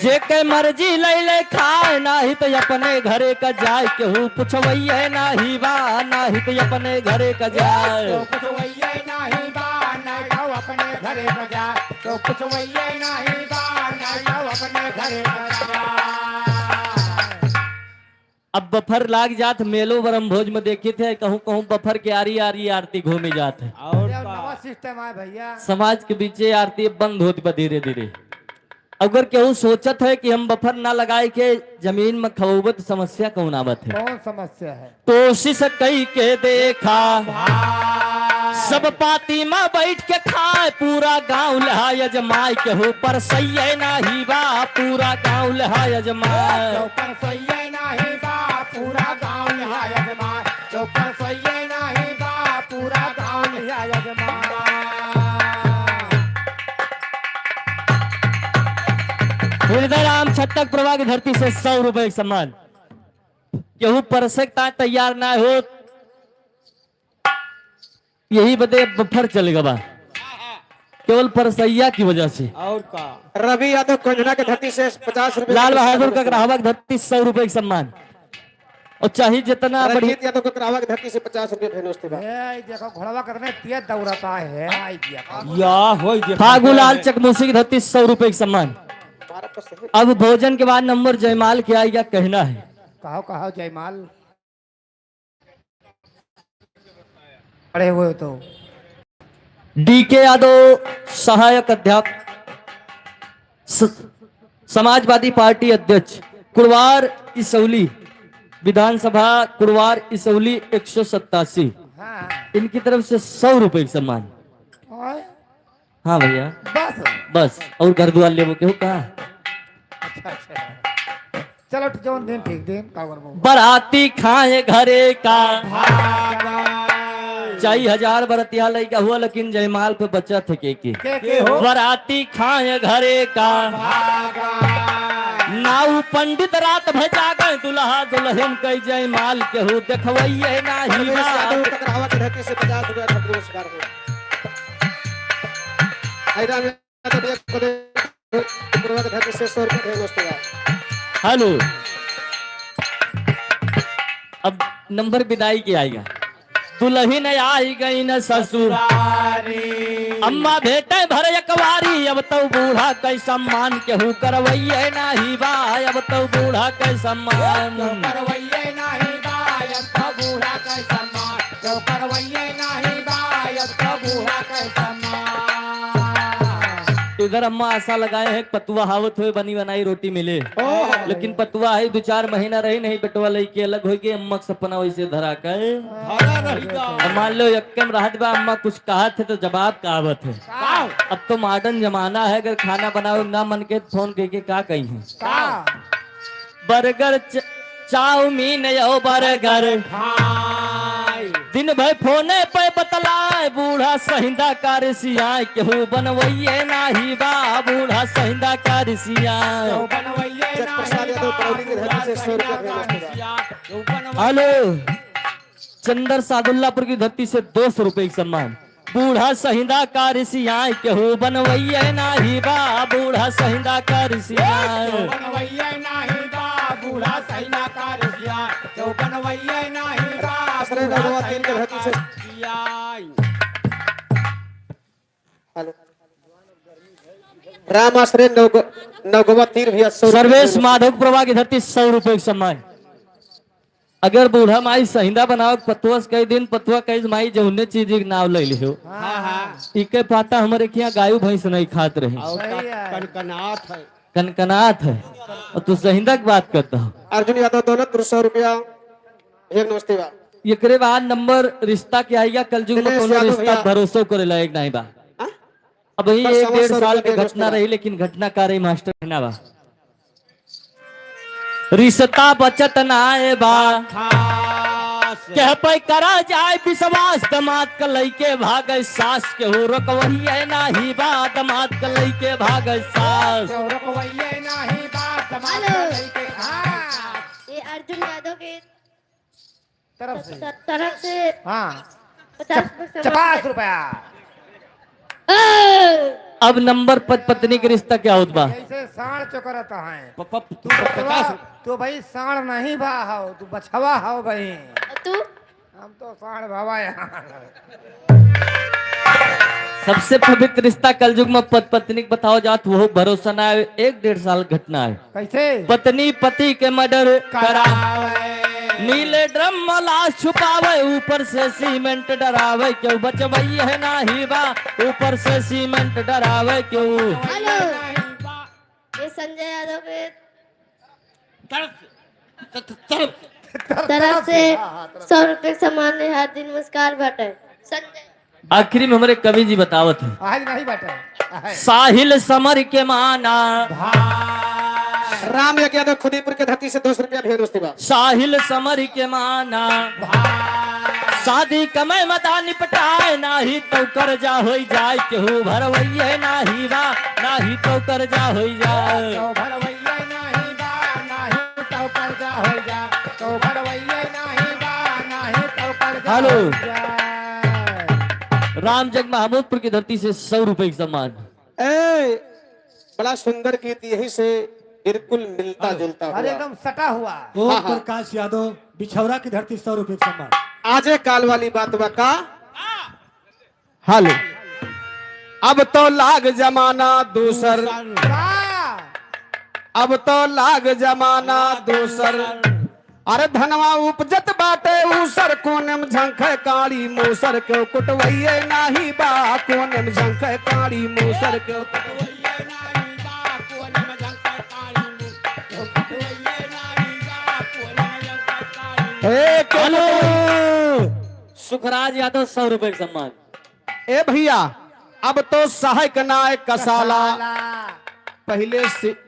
जे के मर्जी ले खाए नाही तो अपने घरे का जाए केहू पुछवैये नाही बा नाही तो अपने घरे का जाए तो पुछवैया नहीं बा नहीं तो अपने घरे का जा तो पुछवैया नहीं बा नहीं तो अपने घरे का जा अब बफर लाग जात मेलो बरम भोज में देखे थे कहूँ कहूँ बफर के आरी आरी आरती घूमे जात है नवा सिस्टम है भैया समाज के बीच आरती बंद होती बा धीरे धीरे। अगर केहू सोचत है कि हम बफर ना लगाए के जमीन में खबूबत समस्या कौन आवत है कौन समस्या है कोशिश कई के देखा सब पाती में बैठ के खाए पूरा गांव लहा यजमाई केहू पर सही नाही बा पूरा गांव लहा यजमाई चौपर सैया नहीं बा पूरा गांव लिहाया जमा चौपर सैया नहीं बा पूरा गांव लिहाया जमा हृदय राम छत्तक प्रभा की धरती से 100 रुपए का सम्मान। केहू परसकता तैयार ना हो यही बदे बफर चलेगा बा केवल परसैया की वजह से। और का रवि यादव कंजना के धरती से 50 रुपए लाल बहादुर का ग्राहक धरती 100 रुपए का सम्मान। और चाहिए जितना बढ़िया रंजीत यादव का ग्राहक धरती से 50 रुपए भेनोस्ते बा। ए देखो घोड़वा कितने तेज दौड़ता है आई दिया फागुलाल चकमोसी की धरती 100 रुपए का सम्मान। अब भोजन के बाद नंबर जयमाल क्या आएगा कहना है। कहो कहो जयमाल पढ़े हुए हो तो। डीके यादव सहायक अध्यक्ष समाजवादी पार्टी अध्यक्ष कुड़वार इसौली विधानसभा कुड़वार इसौली 187 हाँ इनकी तरफ से 100 रुपए का सम्मान। और हाँ भैया बस बस और घर द्वार लेवो के हो कहा। अच्छा अच्छा चलो जो दिन ठीक दिन का करबो। बराती खाए घरे का चाई 1000 बरतिया लइका हुआ लेकिन जयमाल पे बचत है के हो बराती खाए घरे का नाऊ पंडित रात भजा गए दुल्हा दुल्हन कई जयमाल के हो देखवैये नाही हेलो। अब नंबर विदाई के आएगा। दुल्हन आई गई न ससुर अम्मा भेटे भर एकवारी अब तो बूढ़ा कै सम्मान केहू करवैये नाही बा अब तो बूढ़ा कै सम्मान इधर अम्मा आशा लगाए हैं पतुआ हावत हुए बनी बनाई रोटी मिले लेकिन पतुआ है 2-4 महीना रही नहीं बेटवा लई अलग हो गए अम्मा का सपना वैसे धरा कर मान लो यक्कम राहत बा अम्मा कुछ कहा थे तो जवाब कहावत है। अब तो मॉडर्न जमाना है अगर खाना बनाओ ना मन के फोन करके क्या कही है बर्गर चाउमीन यो बर्गर दिन भर फोने पे बतलाए बूढ़ा सहिंदा कारसिया केहू बनवैये नाही बा बूढ़ा सहिंदा कारसिया। हेलो चंदर सादुल्लापुर की धरती से 200 रुपए का सम्मान। बूढ़ा सहिंदा कारसिया केहू बनवैये नाही बा बूढ़ा सहिंदा कारसिया बूढ़ा सैना कारसिया जो बनवैये नाही राम आश्रय नवगवा तीर भी सर्वेश माधव प्रभा की धरती 100 रुपए का सम्मान। अगर बूढ़ा माई सहिंदा बनाओ पतुआ कई दिन पतुआ कई माई जौने चीज के नाव ले लियो इके पाता हमारे यहाँ गायु भैंस नहीं खात रहे कनकनाथ है और तू सहिंदा की बात करता हो। अर्जुन यादव दोनों 100 रुपया एक नमस्ते बा एकरे बाद नंबर रिश्ता क्या आएगा कल युग में दिनेश कोनो यादव रिश्ता भैया। भरोसा करे लायक नहीं बा। हाँ? अब ही बस 1-1.5 100 साल रुपया की के घटना दोस्त रही लेकिन घटना कारी मास्टर ना बा रिश्ता बचत ना आए बा कह पे करा जाए विश्वास दमाद का लइके भागे सास के हो रकवैये नाही बा दमाद का लइके भागे सास। ये अर्जुन यादव के तरफ तरफ से हाँ 50 रुपया अब नंबर पत्नी के रिश्ता क्या होता बा जैसे साढ़ चोकरता है तू भाई साढ़ नहीं बा हो तू बछवा हो भाई तू हम तो साढ़ भावा यहाँ सबसे पवित्र रिश्ता कल युग में पत्नी के बताओ जात वो भरोसा ना है 1-1.5 साल घटना है। कैसे पत्नी पति के मर्डर करा नीले ड्रम में लाश छुपावे ऊपर से सीमेंट डरावे क्यों बचवैये नाही बा ऊपर से सीमेंट डरावे क्यों। हेलो ये संजय यादव के तरफ से 100 रुपए सम्मान है हार्दिक नमस्कार भट्ट संजय। आखिरी में हमारे कवि जी बतावत है आज नहीं बैठा साहिल समर के माना राम यादव खुदीपुर के धरती से 200 रुपया भेज दोस्ती बा साहिल समर के माना शादी कमे मता निपटाए नाही तो कर जा हो जाए केहू भरवैये नाही बा नाही तो कर जा हो जाए। हेलो राम जग महमूदपुर की धरती से 100 रुपए का सम्मान। ए बड़ा सुंदर गीत यही से बिल्कुल मिलता जुलता अरे हुआ एकदम सटा हुआ ओम प्रकाश यादव बिछौरा की धरती 100 रुपए का सम्मान। आजे काल वाली बात बा का हेलो अब तो लाग जमाना दूसर अब तो लाग जमाना दूसर, अरे धनवा उपजत बाटे उसर, कोने में झंखे काली मूसर, क्यों कुटवैये नाही बा, कोने में झंखे काली मूसर, क्यों कुटवैये नाही बा, कोने में झंखे काली मूसर, क्यों कुटवैये नाही बा, कोने में झंखे काली। हेलो सुखराज यादव 100 रुपए का सम्मान। ए भैया अब तो सहायक नायक कसाला, पहले से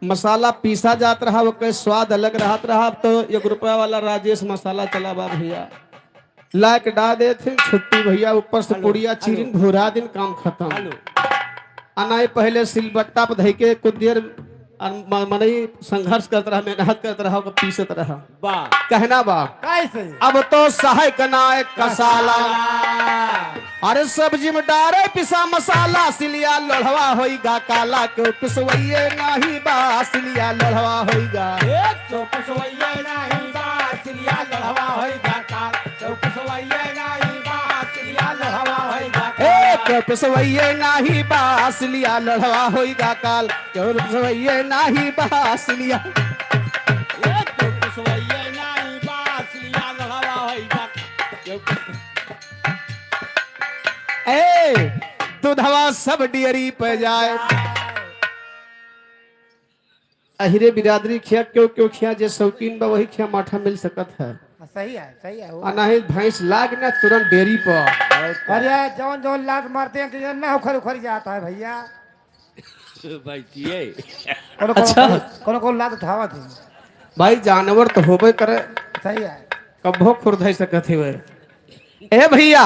मसाला पीसा जात रहा, वो के स्वाद अलग रहत रहा। अब तो 1 रुपया वाला राजेश मसाला चला बा भैया, लाइक डा दे थे छुट्टी भैया, ऊपर से पुड़िया चीरिन भूरा दिन काम खत्म। अनाई पहले सिलबट्टा पर धई के कुछ देर मनई संघर्ष करत रहा, मेहनत करत रहा, पीसत रहा। कहना बा कैसे अब तो सहायक नायक कसाला, अरे सब्जी में डारे पिसा मसाला, सिलिया लोढ़वा होइगा काला, क्यों पिसवैये नाही बा, सिलिया लोढ़वा होइगा, क्यों पिसवैये नाही बा, सिलिया लोढ़वा होइगा काल, क्यों पिसवैये नाही बा, सिलिया लोढ़वा होइगा काल, क्यों पिसवैये नाही बा, सिलिया लोढ़वा होइगा काल, क्यों पिसवैये नाही बा, सिलिया, क्यों पिसवैये नाही बा, सिलिया लोढ़वा होइगा, क्यों ए दूधवा सब डियरी पे जाए, अहिरे बिरादरी खिया क्यों क्यों खिया, जे शौकीन बा वही खिया माठा मिल सकत है। सही है वो। अनाहित भैंस लाग ना तुरंत डेयरी पर। अरे जौन जौन लात मारते हैं तो ना उखड़ उखड़ जाता है भैया। अच्छा कौन लात उठावा थी भाई, जानवर तो होबे करे, सही है। कभो खुर्द सकत है। ए भैया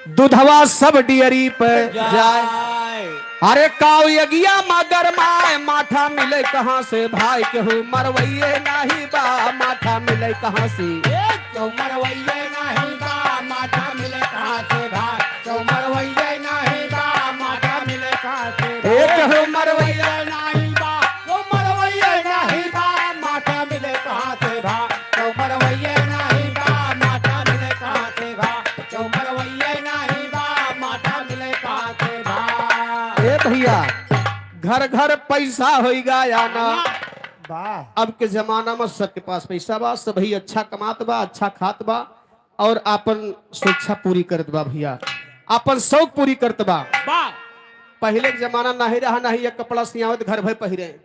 दूधवा सब डियरी पे जाए, अरे काऊ यगिया मगर माए, माठा मिले कहाँ से भाई, केहू मरवैये नाही बा, माठा मिले कहाँ से, क्यों मरवैये नाही बा, माठा मिले कहाँ से भाई, क्यों मरवैये नाही बा, माठा मिले कहाँ से, केहू मरवैये नाही बा, क्यों मरवैये नाही बा, माठा मिले कहाँ से भाई, क्यों मरवैये नाही बा, माठा मिले कहाँ से भाई, क्यों मरवैये नाही बा, माठा मिले कहाँ से भाई। ए भैया घर घर पैसा होइगा या ना, वाह अब के जमाना में सबके पास पैसा बा, सब ही अच्छा कमात बा, अच्छा खात बा, और आपन स्वेच्छा पूरी करत बा भैया, आपन शौक पूरी करत बा। पहले के जमाना नहीं रहा, नहीं ये कपड़ा सियावत घर भर पहिरे,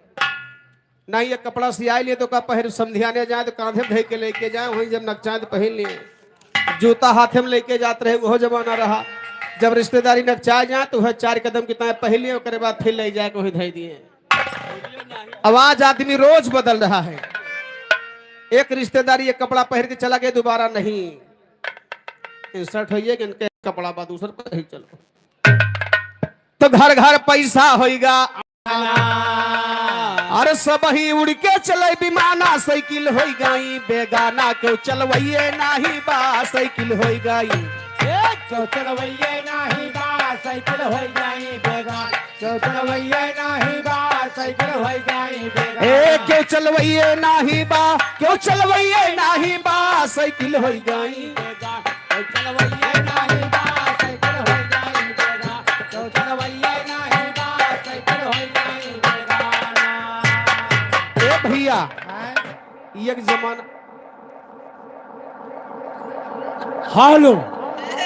नहीं ये कपड़ा सिया लिए तो का पहर समझियाने जाए तो कांधे में धे के लेके जाए, वहीं जब नकचाए तो पहन लिए, जूता हाथे में लेके जाते रहे, वो जमाना रहा। जब रिश्तेदारी नकचा जाए तो वह 4 कदम कितना पहन लिए, उसके बाद फिर ले जाए वही धै दिए। आवाज आदमी रोज बदल रहा है, एक रिश्तेदारी एक कपड़ा पहन के चला गया, दोबारा नहीं इंसर्ट होइए कि इनके कपड़ा बाद दूसर पर ही चलो। तो घर घर पैसा होइगा, अरे सब ही उड़ के चले विमाना, साइकिल होई गई बेगाना, क्यों चलवैये नाही बा, साइकिल होई गई, क्यों चलवैये नाही बा, साइकिल होई गई बेगान, क्यों चलवैये नाही बा, साइकिल होई गई बेगान, क्यों चलवैये नाही बा, क्यों चलवैये नाही बा, साइकिल होई गई बेगान, क्यों चलवैये नाही बा, साइकिल होई गई बेगान, क्यों चलवैये नाही बा, साइकिल होई गई बेगान। ए भैया एक जमाना, हालो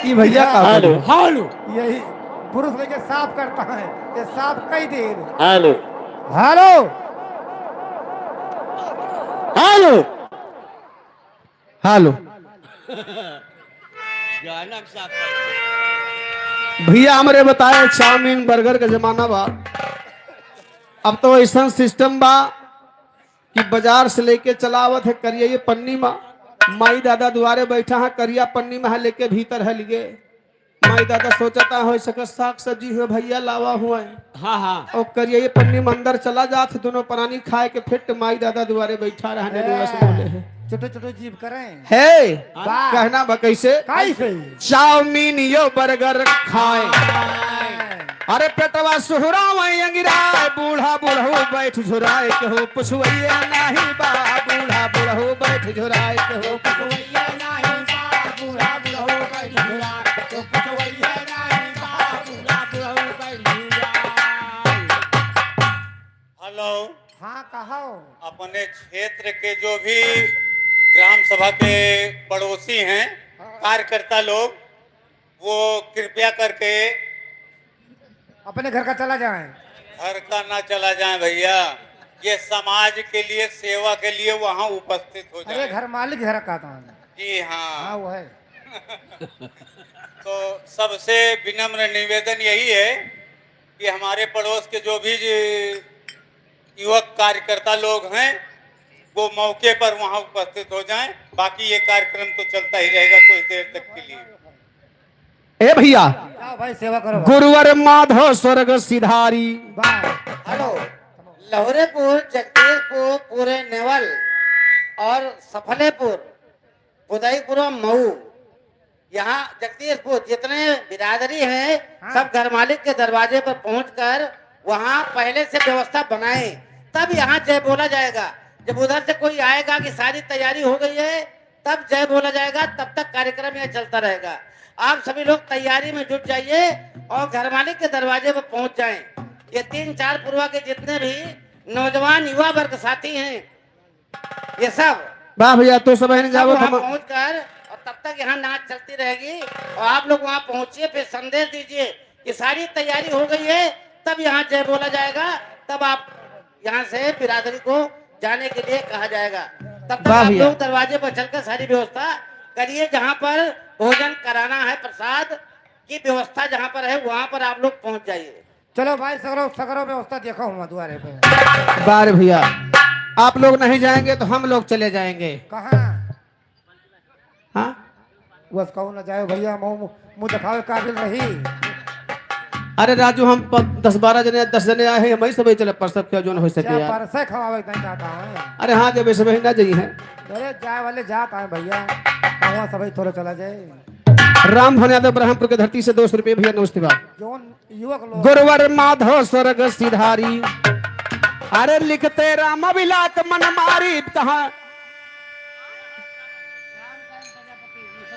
ये भैया का हेलो हालो यही पुरुष लेके साफ करता है, ये साफ कई देर। हेलो हेलो हेलो हेलो भैया हमरे बताए चाउमीन बर्गर का जमाना बा, अब तो ऐसा सिस्टम बा कि बाजार से लेके चलावत है करिए ये पन्नी में, माई दादा दुआरे बैठा है, करिया पन्नी में है लेके भीतर है लिए, माई दादा सोचता हो सके साग सब्जी हो भैया लावा हुआ है, हाँ और करिए ये पन्नी में अंदर चला जाते, दोनों प्राणी खाए के फिट माई दादा दुआरे बैठा रहने बोले है छोटे छोटे जीव करें है कहना बा कैसे, कैसे चाउमीन यो बर्गर खाए, अरे पेटवा सुहरा वही अंगिराए, बूढ़ा बूढ़ो बैठ झुराए, केहू पुछवैये नाही बा, बूढ़ा बूढ़ो बैठ झुराए, केहू पुछवैये नाही बा, बूढ़ा बूढ़ो बैठ झुराए, केहू पुछवैये नाही बा, बूढ़ा बूढ़ो बैठ झुराए। मऊ हाँ कहो। अपने क्षेत्र के जो भी ग्राम सभा के पड़ोसी हैं, कार्यकर्ता लोग, वो कृपया करके अपने घर का चला जाए। घर का ना चला जाए भैया, ये समाज के लिए, सेवा के लिए वहाँ उपस्थित हो अरे जाए। घर मालिक घर का था। जी हाँ। हाँ वो है। तो सबसे विनम्र निवेदन यही है कि हमारे पड़ोस के जो भी युवक कार्यकर्ता लोग हैं वो मौके पर वहां उपस्थित हो जाएं। बाकी ये कार्यक्रम तो चलता ही रहेगा कुछ देर तक के लिए। ए भैया, जाओ भाई सेवा करो भाई। गुरुवर माधव स्वर्ग सिधारी। वाह। हेलो, लहरेपुर, जगदीशपुर, पूरे नेवल और सफलेपुर, बुदाईपुर, मऊ, यहाँ जगदीशपुर जितने बिरादरी है, सब घर मालिक के दरवाजे पर पहुंचकर वहाँ पहले से व्यवस्था बनाए, तब यहाँ जय बोला जाएगा। जब उधर से कोई आएगा कि सारी तैयारी हो गई है, तब जय बोला जाएगा, तब तक कार्यक्रम यहाँ चलता रहेगा। आप सभी लोग तैयारी में जुट जाइए और घर मालिक के दरवाजे पर पहुंच जाएं। ये 3-4 पूर्वा के जितने भी नौजवान युवा वर्ग साथी हैं, ये सब वाह भैया, तो सब है जाओ वहाँ पहुँच कर, और तब तक यहाँ नाच चलती रहेगी और आप लोग वहाँ पहुँचिए, फिर संदेश दीजिए कि सारी तैयारी हो गई है, तब यहाँ जय बोला जाएगा, तब आप यहाँ से बिरादरी को जाने के लिए कहा जाएगा। तब तक आप लोग दरवाजे पर चलकर सारी व्यवस्था करिए। जहाँ पर भोजन कराना है, प्रसाद की व्यवस्था जहाँ पर है, वहाँ पर आप लोग पहुँच जाइए। चलो भाई सगरो सगरो व्यवस्था देखो हुआ द्वारे पे। बार भैया, आप लोग नहीं जाएंगे तो हम लोग चले जाएंगे। कहाँ? हाँ, बस कहूँ ना जाए भैया, मुँह दिखावे काबिल रही। अरे राजू, हम 10-12 जने 10 जने आए हैं, हम सब चले पर सब क्या जो हो सके यार। परसे खवावे नहीं चाहता है। अरे हाँ, जब ऐसे वही ना जाइए हैं। अरे जाए वाले जाता है भैया, कहूँ सभी थोड़ा चला जाए। राम भवन यादव ब्रह्मपुर की धरती से 200 रुपये भैया, नमस्ते बाप। जोन युवक लोग गुरुवर माधव स्वर्ग सिधारी। अरे लिखते राम बिलाक मन मारी, कहा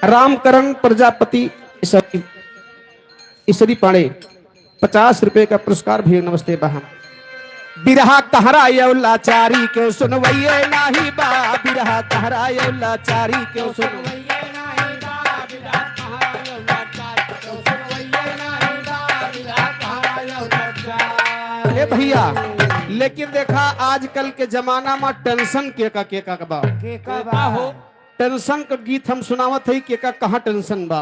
रामकरण प्रजापति ईश्वरी पाड़े, 50 रुपए का पुरस्कार भी, नमस्ते बहन। बिरहा कहरा लाचारी क्यों सुनवैये नाही बा, बिरहा कहरा लाचारी क्यों सुनवैये। ए भैया, लेकिन देखा आजकल के जमाना में टेंशन के का बा, टेंशन का गीत हम सुनावत है के का कहाँ टेंशन बा।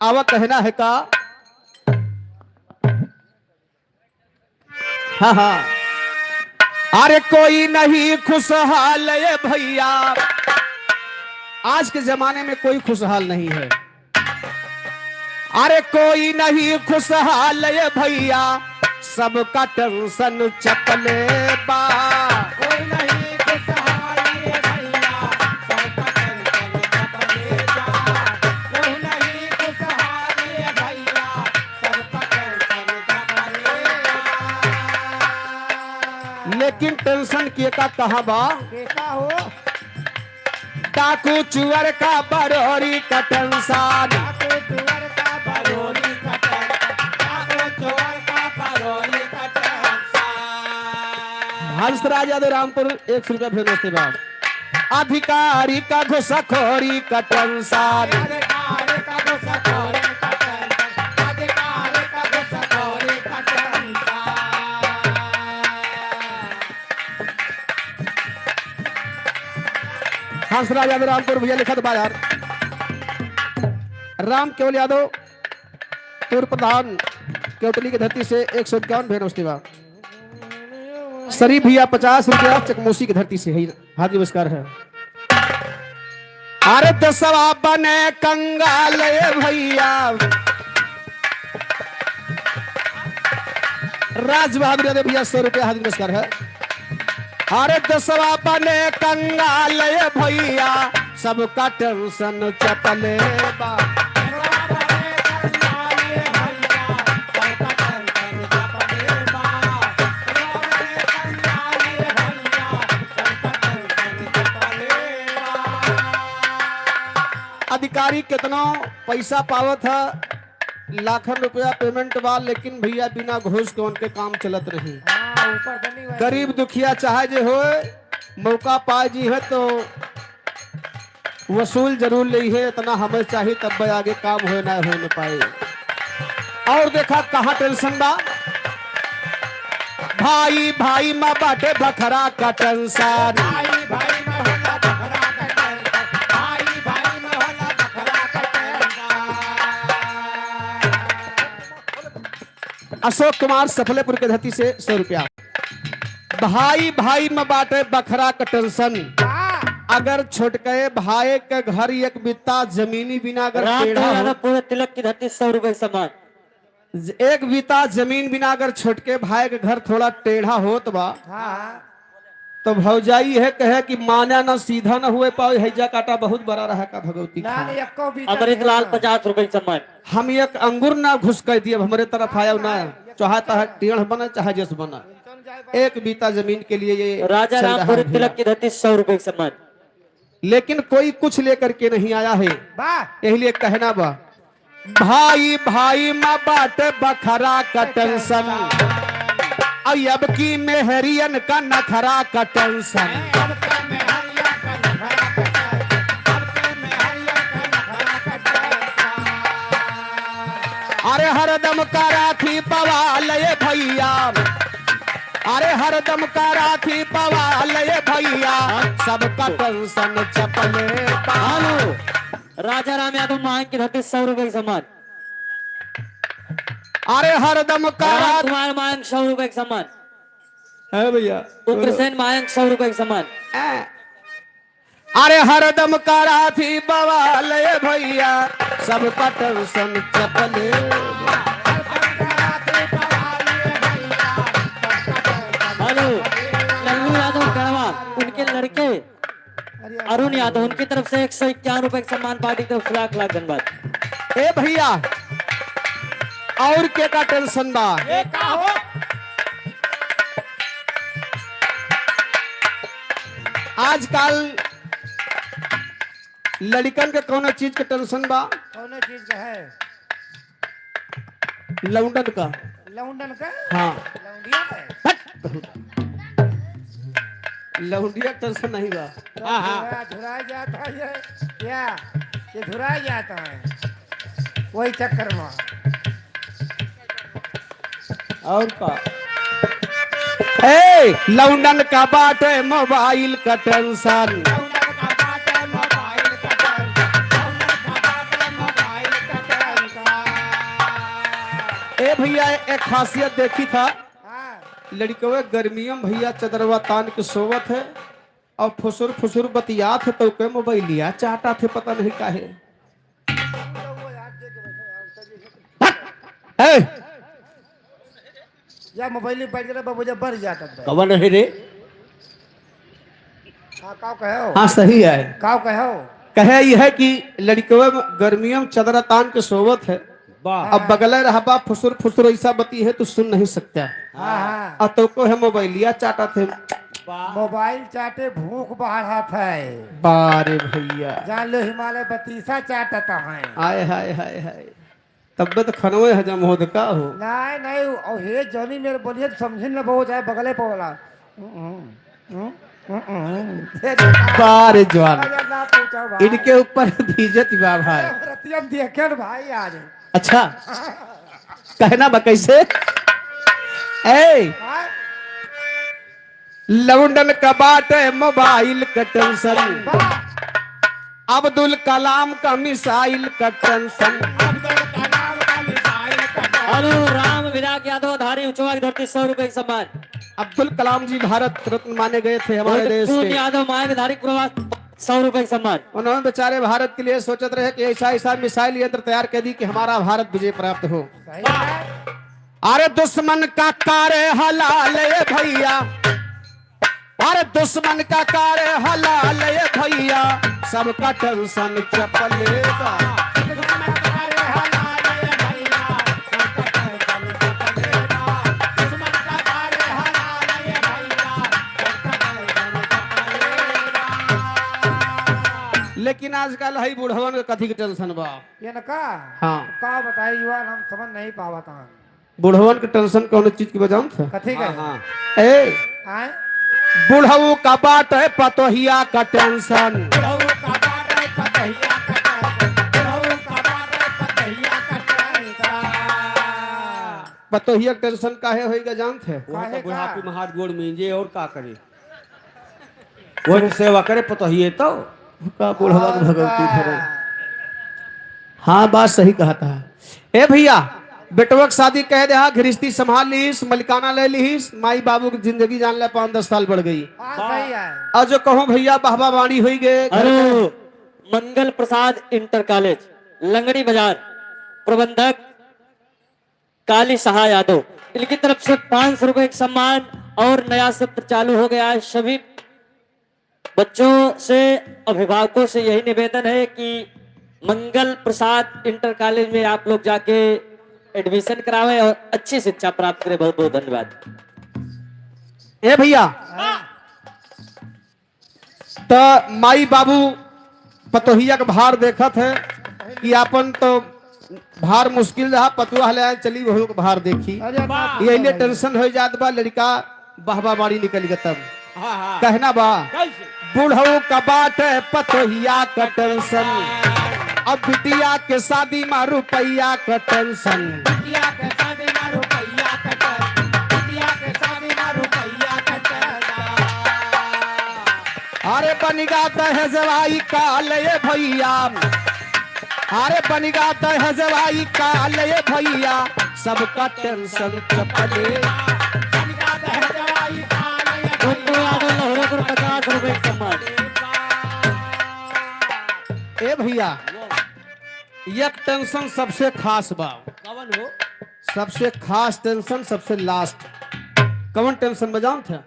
आवा कहना है का, हाँ हाँ, अरे कोई नहीं खुशहाल है भैया, आज के जमाने में कोई खुशहाल नहीं है। अरे कोई नहीं खुशहाल है भैया, सबका टेंशन चपले बा। कोई नहीं खुशहाल है भैया, सबका टेंशन चपले बा। कोई नहीं खुशहाल है भैया, सबका टेंशन चपले बा। लेकिन टेंशन के का कहा बा, के का हो? डाकू चुअर का बरोरी का टेंशन, डाकू चुअर का बरोरी का हंसराज यादव रामपुर 100 रुपया भेज, नमस्ते बाप। अधिकारी का घुसखोरी का टेंशन, हंसराज यादव रामपुर भैया लिखत बाजार। राम केवल यादव पूर्व प्रधान केवटली की धरती से 151 भेज, नमस्ते बाप। शरीफ भैया 50 रुपया चकमोसी की धरती से, हाथ नमस्कार है। अरे दसवा बने कंगाल भैया, राज बहादुर भैया 100 रुपया, हाथ नमस्कार है। अरे दसवा बने कंगाल भैया, सबका टेंशन चपले बा। अधिकारी कितना पैसा पावत है, लाखों रुपया पेमेंट बा, लेकिन भैया बिना घूस के उनके काम चलत नहीं। ऊपर से नहीं हुआ। गरीब दुखिया चाहे जे हो मौका पाए जी है तो वसूल जरूर ली है, इतना हमें चाहिए तब आगे काम हो ना हो न पाए। और देखा कहाँ टेंशन बा, भाई भाई माँ बाटे बखरा का टेंशन, भाई भाई में होला बखरा का टेंशन, भाई भाई में होला बखरा का टेंशन। अशोक कुमार सफलेपुर के धरती से 100 रुपया। भाई भाई में बाटे बखरा का टेंशन, अगर छोटके भाई के घर एक बित्ता जमीनी बिना अगर रात टेढ़ा को हो, यादव पूरे तिलक की धरती 100 रुपए सम्मान। एक बित्ता जमीन बिना अगर छोटके भाई के घर थोड़ा टेढ़ा होत बा हाँ तो भौजाई है कहे कि माना ना सीधा ना हुए पाओ, हैजा काटा बहुत बड़ा रहा का भगवती ना खा। नहीं एको भी अमृत लाल 50 रुपए सम्मान। हम एक अंगूर ना घुस कर दिए हमारे तरफ आया ना, चाहता है टेढ़ बना चाहे जस बना, एक बीता जमीन के लिए ये राजा चल रहा रामपुरी है तिलक की धरती 100 रुपए सम्मान। लेकिन कोई कुछ लेकर के नहीं आया है, वाह यही लिए कहना बा भाई भाई माँ बाट बखरा का टेंशन, अब की मेहरियन का नखरा का टेंशन। अब के में हरिया का नखरा का टेंशन, अब के में हरिया का नखरा का टेंशन। अरे हरदम का राखी पवाल ये भैया, अरे हरदम का राखी पवाल ये भैया, सबका टेंशन चपले हेलो राजा राम यादव मांग की धरती 100 रुपए सम्मान। अरे हरदम का राम कुमार मांग 100 रुपए सम्मान। है भैया उग्रसेन मांग 100 रुपए सम्मान। अरे हरदम का राखी पवाल ये भैया, सबका टेंशन चपले। हेलो लल्लू यादव गढ़वा उनके लड़के अरुण यादव उनकी तरफ से 151 रुपए सम्मान पार्टी की तरफ से लाख लाख धन्यवाद। ए भैया और के का टेंशन बा, ये का हो आजकल लड़कन के कौन चीज के टेंशन बा, कौन चीज का है? लौंडन का। लौंडन का? हाँ लौंडिया का? लौंडिया टेंशन नहीं बा। धुरा जाता है क्या? ये धुरा जाता है वही चक्कर में। और का ए लौंडन का बाटे मोबाइल का टेंशन, लौंडन का बात है मोबाइल का टेंशन, लौंडन का बात है मोबाइल का टेंशन। ए भैया एक खासियत देखी था, हाँ लड़कवे गर्मियों में भैया चदरवा तान के सोवत है और फुसुर फुसुर बतियात है तो के मोबाइल लिया चाहता थे पता नहीं काहे। ए या मोबाइल में बैठ रहा मुझे बढ़ जाता है। कवन है रे? हाँ काव कहो? हाँ सही है। काव कहो? कहे यह है कि लड़कवे में गर्मियों में चदरा तान के सोवत है, अब बगले रहा फुसुर फुसुर ऐसा बती है तो सुन नहीं सकता, हाँ हाँ और तो को है मोबाइल लिया चाहता थे। मोबाइल चाटे भूख बढ़ा था। बारे भैया जान लो हिमालय बतीसा चाटता है। आय हाय हाय हाय तब तो खनवे हजम हो का हो। नहीं नहीं और हे जॉनी मेरे बोलिए तो समझे न बहुत है बगले पे वाला। बारे जवान ना पूछो भाई। इनके ऊपर भीजत बा भाई। रतियम देखे न भाई आज। अच्छा कहना बा कैसे? ए हाँ? लौंडन का बाटे मोबाइल का टेंशन, अब्दुल कलाम का मिसाइल का टेंशन। अब्दुल कलाम का मिसाइल का टेंशन। हेलो राम विराग यादव धारी उचवा की धरती 100 रुपए सम्मान। अब्दुल कलाम जी भारत रत्न माने गए थे हमारे देश पूर्ण के। यादव मांग धारी प्रवास 100 रुपए सम्मान। उन्होंने बेचारे भारत के लिए सोचते रहे कि ऐसा ऐसा मिसाइल यंत्र तैयार कर दी कि हमारा भारत विजय प्राप्त हो। सही है? अरे दुश्मन का कारे हलाल ये भैया, अरे दुश्मन का कारे हलाल ये भैया, सबका टेंशन चपलेगा। दुश्मन का हलाल ये भैया, सबका टेंशन चपलेगा। दुश्मन का हलाल ये भैया, सबका टेंशन चपलेगा। लेकिन आजकल है बुढ़वन के कथी के टेंशन बा। ये न का? हाँ का बताई युवा हम समझ नहीं पावत हैं। बुढ़वन के टेंशन कौन चीज की बजाऊं था? कथी का ए आए बुढ़ऊ का बाट है पतोहिया का टेंशन। बुढ़ऊ का बाट है पतहिया का टेंशन, बुढ़ऊ का बाट है पतहिया का टेंशन। पतोहिया का टेंशन काहे होएगा जानते हैं? वो तो बुढ़ापी में हाथ गोड़ में और का करे, वो तो सेवा करे पतहिए तो का बुढ़वा के भगवती धरे। हाँ बात सही कहा था। ए भैया बेटवा के शादी कह दे, हाँ गृहस्थी संभाल लीस, मलिकाना ले लीस, माई बाबू की जिंदगी जान ले 5-10 साल बढ़ गई। सही है। और जो कहूँ भैया बाहबा बाणी हुई गए। अरे मंगल प्रसाद इंटर कॉलेज लंगड़ी बाजार प्रबंधक काली सहा यादव, इनकी तरफ से 500 रुपए एक सम्मान और नया सत्र चालू हो गया है। सभी बच्चों से अभिभावकों से यही निवेदन है कि मंगल प्रसाद इंटर कॉलेज में आप लोग जाके एडमिशन करावें और अच्छी शिक्षा प्राप्त करें। बहुत बहुत धन्यवाद। ए भैया तो माई बाबू पतोहिया का भार देखत है कि अपन तो भार मुश्किल रहा, पतुआ ले चली वही के भार देखी। अरे बाप यही लिए टेंशन हो जात बा, लड़का बाहबा बाड़ी निकल गया तब कहना बा बुढ़ऊ का बाट है पतोहिया का टेंशन, अब बिटिया के शादी में रुपया का टेंशन। बिटिया के शादी में रुपया का टेंशन, बिटिया के शादी में रुपया का टेंशन। अरे बनिगा है जवाई काल ये भैया, अरे बनिगा है जवाई काल ये भैया, सबका टेंशन चपले। गुड्डू यादव लहरे को 50 रुपए एक सम्मान। ए भैया एक टेंशन सबसे खास बा, कवन हो? सबसे खास टेंशन सबसे लास्ट कौन टेंशन बजाऊं था?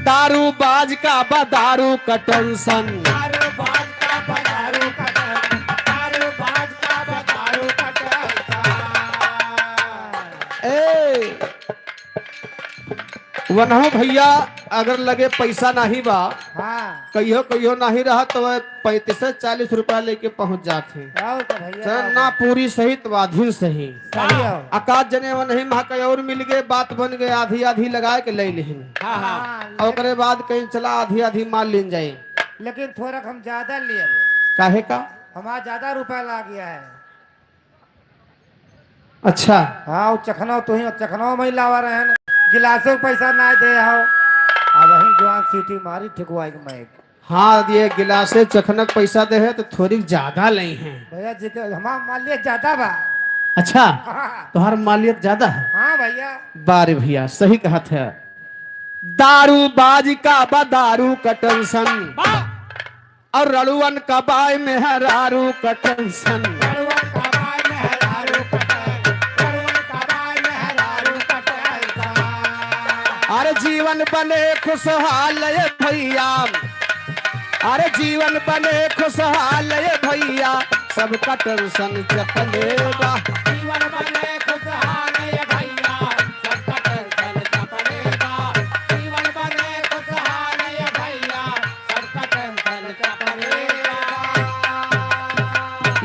दारू बाज का दारू का टेंशन। दारू बाज का दारू का टेंशन, दारू बाज का दारू का टेंशन। ए वनहो भैया अगर लगे पैसा नहीं बा, हाँ कहियो कहियो नहीं रहा तो 35-40 रुपया लेके पहुंच जाते हैं। आओ तो भैया सर ना पूरी सही तो आधी सही। सही हो। आकाश जने वो नहीं महा और मिल गए, बात बन गए, आधी आधी लगा के ले लेहिन। और ओकरे बाद कहीं चला आधी आधी माल लेन जाए। लेकिन थोड़ा हम ज्यादा लिए काहे का? हमारा ज्यादा रुपया ला गया है। अच्छा हाँ वो चखना तो ही चखना में लावा रहे हैं, गिलासों पैसा ना दे हो। अब वही जवान सीटी मारी ठिकवाई के मैं हाँ ये गिलासे चखनक पैसा दे है तो थोड़ी ज्यादा ले हैं। भैया जी के हमारा मालियत ज्यादा बा। अच्छा हाँ तुम्हारा मालियत ज्यादा है? हाँ भैया बारे भैया सही कहा था। दारू बाज का दारू का टेंशन और रड़ुअन का बाय में है रारू का टेंशन। करुवन का बाय में है दारू का टेंशन, करुवन का बाय में है दारू का टेंशन। अरे जीवन बने खुशहाल ये भैया, अरे जीवन बने खुशहाल ये भैया, सबका टेंशन चपलेगा। जीवन बने खुशहाल ये भैया, सबका टेंशन चपलेगा। जीवन बने खुशहाल ये भैया, सबका टेंशन चपलेगा।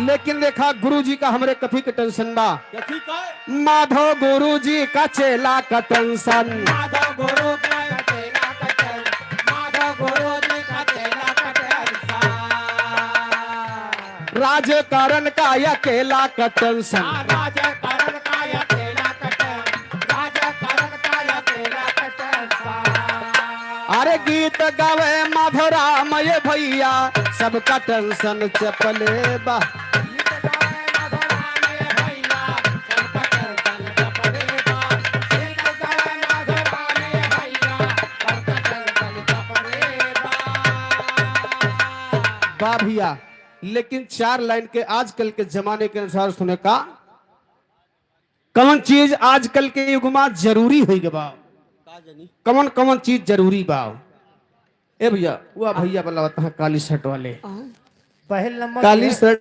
लेकिन देखा गुरु जी का हमरे कथी के टेंशन बा? कथी का? माधव गुरु जी का चेला का टेंशन। माधव गुरु का चेला का टेंशन, माधव गुरु जी का चेला का टेंशन। राजकारण का अकेला का टेंशन। राजकारण का अकेला का टेंशन, राजकारण का अकेला का टेंशन। अरे गीत गावे माधवराम ये भैया, सबका टेंशन चपले बा। गीत गावे माधवराम ये भैया, सबका टेंशन चपलेगा। गीत गावे माधवराम ये भैया, सबका टेंशन चपलेगा। बा भैया लेकिन 4 लाइन के आजकल के जमाने के अनुसार सुने का कौन चीज आजकल के युग में जरूरी हो गया बा? कौन कौन चीज जरूरी बा? ए भैया वो भैया बोला है काली शर्ट वाले, पहल नंबर काली शर्ट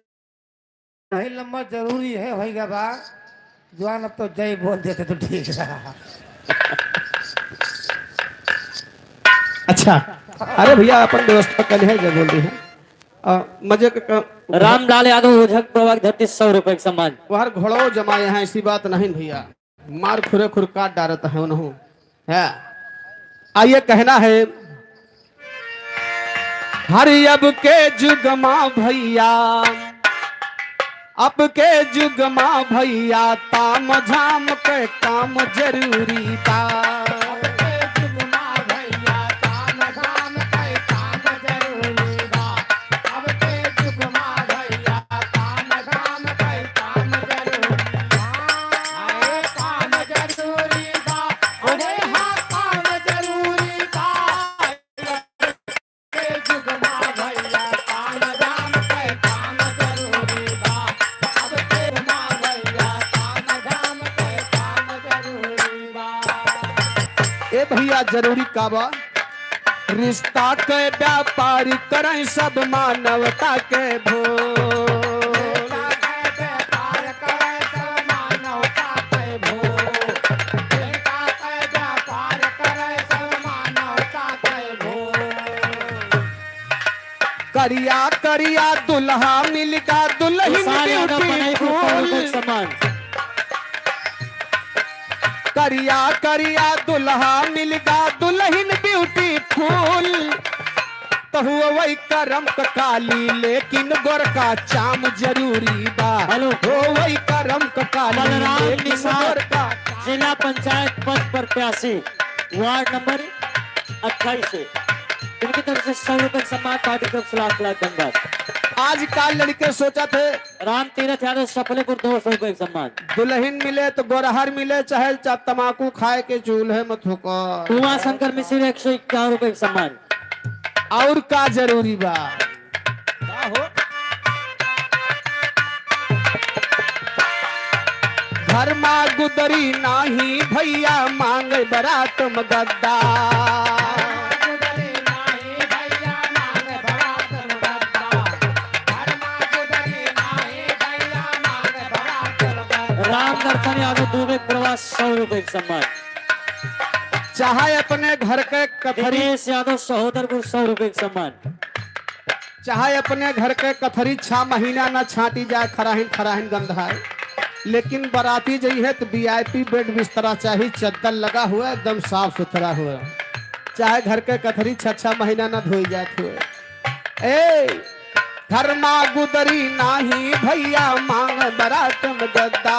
पहल नंबर जरूरी है होगा बा। जवान अब तो जय बोल देते तो ठीक रहा। अच्छा अरे भैया अपन व्यवस्था कल है जब बोल रहे हैं मजे रामलाल यादव ओझक प्रभाग धरती 100 रुपए का सम्मान। वहर घोड़ो जमाए हैं, ऐसी बात नहीं भैया, मार खुरे खुर काट डालत है उन्हों है। आइए कहना है, हर अब के जुगमा भैया, अब के जुगमा भैया, ताम झाम के काम जरूरी था। ए भैया जरूरी काबा, रिश्ता के व्यापार करें सब मानवता के भो। करिया करिया दुल्हा मिलका दुल्हन ब्यूटीफुल, करिया करिया दुल्हा मिलगा दुल्हन ब्यूटीफुल, तो हुआ वही करम काली लेकिन गोरका चाम जरूरी बा। हेलो हो वही करम काली बलराम लेकिन निसार, गोरका। जिला पंचायत पद पर 83 वार्ड नंबर 28 से इनकी तरफ से 100 रुपए सम्मान, पार्टी तरफ से लाख लाख धन्यवाद। आज काल लड़के सोचा थे राम तीरथ यादव सफलेपुर 200 रुपए सम्मान। दुल्हन मिले तो गोरहर मिले, चाहे तमाकू खाए के चूल्हे मत होका। उमा शंकर मिश्र 151 रुपए सम्मान। और का जरूरी बा, घर माँ गुदरी नाही भैया, मांग बरात मगद्दा। राम दर्शन यादव दुबे प्रवास 100 रुपए सम्मान। चाहे अपने घर के कथरी, दिनेश यादव सहोदरपुर 100 रुपए सम्मान। चाहे अपने घर के कथरी 6 महीना न छाटी जाए, खराहिन खराहिन गंधाए, लेकिन बाराती जई है तो VIP बेड बिस्तरा चाहिए, चद्दर लगा हुआ एकदम साफ सुथरा हुआ। चाहे घर के कथरी 6 महीना न धोई जाते हुए। ए घर माँ गुदरी नाही भैया, मांग बरात में गद्दा।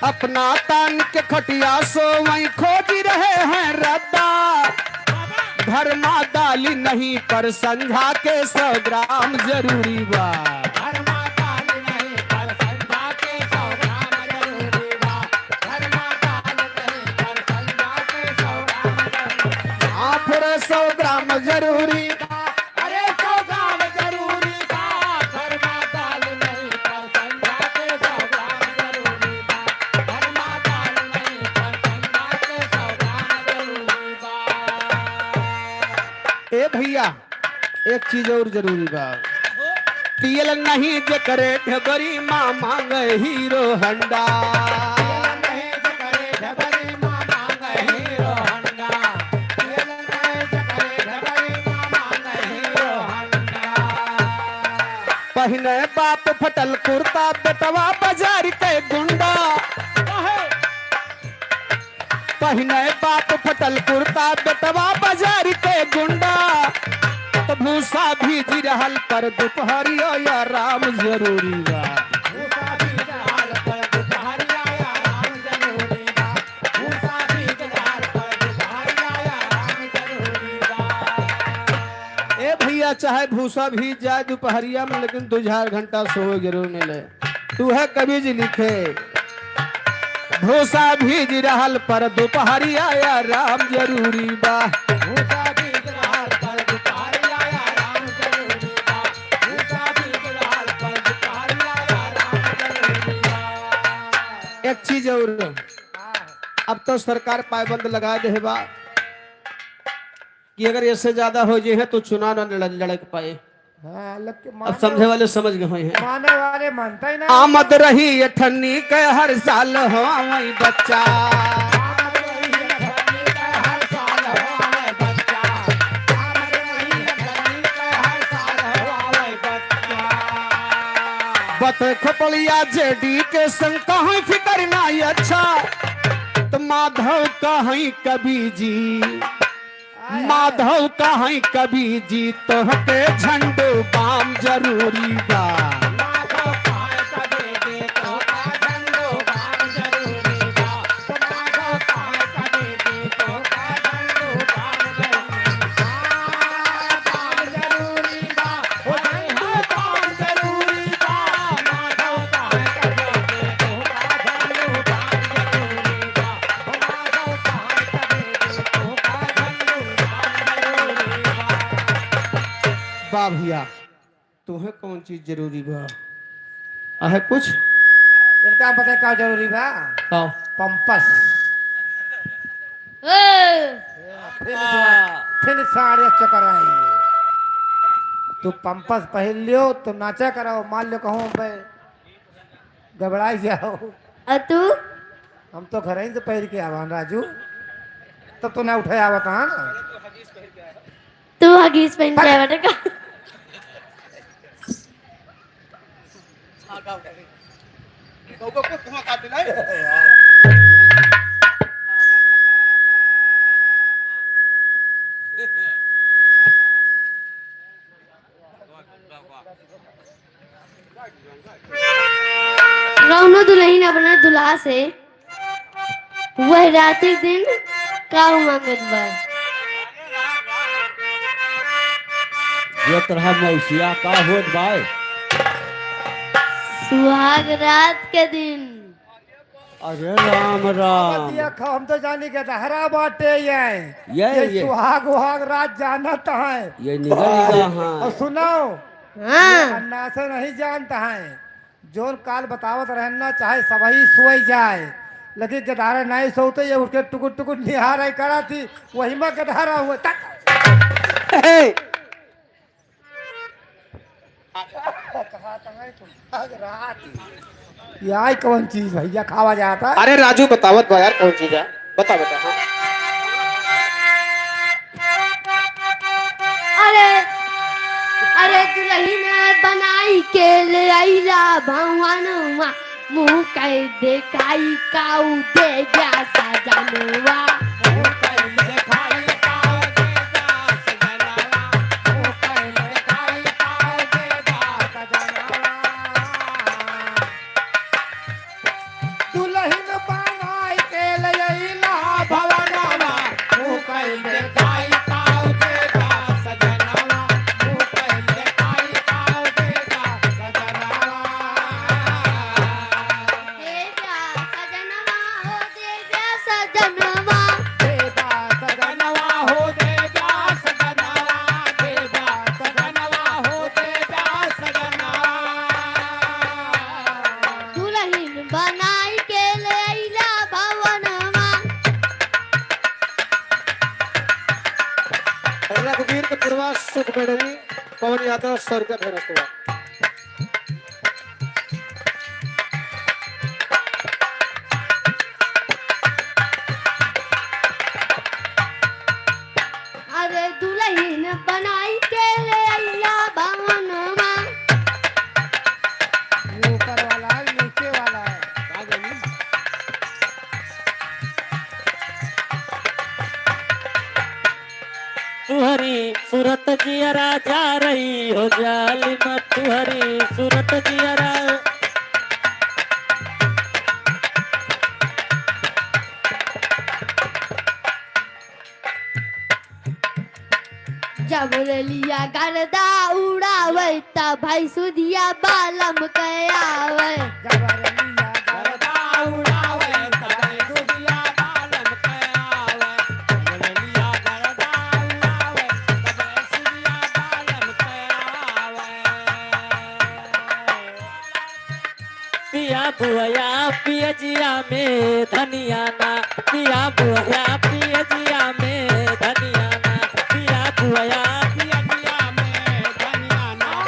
अपना तान के खटिया सो वही खोज रहे हैं रद्दा। घर माँ दाली नहीं पर संझा के 100 ग्राम जरूरी बा। हाँ फिर 100 ग्राम जरूरी, अरे 100 ग्राम जरूरी था, घर में दाल नहीं पर संझा के 100 ग्राम जरूरी था, घर में दाल नहीं पर संझा के 100 ग्राम जरूरी था। ए भैया एक चीज और जरूरी बा, तियल नहीं जे करे ढबरी माँ मांगे हीरो हंडा। पहने बाप फटल कुर्ता, बेटवा बाजार के गुंडा। पहने बाप फटल कुर्ता, बेटवा बाजार के गुंडा। तो भूसा भीजी रहल पर दोपहरिया या राम जरूरी बा। ए भैया चाहे भूसा भी जाए दोपहरिया में, लेकिन 2 घंटा सोए जरूर मिले। तू है कवि जी लिखे, भूसा भीज रहल पर दोपहरिया या राम जरूरी बा। एक चीज और, अब तो सरकार पाबंद लगा दे बा कि अगर इससे ज्यादा हो जाए तो चुनाव न लड़ पाए। हाँ लग के अब माने समझे वाले समझ गए हैं। माने वाले मानता ही ना। आमद रही अठन्नी के हर साल हो वही बच्चा। बत खपलिया जेडी के संग कहीं फिकर नहीं अच्छा, तो माधव कहीं कभी जी, माधव कहीं कभी जी, तो के झंडो बाम जरूरी बा। बा भैया तुम्हें कौन चीज जरूरी बा? है कुछ इनका पता है क्या जरूरी बा? आओ। पंपस। ए, फिर साढ़े चक्कर आएंगे। तू पंपस पहन लियो तो नाचा कराओ, मान लो कहूँ भाई घबराई जाओ। और तू हम तो घर ही से पहन के आवान राजू, तब तो ना उठे आवत हाँ ना। तू हगीज पहन के आया बेटा। रौनो दुल्हन अपने दुल्हा से वह रात दिन का मांगत बा। ये तरह मौसिया का होत भाई। सुहाग रात के दिन। अरे राम राम। दिया खा, हम तो जानी के हरा बाटे ये सुहाग उहाग रात जानत है। ये निगल और सुनाओ हाँ अन्ना से नहीं जानता है, जोन काल बतावत रहना चाहे सबही सोई जाए, लेकिन गधारा नहीं सोते ये उठ के टुकुर टुकुर निहार करा थी, वही में गधारा हुआ तक। यार कौन चीज भैया खावा जाता है? अरे राजू बतावत बा यार कौन चीज है, बता बेटा। हाँ। अरे अरे दुल्हन बनाई के ले आईला भगवान मुँह कह देखाई काऊ दे जा सजनवा। रघुवीर के पूर्वा सुख बेड़नी पवन यादव 100 रुपया फेरस्त हुआ। अरे दुल्हन बनाई के ले आईला भगवानवा। ऊपर वाला है नीचे वाला है। तुहरी सूरत जियरा जा रही हो जालिम, तुहरी सूरत जियरा। जब लिया गर्दा उड़ावे तब भाई सुधिया बालम कयावे। पिया बुआ पियजिया में धनिया ना, पिया बुआ पियजिया में धनिया ना, पिया बुआ पियजिया में धनिया ना।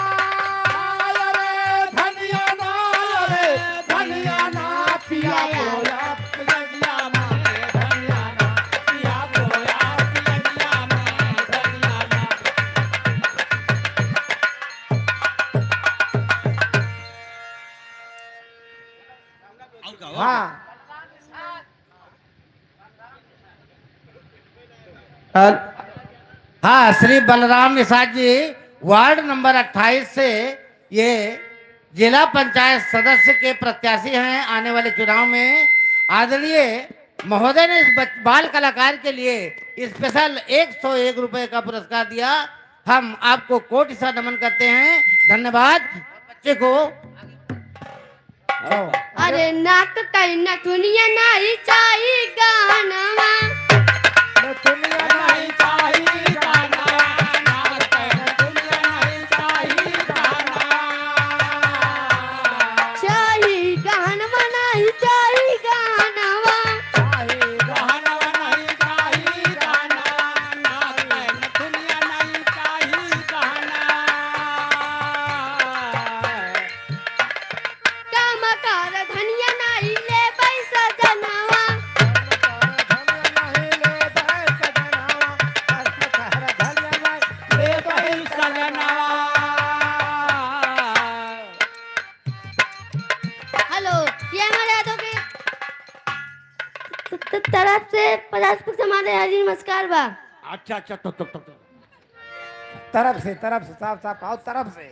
हाँ हल- हाँ, श्री बलराम निषाद जी वार्ड नंबर 28 से ये जिला पंचायत सदस्य के प्रत्याशी हैं आने वाले चुनाव में। आदरणीय महोदय ने इस बाल कलाकार के लिए स्पेशल 101 रुपए का पुरस्कार दिया। हम आपको कोटि सा नमन करते हैं, धन्यवाद। बच्चे को अरे नाक कहीं न दुनिया नहीं चाहिए गाना दुनिया नहीं चाहिए गाना, नाच कर दुनिया नहीं चाहिए गाना। चाहिए गाना नहीं चाहिए गाना चाहिए गाना नहीं चाहिए गाना, नाच कर दुनिया नहीं चाहिए गाना। काम कर धनिया नहीं ले पैसा जनावा ले भाई सजनवा। हेलो, ये हमारे यादों के तरफ से 50 हमारे हाजिर नमस्कार बा। अच्छा अच्छा तो तरफ से साफ साफ आओ तरफ से।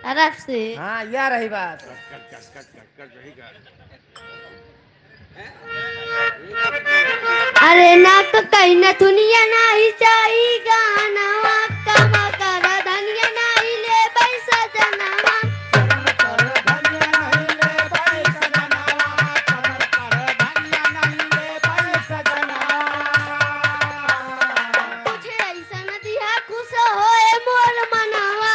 तरफ से हाँ यह रही बात। अरे ना तो कहीं न दुनिया नहीं चाहिए गाना काम कर धनिया नहीं ले पैसा जनावा धनिया नहीं ले भाई सजनवा, कमर कर धनिया नहीं ले भाई सजनवा। कुछ ऐसा न दिया खुश होए मोर मनावा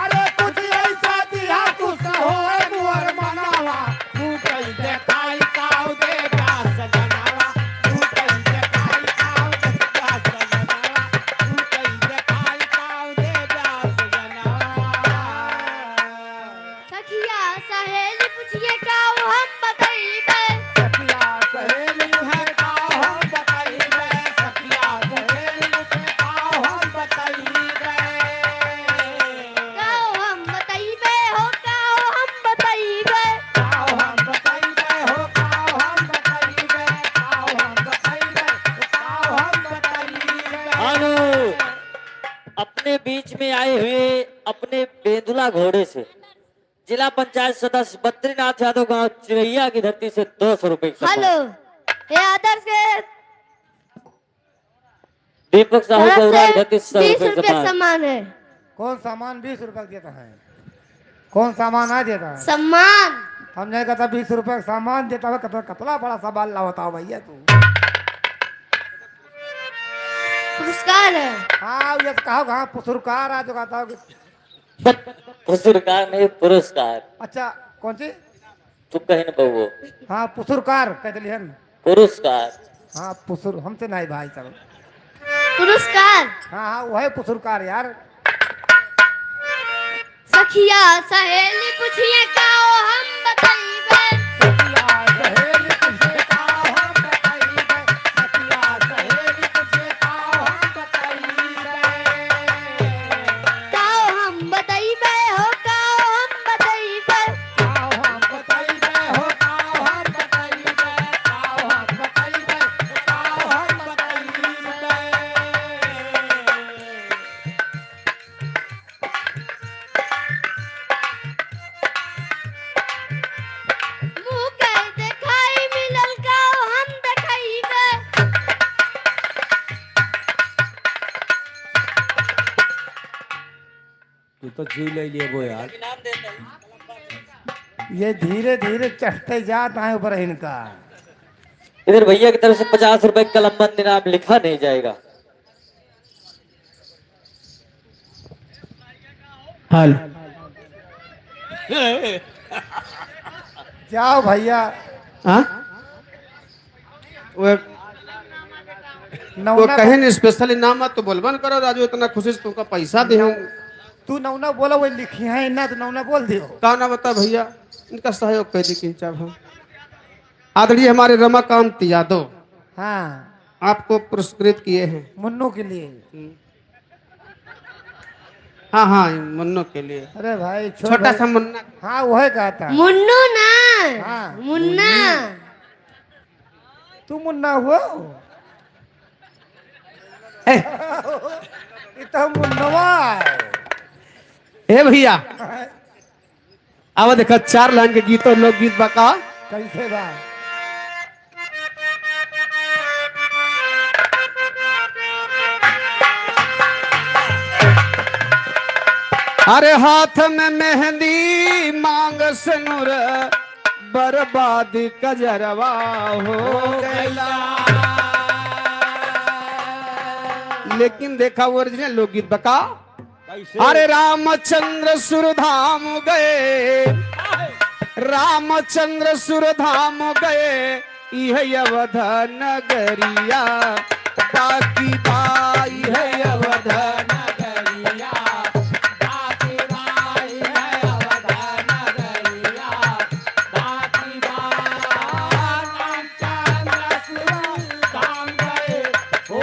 अरे कुछ ऐसा दिया कुछ होए मोर मनावा। तू कहीं देखाई काऊ दे प्यार सजनवा, तू कहीं देखाई काऊ दे प्यार सजनवा, तू कहीं देखाई काऊ दे प्यार सजनवा। सखिया सहेली पूछिए का हम बताइबे सखिया सहेली है काऊ हम बताइबे, सखिया सहेली है काऊ हम बताइबे। काओ हम बताइबे हो काओ हम बताइबे काऊ हम बताइबे हो काऊ हम बताइबे, काऊ हम बताइबे काऊ हम बताइबे। भानु अपने बीच में आए हुए अपने बेंदुला घोड़े से जिला पंचायत सदस्य बद्रीनाथ यादव गांव चिरैया की धरती से 200 रुपए की सम्मान। हेलो ये आदर्श के दीपक साहू तरफ गौरा की धरती से से 100 20 रुपए रुपए की सम्मान। सम्मान है कौन सामान 20 रुपए देता है? कौन सामान आ देता है? सम्मान हमने कहता 20 रुपए का सामान देता है, कतला बड़ा सवाल लाता भैया तू। पुरस्कार है हाँ ये तो कहो कहाँ पुरस्कार आ जो कहता हो। पुरस्कार नहीं पुरस्कार। अच्छा कौन सी? तू कहीं न बहु हाँ पुरस्कार कहते लिहन। पुरस्कार। हाँ पुसुर हमसे नहीं भाई चलो। पुरस्कार हाँ हाँ वही पुरस्कार यार। सखिया सहेली पूछिए काओ हम बताइबे सखिया सहेली तुझे काऊ हम बताइबे, सखिया सहेली तुझे काऊ हम बताइबे। काओ हम बताइबे हो काओ हम बताइबे काऊ हम बताइबे हो काऊ हम बताइबे, काऊ हम बताइबे काऊ हम बताइबे। मुँह के देखाई मिलल काओ हम देखाइबे तू तो जी ले लिए वो यार। ये धीरे धीरे चढ़ते जाता है ऊपर इनका। इधर भैया की तरफ से 50 रुपए का लंबन इनाम लिखा नहीं जाएगा। हल जाओ भैया। हाँ वो नौना कहे न स्पेशल इनाम तो बोलबन करो राजू, इतना खुशी से तुमका पैसा दे हूँ। तू नौना बोला वही लिखी है ना तो नौना बोल दियो। का ना बता भैया, इनका सहयोग कर दी किंचा हम। आदरणीय हमारे रमाकांत यादव हाँ आपको पुरस्कृत किए हैं। मुन्नू के लिए। हाँ हाँ मुन्नो के लिए, अरे भाई छोटा सा मुन्ना। हाँ वही कहता है। मुन्नू ना हाँ। मुन्ना तू मुन्ना हुआ ए, इतना मुन्नवा है। ए भैया अब देखा 4 लाइन के गीतों लोकगीत बका कैसे बा अरे हाथ में मेहंदी मांग सनुर बर्बाद कजरवा हो गया। लेकिन देखा ओरिजिनल लोकगीत बका अरे रामचंद्र सुरधाम गए, रामचंद्र सुरधाम गए यह अवध नगरिया बाकी बाई है अवध नगरिया बाकी बाई है अवध नगरिया बाकी रामचंद्र सुरधाम गए ओ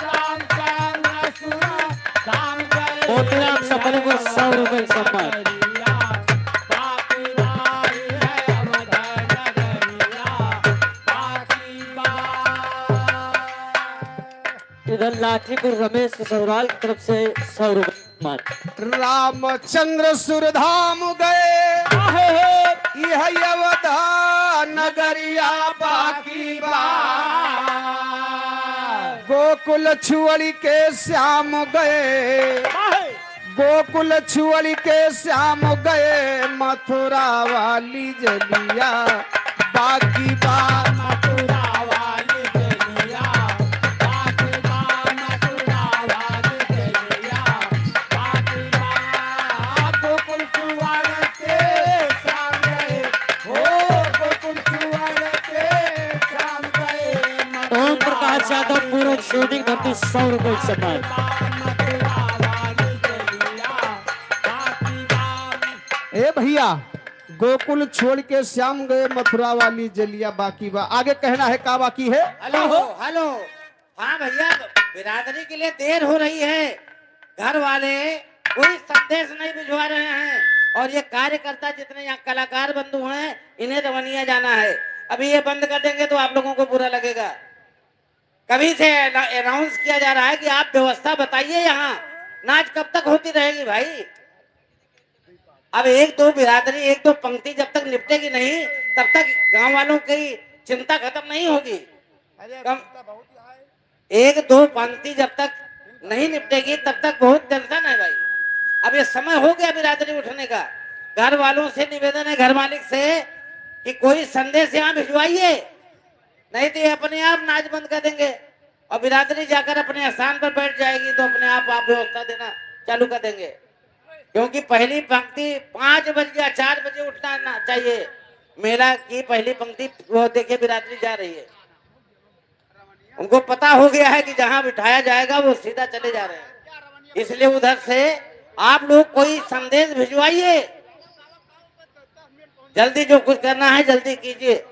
रामचंद्र सुरधाम गए। मोतीराम संपन्न को 100 रुपए सम्मान। इधर लाठीपुर रमेश ससुराल की तरफ से 100 रुपए सम्मान। रामचंद्र सुरधाम गए यह अवध नगरिया बाकी बा। गोकुल छुअली के श्याम गए, गोकुल छुअली के श्याम गए मथुरा वाली जलिया बाकी बा। मथुरा वाली जलिया बाकी बा, मथुरा वाली जलिया बाकी बा। गोकुल छुअली के श्याम गए ओ गोकुल छुअली के श्याम गए। ओम प्रकाश यादव पूरब शूटिंग धरती 100 रुपए सम्मान। ए भैया गोकुल छोड़ के श्याम गए मथुरा वाली जलिया बाकी बा। आगे कहना है का बाकी है। हेलो हेलो हाँ भैया बिरादरी के लिए देर हो रही है। घर वाले कोई संदेश नहीं भिजवा रहे हैं और ये कार्यकर्ता जितने यहाँ कलाकार बंधु हैं इन्हें रवनिया जाना है। अभी ये बंद कर देंगे तो आप लोगों को बुरा लगेगा। कभी से अनाउंस किया जा रहा है कि आप व्यवस्था बताइए, यहाँ नाच कब तक होती रहेगी भाई। अब 1-2 बिरादरी 1-2 पंक्ति जब तक निपटेगी नहीं तब तक गांव वालों की चिंता खत्म नहीं होगी। 1-2 पंक्ति जब तक नहीं निपटेगी तब तक बहुत टेंशन है भाई। अब ये समय हो गया बिरादरी उठने का। घर वालों से निवेदन है, घर मालिक से, कि कोई संदेश यहाँ भिजवाइए, नहीं तो ये अपने आप नाच बंद कर देंगे और बिरादरी जाकर अपने स्थान पर बैठ जाएगी तो अपने आप व्यवस्था देना चालू कर देंगे। क्योंकि पहली पंक्ति 5 बजे या 4 बजे उठना चाहिए। मेला की पहली पंक्ति वो देखिए बिरादरी जा रही है। उनको पता हो गया है कि जहां बिठाया जाएगा वो सीधा चले जा रहे हैं, इसलिए उधर से आप लोग कोई संदेश भिजवाइए। जल्दी जो कुछ करना है जल्दी कीजिए।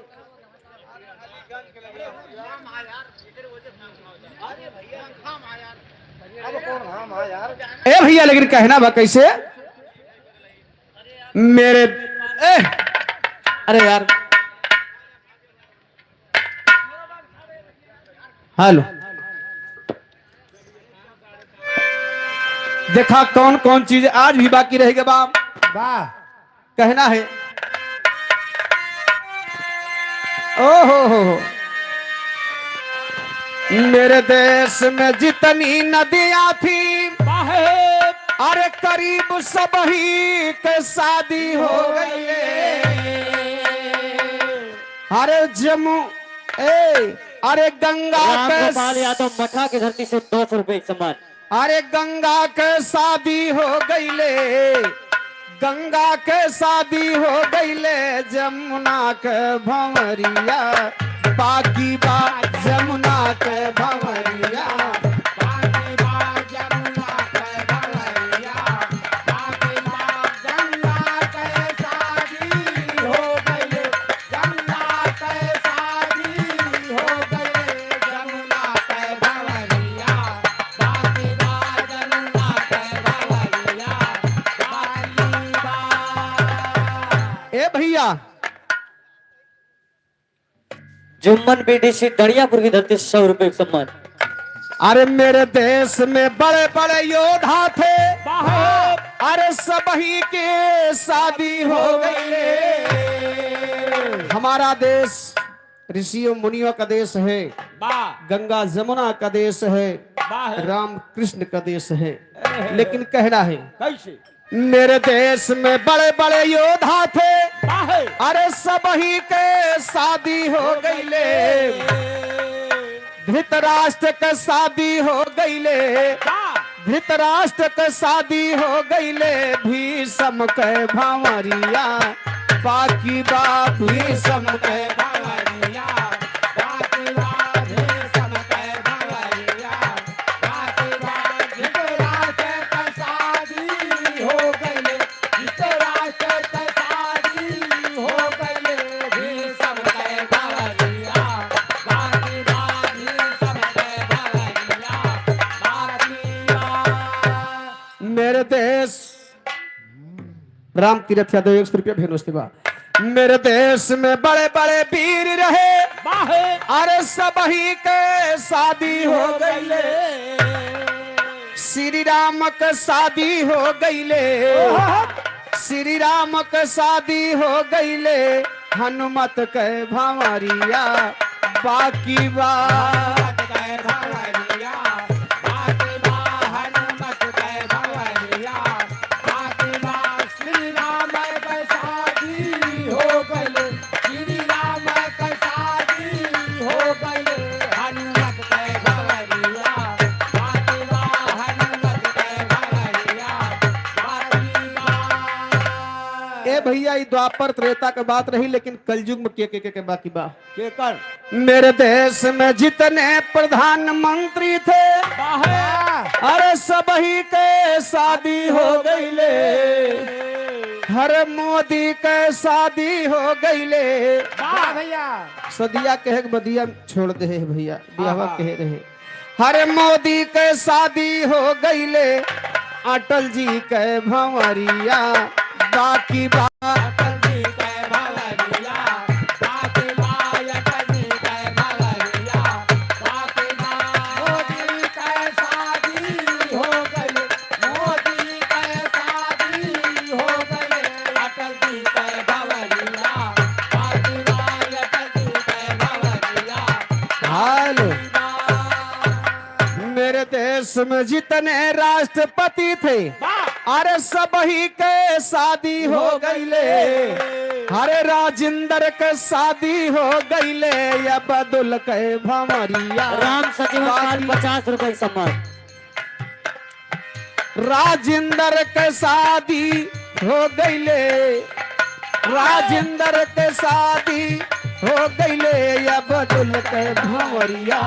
ए भैया लेकिन कहना बा कैसे मेरे अरे यार हेलो देखा कौन कौन चीज आज भी बाकी रहेगी बाप। वाह कहना है ओहो हो मेरे देश में जितनी नदियां थी अरे करीब सब ही के शादी हो गई। अरे जम्मू अरे गंगा रामगोपाल के यादव मठा की धरती से 200 रुपए सम्मान। अरे गंगा के शादी हो गईले, गंगा के शादी हो गईले जमुना के भंवरिया बाकी बा जमुना के भंवरिया बाकी बा जमुना के भंवरिया बाकी बा गंगा के शादी हो गईले, गंगा के शादी हो गईले जमुना के भंवरिया बाकी बा जमुना के भंवरिया बाकी बा। ए भैया जुम्मन बीडीसी दरियापुर की धरती 100 रुपए का सम्मान। अरे मेरे देश में बड़े बड़े योद्धा थे, अरे सबही के शादी हो गई। हमारा देश ऋषियों मुनियों का देश है, गंगा जमुना का देश है, राम कृष्ण का देश है, लेकिन कहना है कैसे मेरे देश में बड़े बड़े योद्धा थे, अरे सबही के शादी हो गईले। धृतराष्ट्र के शादी हो गईले, धृतराष्ट्र के शादी हो गईले। भीष्म के भंवरिया बाकी बा भीष्म के भंवरिया बाकी बा भीष्म के भंवरिया बाकी बा धृतराष्ट्र का शादी हो गईले, धृतराष्ट्र का शादी हो गईले। भीष्म के भंवरिया बाकी बा भीष्म के भंवरिया बाकी बा। मेरे देश राम तीर्थ यादव 100 रुपया भेजते बा। मेरे देश में बड़े बड़े वीर रहे, अरे सबही के शादी हो गईले। श्री राम के शादी हो गईले, श्री राम के शादी हो गईले। हनुमत के भंवरिया बाकी बा भैया ये द्वापर त्रेता के बात रही, लेकिन कलयुग में के बाकी बा के कर। मेरे देश में जितने प्रधानमंत्री थे, अरे सबही के शादी हो गईले। हर मोदी के शादी हो गईले। भैया सदिया कहे बदिया छोड़ दे भैया, बियाह कहे रहे। हर मोदी के शादी हो गईले। अटल जी के भंवरिया बाकी बा अटल जी के भंवरिया बाकी बा अटल जी के भंवरिया बाकी बा। मोदी के शादी हो गई, मोदी के शादी हो गई। अटल जी के भंवरिया बाकी बा अटल जी के भंवरिया। हाल मेरे देश में जितने राष्ट्रपति थे, अरे सबही के शादी हो गईले। हरे राजेंद्र के शादी हो गईले। अब्दुल के भंवरिया राम सचिव 50 रुपए का सम्मान। राजेंद्र के शादी हो गईले, राजेंद्र के शादी हो गईले। अब्दुल के भंवरिया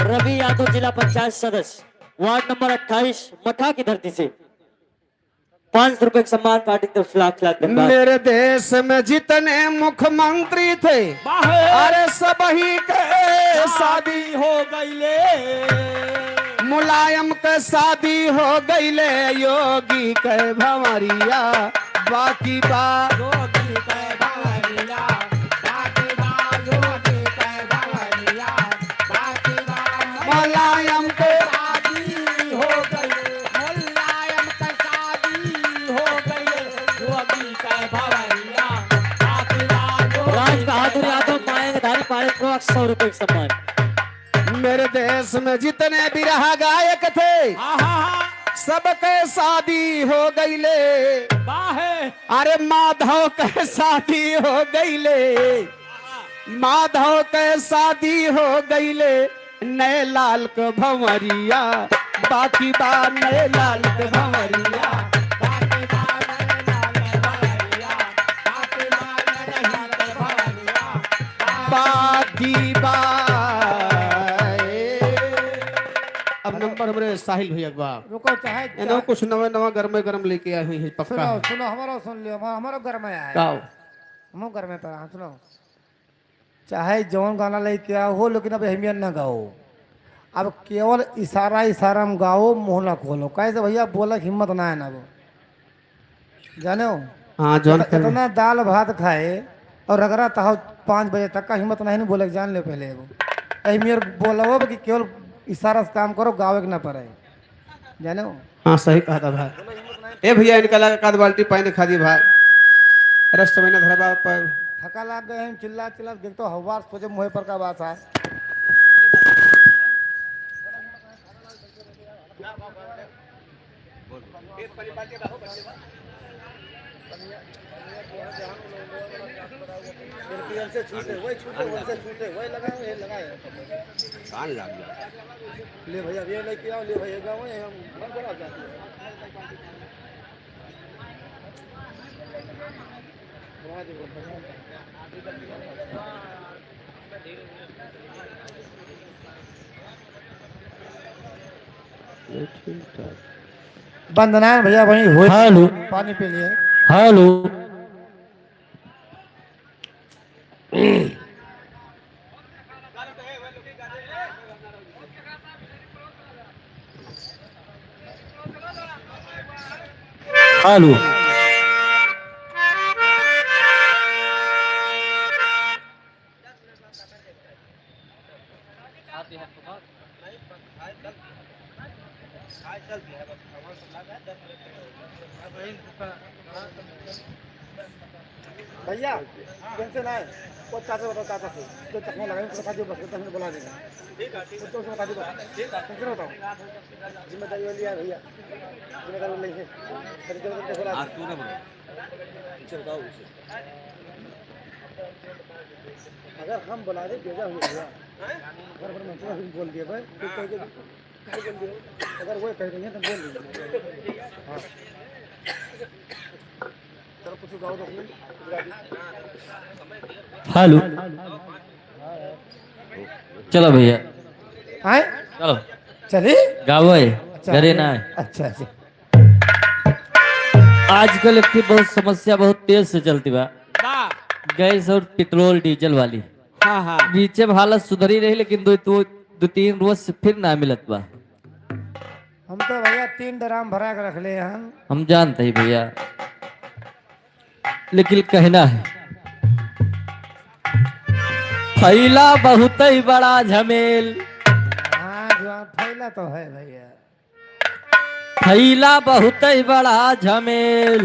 रवि यादव जिला पंचायत सदस्य वार्ड नंबर 28 मठा की धरती से 500 रुपए का सम्मान पार्टी की तरफ से लाख धन्यवाद। मेरे देश में जितने मुख्यमंत्री थे, अरे सबही के शादी हो गईले। मुलायम के शादी हो गईले। योगी के भंवरिया बाकी बा योगी के भंवरिया बाकी बा। योगी के भंवरिया बाकी बा। मुलायम के शादी हो गई, मुलायम के शादी हो गई। योगी के भंवरिया बाकी बा। राज बहादुर यादव माएंगधारी पारित को 100 रुपए का सम्मान। मेरे देश में जितने बिरहा गायक थे, सबके शादी हो गईले। अरे माधव के शादी हो गईले। माधव के शादी हो गईले। नए लाल के भंवरिया बाकी बा। नए लाल के भंवरिया बाकी बा। भंवरिया बाकी बा। भंवरिया बाकी बा। अब नंबर हमारे साहिल भैया बा। रुको चाहे एनो कुछ नवा नवा गरम लेके आए हुई है पक्का। सुनो सुनो हमारा सुन लियो, हमारा घर में आया है। गाओ हम घर में पर सुनो, चाहे जौन गाना लेके आओ हो, लेकिन अब अहमियत ना गाओ। अब केवल इशारा इशारा में गाओ, मुंह ना खोलो। कैसे भैया बोला हिम्मत ना है ना वो। जानो हाँ जौन इतना दाल भात खाए और रगड़ा था 5 बजे तक का हिम्मत नहीं बोले जान ले पहले वो यही मेरे बोला कि केवल इशारा से काम करो गावे के ना पड़े जानो। हाँ सही कहा था भाई। ए भैया इनका लगा आध बाल्टी पानी खा दी भाई। रस्त महीना धरबा पर थका लग गए हम चिल्ला चिल्ला देख तो हवा सोचे मुँह पर का बात है। ले भैया ये लेके आओ ले भैया गाँव हम बड़ा जाते हैं। बंदना भैया वहीं हो हेलो पानी पी लिए। हेलो हेलो भैया टेंशन है वो चाचा बताओ चाचा से जो चकमा लगाए उसको खादी बस तो बुला देगा ठीक है तो उसको खादी ठीक है टेंशन बताओ जिम्मेदारी वाली है भैया जिम्मेदारी नहीं है तरीके से बुला आज तू ना बोल पीछे बताओ उसे अगर हम बुला दे भेजा हो गया घर पर मैं बोल दिया भाई तो कह के अगर वो कह देंगे तो बोल देंगे। हाँ चलो कुछ गाओ दो हेलो चलो भैया आए चलो चले गाओ करे ना अच्छा अच्छा आजकल एक बहुत समस्या बहुत तेज से चलती बा गैस और पेट्रोल डीजल वाली। हाँ हाँ बीचे में हालत सुधरी रही लेकिन दो तीन रोज से फिर ना मिलत बा। हम तो भैया 3 ड्राम भरा के रख ले हम जानते ही भैया लेकिन कहना है फैला बहुत ही बड़ा झमेल। हाँ जो फैला तो है भैया फैला बहुत ही बड़ा झमेल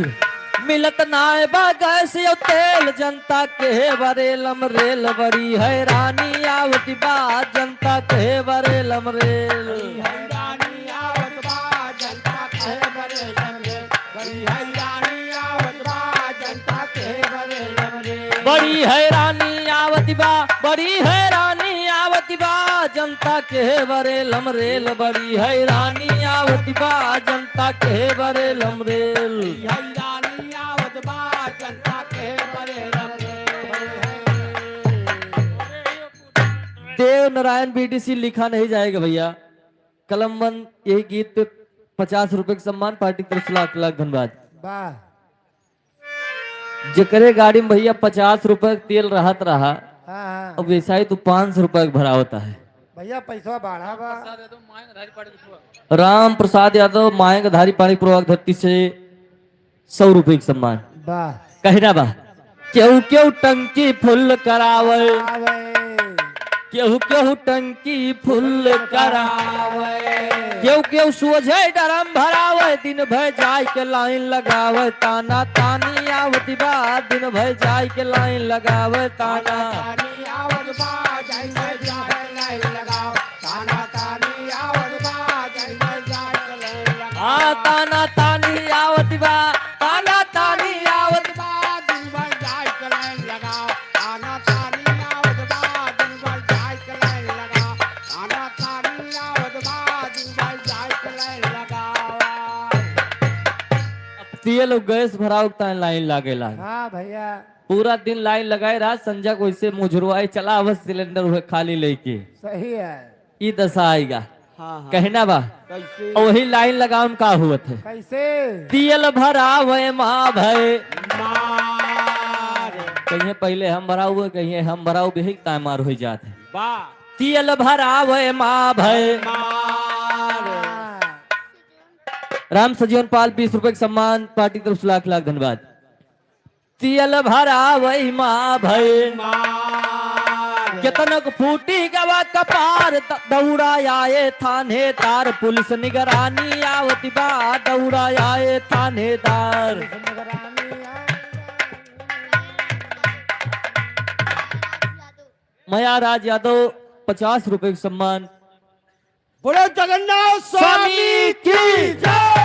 मिलत नाय बा गैस और तेल जनता के बरेलम रेल बड़ी हैरानी आवती बा जनता के बरेलम रेल बड़ी हैरानी आवती बा बड़ी हैरानी आवती बा जनता के बरेलम रेल बड़ी हैरानी आवती बा जनता के बरेलम रेल देव नारायण बीडीसी लिखा नहीं जाएगा भैया। कलमबंद यही गीत पे 50 रुपए का सम्मान पार्टी की तरफ से लाख लाख धन्यवाद। वाह जकरे गाड़ी में भैया 50 रुपए का तेल रहत रहा हाँ हाँ अब वैसा ही तो 500 रुपए का भरा होता है। भैया पैसा बढ़ा बा राम प्रसाद यादव मायंगधारी पानी प्रवाह धरती से 100 रुपए का सम्मान। वाह कहना बा क्यों क्यों टंकी फुल करावे केहू केहू टंकी फुल करावे केहू केहू सोझे डरम भरावे दिन भर जाय के लाइन लगावे ताना तानी आवती बा दिन भर जाय के लाइन लगावे ताना ताना तानी आवती बा ताना तानी आवती बा तेल और गैस भराव लाइन लागेला। हाँ भैया पूरा दिन लाइन लगाए रहा संजय को इसे मुझरवाए चला अवश्य सिलेंडर हुए खाली लेके सही है ई दशा आएगा। हाँ कहना बा कैसे और वही लाइन लगाम का हुआ थे कैसे तेल भरावे माँ भय कहीं पहले हम भराव हुए कहीं हम भराव भी तामार हो जाते तेल भरावे माँ भय राम सजीवन पाल 20 रुपए का सम्मान पार्टी की तरफ से लाख लाख धन्यवाद। तियल भरा वही माँ भय केतनक फूटी गवा कपार दौड़ा आए थानेदार पुलिस निगरानी आवती बा दौड़ा आए थानेदार। मया राज यादव 50 रुपए का सम्मान। बोलो जगन्नाथ स्वामी की जय।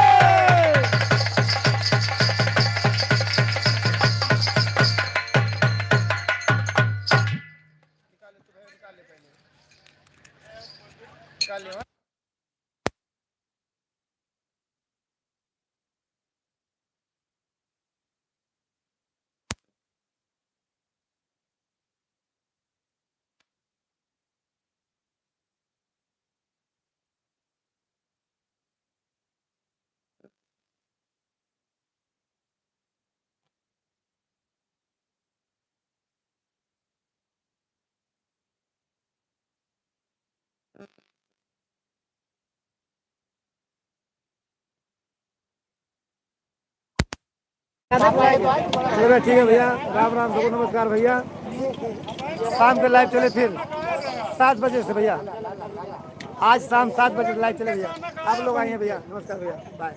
चलो ठीक है भैया, राम राम सबको नमस्कार भैया। शाम के लाइव चले फिर 7 बजे से भैया, आज शाम 7 बजे लाइव चले भैया। आप लोग आइए भैया, नमस्कार भैया, बाय।